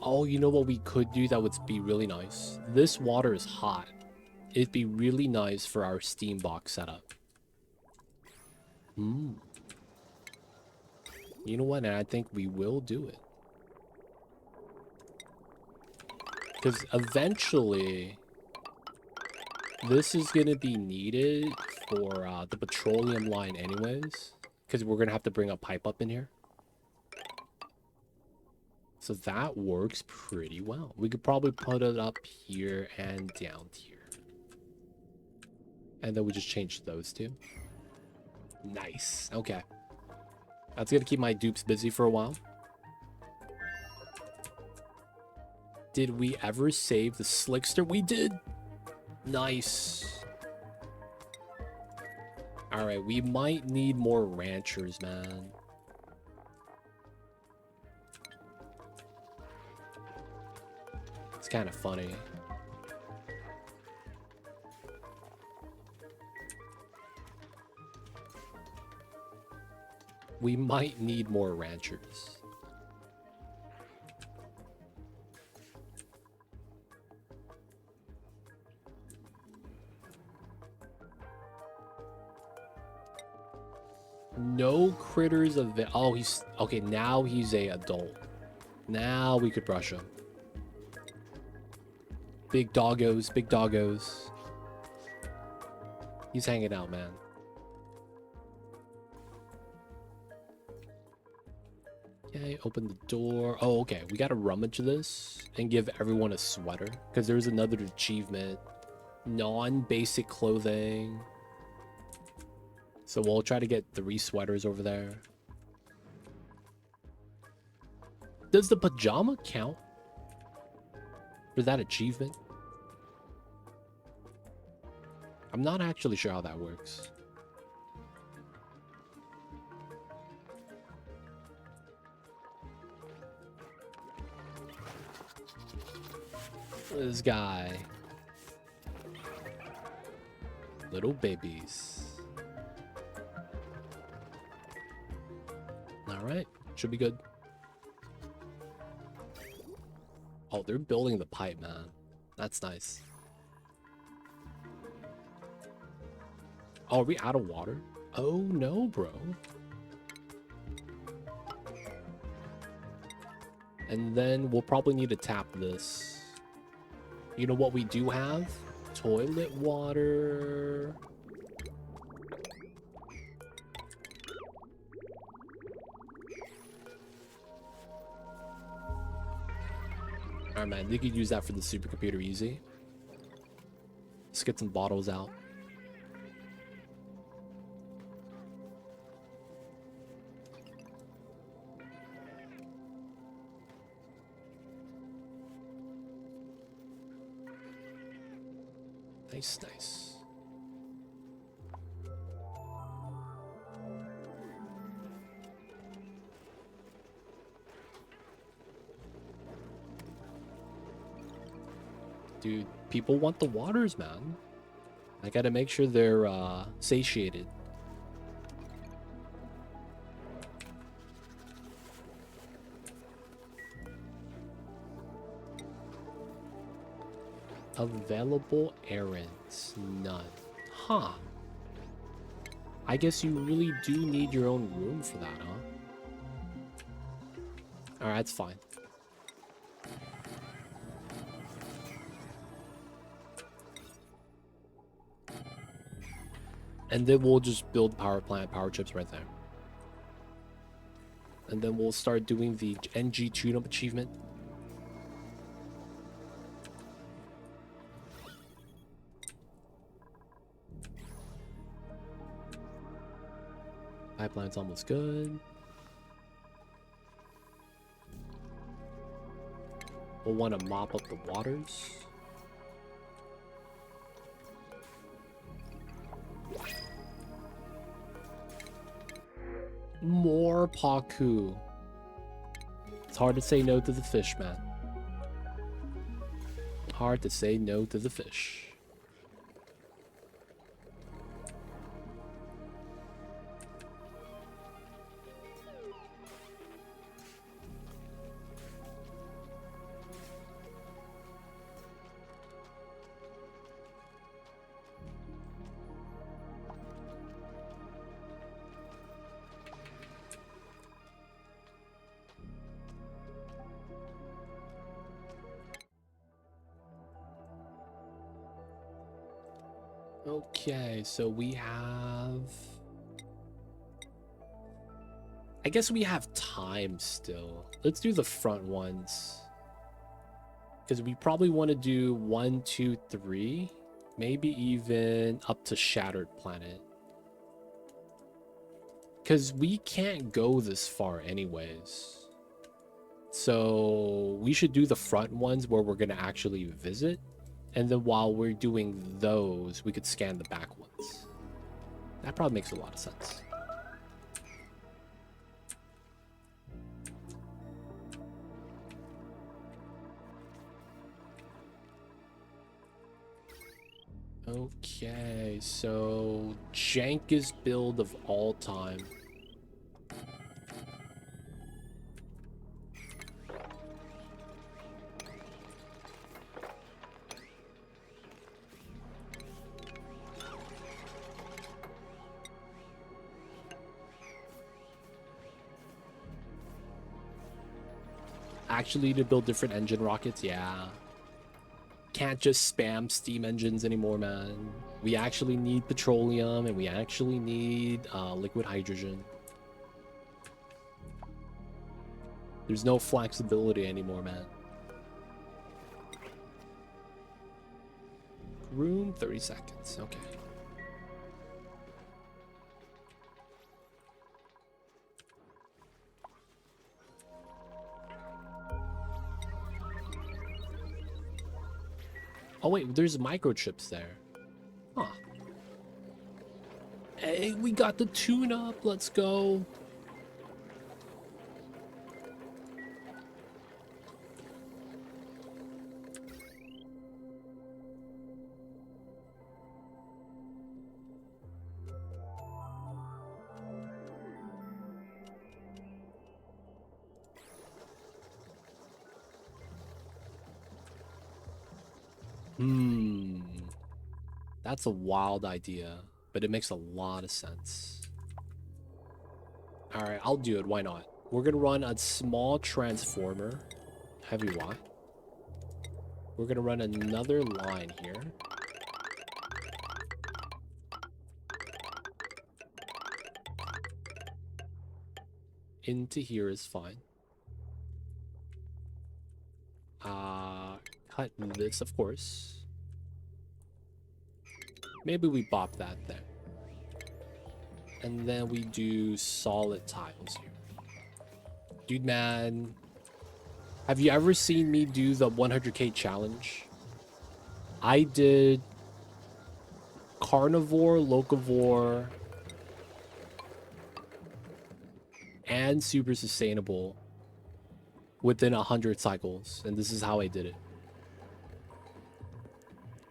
[SPEAKER 1] Oh, you know what we could do that would be really nice? This water is hot. It'd be really nice for our steam box setup. You know what? And I think we will do it. Because eventually, this is going to be needed for the petroleum line anyways. Because we're going to have to bring a pipe up in here. So that works pretty well. We could probably put it up here and down here. And then we just change those two. Nice. Okay. That's gonna keep my dupes busy for a while. Did we ever save the Slickster? We did. Nice. All right, we might need more ranchers, man. It's kind of funny. We might need more ranchers. No critters of it. Oh, he's okay. Now he's a adult. Now we could brush him. Big doggos, big doggos. He's hanging out, man. Okay, open the door. Oh, okay. We gotta rummage this and give everyone a sweater because there's another achievement. Non-basic clothing. So we'll try to get 3 sweaters over there. Does the pajama count for that achievement? I'm not actually sure how that works. This guy. Little babies. Alright, should be good. Oh, they're building the pipe, man. That's nice. Oh, are we out of water? Oh no, bro. And then we'll probably need to tap this. You know what we do have? Toilet water. Alright, man. They could use that for the supercomputer easy. Let's get some bottles out. Nice, nice. Dude, people want the waters, man. I gotta make sure they're satiated. Available errands, none. Huh. I guess you really do need your own room for that, huh? Alright, that's fine. And then we'll just build power plant, power chips right there. And then we'll start doing the NG tune-up achievement. Pipeline's almost good. We'll want to mop up the waters. More Paku. It's hard to say no to the fish, man. Hard to say no to the fish. Okay, so we have... I guess we have time still. Let's do the front ones. Because we probably want to do 1, 2, 3. Maybe even up to Shattered Planet. Because we can't go this far anyways. So we should do the front ones where we're going to actually visit. And then while we're doing those, we could scan the back ones. That probably makes a lot of sense. Okay, so jankest build of all time. Actually, to build different engine rockets, yeah. Can't just spam steam engines anymore, man. We actually need petroleum and we actually need liquid hydrogen. There's no flexibility anymore, man. Room 30 seconds. Okay. Oh wait, there's microchips there. Huh. Hey, we got the tune-up. Let's go. That's a wild idea, but it makes a lot of sense. All right, I'll do it. Why not? We're going to run a small transformer, heavy watt. We're going to run another line here. Into here is fine. Cut this, of course. Maybe we bop that there. And then we do solid tiles here. Dude, man. Have you ever seen me do the 100k challenge? I did carnivore, locavore, and super sustainable within 100 cycles. And this is how I did it.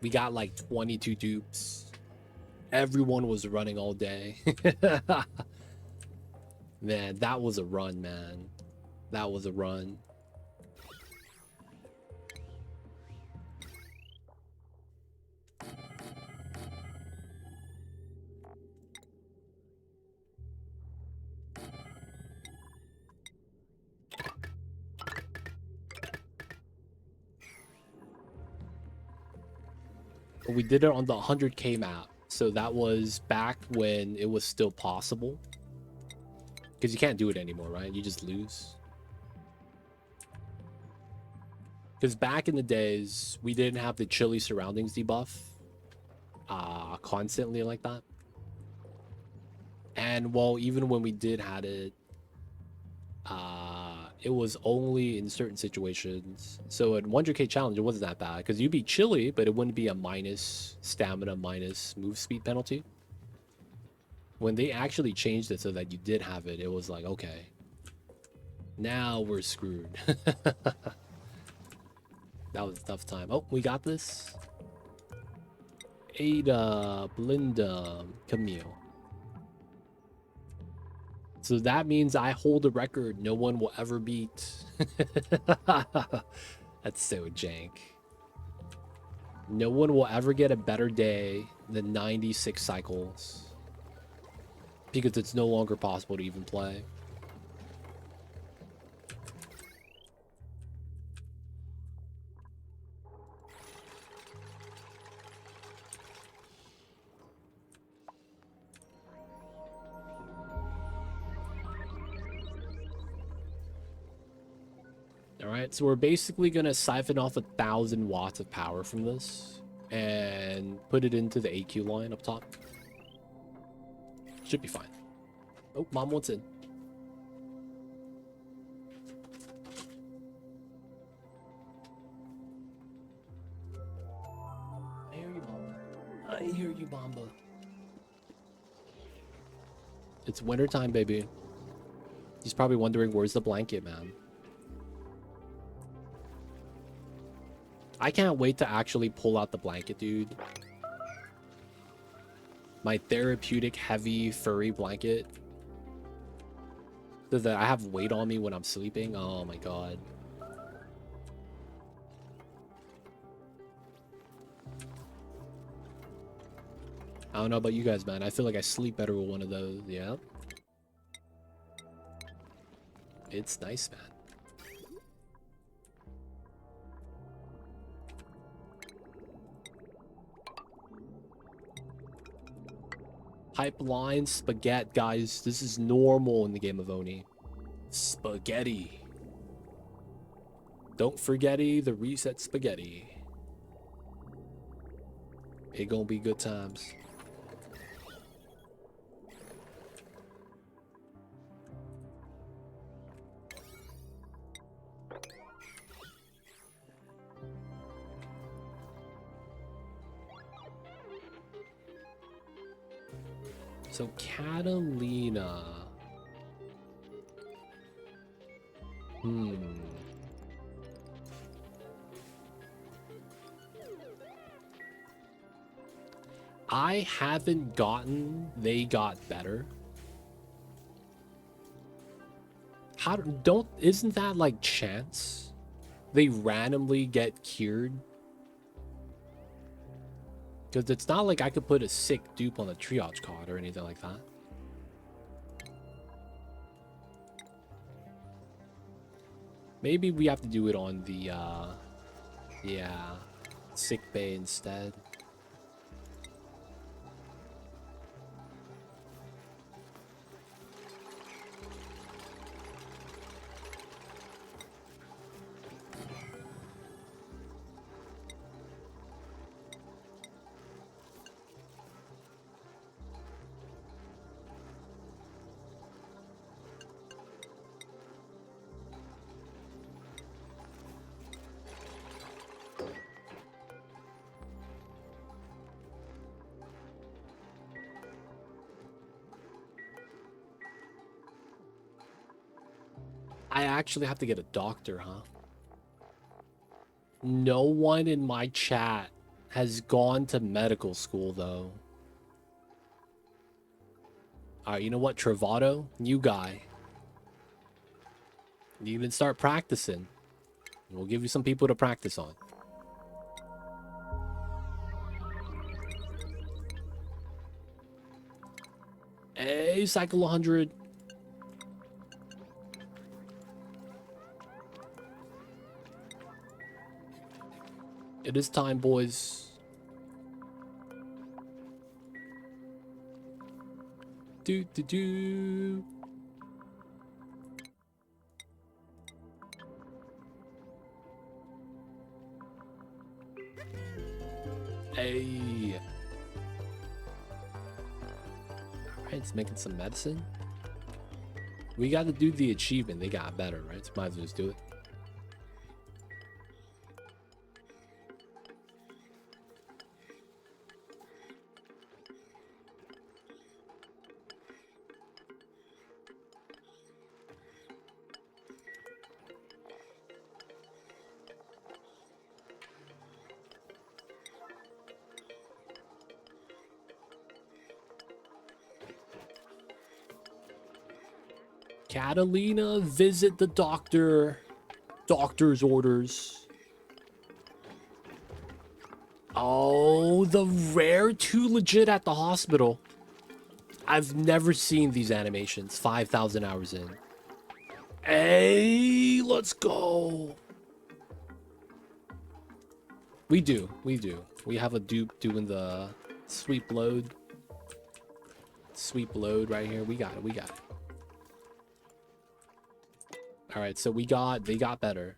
[SPEAKER 1] We got like 22 dupes. Everyone was running all day. Man, that was a run, man. That was a run. We did it on the 100k map. So that was back when it was still possible. Because you can't do it anymore, right? You just lose. Because back in the days, we didn't have the chilly surroundings debuff constantly like that. And well, even when we did had it, it was only in certain situations. So in 100k challenge, it wasn't that bad because you'd be chilly, but it wouldn't be a minus stamina, minus move speed penalty. When they actually changed it so that you did have it, it was like, okay, now we're screwed. That was a tough time. Oh, we got this. Ada, Belinda, Camille. So that means I hold a record no one will ever beat. That's so jank. No one will ever get a better day than 96 cycles. Because it's no longer possible to even play. Alright, so we're basically going to siphon off 1,000 watts of power from this. and put it into the AQ line up top. Should be fine. Oh, mom wants in. I hear you, Mamba. I hear you, Mamba. It's wintertime, baby. He's probably wondering, where's the blanket, man? I can't wait to actually pull out the blanket, dude. My therapeutic, heavy, furry blanket. So that I have weight on me when I'm sleeping. Oh my god. I don't know about you guys, man. I feel like I sleep better with one of those. Yeah. It's nice, man. Pipeline spaghetti, guys. This is normal in the game of Oni. Spaghetti. Don't forgetty the reset spaghetti. It gonna be good times. So Catalina. I haven't gotten They Got Better. Isn't that like chance? They randomly get cured? Because it's not like I could put a sick dupe on the triage card or anything like that. Maybe we have to do it on the, yeah, sick bay instead. I actually have to get a doctor, huh? No one in my chat has gone to medical school, though. Alright, you know what, Travato? New guy. You even start practicing. We'll give you some people to practice on. Hey, Cycle 100. It is time, boys. Do. Hey. Alright, it's making some medicine. We got to do the achievement. They got better, right? So might as well just do it. Catalina, visit the doctor. Doctor's orders. Oh, the rare 2 legit at the hospital. I've never seen these animations 5,000 hours in. Hey, let's go. We do. We have a dupe doing the sweep load. Sweep load right here. We got it. All right, so they got better.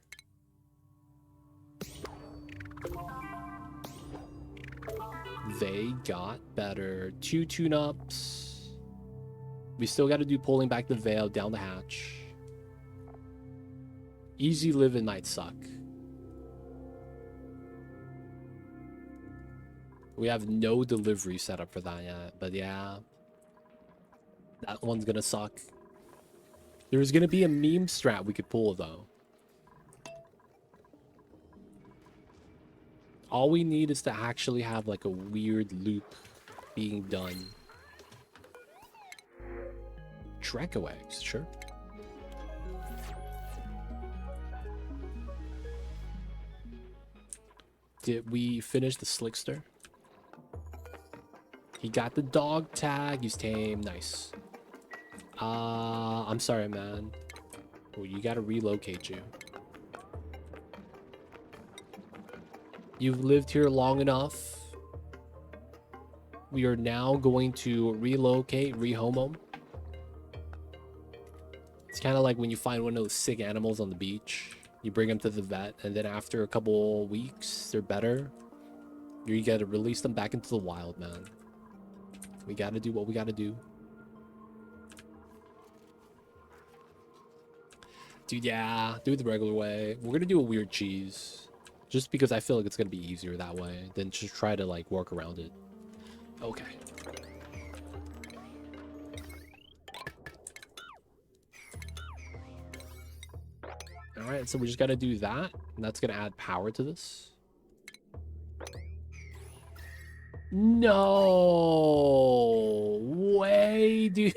[SPEAKER 1] They got better. 2 tune-ups. We still got to do pulling back the veil down the hatch. Easy living might suck. We have no delivery set up for that yet, but yeah. That one's gonna suck. There's gonna be a meme strat we could pull though. All we need is to actually have like a weird loop being done. Draco eggs, sure. Did we finish the Slickster? He got the dog tag. He's tame. Nice. I'm sorry, man. Oh, you gotta relocate you. You've lived here long enough. We are now going to relocate, rehome him. It's kind of like when you find one of those sick animals on the beach. You bring them to the vet, and then after a couple weeks, they're better. You gotta release them back into the wild, man. We gotta do what we gotta do. Dude, yeah, do it the regular way. We're gonna do a weird cheese. Just because I feel like it's gonna be easier that way than just try to like work around it. Okay. Alright, so we just gotta do that. And that's gonna add power to this. No way, dude.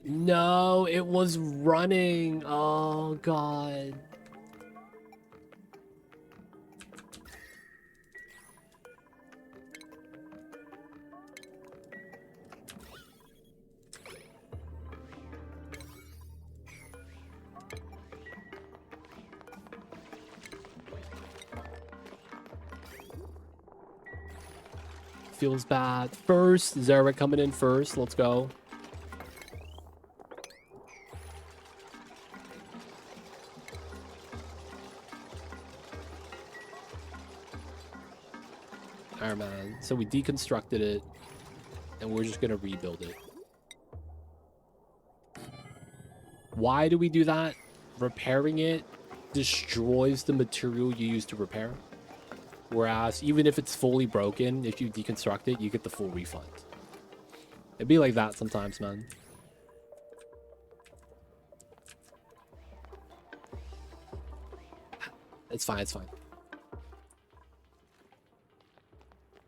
[SPEAKER 1] No, it was running. Oh, God. Feels bad. First, Zara coming in first. Let's go. Alright, man. So we deconstructed it, and we're just gonna rebuild it. Why do we do that? Repairing it destroys the material you use to repair. Whereas, even if it's fully broken, if you deconstruct it, you get the full refund. It'd be like that sometimes, man. It's fine, it's fine.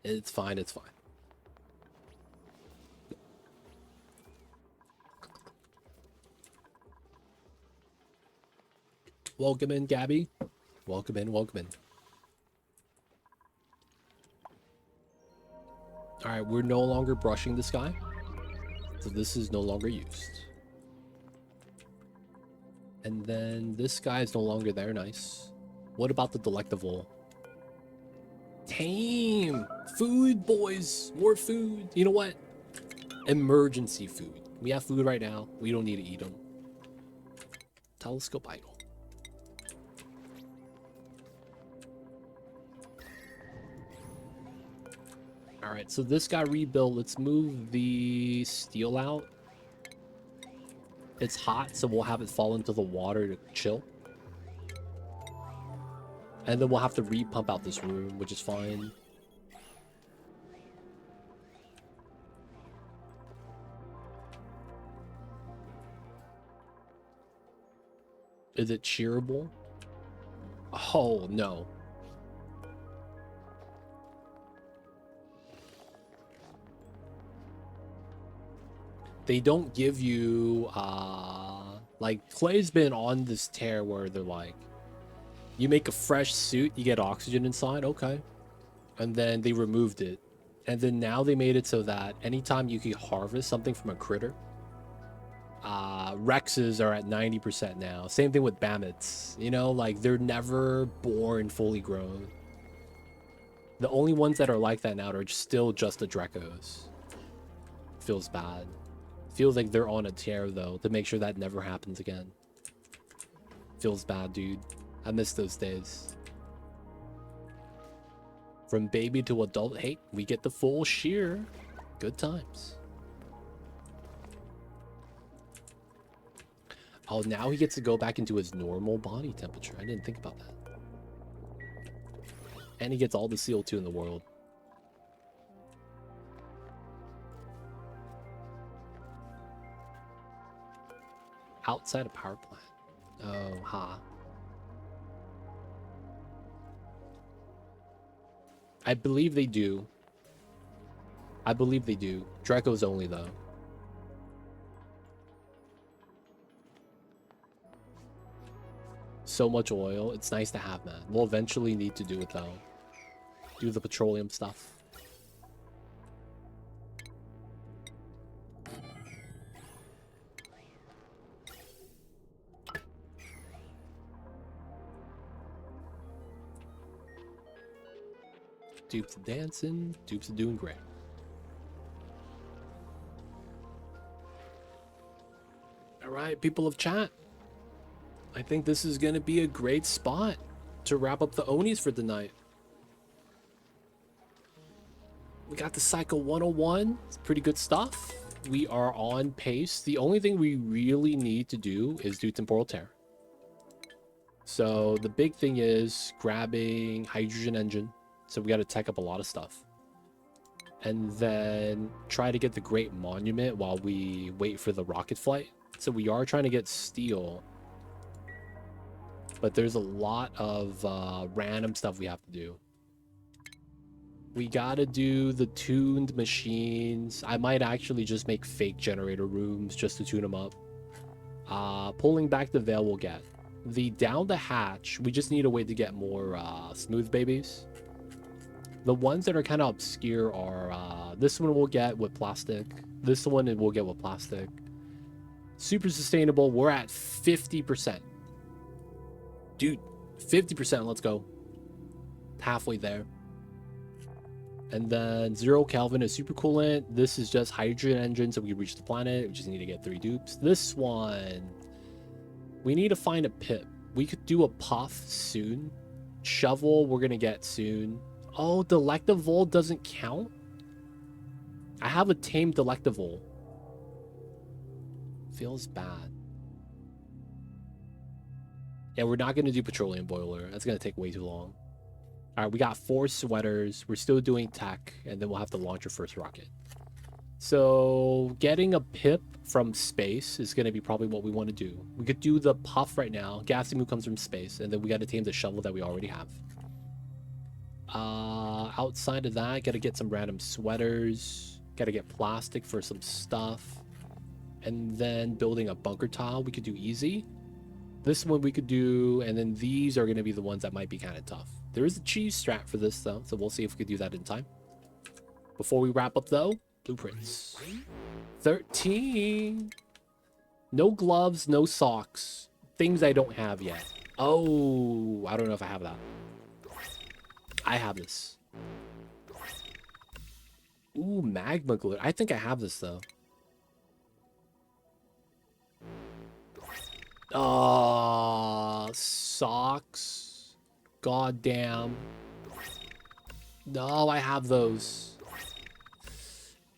[SPEAKER 1] It's fine, it's fine. Welcome in, Gabby. Welcome in, welcome in. Alright, we're no longer brushing this guy. So this is no longer used. And then this guy is no longer there, nice. What about the delectable? Tame! Food, boys! More food! You know what? Emergency food. We have food right now. We don't need to eat them. Telescope idol. Alright, so this got rebuilt. Let's move the steel out. It's hot, so we'll have it fall into the water to chill. And then we'll have to re-pump out this room, which is fine. Is it cheerable? Oh, no. They don't give you, like, Clay's been on this tear where they're like, you make a fresh suit, you get oxygen inside, okay. And then they removed it. And then now they made it so that anytime you can harvest something from a critter, Rexes are at 90% now. Same thing with Bammets. You know, like, they're never born fully grown. The only ones that are like that now are still just the Drecos. Feels bad. Feels like they're on a tear, though, to make sure that never happens again. Feels bad, dude. I miss those days. From baby to adult, hey, we get the full shear. Good times. Oh, now he gets to go back into his normal body temperature. I didn't think about that. And he gets all the CO2 in the world. Outside a power plant. Oh, ha. I believe they do. I believe they do. Draco's only, though. So much oil. It's nice to have, man. We'll eventually need to do it, though. Do the petroleum stuff. Dupes are dancing. Dupes are doing great. All right, people of chat. I think this is going to be a great spot to wrap up the Onis for tonight. We got the Cycle 101. It's pretty good stuff. We are on pace. The only thing we really need to do is do Temporal Tear. So the big thing is grabbing Hydrogen Engine. So we got to tech up a lot of stuff. And then try to get the Great Monument while we wait for the rocket flight. So we are trying to get steel. But there's a lot of random stuff we have to do. We gotta do the tuned machines. I might actually just make fake generator rooms just to tune them up. Pulling back the veil we'll get. The down the hatch, we just need a way to get more smooth babies. The ones that are kind of obscure are this one we'll get with plastic. This one we'll get with plastic. Super sustainable, we're at 50%. Dude, 50%, let's go. Halfway there. And then 0 Kelvin is super coolant. This is just hydrogen engine, so we reach the planet. We just need to get 3 dupes. This one, we need to find a pip. We could do a puff soon. Shovel, we're going to get soon. Oh, Delectavole doesn't count? I have a tame Delectavole. Feels bad. Yeah, we're not going to do petroleum boiler. That's going to take way too long. All right, we got 4 sweaters. We're still doing tech, and then we'll have to launch our first rocket. So getting a pip from space is going to be probably what we want to do. We could do the puff right now. Gassimu comes from space, and then we got to tame the shovel that we already have. Outside of that, got to get some random sweaters. Got to get plastic for some stuff. And then building a bunker tile, we could do easy. This one we could do, and then these are going to be the ones that might be kind of tough. There is a cheese strat for this, though, so we'll see if we can do that in time. Before we wrap up, though, blueprints. 13. No gloves, no socks. Things I don't have yet. Oh, I don't know if I have that. I have this. Ooh, magma glue. I think I have this, though. Socks. God damn. No, I have those.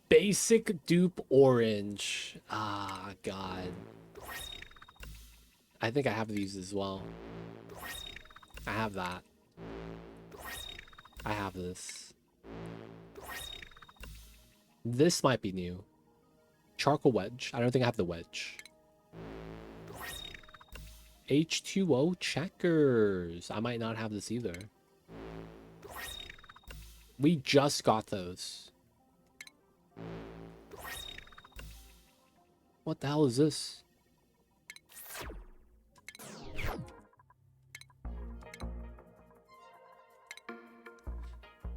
[SPEAKER 1] Basic dupe orange. Ah, God. I think I have these as well. I have that. I have this. This might be new. Charcoal wedge. I don't think I have the wedge. H2O checkers. I might not have this either. We just got those. What the hell is this?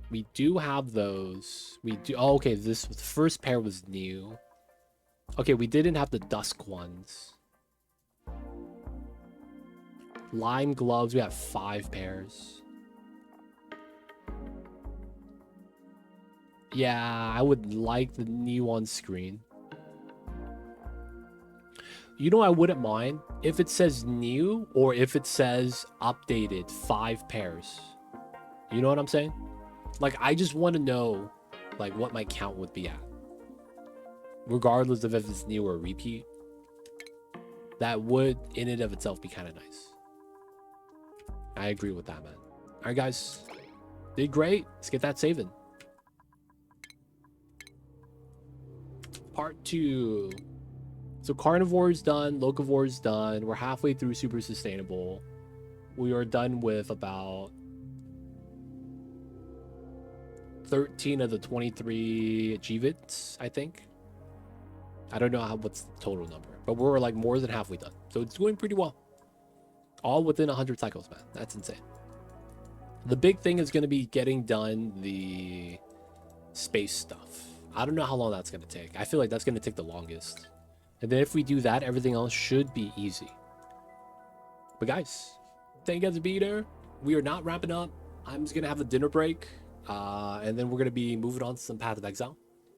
[SPEAKER 1] We do have those. We do. Oh, okay, this the first pair was new. Okay, we didn't have the dusk ones. Lime gloves, we have 5 pairs. Yeah, I would like the new on screen. You know, I wouldn't mind if it says new or if it says updated 5 pairs. You know what I'm saying? Like, I just want to know, like, what my count would be at. Regardless of if it's new or repeat. That would, in and of itself, be kind of nice. I agree with that, man. All right, guys. Did great. Let's get that saving. Part 2. So carnivore's done. Locavore's done. We're halfway through super sustainable. We are done with about 13 of the 23 achievements, I think. I don't know what's the total number, but we're like more than halfway done. So it's going pretty well. All within 100 cycles, man. That's insane. The big thing is going to be getting done the space stuff. I don't know how long that's going to take. I feel like that's going to take the longest. And then if we do that, everything else should be easy. But guys, thank you guys for being there. We are not wrapping up. I'm just going to have a dinner break. And then we're going to be moving on to some Path of Exile.